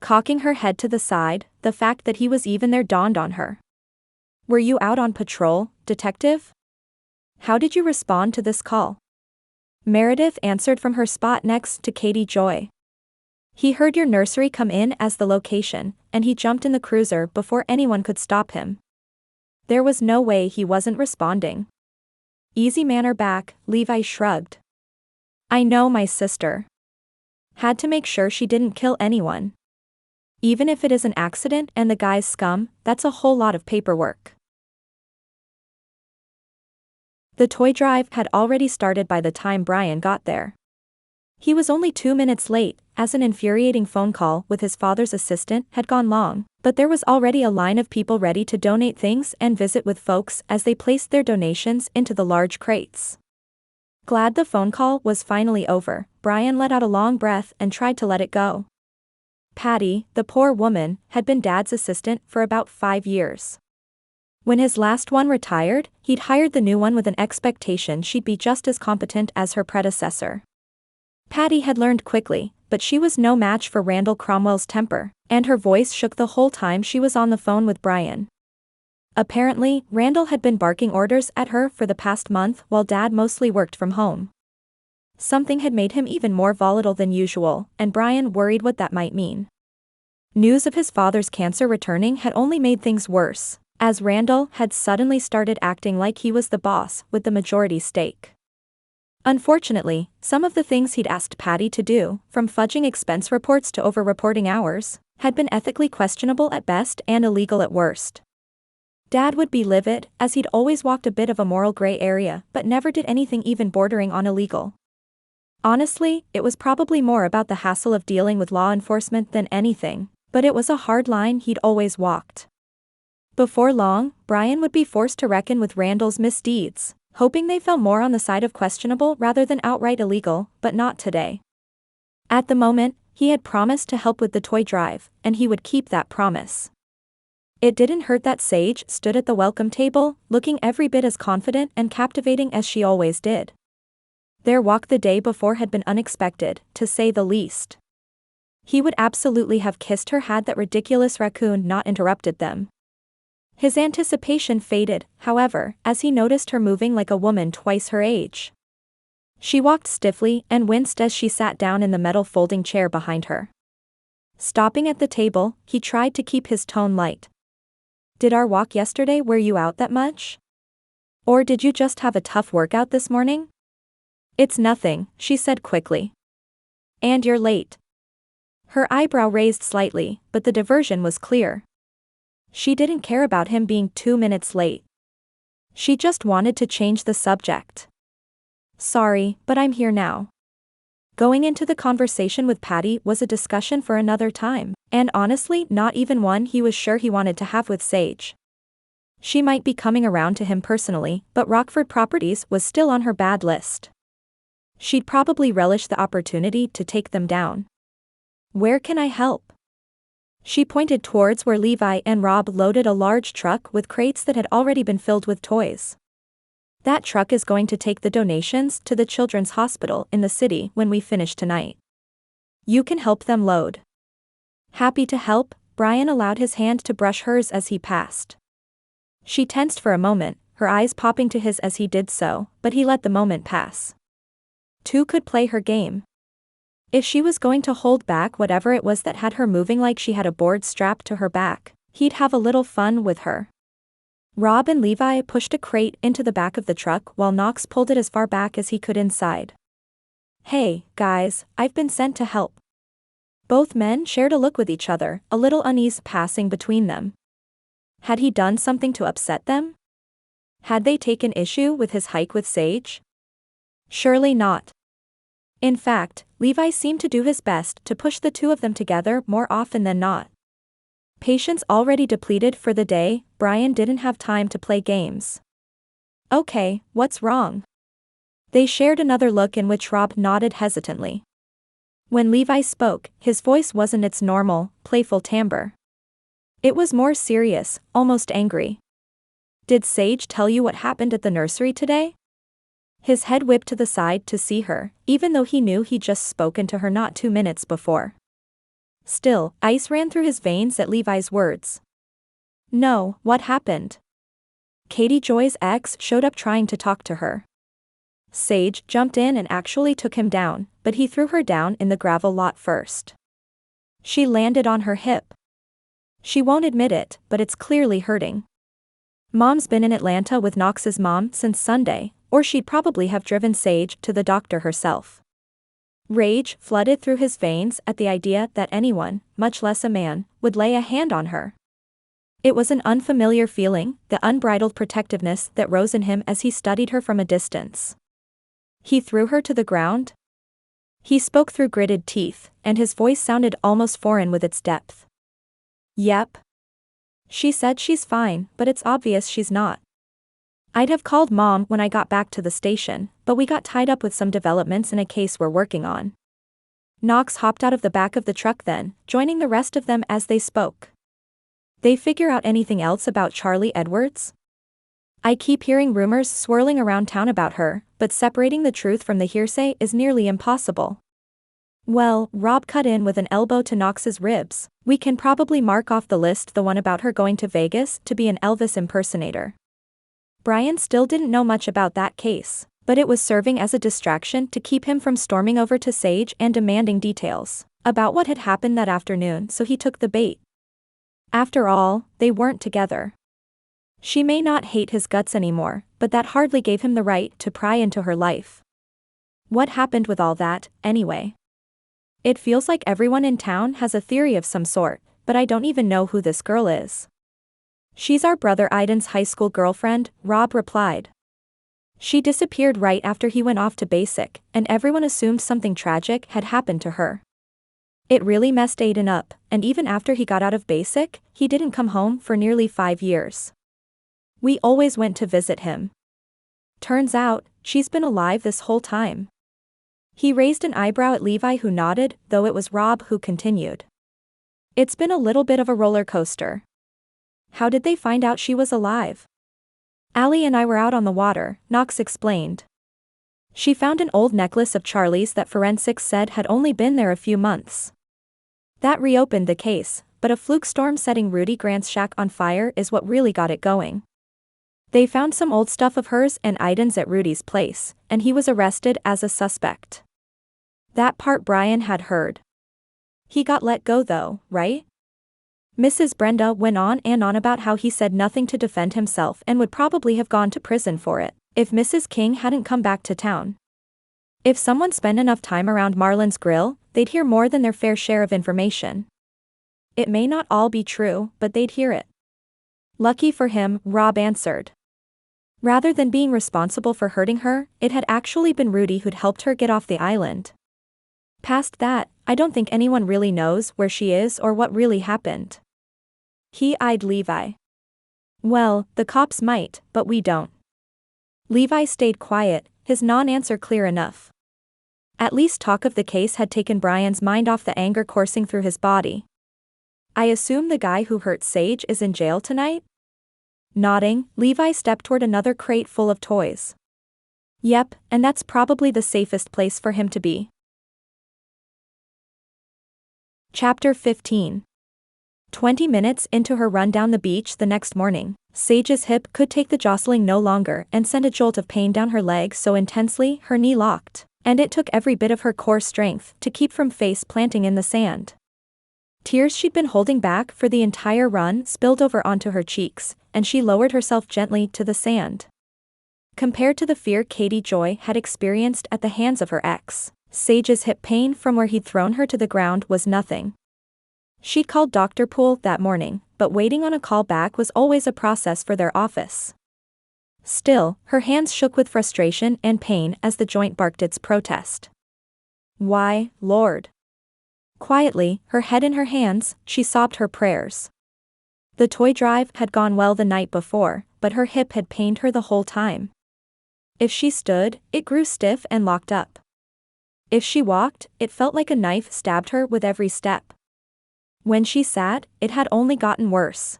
Cocking her head to the side, the fact that he was even there dawned on her. Were you out on patrol, detective? How did you respond to this call? Meredith answered from her spot next to Katie Joy. He heard your nursery come in as the location, and he jumped in the cruiser before anyone could stop him. There was no way he wasn't responding. Easy manner back, Levi shrugged. I know my sister. Had to make sure she didn't kill anyone. Even if it is an accident and the guy's scum, that's a whole lot of paperwork. The toy drive had already started by the time Bryan got there. He was only 2 minutes late, as an infuriating phone call with his father's assistant had gone long, but there was already a line of people ready to donate things and visit with folks as they placed their donations into the large crates. Glad the phone call was finally over, Bryan let out a long breath and tried to let it go. Patty, the poor woman, had been Dad's assistant for about 5 years. When his last one retired, he'd hired the new one with an expectation she'd be just as competent as her predecessor. Patty had learned quickly, but she was no match for Randall Cromwell's temper, and her voice shook the whole time she was on the phone with Bryan. Apparently, Randall had been barking orders at her for the past month while Dad mostly worked from home. Something had made him even more volatile than usual, and Bryan worried what that might mean. News of his father's cancer returning had only made things worse, as Randall had suddenly started acting like he was the boss with the majority stake. Unfortunately, some of the things he'd asked Patty to do, from fudging expense reports to over-reporting hours, had been ethically questionable at best and illegal at worst. Dad would be livid, as he'd always walked a bit of a moral gray area but never did anything even bordering on illegal. Honestly, it was probably more about the hassle of dealing with law enforcement than anything, but it was a hard line he'd always walked. Before long, Bryan would be forced to reckon with Randall's misdeeds, hoping they fell more on the side of questionable rather than outright illegal, but not today. At the moment, he had promised to help with the toy drive, and he would keep that promise. It didn't hurt that Sage stood at the welcome table, looking every bit as confident and captivating as she always did. Their walk the day before had been unexpected, to say the least. He would absolutely have kissed her had that ridiculous raccoon not interrupted them. His anticipation faded, however, as he noticed her moving like a woman twice her age. She walked stiffly and winced as she sat down in the metal folding chair behind her. Stopping at the table, he tried to keep his tone light. Did our walk yesterday wear you out that much? Or did you just have a tough workout this morning? It's nothing, she said quickly. And you're late. Her eyebrow raised slightly, but the diversion was clear. She didn't care about him being 2 minutes late. She just wanted to change the subject. Sorry, but I'm here now. Going into the conversation with Patty was a discussion for another time, and honestly not even one he was sure he wanted to have with Sage. She might be coming around to him personally, but Rockford Properties was still on her bad list. She'd probably relish the opportunity to take them down. Where can I help? She pointed towards where Levi and Rob loaded a large truck with crates that had already been filled with toys. That truck is going to take the donations to the children's hospital in the city when we finish tonight. You can help them load. Happy to help, Bryan allowed his hand to brush hers as he passed. She tensed for a moment, her eyes popping to his as he did so, but he let the moment pass. Two could play her game. If she was going to hold back whatever it was that had her moving like she had a board strapped to her back, he'd have a little fun with her. Rob and Levi pushed a crate into the back of the truck while Knox pulled it as far back as he could inside. Hey, guys, I've been sent to help. Both men shared a look with each other, a little unease passing between them. Had he done something to upset them? Had they taken issue with his hike with Sage? Surely not. In fact, Levi seemed to do his best to push the two of them together more often than not. Patience already depleted for the day, Bryan didn't have time to play games. Okay, what's wrong? They shared another look in which Rob nodded hesitantly. When Levi spoke, his voice wasn't its normal, playful timbre. It was more serious, almost angry. Did Sage tell you what happened at the nursery today? His head whipped to the side to see her, even though he knew he'd just spoken to her not 2 minutes before. Still, ice ran through his veins at Levi's words. No, what happened? Katie Joy's ex showed up trying to talk to her. Sage jumped in and actually took him down, but he threw her down in the gravel lot first. She landed on her hip. She won't admit it, but it's clearly hurting. Mom's been in Atlanta with Knox's mom since Sunday, or she'd probably have driven Sage to the doctor herself. Rage flooded through his veins at the idea that anyone, much less a man, would lay a hand on her. It was an unfamiliar feeling, the unbridled protectiveness that rose in him as he studied her from a distance. He threw her to the ground? He spoke through gritted teeth, and his voice sounded almost foreign with its depth. Yep. She said she's fine, but it's obvious she's not. I'd have called Mom when I got back to the station, but we got tied up with some developments in a case we're working on. Knox hopped out of the back of the truck then, joining the rest of them as they spoke. They figure out anything else about Charlie Edwards? I keep hearing rumors swirling around town about her, but separating the truth from the hearsay is nearly impossible. Well, Rob cut in with an elbow to Knox's ribs. We can probably mark off the list the one about her going to Vegas to be an Elvis impersonator. Bryan still didn't know much about that case, but it was serving as a distraction to keep him from storming over to Sage and demanding details about what had happened that afternoon, so he took the bait. After all, they weren't together. She may not hate his guts anymore, but that hardly gave him the right to pry into her life. What happened with all that, anyway? It feels like everyone in town has a theory of some sort, but I don't even know who this girl is. She's our brother Aiden's high school girlfriend, Rob replied. She disappeared right after he went off to basic, and everyone assumed something tragic had happened to her. It really messed Aiden up, and even after he got out of basic, he didn't come home for nearly 5 years. We always went to visit him. Turns out, she's been alive this whole time. He raised an eyebrow at Levi, who nodded, though it was Rob who continued. It's been a little bit of a roller coaster. How did they find out she was alive? Allie and I were out on the water, Knox explained. She found an old necklace of Charlie's that forensics said had only been there a few months. That reopened the case, but a fluke storm setting Rudy Grant's shack on fire is what really got it going. They found some old stuff of hers and Aiden's at Rudy's place, and he was arrested as a suspect. That part Bryan had heard. He got let go though, right? Mrs. Brenda went on and on about how he said nothing to defend himself and would probably have gone to prison for it, if Mrs. King hadn't come back to town. If someone spent enough time around Marlin's grill, they'd hear more than their fair share of information. It may not all be true, but they'd hear it. Lucky for him, Rob answered. Rather than being responsible for hurting her, it had actually been Rudy who'd helped her get off the island. Past that, I don't think anyone really knows where she is or what really happened. He eyed Levi. Well, the cops might, but we don't. Levi stayed quiet, his non-answer clear enough. At least talk of the case had taken Bryan's mind off the anger coursing through his body. I assume the guy who hurt Sage is in jail tonight? Nodding, Levi stepped toward another crate full of toys. Yep, and that's probably the safest place for him to be. Chapter 15. 20 minutes into her run down the beach the next morning, Sage's hip could take the jostling no longer and sent a jolt of pain down her leg so intensely her knee locked, and it took every bit of her core strength to keep from face planting in the sand. Tears she'd been holding back for the entire run spilled over onto her cheeks, and she lowered herself gently to the sand. Compared to the fear Katie Joy had experienced at the hands of her ex, Sage's hip pain from where he'd thrown her to the ground was nothing. She'd called Dr. Poole that morning, but waiting on a call back was always a process for their office. Still, her hands shook with frustration and pain as the joint barked its protest. Why, Lord? Quietly, her head in her hands, she sobbed her prayers. The toy drive had gone well the night before, but her hip had pained her the whole time. If she stood, it grew stiff and locked up. If she walked, it felt like a knife stabbed her with every step. When she sat, it had only gotten worse.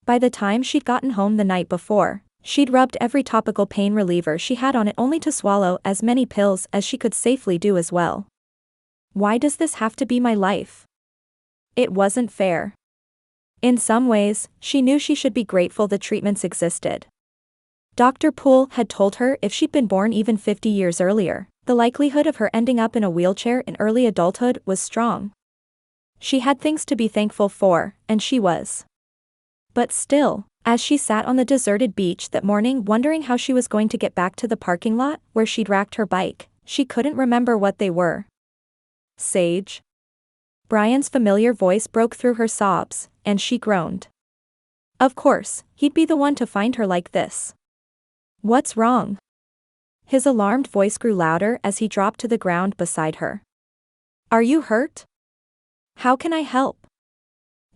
By the time she'd gotten home the night before, she'd rubbed every topical pain reliever she had on it only to swallow as many pills as she could safely do as well. Why does this have to be my life? It wasn't fair. In some ways, she knew she should be grateful the treatments existed. Dr. Poole had told her if she'd been born even 50 years earlier, the likelihood of her ending up in a wheelchair in early adulthood was strong. She had things to be thankful for, and she was. But still, as she sat on the deserted beach that morning wondering how she was going to get back to the parking lot where she'd racked her bike, she couldn't remember what they were. Sage? Bryan's familiar voice broke through her sobs, and she groaned. Of course, he'd be the one to find her like this. What's wrong? His alarmed voice grew louder as he dropped to the ground beside her. Are you hurt? How can I help?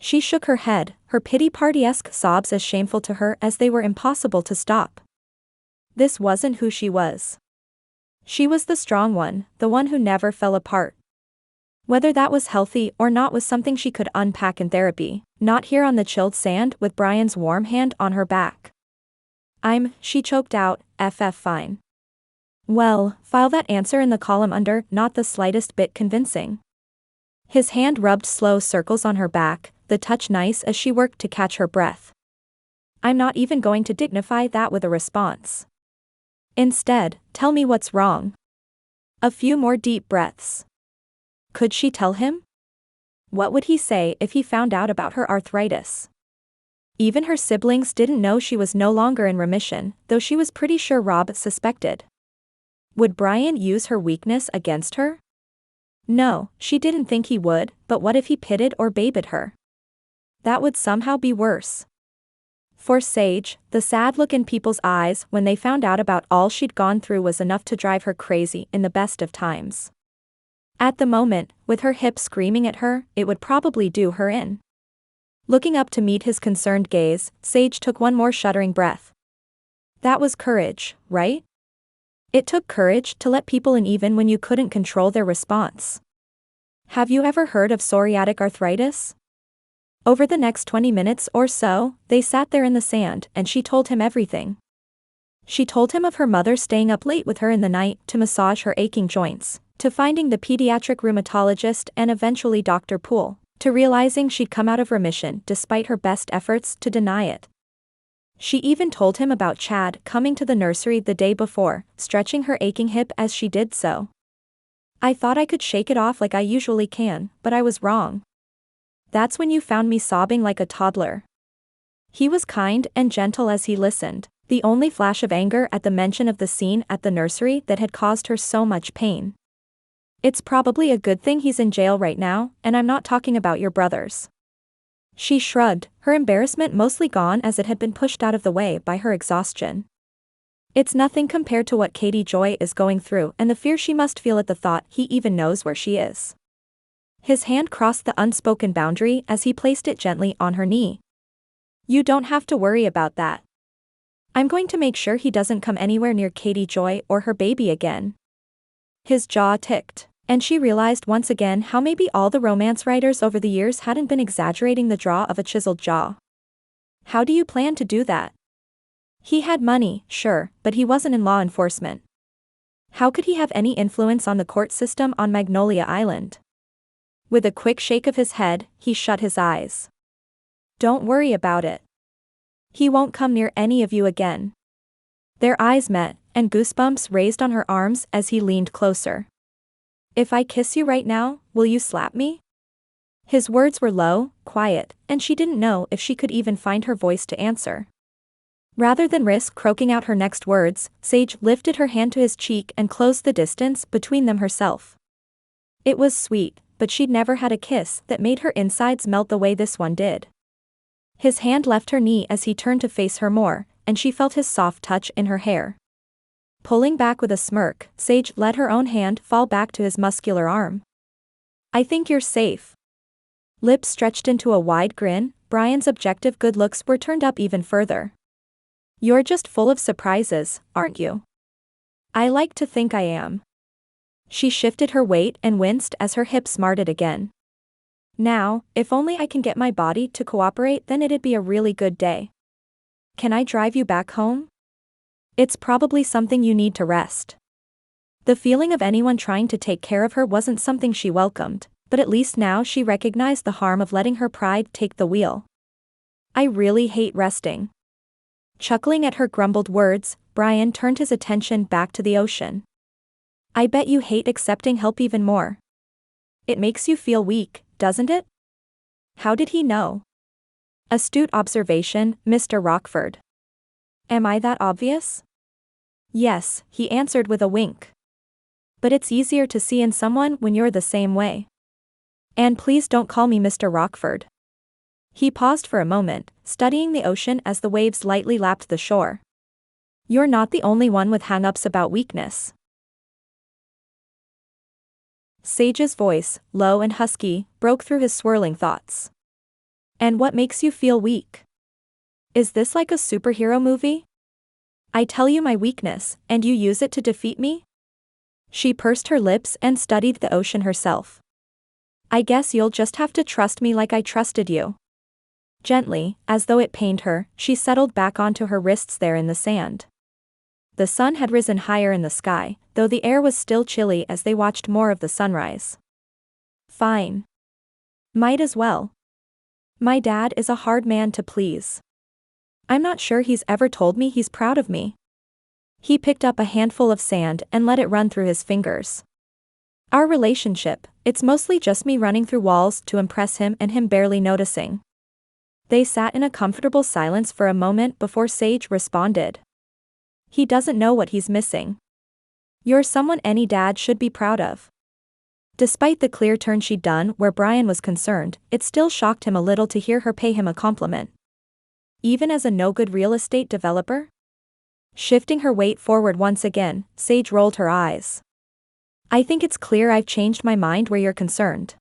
She shook her head, her pity party-esque sobs as shameful to her as they were impossible to stop. This wasn't who she was. She was the strong one, the one who never fell apart. Whether that was healthy or not was something she could unpack in therapy, not here on the chilled sand with Bryan's warm hand on her back. She choked out, fine. Well, file that answer in the column under not the slightest bit convincing. His hand rubbed slow circles on her back, the touch nice as she worked to catch her breath. I'm not even going to dignify that with a response. Instead, tell me what's wrong. A few more deep breaths. Could she tell him? What would he say if he found out about her arthritis? Even her siblings didn't know she was no longer in remission, though she was pretty sure Rob suspected. Would Bryan use her weakness against her? No, she didn't think he would, but what if he pitted or baited her? That would somehow be worse. For Sage, the sad look in people's eyes when they found out about all she'd gone through was enough to drive her crazy in the best of times. At the moment, with her hip screaming at her, it would probably do her in. Looking up to meet his concerned gaze, Sage took one more shuddering breath. That was courage, right? It took courage to let people in even when you couldn't control their response. Have you ever heard of psoriatic arthritis? Over the next 20 minutes or so, they sat there in the sand and she told him everything. She told him of her mother staying up late with her in the night to massage her aching joints, to finding the pediatric rheumatologist and eventually Dr. Poole, to realizing she'd come out of remission despite her best efforts to deny it. She even told him about Chad coming to the nursery the day before, stretching her aching hip as she did so. I thought I could shake it off like I usually can, but I was wrong. That's when you found me sobbing like a toddler. He was kind and gentle as he listened, the only flash of anger at the mention of the scene at the nursery that had caused her so much pain. It's probably a good thing he's in jail right now, and I'm not talking about your brothers. She shrugged, her embarrassment mostly gone as it had been pushed out of the way by her exhaustion. It's nothing compared to what Katie Joy is going through and the fear she must feel at the thought he even knows where she is. His hand crossed the unspoken boundary as he placed it gently on her knee. You don't have to worry about that. I'm going to make sure he doesn't come anywhere near Katie Joy or her baby again. His jaw ticked, and she realized once again how maybe all the romance writers over the years hadn't been exaggerating the draw of a chiseled jaw. How do you plan to do that? He had money, sure, but he wasn't in law enforcement. How could he have any influence on the court system on Magnolia Island? With a quick shake of his head, he shut his eyes. Don't worry about it. He won't come near any of you again. Their eyes met, and goosebumps raised on her arms as he leaned closer. If I kiss you right now, will you slap me? His words were low, quiet, and she didn't know if she could even find her voice to answer. Rather than risk croaking out her next words, Sage lifted her hand to his cheek and closed the distance between them herself. It was sweet, but she'd never had a kiss that made her insides melt the way this one did. His hand left her knee as he turned to face her more, and she felt his soft touch in her hair. Pulling back with a smirk, Sage let her own hand fall back to his muscular arm. I think you're safe. Lips stretched into a wide grin, Bryan's objective good looks were turned up even further. You're just full of surprises, aren't you? I like to think I am. She shifted her weight and winced as her hip smarted again. Now, if only I can get my body to cooperate, then it'd be a really good day. Can I drive you back home? It's probably something you need to rest. The feeling of anyone trying to take care of her wasn't something she welcomed, but at least now she recognized the harm of letting her pride take the wheel. I really hate resting. Chuckling at her grumbled words, Bryan turned his attention back to the ocean. I bet you hate accepting help even more. It makes you feel weak, doesn't it? How did he know? Astute observation, Mr. Rockford. Am I that obvious? Yes, he answered with a wink. But it's easier to see in someone when you're the same way. And please don't call me Mr. Rockford. He paused for a moment, studying the ocean as the waves lightly lapped the shore. You're not the only one with hang-ups about weakness. Sage's voice, low and husky, broke through his swirling thoughts. And what makes you feel weak? Is this like a superhero movie? I tell you my weakness, and you use it to defeat me? She pursed her lips and studied the ocean herself. I guess you'll just have to trust me like I trusted you. Gently, as though it pained her, she settled back onto her wrists there in the sand. The sun had risen higher in the sky, though the air was still chilly as they watched more of the sunrise. Fine. Might as well. My dad is a hard man to please. I'm not sure he's ever told me he's proud of me. He picked up a handful of sand and let it run through his fingers. Our relationship, it's mostly just me running through walls to impress him and him barely noticing. They sat in a comfortable silence for a moment before Sage responded. He doesn't know what he's missing. You're someone any dad should be proud of. Despite the clear turn she'd done where Bryan was concerned, it still shocked him a little to hear her pay him a compliment. Even as a no-good real estate developer? Shifting her weight forward once again, Sage rolled her eyes. I think it's clear I've changed my mind where you're concerned.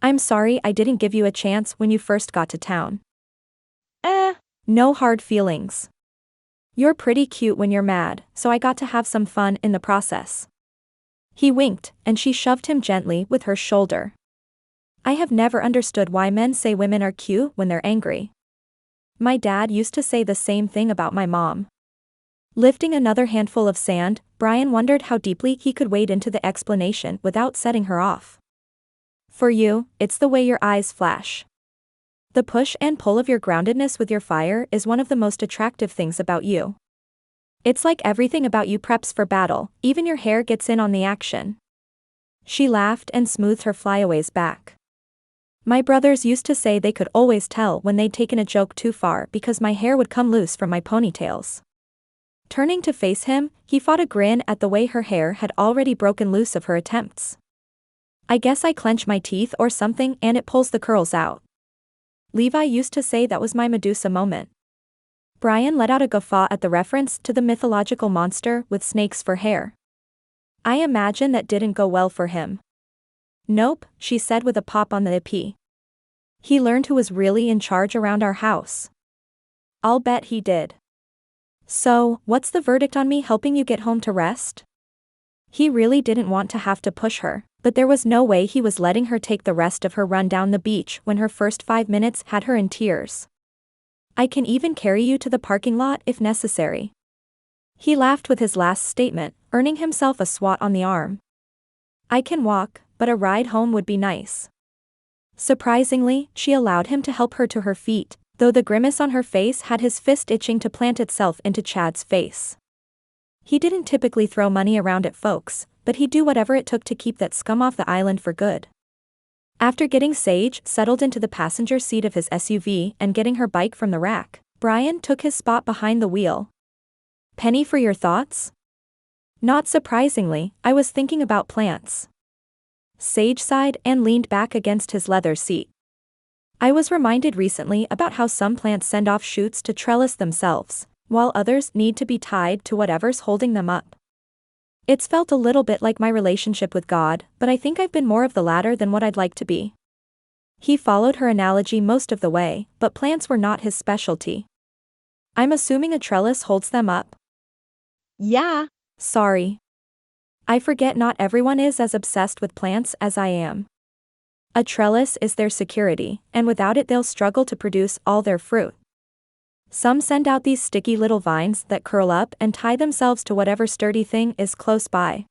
I'm sorry I didn't give you a chance when you first got to town. No hard feelings. You're pretty cute when you're mad, so I got to have some fun in the process. He winked, and she shoved him gently with her shoulder. I have never understood why men say women are cute when they're angry. My dad used to say the same thing about my mom. Lifting another handful of sand, Bryan wondered how deeply he could wade into the explanation without setting her off. For you, it's the way your eyes flash. The push and pull of your groundedness with your fire is one of the most attractive things about you. It's like everything about you preps for battle, even your hair gets in on the action. She laughed and smoothed her flyaways back. My brothers used to say they could always tell when they'd taken a joke too far because my hair would come loose from my ponytails. Turning to face him, he fought a grin at the way her hair had already broken loose of her attempts. I guess I clench my teeth or something and it pulls the curls out. Levi used to say that was my Medusa moment. Bryan let out a guffaw at the reference to the mythological monster with snakes for hair. I imagine that didn't go well for him. Nope, she said with a pop on the IP. He learned who was really in charge around our house. I'll bet he did. So, what's the verdict on me helping you get home to rest? He really didn't want to have to push her, but there was no way he was letting her take the rest of her run down the beach when her first 5 minutes had her in tears. I can even carry you to the parking lot if necessary. He laughed with his last statement, earning himself a swat on the arm. I can walk, but a ride home would be nice. Surprisingly, she allowed him to help her to her feet, though the grimace on her face had his fist itching to plant itself into Chad's face. He didn't typically throw money around at folks, but he'd do whatever it took to keep that scum off the island for good. After getting Sage settled into the passenger seat of his SUV and getting her bike from the rack, Bryan took his spot behind the wheel. Penny for your thoughts? Not surprisingly, I was thinking about plants. Sage sighed and leaned back against his leather seat. I was reminded recently about how some plants send off shoots to trellis themselves, while others need to be tied to whatever's holding them up. It's felt a little bit like my relationship with God, but I think I've been more of the latter than what I'd like to be. He followed her analogy most of the way, but plants were not his specialty. I'm assuming a trellis holds them up? Yeah. Sorry. I forget not everyone is as obsessed with plants as I am. A trellis is their security, and without it they'll struggle to produce all their fruit. Some send out these sticky little vines that curl up and tie themselves to whatever sturdy thing is close by.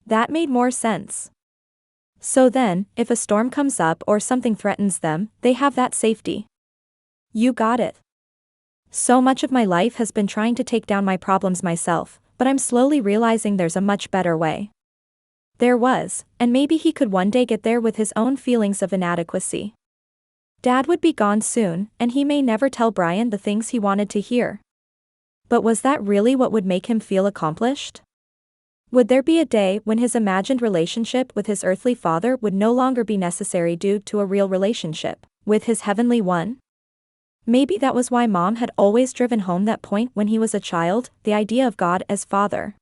That made more sense. So then, if a storm comes up or something threatens them, they have that safety. You got it. So much of my life has been trying to take down my problems myself, but I'm slowly realizing there's a much better way. There was, and maybe he could one day get there with his own feelings of inadequacy. Dad would be gone soon, and he may never tell Bryan the things he wanted to hear. But was that really what would make him feel accomplished? Would there be a day when his imagined relationship with his earthly father would no longer be necessary due to a real relationship with his heavenly one? Maybe that was why Mom had always driven home that point when he was a child, the idea of God as father.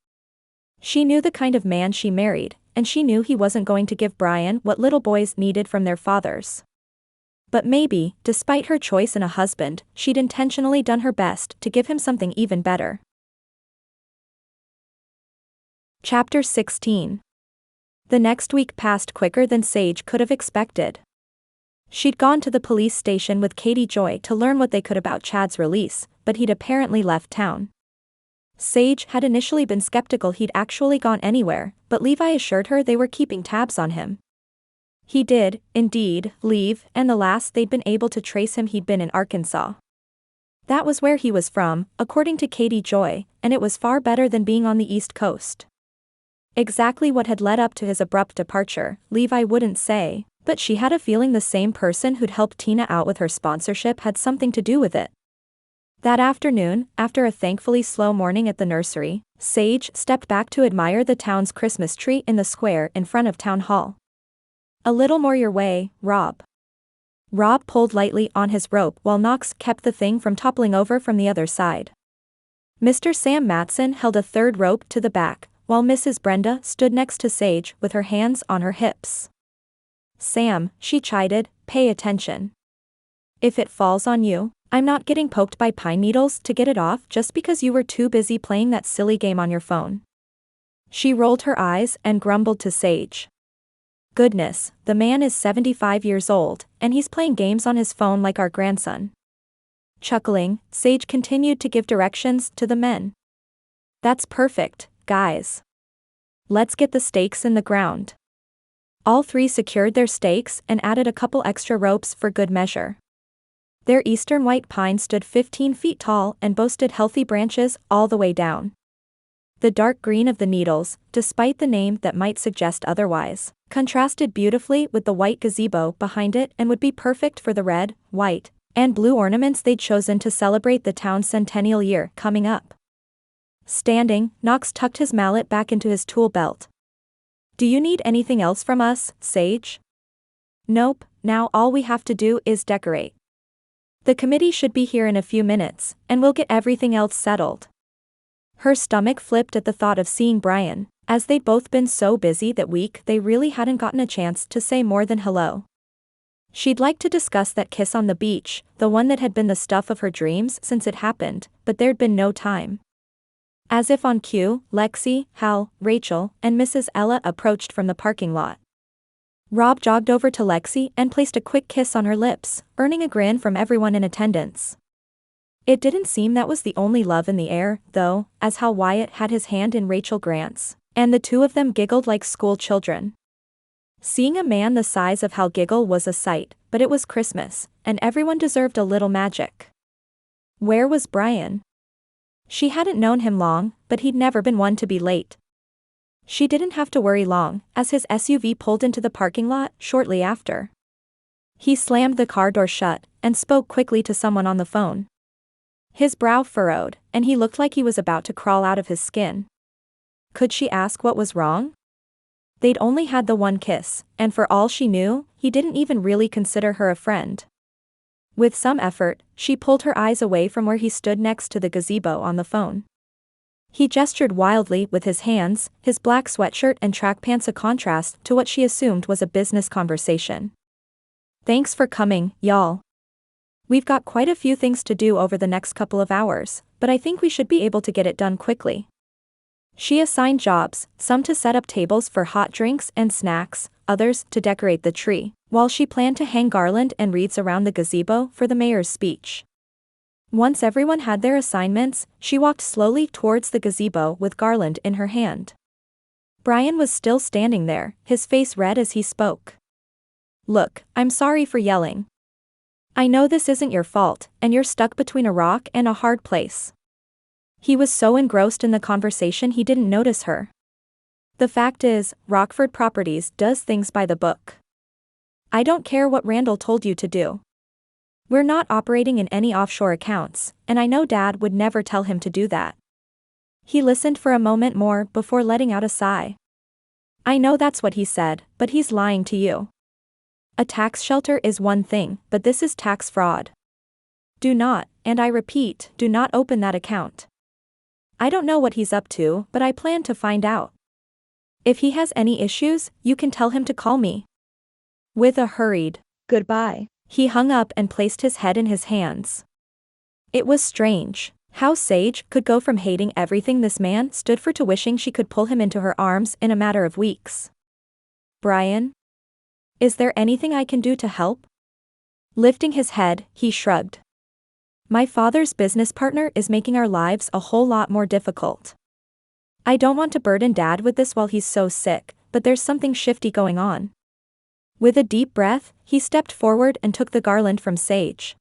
She knew the kind of man she married, and she knew he wasn't going to give Bryan what little boys needed from their fathers. But maybe, despite her choice in a husband, she'd intentionally done her best to give him something even better. Chapter 16. The next week passed quicker than Sage could have expected. She'd gone to the police station with Katie Joy to learn what they could about Chad's release, but he'd apparently left town. Sage had initially been skeptical he'd actually gone anywhere, but Levi assured her they were keeping tabs on him. He did, indeed, leave, and the last they'd been able to trace him he'd been in Arkansas. That was where he was from, according to Katie Joy, and it was far better than being on the East Coast. Exactly what had led up to his abrupt departure, Levi wouldn't say, but she had a feeling the same person who'd helped Tina out with her sponsorship had something to do with it. That afternoon, after a thankfully slow morning at the nursery, Sage stepped back to admire the town's Christmas tree in the square in front of Town Hall. A little more your way, Rob. Rob pulled lightly on his rope while Knox kept the thing from toppling over from the other side. Mr. Sam Matson held a third rope to the back, while Mrs. Brenda stood next to Sage with her hands on her hips. Sam, she chided, pay attention. If it falls on you, I'm not getting poked by pine needles to get it off just because you were too busy playing that silly game on your phone. She rolled her eyes and grumbled to Sage. Goodness, the man is 75 years old, and he's playing games on his phone like our grandson. Chuckling, Sage continued to give directions to the men. That's perfect, guys. Let's get the stakes in the ground. All three secured their stakes and added a couple extra ropes for good measure. Their eastern white pine stood 15 feet tall and boasted healthy branches all the way down. The dark green of the needles, despite the name that might suggest otherwise, contrasted beautifully with the white gazebo behind it and would be perfect for the red, white, and blue ornaments they'd chosen to celebrate the town's centennial year coming up. Standing, Knox tucked his mallet back into his tool belt. "Do you need anything else from us, Sage?" "Nope, now all we have to do is decorate. The committee should be here in a few minutes, and we'll get everything else settled." Her stomach flipped at the thought of seeing Bryan, as they'd both been so busy that week they really hadn't gotten a chance to say more than hello. She'd like to discuss that kiss on the beach, the one that had been the stuff of her dreams since it happened, but there'd been no time. As if on cue, Lexi, Hal, Rachel, and Mrs. Ella approached from the parking lot. Rob jogged over to Lexi and placed a quick kiss on her lips, earning a grin from everyone in attendance. It didn't seem that was the only love in the air, though, as Hal Wyatt had his hand in Rachel Grant's, and the two of them giggled like school children. Seeing a man the size of Hal giggle was a sight, but it was Christmas, and everyone deserved a little magic. Where was Bryan? She hadn't known him long, but he'd never been one to be late. She didn't have to worry long, as his SUV pulled into the parking lot shortly after. He slammed the car door shut, and spoke quickly to someone on the phone. His brow furrowed, and he looked like he was about to crawl out of his skin. Could she ask what was wrong? They'd only had the one kiss, and for all she knew, he didn't even really consider her a friend. With some effort, she pulled her eyes away from where he stood next to the gazebo on the phone. He gestured wildly with his hands, his black sweatshirt and track pants a contrast to what she assumed was a business conversation. "Thanks for coming, y'all. We've got quite a few things to do over the next couple of hours, but I think we should be able to get it done quickly." She assigned jobs, some to set up tables for hot drinks and snacks, others to decorate the tree, while she planned to hang garland and wreaths around the gazebo for the mayor's speech. Once everyone had their assignments, she walked slowly towards the gazebo with garland in her hand. Bryan was still standing there, his face red as he spoke. "Look, I'm sorry for yelling. I know this isn't your fault, and you're stuck between a rock and a hard place." He was so engrossed in the conversation he didn't notice her. "The fact is, Rockford Properties does things by the book. I don't care what Randall told you to do. We're not operating in any offshore accounts, and I know Dad would never tell him to do that." He listened for a moment more before letting out a sigh. "I know that's what he said, but he's lying to you. A tax shelter is one thing, but this is tax fraud. Do not, and I repeat, do not open that account. I don't know what he's up to, but I plan to find out. If he has any issues, you can tell him to call me." With a hurried Goodbye, he hung up and placed his head in his hands. It was strange how Sage could go from hating everything this man stood for to wishing she could pull him into her arms in a matter of weeks. "Bryan? Is there anything I can do to help?" Lifting his head, he shrugged. "My father's business partner is making our lives a whole lot more difficult. I don't want to burden Dad with this while he's so sick, but there's something shifty going on." With a deep breath, he stepped forward and took the garland from Sage.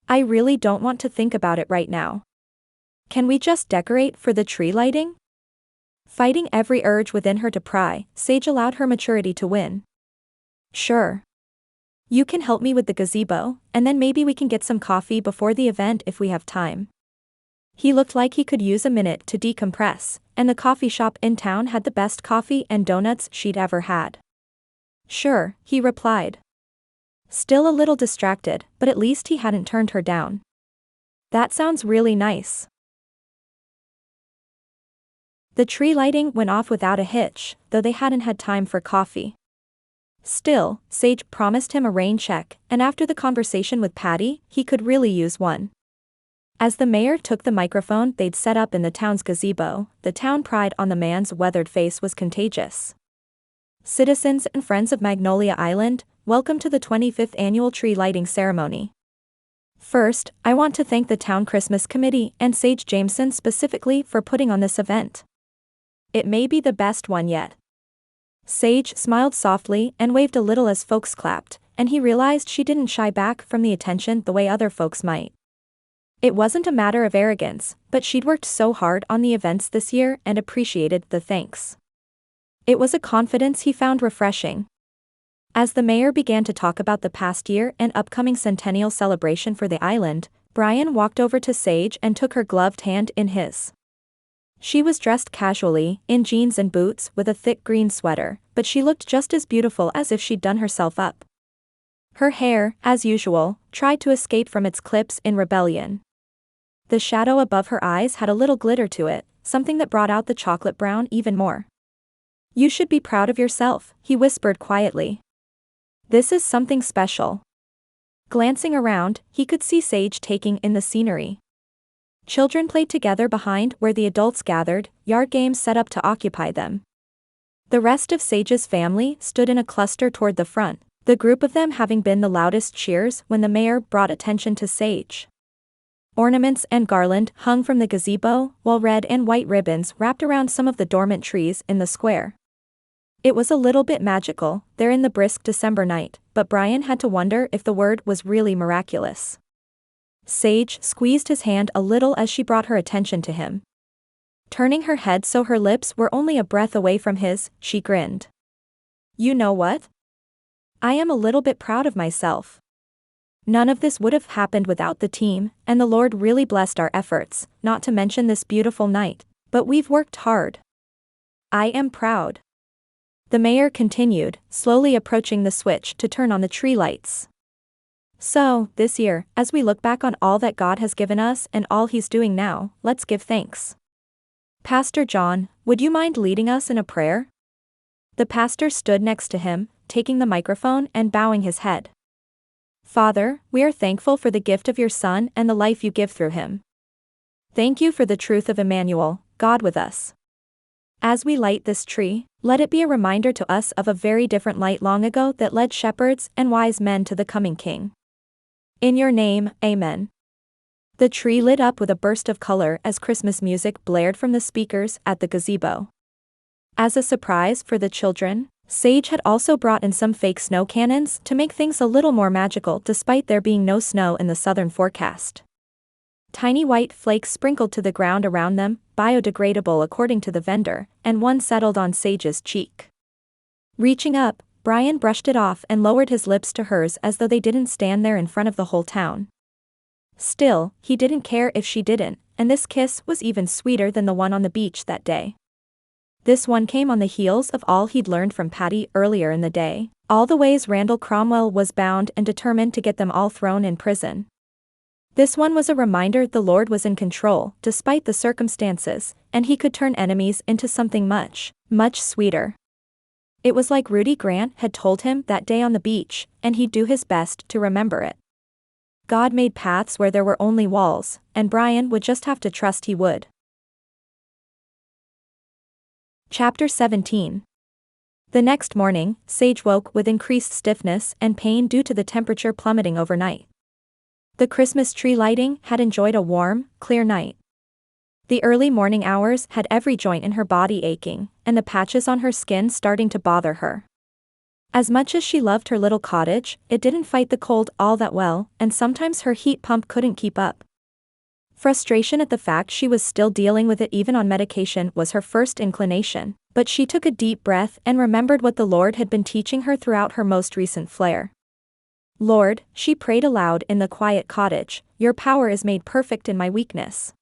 "I really don't want to think about it right now. Can we just decorate for the tree lighting?" Fighting every urge within her to pry, Sage allowed her maturity to win. "Sure. You can help me with the gazebo, and then maybe we can get some coffee before the event if we have time." He looked like he could use a minute to decompress, and the coffee shop in town had the best coffee and donuts she'd ever had. "Sure," he replied. Still a little distracted, but at least he hadn't turned her down. "That sounds really nice." The tree lighting went off without a hitch, though they hadn't had time for coffee. Still, Sage promised him a rain check, and after the conversation with Patty, he could really use one. As the mayor took the microphone they'd set up in the town's gazebo, the town pride on the man's weathered face was contagious. "Citizens and friends of Magnolia Island, welcome to the 25th annual tree lighting ceremony. First, I want to thank the town Christmas committee and Sage Jameson specifically for putting on this event. It may be the best one yet." Sage smiled softly and waved a little as folks clapped, and he realized she didn't shy back from the attention the way other folks might. It wasn't a matter of arrogance, but she'd worked so hard on the events this year and appreciated the thanks. It was a confidence he found refreshing. As the mayor began to talk about the past year and upcoming centennial celebration for the island, Bryan walked over to Sage and took her gloved hand in his. She was dressed casually, in jeans and boots with a thick green sweater, but she looked just as beautiful as if she'd done herself up. Her hair, as usual, tried to escape from its clips in rebellion. The shadow above her eyes had a little glitter to it, something that brought out the chocolate brown even more. "You should be proud of yourself," he whispered quietly. "This is something special." Glancing around, he could see Sage taking in the scenery. Children played together behind where the adults gathered, yard games set up to occupy them. The rest of Sage's family stood in a cluster toward the front, the group of them having been the loudest cheers when the mayor brought attention to Sage. Ornaments and garland hung from the gazebo, while red and white ribbons wrapped around some of the dormant trees in the square. It was a little bit magical, there in the brisk December night, but Bryan had to wonder if the word was really miraculous. Sage squeezed his hand a little as she brought her attention to him. Turning her head so her lips were only a breath away from his, she grinned. "You know what? I am a little bit proud of myself. None of this would have happened without the team, and the Lord really blessed our efforts, not to mention this beautiful night, but we've worked hard. I am proud." The mayor continued, slowly approaching the switch to turn on the tree lights. "So, this year, as we look back on all that God has given us and all He's doing now, let's give thanks. Pastor John, would you mind leading us in a prayer?" The pastor stood next to him, taking the microphone and bowing his head. "Father, we are thankful for the gift of your Son and the life you give through him. Thank you for the truth of Emmanuel, God with us. As we light this tree, let it be a reminder to us of a very different light long ago that led shepherds and wise men to the coming King. In your name, Amen." The tree lit up with a burst of color as Christmas music blared from the speakers at the gazebo. As a surprise for the children, Sage had also brought in some fake snow cannons to make things a little more magical despite there being no snow in the southern forecast. Tiny white flakes sprinkled to the ground around them, biodegradable according to the vendor, and one settled on Sage's cheek. Reaching up, Bryan brushed it off and lowered his lips to hers as though they didn't stand there in front of the whole town. Still, he didn't care if she didn't, and this kiss was even sweeter than the one on the beach that day. This one came on the heels of all he'd learned from Patty earlier in the day, all the ways Randall Cromwell was bound and determined to get them all thrown in prison. This one was a reminder the Lord was in control, despite the circumstances, and he could turn enemies into something much, much sweeter. It was like Rudy Grant had told him that day on the beach, and he'd do his best to remember it. God made paths where there were only walls, and Bryan would just have to trust he would. Chapter 17. The next morning, Sage woke with increased stiffness and pain due to the temperature plummeting overnight. The Christmas tree lighting had enjoyed a warm, clear night. The early morning hours had every joint in her body aching, and the patches on her skin starting to bother her. As much as she loved her little cottage, it didn't fight the cold all that well, and sometimes her heat pump couldn't keep up. Frustration at the fact she was still dealing with it even on medication was her first inclination, but she took a deep breath and remembered what the Lord had been teaching her throughout her most recent flare. "Lord," she prayed aloud in the quiet cottage, "your power is made perfect in my weakness.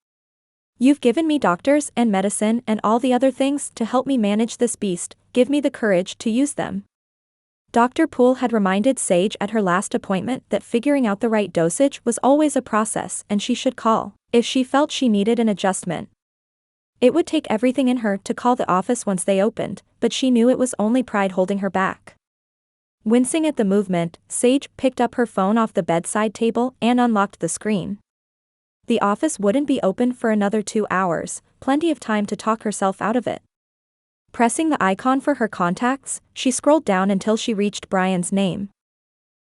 You've given me doctors and medicine and all the other things to help me manage this beast, give me the courage to use them." Dr. Poole had reminded Sage at her last appointment that figuring out the right dosage was always a process and she should call if she felt she needed an adjustment. It would take everything in her to call the office once they opened, but she knew it was only pride holding her back. Wincing at the movement, Sage picked up her phone off the bedside table and unlocked the screen. The office wouldn't be open for another 2 hours, plenty of time to talk herself out of it. Pressing the icon for her contacts, she scrolled down until she reached Bryan's name.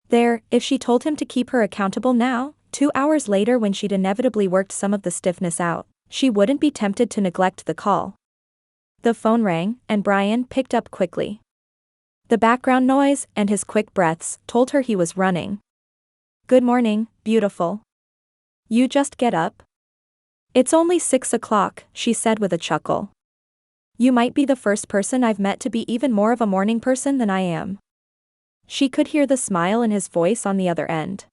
There, if she told him to keep her accountable now, 2 hours later when she'd inevitably worked some of the stiffness out, she wouldn't be tempted to neglect the call. The phone rang, and Bryan picked up quickly. The background noise and his quick breaths told her he was running. "Good morning, beautiful. You just get up?" "It's only 6 o'clock, she said with a chuckle. "You might be the first person I've met to be even more of a morning person than I am." She could hear the smile in his voice on the other end.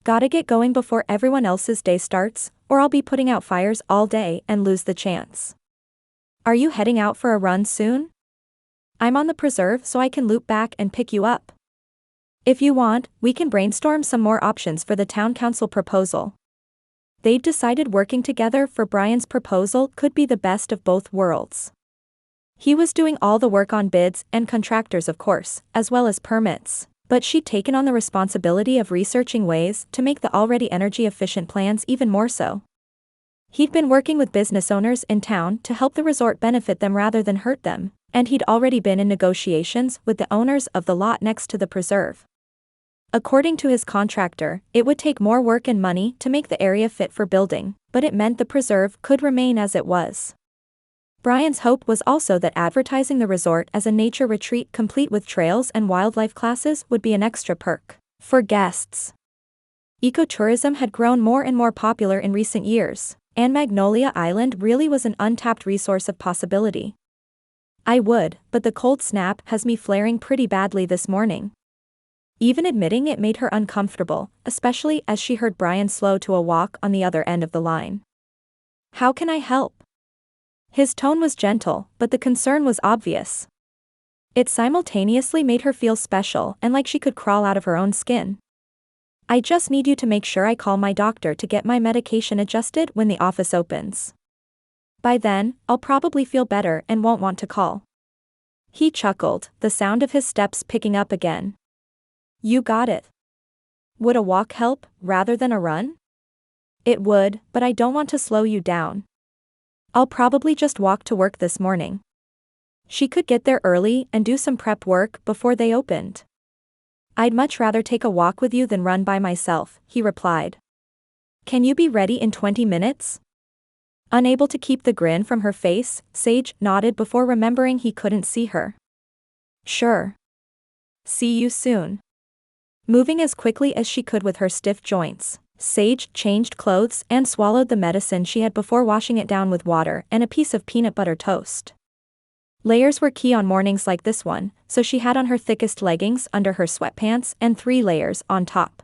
"Gotta get going before everyone else's day starts, or I'll be putting out fires all day and lose the chance." "Are you heading out for a run soon?" "I'm on the preserve so I can loop back and pick you up. If you want, we can brainstorm some more options for the town council proposal." They'd decided working together for Bryan's proposal could be the best of both worlds. He was doing all the work on bids and contractors, of course, as well as permits, but she'd taken on the responsibility of researching ways to make the already energy-efficient plans even more so. He'd been working with business owners in town to help the resort benefit them rather than hurt them, and he'd already been in negotiations with the owners of the lot next to the preserve. According to his contractor, it would take more work and money to make the area fit for building, but it meant the preserve could remain as it was. Bryan's hope was also that advertising the resort as a nature retreat complete with trails and wildlife classes would be an extra perk for guests. Ecotourism had grown more and more popular in recent years, and Magnolia Island really was an untapped resource of possibility. "I would, but the cold snap has me flaring pretty badly this morning." Even admitting it made her uncomfortable, especially as she heard Bryan slow to a walk on the other end of the line. "How can I help?" His tone was gentle, but the concern was obvious. It simultaneously made her feel special and like she could crawl out of her own skin. "I just need you to make sure I call my doctor to get my medication adjusted when the office opens. By then, I'll probably feel better and won't want to call." He chuckled, the sound of his steps picking up again. "You got it. Would a walk help, rather than a run?" "It would, but I don't want to slow you down. I'll probably just walk to work this morning." She could get there early and do some prep work before they opened. "I'd much rather take a walk with you than run by myself," he replied. "Can you be ready in 20 minutes? Unable to keep the grin from her face, Sage nodded before remembering he couldn't see her. "Sure. See you soon." Moving as quickly as she could with her stiff joints, Sage changed clothes and swallowed the medicine she had before washing it down with water and a piece of peanut butter toast. Layers were key on mornings like this one, so she had on her thickest leggings under her sweatpants and 3 layers on top.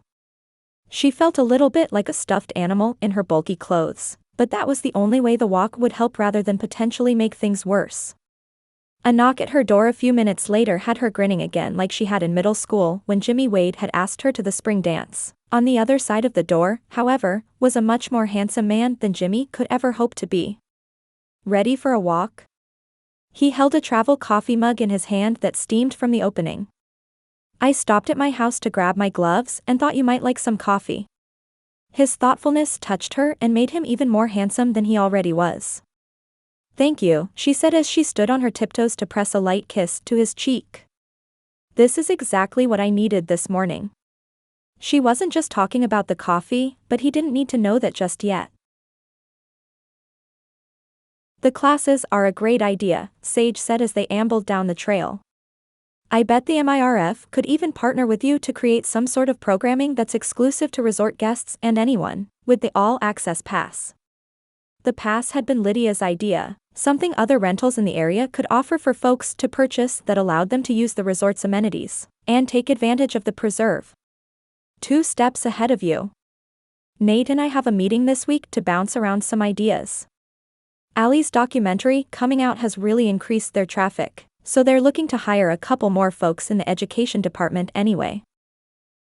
She felt a little bit like a stuffed animal in her bulky clothes, but that was the only way the walk would help rather than potentially make things worse. A knock at her door a few minutes later had her grinning again like she had in middle school when Jimmy Wade had asked her to the spring dance. On the other side of the door, however, was a much more handsome man than Jimmy could ever hope to be. "Ready for a walk?" He held a travel coffee mug in his hand that steamed from the opening. "I stopped at my house to grab my gloves and thought you might like some coffee." His thoughtfulness touched her and made him even more handsome than he already was. "Thank you," she said as she stood on her tiptoes to press a light kiss to his cheek. "This is exactly what I needed this morning." She wasn't just talking about the coffee, but he didn't need to know that just yet. "The classes are a great idea," Sage said as they ambled down the trail. "I bet the MIRF could even partner with you to create some sort of programming that's exclusive to resort guests and anyone with the all-access pass." The pass had been Lydia's idea, something other rentals in the area could offer for folks to purchase that allowed them to use the resort's amenities and take advantage of the preserve. "2 steps ahead of you. Nate and I have a meeting this week to bounce around some ideas. Allie's documentary coming out has really increased their traffic, so they're looking to hire a couple more folks in the education department anyway."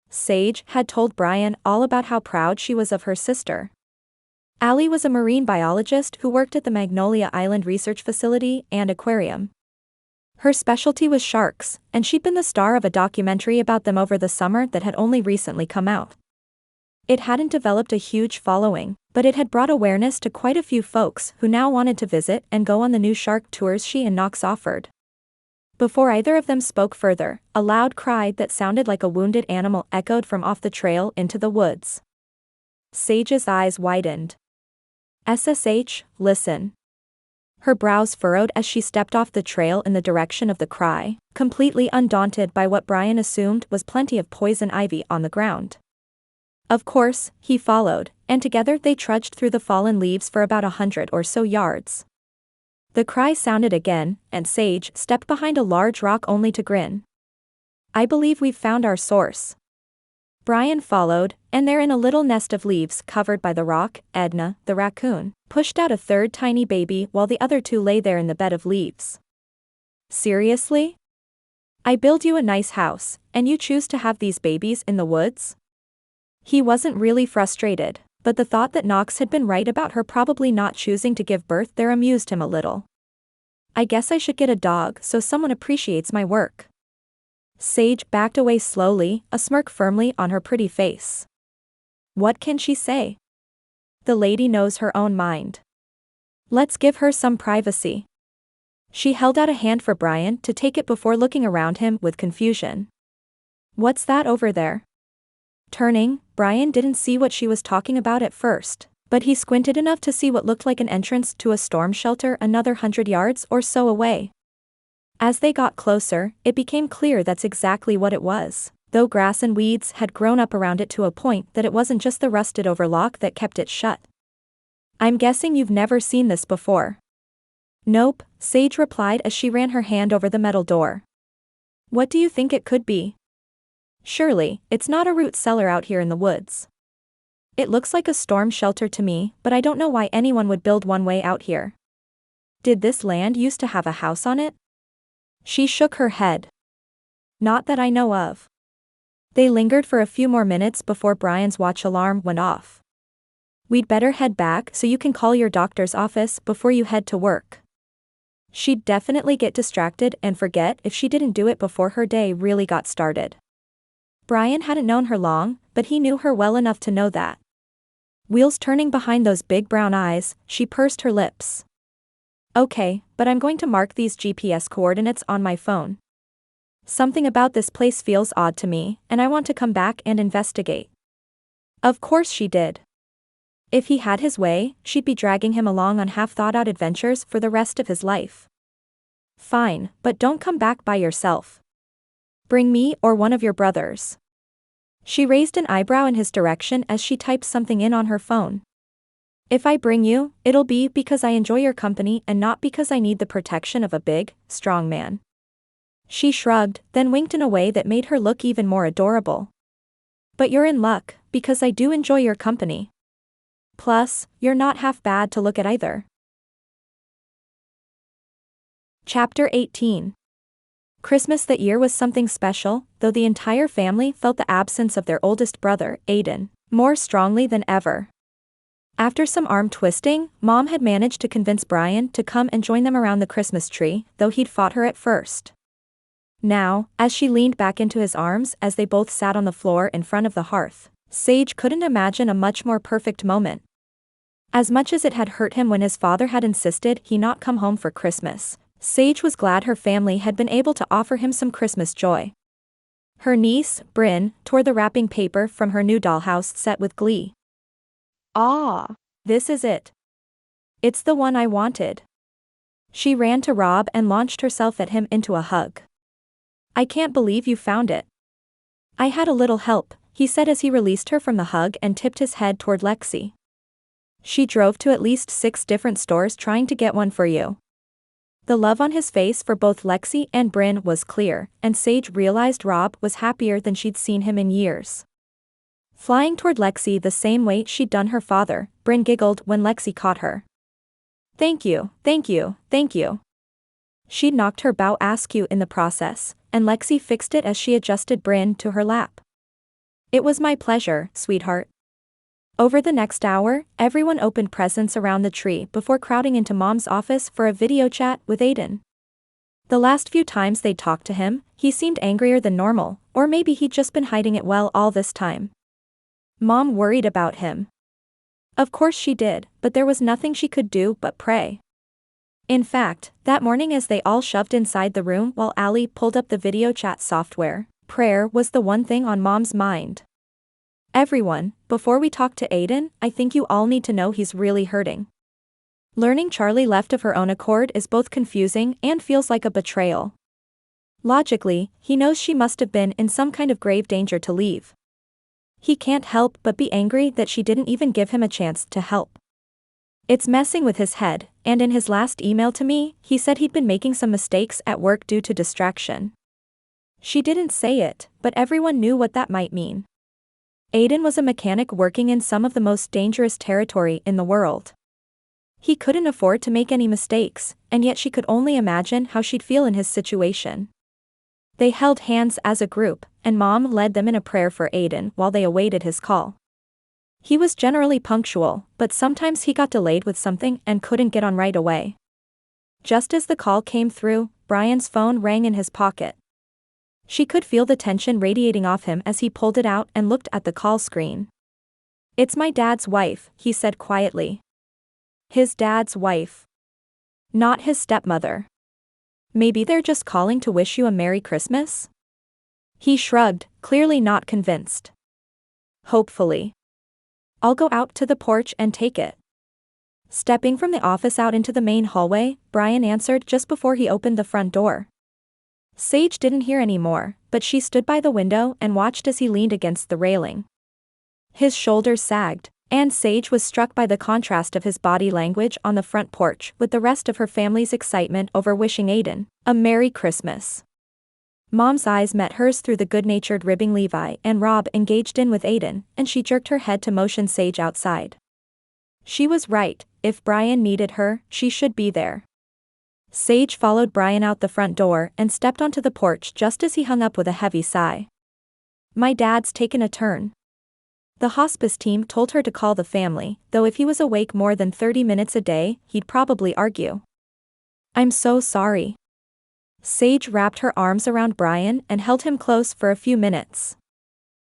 Sage had told Bryan all about how proud she was of her sister. Allie was a marine biologist who worked at the Magnolia Island Research Facility and Aquarium. Her specialty was sharks, and she'd been the star of a documentary about them over the summer that had only recently come out. It hadn't developed a huge following, but it had brought awareness to quite a few folks who now wanted to visit and go on the new shark tours she and Knox offered. Before either of them spoke further, a loud cry that sounded like a wounded animal echoed from off the trail into the woods. Sage's eyes widened. "SSH, listen." Her brows furrowed as she stepped off the trail in the direction of the cry, completely undaunted by what Bryan assumed was plenty of poison ivy on the ground. Of course, he followed, and together they trudged through the fallen leaves for about 100 or so yards. The cry sounded again, and Sage stepped behind a large rock only to grin. "I believe we've found our source." Bryan followed, and there in a little nest of leaves covered by the rock, Edna, the raccoon, pushed out a third tiny baby while the other two lay there in the bed of leaves. "Seriously? I build you a nice house, and you choose to have these babies in the woods?" He wasn't really frustrated, but the thought that Knox had been right about her probably not choosing to give birth there amused him a little. "I guess I should get a dog so someone appreciates my work." Sage backed away slowly, a smirk firmly on her pretty face. What can she say? The lady knows her own mind. Let's give her some privacy. She held out a hand for Bryan to take it before looking around him with confusion. "What's that over there?" Turning, Bryan didn't see what she was talking about at first, but he squinted enough to see what looked like an entrance to a storm shelter another 100 yards or so away. As they got closer, it became clear that's exactly what it was, though grass and weeds had grown up around it to a point that it wasn't just the rusted-over lock that kept it shut. "I'm guessing you've never seen this before." "Nope," Sage replied as she ran her hand over the metal door. "What do you think it could be?" "Surely, it's not a root cellar out here in the woods." "It looks like a storm shelter to me, but I don't know why anyone would build one way out here." "Did this land used to have a house on it?" She shook her head. "Not that I know of." They lingered for a few more minutes before Bryan's watch alarm went off. "We'd better head back so you can call your doctor's office before you head to work." She'd definitely get distracted and forget if she didn't do it before her day really got started. Bryan hadn't known her long, but he knew her well enough to know that. Wheels turning behind those big brown eyes, she pursed her lips. "Okay, but I'm going to mark these GPS coordinates on my phone. Something about this place feels odd to me, and I want to come back and investigate." Of course she did. If he had his way, she'd be dragging him along on half-thought-out adventures for the rest of his life. "Fine, but don't come back by yourself. Bring me or one of your brothers." She raised an eyebrow in his direction as she typed something in on her phone. "If I bring you, it'll be because I enjoy your company and not because I need the protection of a big, strong man." She shrugged, then winked in a way that made her look even more adorable. "But you're in luck, because I do enjoy your company. Plus, you're not half bad to look at either." Chapter 18. Christmas that year was something special, though the entire family felt the absence of their oldest brother, Aiden, more strongly than ever. After some arm twisting, Mom had managed to convince Bryan to come and join them around the Christmas tree, though he'd fought her at first. Now, as she leaned back into his arms as they both sat on the floor in front of the hearth, Sage couldn't imagine a much more perfect moment. As much as it had hurt him when his father had insisted he not come home for Christmas, Sage was glad her family had been able to offer him some Christmas joy. Her niece, Bryn, tore the wrapping paper from her new dollhouse set with glee. Ah, "This is it. It's the one I wanted." She ran to Rob and launched herself at him into a hug. "I can't believe you found it." "I had a little help," he said as he released her from the hug and tipped his head toward Lexi. "She drove to at least 6 different stores trying to get one for you." The love on his face for both Lexi and Bryn was clear, and Sage realized Rob was happier than she'd seen him in years. Flying toward Lexi the same way she'd done her father, Bryn giggled when Lexi caught her. "Thank you, thank you, thank you." She'd knocked her bow askew in the process, and Lexi fixed it as she adjusted Bryn to her lap. "It was my pleasure, sweetheart." Over the next hour, everyone opened presents around the tree before crowding into Mom's office for a video chat with Aiden. The last few times they'd talked to him, he seemed angrier than normal, or maybe he'd just been hiding it well all this time. Mom worried about him. Of course she did, but there was nothing she could do but pray. In fact, that morning as they all shoved inside the room while Allie pulled up the video chat software, prayer was the one thing on Mom's mind. "Everyone, before we talk to Aiden, I think you all need to know he's really hurting." Learning Charlie left of her own accord is both confusing and feels like a betrayal. Logically, he knows she must have been in some kind of grave danger to leave. He can't help but be angry that she didn't even give him a chance to help. It's messing with his head, and in his last email to me, he said he'd been making some mistakes at work due to distraction. She didn't say it, but everyone knew what that might mean. Aiden was a mechanic working in some of the most dangerous territory in the world. He couldn't afford to make any mistakes, and yet she could only imagine how she'd feel in his situation. They held hands as a group, and Mom led them in a prayer for Aiden while they awaited his call. He was generally punctual, but sometimes he got delayed with something and couldn't get on right away. Just as the call came through, Bryan's phone rang in his pocket. She could feel the tension radiating off him as he pulled it out and looked at the call screen. "It's my dad's wife," he said quietly. His dad's wife. Not his stepmother. Maybe they're just calling to wish you a Merry Christmas? He shrugged, clearly not convinced. Hopefully. I'll go out to the porch and take it. Stepping from the office out into the main hallway, Bryan answered just before he opened the front door. Sage didn't hear any more, but she stood by the window and watched as he leaned against the railing. His shoulders sagged, and Sage was struck by the contrast of his body language on the front porch with the rest of her family's excitement over wishing Aiden a Merry Christmas. Mom's eyes met hers through the good-natured ribbing Levi and Rob engaged in with Aiden, and she jerked her head to motion Sage outside. She was right, if Bryan needed her, she should be there. Sage followed Bryan out the front door and stepped onto the porch just as he hung up with a heavy sigh. "My dad's taken a turn." The hospice team told her to call the family, though if he was awake more than 30 minutes a day, he'd probably argue. "I'm so sorry." Sage wrapped her arms around Bryan and held him close for a few minutes.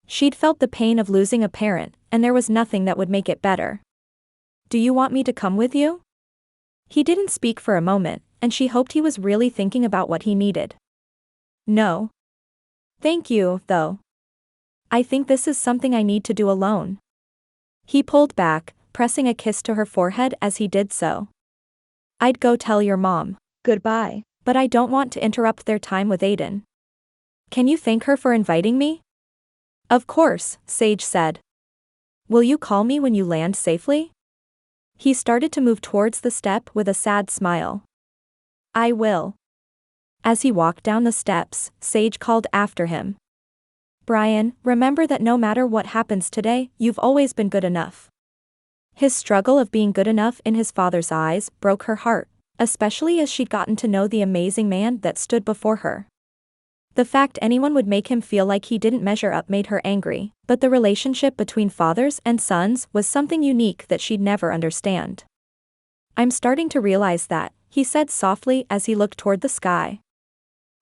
She'd felt the pain of losing a parent, and there was nothing that would make it better. "Do you want me to come with you?" He didn't speak for a moment, and she hoped he was really thinking about what he needed. "No. Thank you, though. I think this is something I need to do alone." He pulled back, pressing a kiss to her forehead as he did so. "I'd go tell your mom goodbye, but I don't want to interrupt their time with Aiden. Can you thank her for inviting me?" "Of course," Sage said. "Will you call me when you land safely?" He started to move towards the step with a sad smile. "I will." As he walked down the steps, Sage called after him. "Bryan, remember that no matter what happens today, you've always been good enough." His struggle of being good enough in his father's eyes broke her heart, especially as she'd gotten to know the amazing man that stood before her. The fact anyone would make him feel like he didn't measure up made her angry, but the relationship between fathers and sons was something unique that she'd never understand. "I'm starting to realize that," he said softly as he looked toward the sky.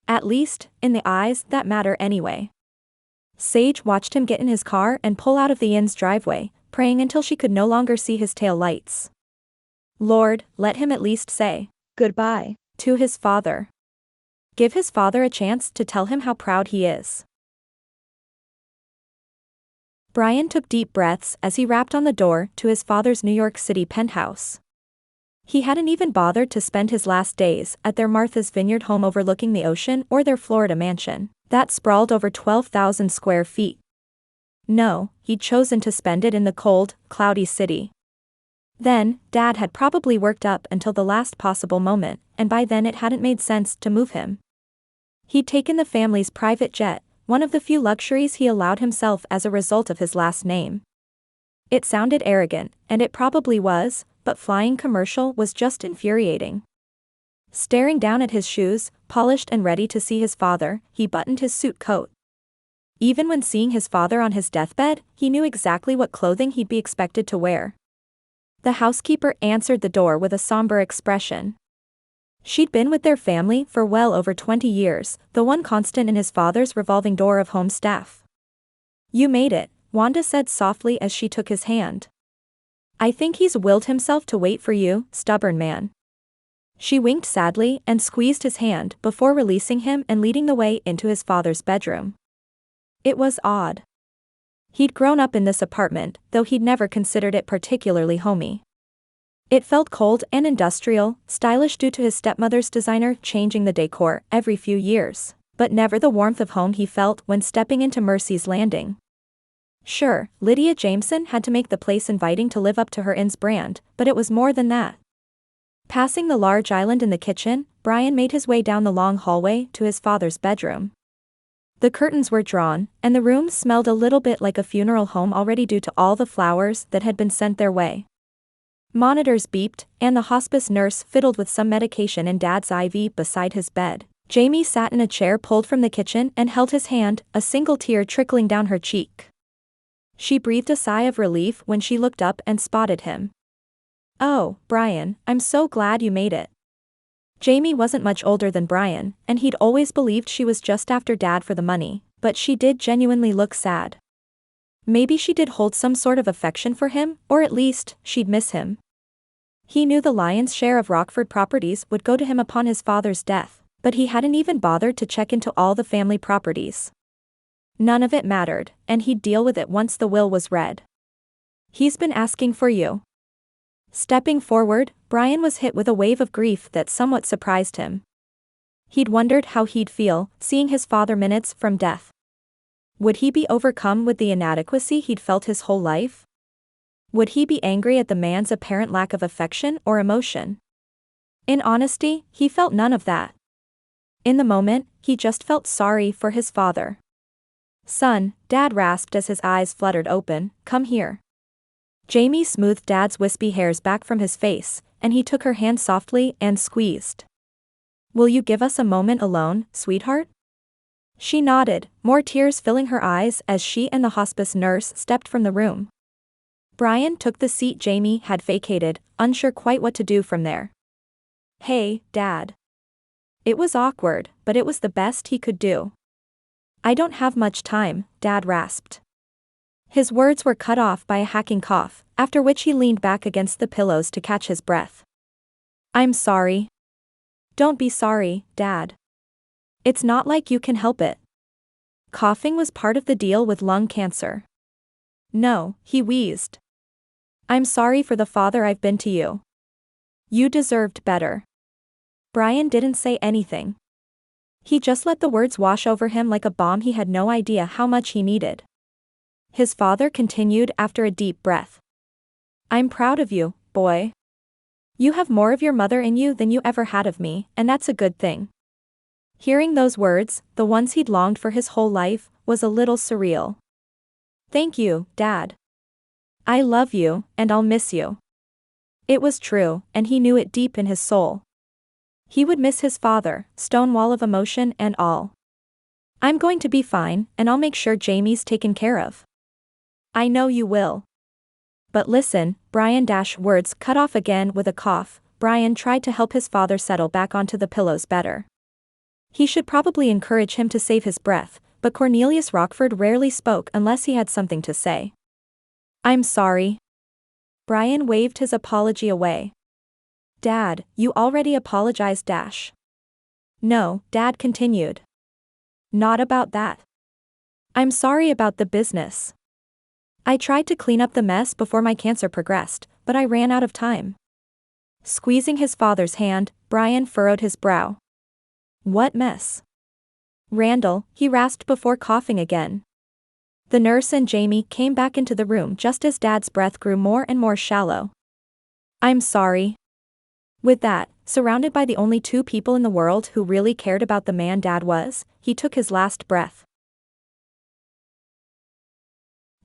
"At least, in the eyes that matter anyway." Sage watched him get in his car and pull out of the inn's driveway, praying until she could no longer see his tail lights. Lord, let him at least say goodbye to his father. Give his father a chance to tell him how proud he is. Bryan took deep breaths as he rapped on the door to his father's New York City penthouse. He hadn't even bothered to spend his last days at their Martha's Vineyard home overlooking the ocean or their Florida mansion that sprawled over 12,000 square feet. No, he'd chosen to spend it in the cold, cloudy city. Then, Dad had probably worked up until the last possible moment, and by then it hadn't made sense to move him. He'd taken the family's private jet, one of the few luxuries he allowed himself as a result of his last name. It sounded arrogant, and it probably was, but flying commercial was just infuriating. Staring down at his shoes, polished and ready to see his father, he buttoned his suit coat. Even when seeing his father on his deathbed, he knew exactly what clothing he'd be expected to wear. The housekeeper answered the door with a somber expression. She'd been with their family for well over 20 years, the one constant in his father's revolving door of home staff. "You made it," Wanda said softly as she took his hand. "I think he's willed himself to wait for you, stubborn man." She winked sadly and squeezed his hand before releasing him and leading the way into his father's bedroom. It was odd. He'd grown up in this apartment, though he'd never considered it particularly homey. It felt cold and industrial, stylish due to his stepmother's designer changing the decor every few years, but never the warmth of home he felt when stepping into Mercy's Landing. Sure, Lydia Jameson had to make the place inviting to live up to her inn's brand, but it was more than that. Passing the large island in the kitchen, Bryan made his way down the long hallway to his father's bedroom. The curtains were drawn, and the room smelled a little bit like a funeral home already due to all the flowers that had been sent their way. Monitors beeped, and the hospice nurse fiddled with some medication in Dad's IV beside his bed. Jamie sat in a chair pulled from the kitchen and held his hand, a single tear trickling down her cheek. She breathed a sigh of relief when she looked up and spotted him. "Oh, Bryan, I'm so glad you made it." Jamie wasn't much older than Bryan, and he'd always believed she was just after Dad for the money, but she did genuinely look sad. Maybe she did hold some sort of affection for him, or at least, she'd miss him. He knew the lion's share of Rockford Properties would go to him upon his father's death, but he hadn't even bothered to check into all the family properties. None of it mattered, and he'd deal with it once the will was read. "He's been asking for you." Stepping forward, Bryan was hit with a wave of grief that somewhat surprised him. He'd wondered how he'd feel, seeing his father minutes from death. Would he be overcome with the inadequacy he'd felt his whole life? Would he be angry at the man's apparent lack of affection or emotion? In honesty, he felt none of that. In the moment, he just felt sorry for his father. "Son," Dad rasped as his eyes fluttered open, "come here." Jamie smoothed Dad's wispy hairs back from his face, and he took her hand softly and squeezed. "Will you give us a moment alone, sweetheart?" She nodded, more tears filling her eyes as she and the hospice nurse stepped from the room. Bryan took the seat Jamie had vacated, unsure quite what to do from there. "Hey, Dad." It was awkward, but it was the best he could do. "I don't have much time," Dad rasped. His words were cut off by a hacking cough, after which he leaned back against the pillows to catch his breath. "I'm sorry." "Don't be sorry, Dad. It's not like you can help it." Coughing was part of the deal with lung cancer. "No," he wheezed. "I'm sorry for the father I've been to you. You deserved better." Bryan didn't say anything. He just let the words wash over him like a bomb he had no idea how much he needed. His father continued after a deep breath. "I'm proud of you, boy. You have more of your mother in you than you ever had of me, and that's a good thing." Hearing those words, the ones he'd longed for his whole life, was a little surreal. "Thank you, Dad. I love you, and I'll miss you." It was true, and he knew it deep in his soul. He would miss his father, stone wall of emotion and all. "I'm going to be fine, and I'll make sure Jamie's taken care of." "I know you will." "But listen," words cut off again with a cough. Bryan tried to help his father settle back onto the pillows better. He should probably encourage him to save his breath, but Cornelius Rockford rarely spoke unless he had something to say. "I'm sorry." Bryan waved his apology away. "Dad, you already apologized. "No," Dad continued. "Not about that. I'm sorry about the business. I tried to clean up the mess before my cancer progressed, but I ran out of time." Squeezing his father's hand, Bryan furrowed his brow. "What mess?" "Randall," he rasped before coughing again. The nurse and Jamie came back into the room just as Dad's breath grew more and more shallow. "I'm sorry." With that, surrounded by the only two people in the world who really cared about the man Dad was, he took his last breath.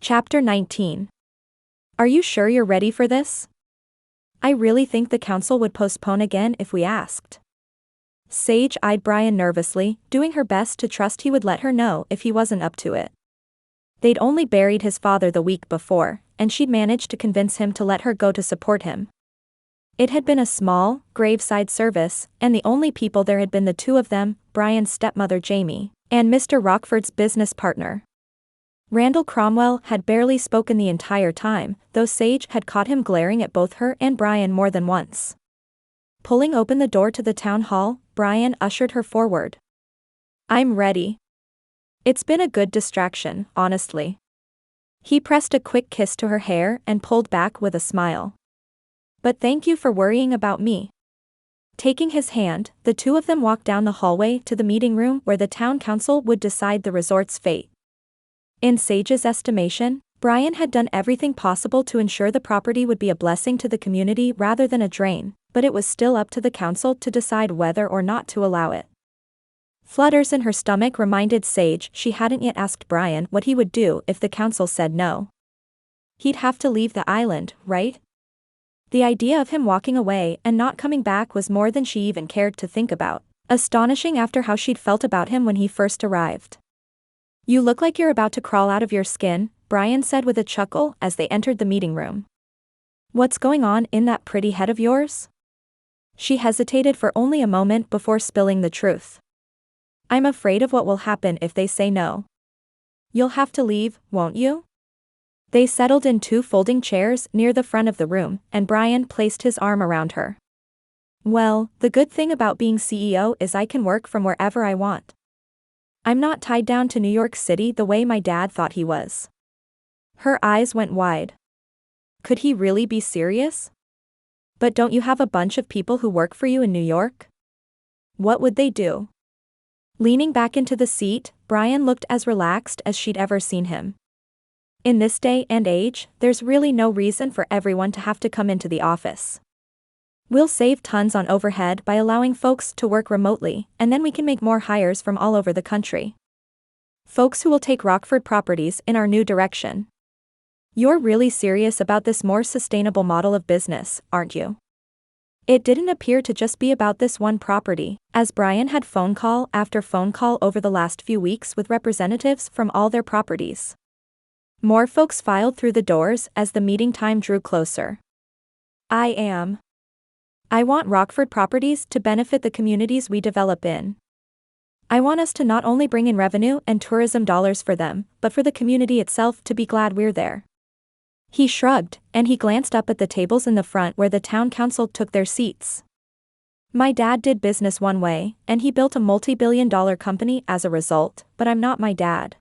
Chapter 19. Are you sure you're ready for this? I really think the council would postpone again if we asked. Sage eyed Bryan nervously, doing her best to trust he would let her know if he wasn't up to it. They'd only buried his father the week before, and she'd managed to convince him to let her go to support him. It had been a small, graveside service, and the only people there had been the two of them, Bryan's stepmother Jamie, and Mr. Rockford's business partner. Randall Cromwell had barely spoken the entire time, though Sage had caught him glaring at both her and Bryan more than once. Pulling open the door to the town hall, Bryan ushered her forward. "I'm ready. It's been a good distraction, honestly." He pressed a quick kiss to her hair and pulled back with a smile. But thank you for worrying about me. Taking his hand, the two of them walked down the hallway to the meeting room where the town council would decide the resort's fate. In Sage's estimation, Bryan had done everything possible to ensure the property would be a blessing to the community rather than a drain, but it was still up to the council to decide whether or not to allow it. Flutters in her stomach reminded Sage she hadn't yet asked Bryan what he would do if the council said no. He'd have to leave the island, right? The idea of him walking away and not coming back was more than she even cared to think about, astonishing after how she'd felt about him when he first arrived. You look like you're about to crawl out of your skin, Bryan said with a chuckle as they entered the meeting room. What's going on in that pretty head of yours? She hesitated for only a moment before spilling the truth. I'm afraid of what will happen if they say no. You'll have to leave, won't you? They settled in two folding chairs near the front of the room, and Bryan placed his arm around her. Well, the good thing about being CEO is I can work from wherever I want. I'm not tied down to New York City the way my dad thought he was. Her eyes went wide. Could he really be serious? But don't you have a bunch of people who work for you in New York? What would they do? Leaning back into the seat, Bryan looked as relaxed as she'd ever seen him. In this day and age, there's really no reason for everyone to have to come into the office. We'll save tons on overhead by allowing folks to work remotely, and then we can make more hires from all over the country. Folks who will take Rockford Properties in our new direction. You're really serious about this more sustainable model of business, aren't you? It didn't appear to just be about this one property, as Bryan had phone call after phone call over the last few weeks with representatives from all their properties. More folks filed through the doors as the meeting time drew closer. I want Rockford Properties to benefit the communities we develop in. I want us to not only bring in revenue and tourism dollars for them, but for the community itself to be glad we're there. He shrugged, and he glanced up at the tables in the front where the town council took their seats. My dad did business one way, and he built a multi-billion-dollar company as a result, but I'm not my dad.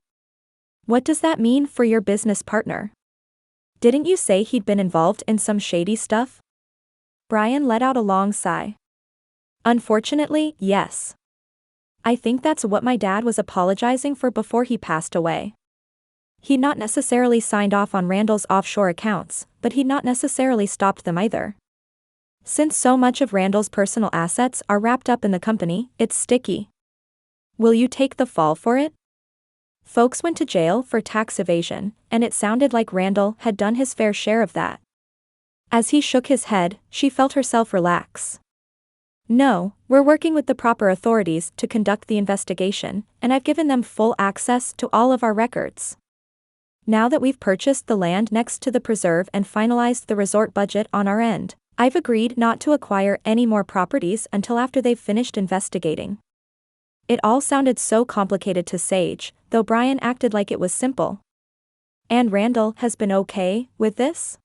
What does that mean for your business partner? Didn't you say he'd been involved in some shady stuff? Bryan let out a long sigh. Unfortunately, yes. I think that's what my dad was apologizing for before he passed away. He'd not necessarily signed off on Randall's offshore accounts, but he'd not necessarily stopped them either. Since so much of Randall's personal assets are wrapped up in the company, it's sticky. Will you take the fall for it? Folks went to jail for tax evasion, and it sounded like Randall had done his fair share of that. As he shook his head, she felt herself relax. No, we're working with the proper authorities to conduct the investigation, and I've given them full access to all of our records. Now that we've purchased the land next to the preserve and finalized the resort budget on our end, I've agreed not to acquire any more properties until after they've finished investigating. It all sounded so complicated to Sage, though Bryan acted like it was simple. And Randall has been okay with this?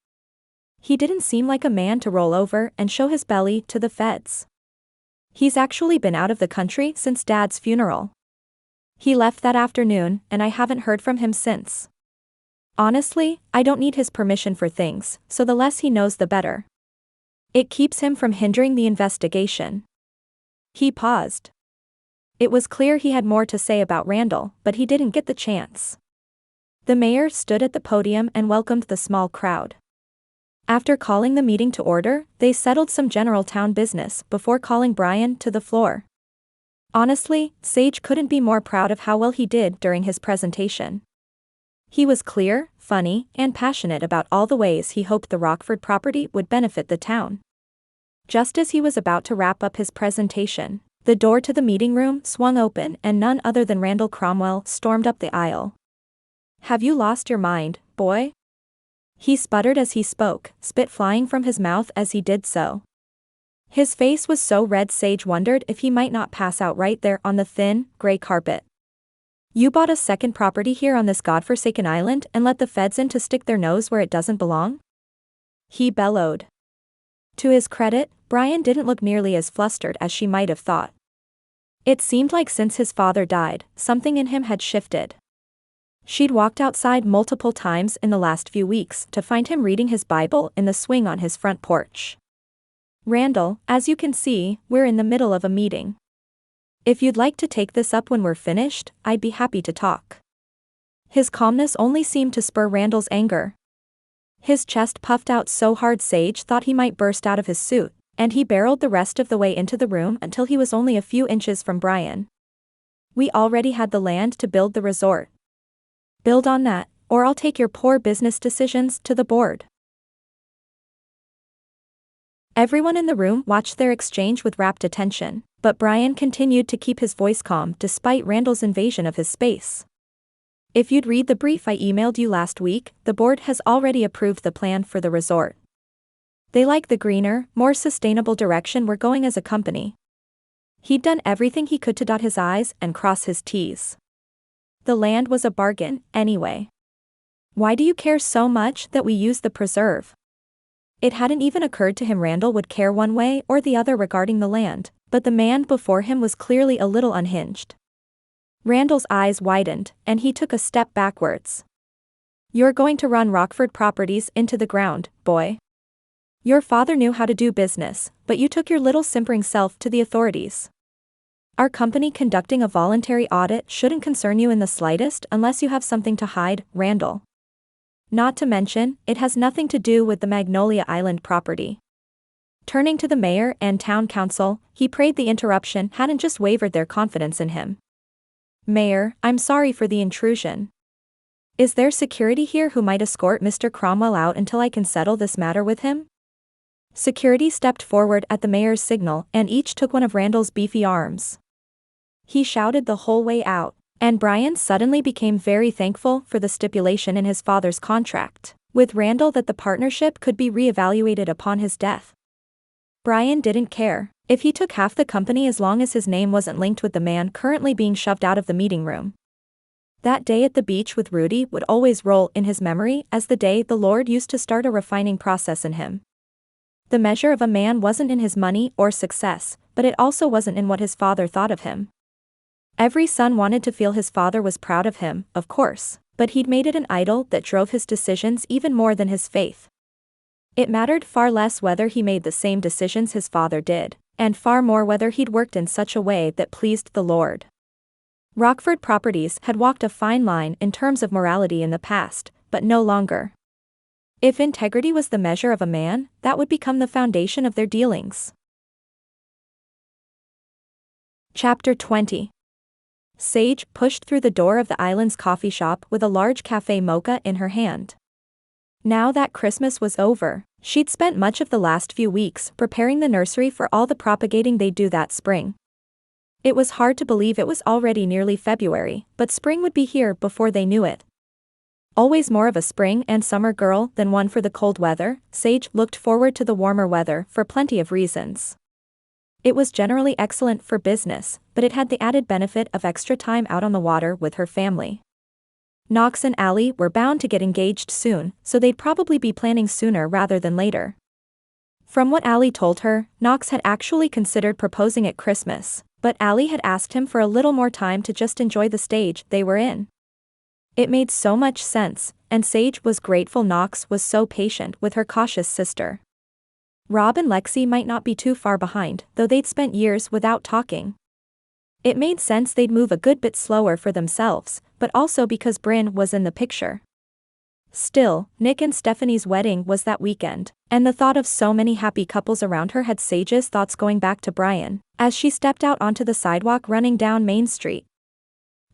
He didn't seem like a man to roll over and show his belly to the feds. He's actually been out of the country since Dad's funeral. He left that afternoon, and I haven't heard from him since. Honestly, I don't need his permission for things, so the less he knows the better. It keeps him from hindering the investigation. He paused. It was clear he had more to say about Randall, but he didn't get the chance. The mayor stood at the podium and welcomed the small crowd. After calling the meeting to order, they settled some general town business before calling Bryan to the floor. Honestly, Sage couldn't be more proud of how well he did during his presentation. He was clear, funny, and passionate about all the ways he hoped the Rockford property would benefit the town. Just as he was about to wrap up his presentation, the door to the meeting room swung open and none other than Randall Cromwell stormed up the aisle. Have you lost your mind, boy? He sputtered as he spoke, spit flying from his mouth as he did so. His face was so red Sage wondered if he might not pass out right there on the thin, gray carpet. You bought a second property here on this godforsaken island and let the feds in to stick their nose where it doesn't belong? He bellowed. To his credit, Bryan didn't look nearly as flustered as she might have thought. It seemed like since his father died, something in him had shifted. She'd walked outside multiple times in the last few weeks to find him reading his Bible in the swing on his front porch. Randall, as you can see, we're in the middle of a meeting. If you'd like to take this up when we're finished, I'd be happy to talk. His calmness only seemed to spur Randall's anger. His chest puffed out so hard Sage thought he might burst out of his suit, and he barreled the rest of the way into the room until he was only a few inches from Bryan. We already had the land to build the resort. Build on that, or I'll take your poor business decisions to the board. Everyone in the room watched their exchange with rapt attention, but Bryan continued to keep his voice calm despite Randall's invasion of his space. If you'd read the brief I emailed you last week, the board has already approved the plan for the resort. They like the greener, more sustainable direction we're going as a company. He'd done everything he could to dot his I's and cross his T's. The land was a bargain, anyway. Why do you care so much that we use the preserve? It hadn't even occurred to him Randall would care one way or the other regarding the land, but the man before him was clearly a little unhinged. Randall's eyes widened, and he took a step backwards. You're going to run Rockford Properties into the ground, boy. Your father knew how to do business, but you took your little simpering self to the authorities. Our company conducting a voluntary audit shouldn't concern you in the slightest unless you have something to hide, Randall. Not to mention, it has nothing to do with the Magnolia Island property. Turning to the mayor and town council, he prayed the interruption hadn't just wavered their confidence in him. Mayor, I'm sorry for the intrusion. Is there security here who might escort Mr. Cromwell out until I can settle this matter with him? Security stepped forward at the mayor's signal and each took one of Randall's beefy arms. He shouted the whole way out, and Bryan suddenly became very thankful for the stipulation in his father's contract with Randall that the partnership could be re-evaluated upon his death. Bryan didn't care if he took half the company as long as his name wasn't linked with the man currently being shoved out of the meeting room. That day at the beach with Rudy would always roll in his memory as the day the Lord used to start a refining process in him. The measure of a man wasn't in his money or success, but it also wasn't in what his father thought of him. Every son wanted to feel his father was proud of him, of course, but he'd made it an idol that drove his decisions even more than his faith. It mattered far less whether he made the same decisions his father did, and far more whether he'd worked in such a way that pleased the Lord. Rockford Properties had walked a fine line in terms of morality in the past, but no longer. If integrity was the measure of a man, that would become the foundation of their dealings. Chapter 20. Sage pushed through the door of the island's coffee shop with a large cafe mocha in her hand. Now that Christmas was over, she'd spent much of the last few weeks preparing the nursery for all the propagating they'd do that spring. It was hard to believe it was already nearly February, but spring would be here before they knew it. Always more of a spring and summer girl than one for the cold weather, Sage looked forward to the warmer weather for plenty of reasons. It was generally excellent for business, but it had the added benefit of extra time out on the water with her family. Knox and Allie were bound to get engaged soon, so they'd probably be planning sooner rather than later. From what Allie told her, Knox had actually considered proposing at Christmas, but Allie had asked him for a little more time to just enjoy the stage they were in. It made so much sense, and Sage was grateful Knox was so patient with her cautious sister. Rob and Lexi might not be too far behind, though they'd spent years without talking. It made sense they'd move a good bit slower for themselves, but also because Bryn was in the picture. Still, Nick and Stephanie's wedding was that weekend, and the thought of so many happy couples around her had Sage's thoughts going back to Bryan, as she stepped out onto the sidewalk running down Main Street.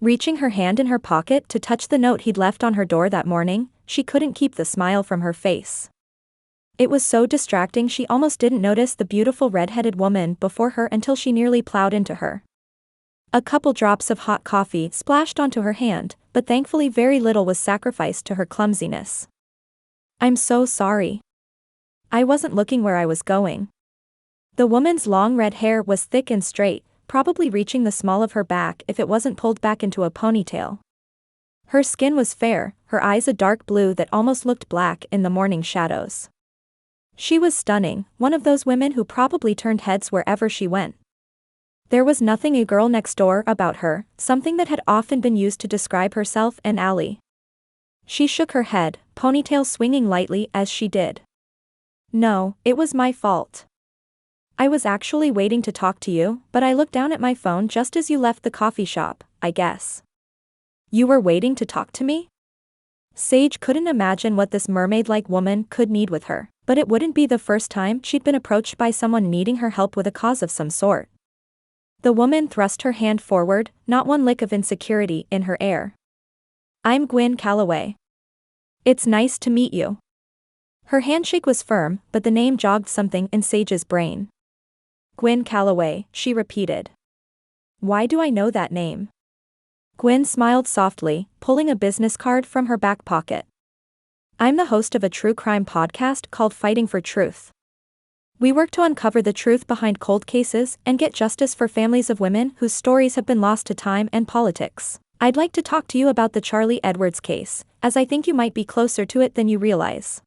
Reaching her hand in her pocket to touch the note he'd left on her door that morning, she couldn't keep the smile from her face. It was so distracting she almost didn't notice the beautiful red-headed woman before her until she nearly plowed into her. A couple drops of hot coffee splashed onto her hand, but thankfully very little was sacrificed to her clumsiness. "I'm so sorry. I wasn't looking where I was going." The woman's long red hair was thick and straight, probably reaching the small of her back if it wasn't pulled back into a ponytail. Her skin was fair, her eyes a dark blue that almost looked black in the morning shadows. She was stunning, one of those women who probably turned heads wherever she went. There was nothing a girl next door about her, something that had often been used to describe herself and Allie. She shook her head, ponytail swinging lightly as she did. "No, it was my fault. I was actually waiting to talk to you, but I looked down at my phone just as you left the coffee shop, I guess. You were waiting to talk to me? Sage couldn't imagine what this mermaid-like woman could need with her, but it wouldn't be the first time she'd been approached by someone needing her help with a cause of some sort. The woman thrust her hand forward, not one lick of insecurity in her air. I'm Gwyn Calloway. It's nice to meet you. Her handshake was firm, but the name jogged something in Sage's brain. Gwyn Calloway, she repeated. Why do I know that name? Gwyn smiled softly, pulling a business card from her back pocket. I'm the host of a true crime podcast called Fighting for Truth. We work to uncover the truth behind cold cases and get justice for families of women whose stories have been lost to time and politics. I'd like to talk to you about the Charlie Edwards case, as I think you might be closer to it than you realize.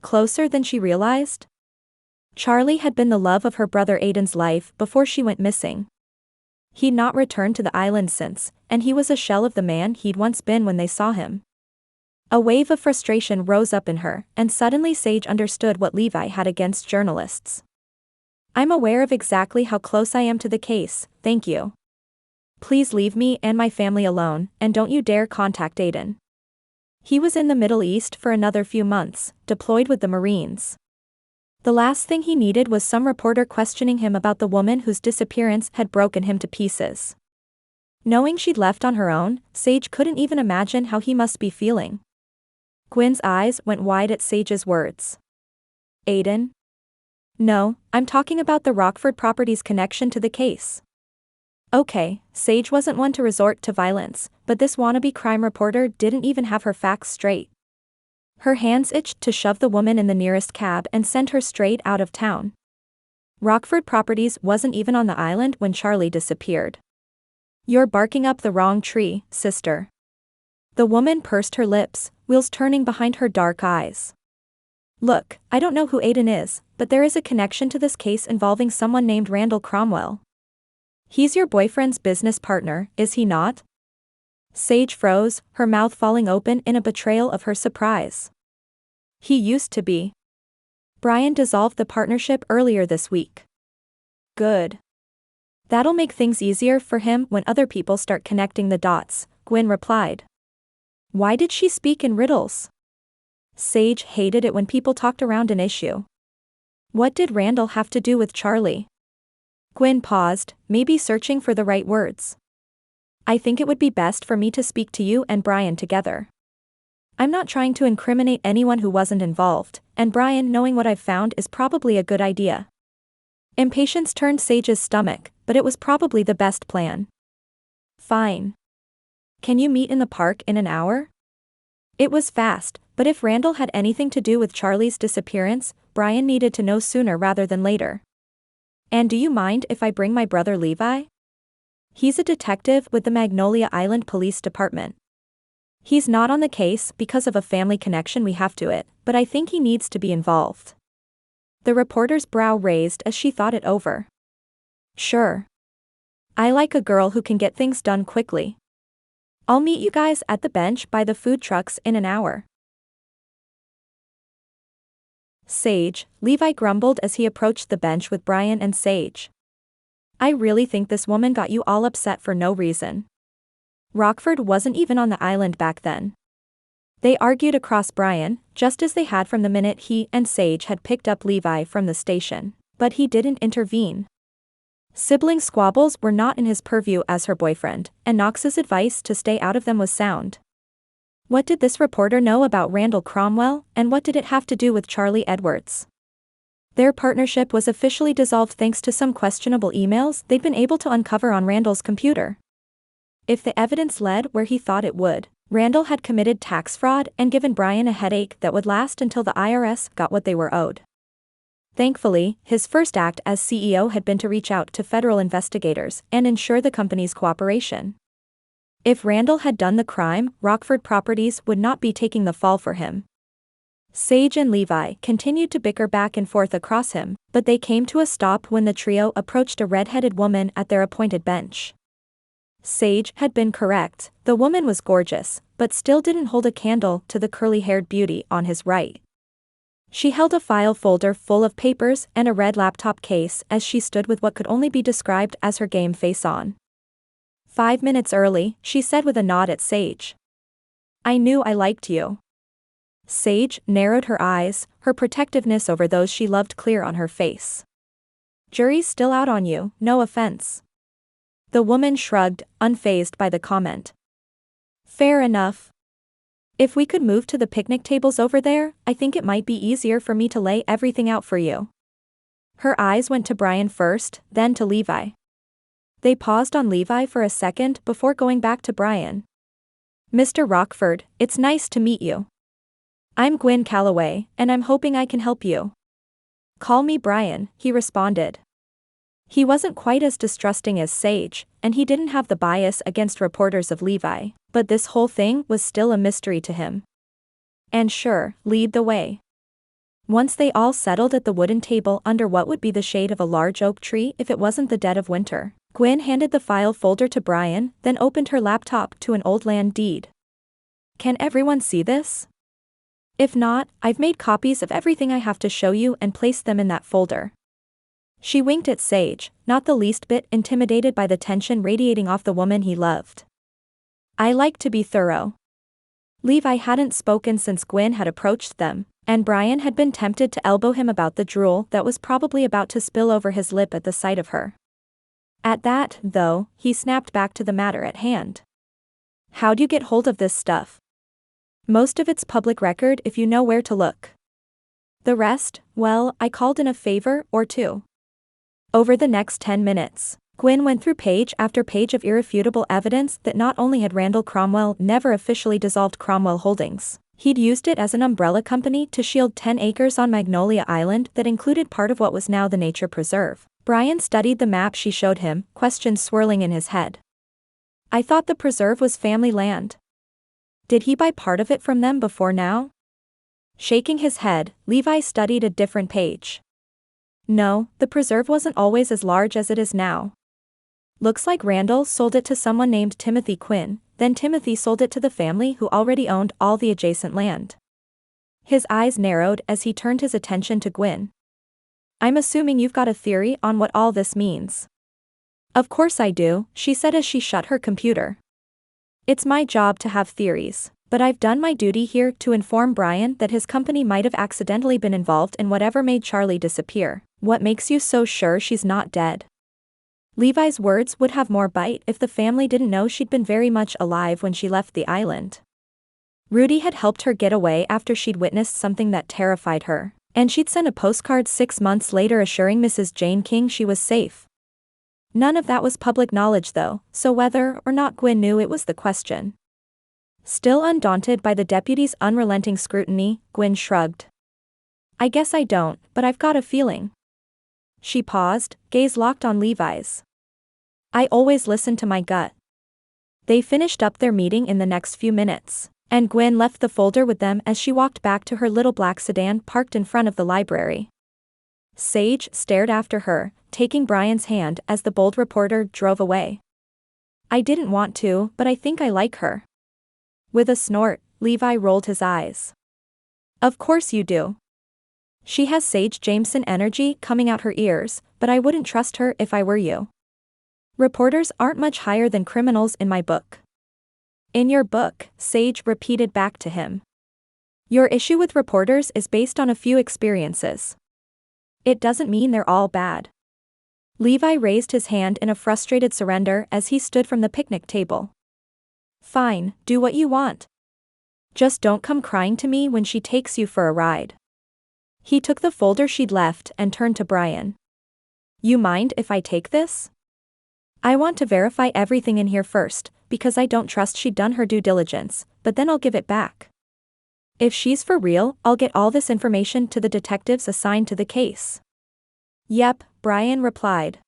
Closer than she realized? Charlie had been the love of her brother Aiden's life before she went missing. He'd not returned to the island since, and he was a shell of the man he'd once been when they saw him. A wave of frustration rose up in her, and suddenly Sage understood what Levi had against journalists. I'm aware of exactly how close I am to the case, thank you. Please leave me and my family alone, and don't you dare contact Aiden. He was in the Middle East for another few months, deployed with the Marines. The last thing he needed was some reporter questioning him about the woman whose disappearance had broken him to pieces. Knowing she'd left on her own, Sage couldn't even imagine how he must be feeling. Gwyn's eyes went wide at Sage's words. Aiden? No, I'm talking about the Rockford Properties connection to the case. Okay, Sage wasn't one to resort to violence, but this wannabe crime reporter didn't even have her facts straight. Her hands itched to shove the woman in the nearest cab and send her straight out of town. Rockford Properties wasn't even on the island when Charlie disappeared. You're barking up the wrong tree, sister. The woman pursed her lips, wheels turning behind her dark eyes. Look, I don't know who Aiden is, but there is a connection to this case involving someone named Randall Cromwell. He's your boyfriend's business partner, is he not? Sage froze, her mouth falling open in a betrayal of her surprise. He used to be. Bryan dissolved the partnership earlier this week. Good. That'll make things easier for him when other people start connecting the dots, Gwyn replied. Why did she speak in riddles? Sage hated it when people talked around an issue. What did Randall have to do with Charlie? Gwyn paused, maybe searching for the right words. I think it would be best for me to speak to you and Bryan together. I'm not trying to incriminate anyone who wasn't involved, and Bryan knowing what I've found is probably a good idea. Impatience turned Sage's stomach, but it was probably the best plan. Fine. Can you meet in the park in an hour? It was fast, but if Randall had anything to do with Charlie's disappearance, Bryan needed to know sooner rather than later. And do you mind if I bring my brother Levi? He's a detective with the Magnolia Island Police Department. He's not on the case because of a family connection we have to it, but I think he needs to be involved. The reporter's brow raised as she thought it over. Sure. I like a girl who can get things done quickly. I'll meet you guys at the bench by the food trucks in an hour. Sage, Levi grumbled as he approached the bench with Bryan and Sage. I really think this woman got you all upset for no reason. Rockford wasn't even on the island back then. They argued across Bryan, just as they had from the minute he and Sage had picked up Levi from the station, but he didn't intervene. Sibling squabbles were not in his purview as her boyfriend, and Knox's advice to stay out of them was sound. What did this reporter know about Randall Cromwell, and what did it have to do with Charlie Edwards? Their partnership was officially dissolved thanks to some questionable emails they'd been able to uncover on Randall's computer. If the evidence led where he thought it would, Randall had committed tax fraud and given Bryan a headache that would last until the IRS got what they were owed. Thankfully, his first act as CEO had been to reach out to federal investigators and ensure the company's cooperation. If Randall had done the crime, Rockford Properties would not be taking the fall for him. Sage and Levi continued to bicker back and forth across him, but they came to a stop when the trio approached a red-headed woman at their appointed bench. Sage had been correct, the woman was gorgeous, but still didn't hold a candle to the curly-haired beauty on his right. She held a file folder full of papers and a red laptop case as she stood with what could only be described as her game face on. 5 minutes early, she said with a nod at Sage. I knew I liked you. Sage narrowed her eyes, her protectiveness over those she loved clear on her face. Jury's still out on you, no offense. The woman shrugged, unfazed by the comment. Fair enough. If we could move to the picnic tables over there, I think it might be easier for me to lay everything out for you. Her eyes went to Bryan first, then to Levi. They paused on Levi for a second before going back to Bryan. Mr. Rockford, it's nice to meet you. I'm Gwyn Calloway, and I'm hoping I can help you. Call me Bryan, he responded. He wasn't quite as distrusting as Sage, and he didn't have the bias against reporters of Levi, but this whole thing was still a mystery to him. And sure, lead the way. Once they all settled at the wooden table under what would be the shade of a large oak tree if it wasn't the dead of winter, Gwyn handed the file folder to Bryan, then opened her laptop to an old land deed. Can everyone see this? If not, I've made copies of everything I have to show you and placed them in that folder. She winked at Sage, not the least bit intimidated by the tension radiating off the woman he loved. I like to be thorough. Levi hadn't spoken since Gwyn had approached them, and Bryan had been tempted to elbow him about the drool that was probably about to spill over his lip at the sight of her. At that, though, he snapped back to the matter at hand. How'd you get hold of this stuff? Most of it's public record if you know where to look. The rest, well, I called in a favor or two. Over the next 10 minutes, Gwyn went through page after page of irrefutable evidence that not only had Randall Cromwell never officially dissolved Cromwell Holdings, he'd used it as an umbrella company to shield 10 acres on Magnolia Island that included part of what was now the nature preserve. Bryan studied the map she showed him, questions swirling in his head. I thought the preserve was family land. Did he buy part of it from them before now? Shaking his head, Levi studied a different page. No, the preserve wasn't always as large as it is now. Looks like Randall sold it to someone named Timothy Quinn, then Timothy sold it to the family who already owned all the adjacent land. His eyes narrowed as he turned his attention to Gwyn. I'm assuming you've got a theory on what all this means. Of course I do, she said as she shut her computer. It's my job to have theories, but I've done my duty here to inform Bryan that his company might have accidentally been involved in whatever made Charlie disappear. What makes you so sure she's not dead? Levi's words would have more bite if the family didn't know she'd been very much alive when she left the island. Rudy had helped her get away after she'd witnessed something that terrified her, and she'd sent a postcard 6 months later assuring Mrs. Jane King she was safe. None of that was public knowledge though, so whether or not Gwyn knew it was the question. Still undaunted by the deputy's unrelenting scrutiny, Gwyn shrugged. I guess I don't, but I've got a feeling. She paused, gaze locked on Levi's. I always listen to my gut. They finished up their meeting in the next few minutes, and Gwyn left the folder with them as she walked back to her little black sedan parked in front of the library. Sage stared after her, taking Bryan's hand as the bold reporter drove away. I didn't want to, but I think I like her. With a snort, Levi rolled his eyes. Of course you do. She has Sage Jameson energy coming out her ears, but I wouldn't trust her if I were you. Reporters aren't much higher than criminals in my book. In your book, Sage repeated back to him. Your issue with reporters is based on a few experiences. It doesn't mean they're all bad. Levi raised his hand in a frustrated surrender as he stood from the picnic table. Fine, do what you want. Just don't come crying to me when she takes you for a ride. He took the folder she'd left and turned to Bryan. You mind if I take this? I want to verify everything in here first, because I don't trust she'd done her due diligence, but then I'll give it back. If she's for real, I'll get all this information to the detectives assigned to the case. Yep, Bryan replied.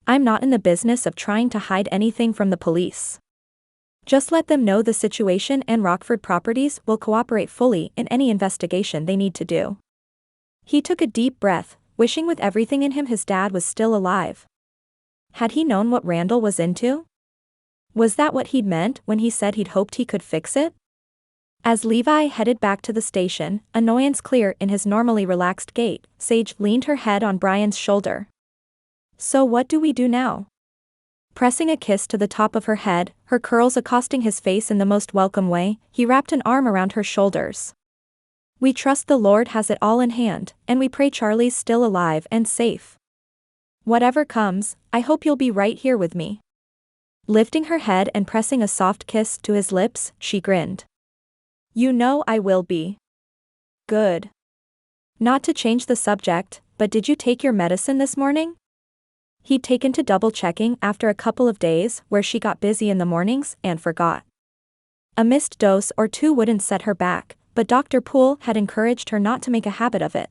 I'm not in the business of trying to hide anything from the police. Just let them know the situation and Rockford Properties will cooperate fully in any investigation they need to do. He took a deep breath, wishing with everything in him his dad was still alive. Had he known what Randall was into? Was that what he'd meant when he said he'd hoped he could fix it? As Levi headed back to the station, annoyance clear in his normally relaxed gait, Sage leaned her head on Bryan's shoulder. So what do we do now? Pressing a kiss to the top of her head, her curls accosting his face in the most welcome way, he wrapped an arm around her shoulders. We trust the Lord has it all in hand, and we pray Charlie's still alive and safe. Whatever comes, I hope you'll be right here with me. Lifting her head and pressing a soft kiss to his lips, she grinned. You know I will be. Good. Not to change the subject, but did you take your medicine this morning? He'd taken to double-checking after a couple of days where she got busy in the mornings and forgot. A missed dose or two wouldn't set her back, but Dr. Poole had encouraged her not to make a habit of it.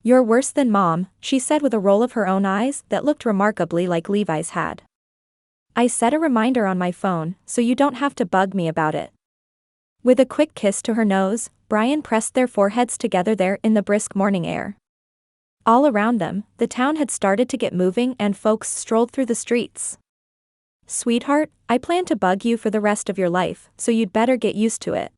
You're worse than Mom, she said with a roll of her own eyes that looked remarkably like Levi's had. I set a reminder on my phone, so you don't have to bug me about it. With a quick kiss to her nose, Bryan pressed their foreheads together there in the brisk morning air. All around them, the town had started to get moving and folks strolled through the streets. Sweetheart, I plan to bug you for the rest of your life, so you'd better get used to it.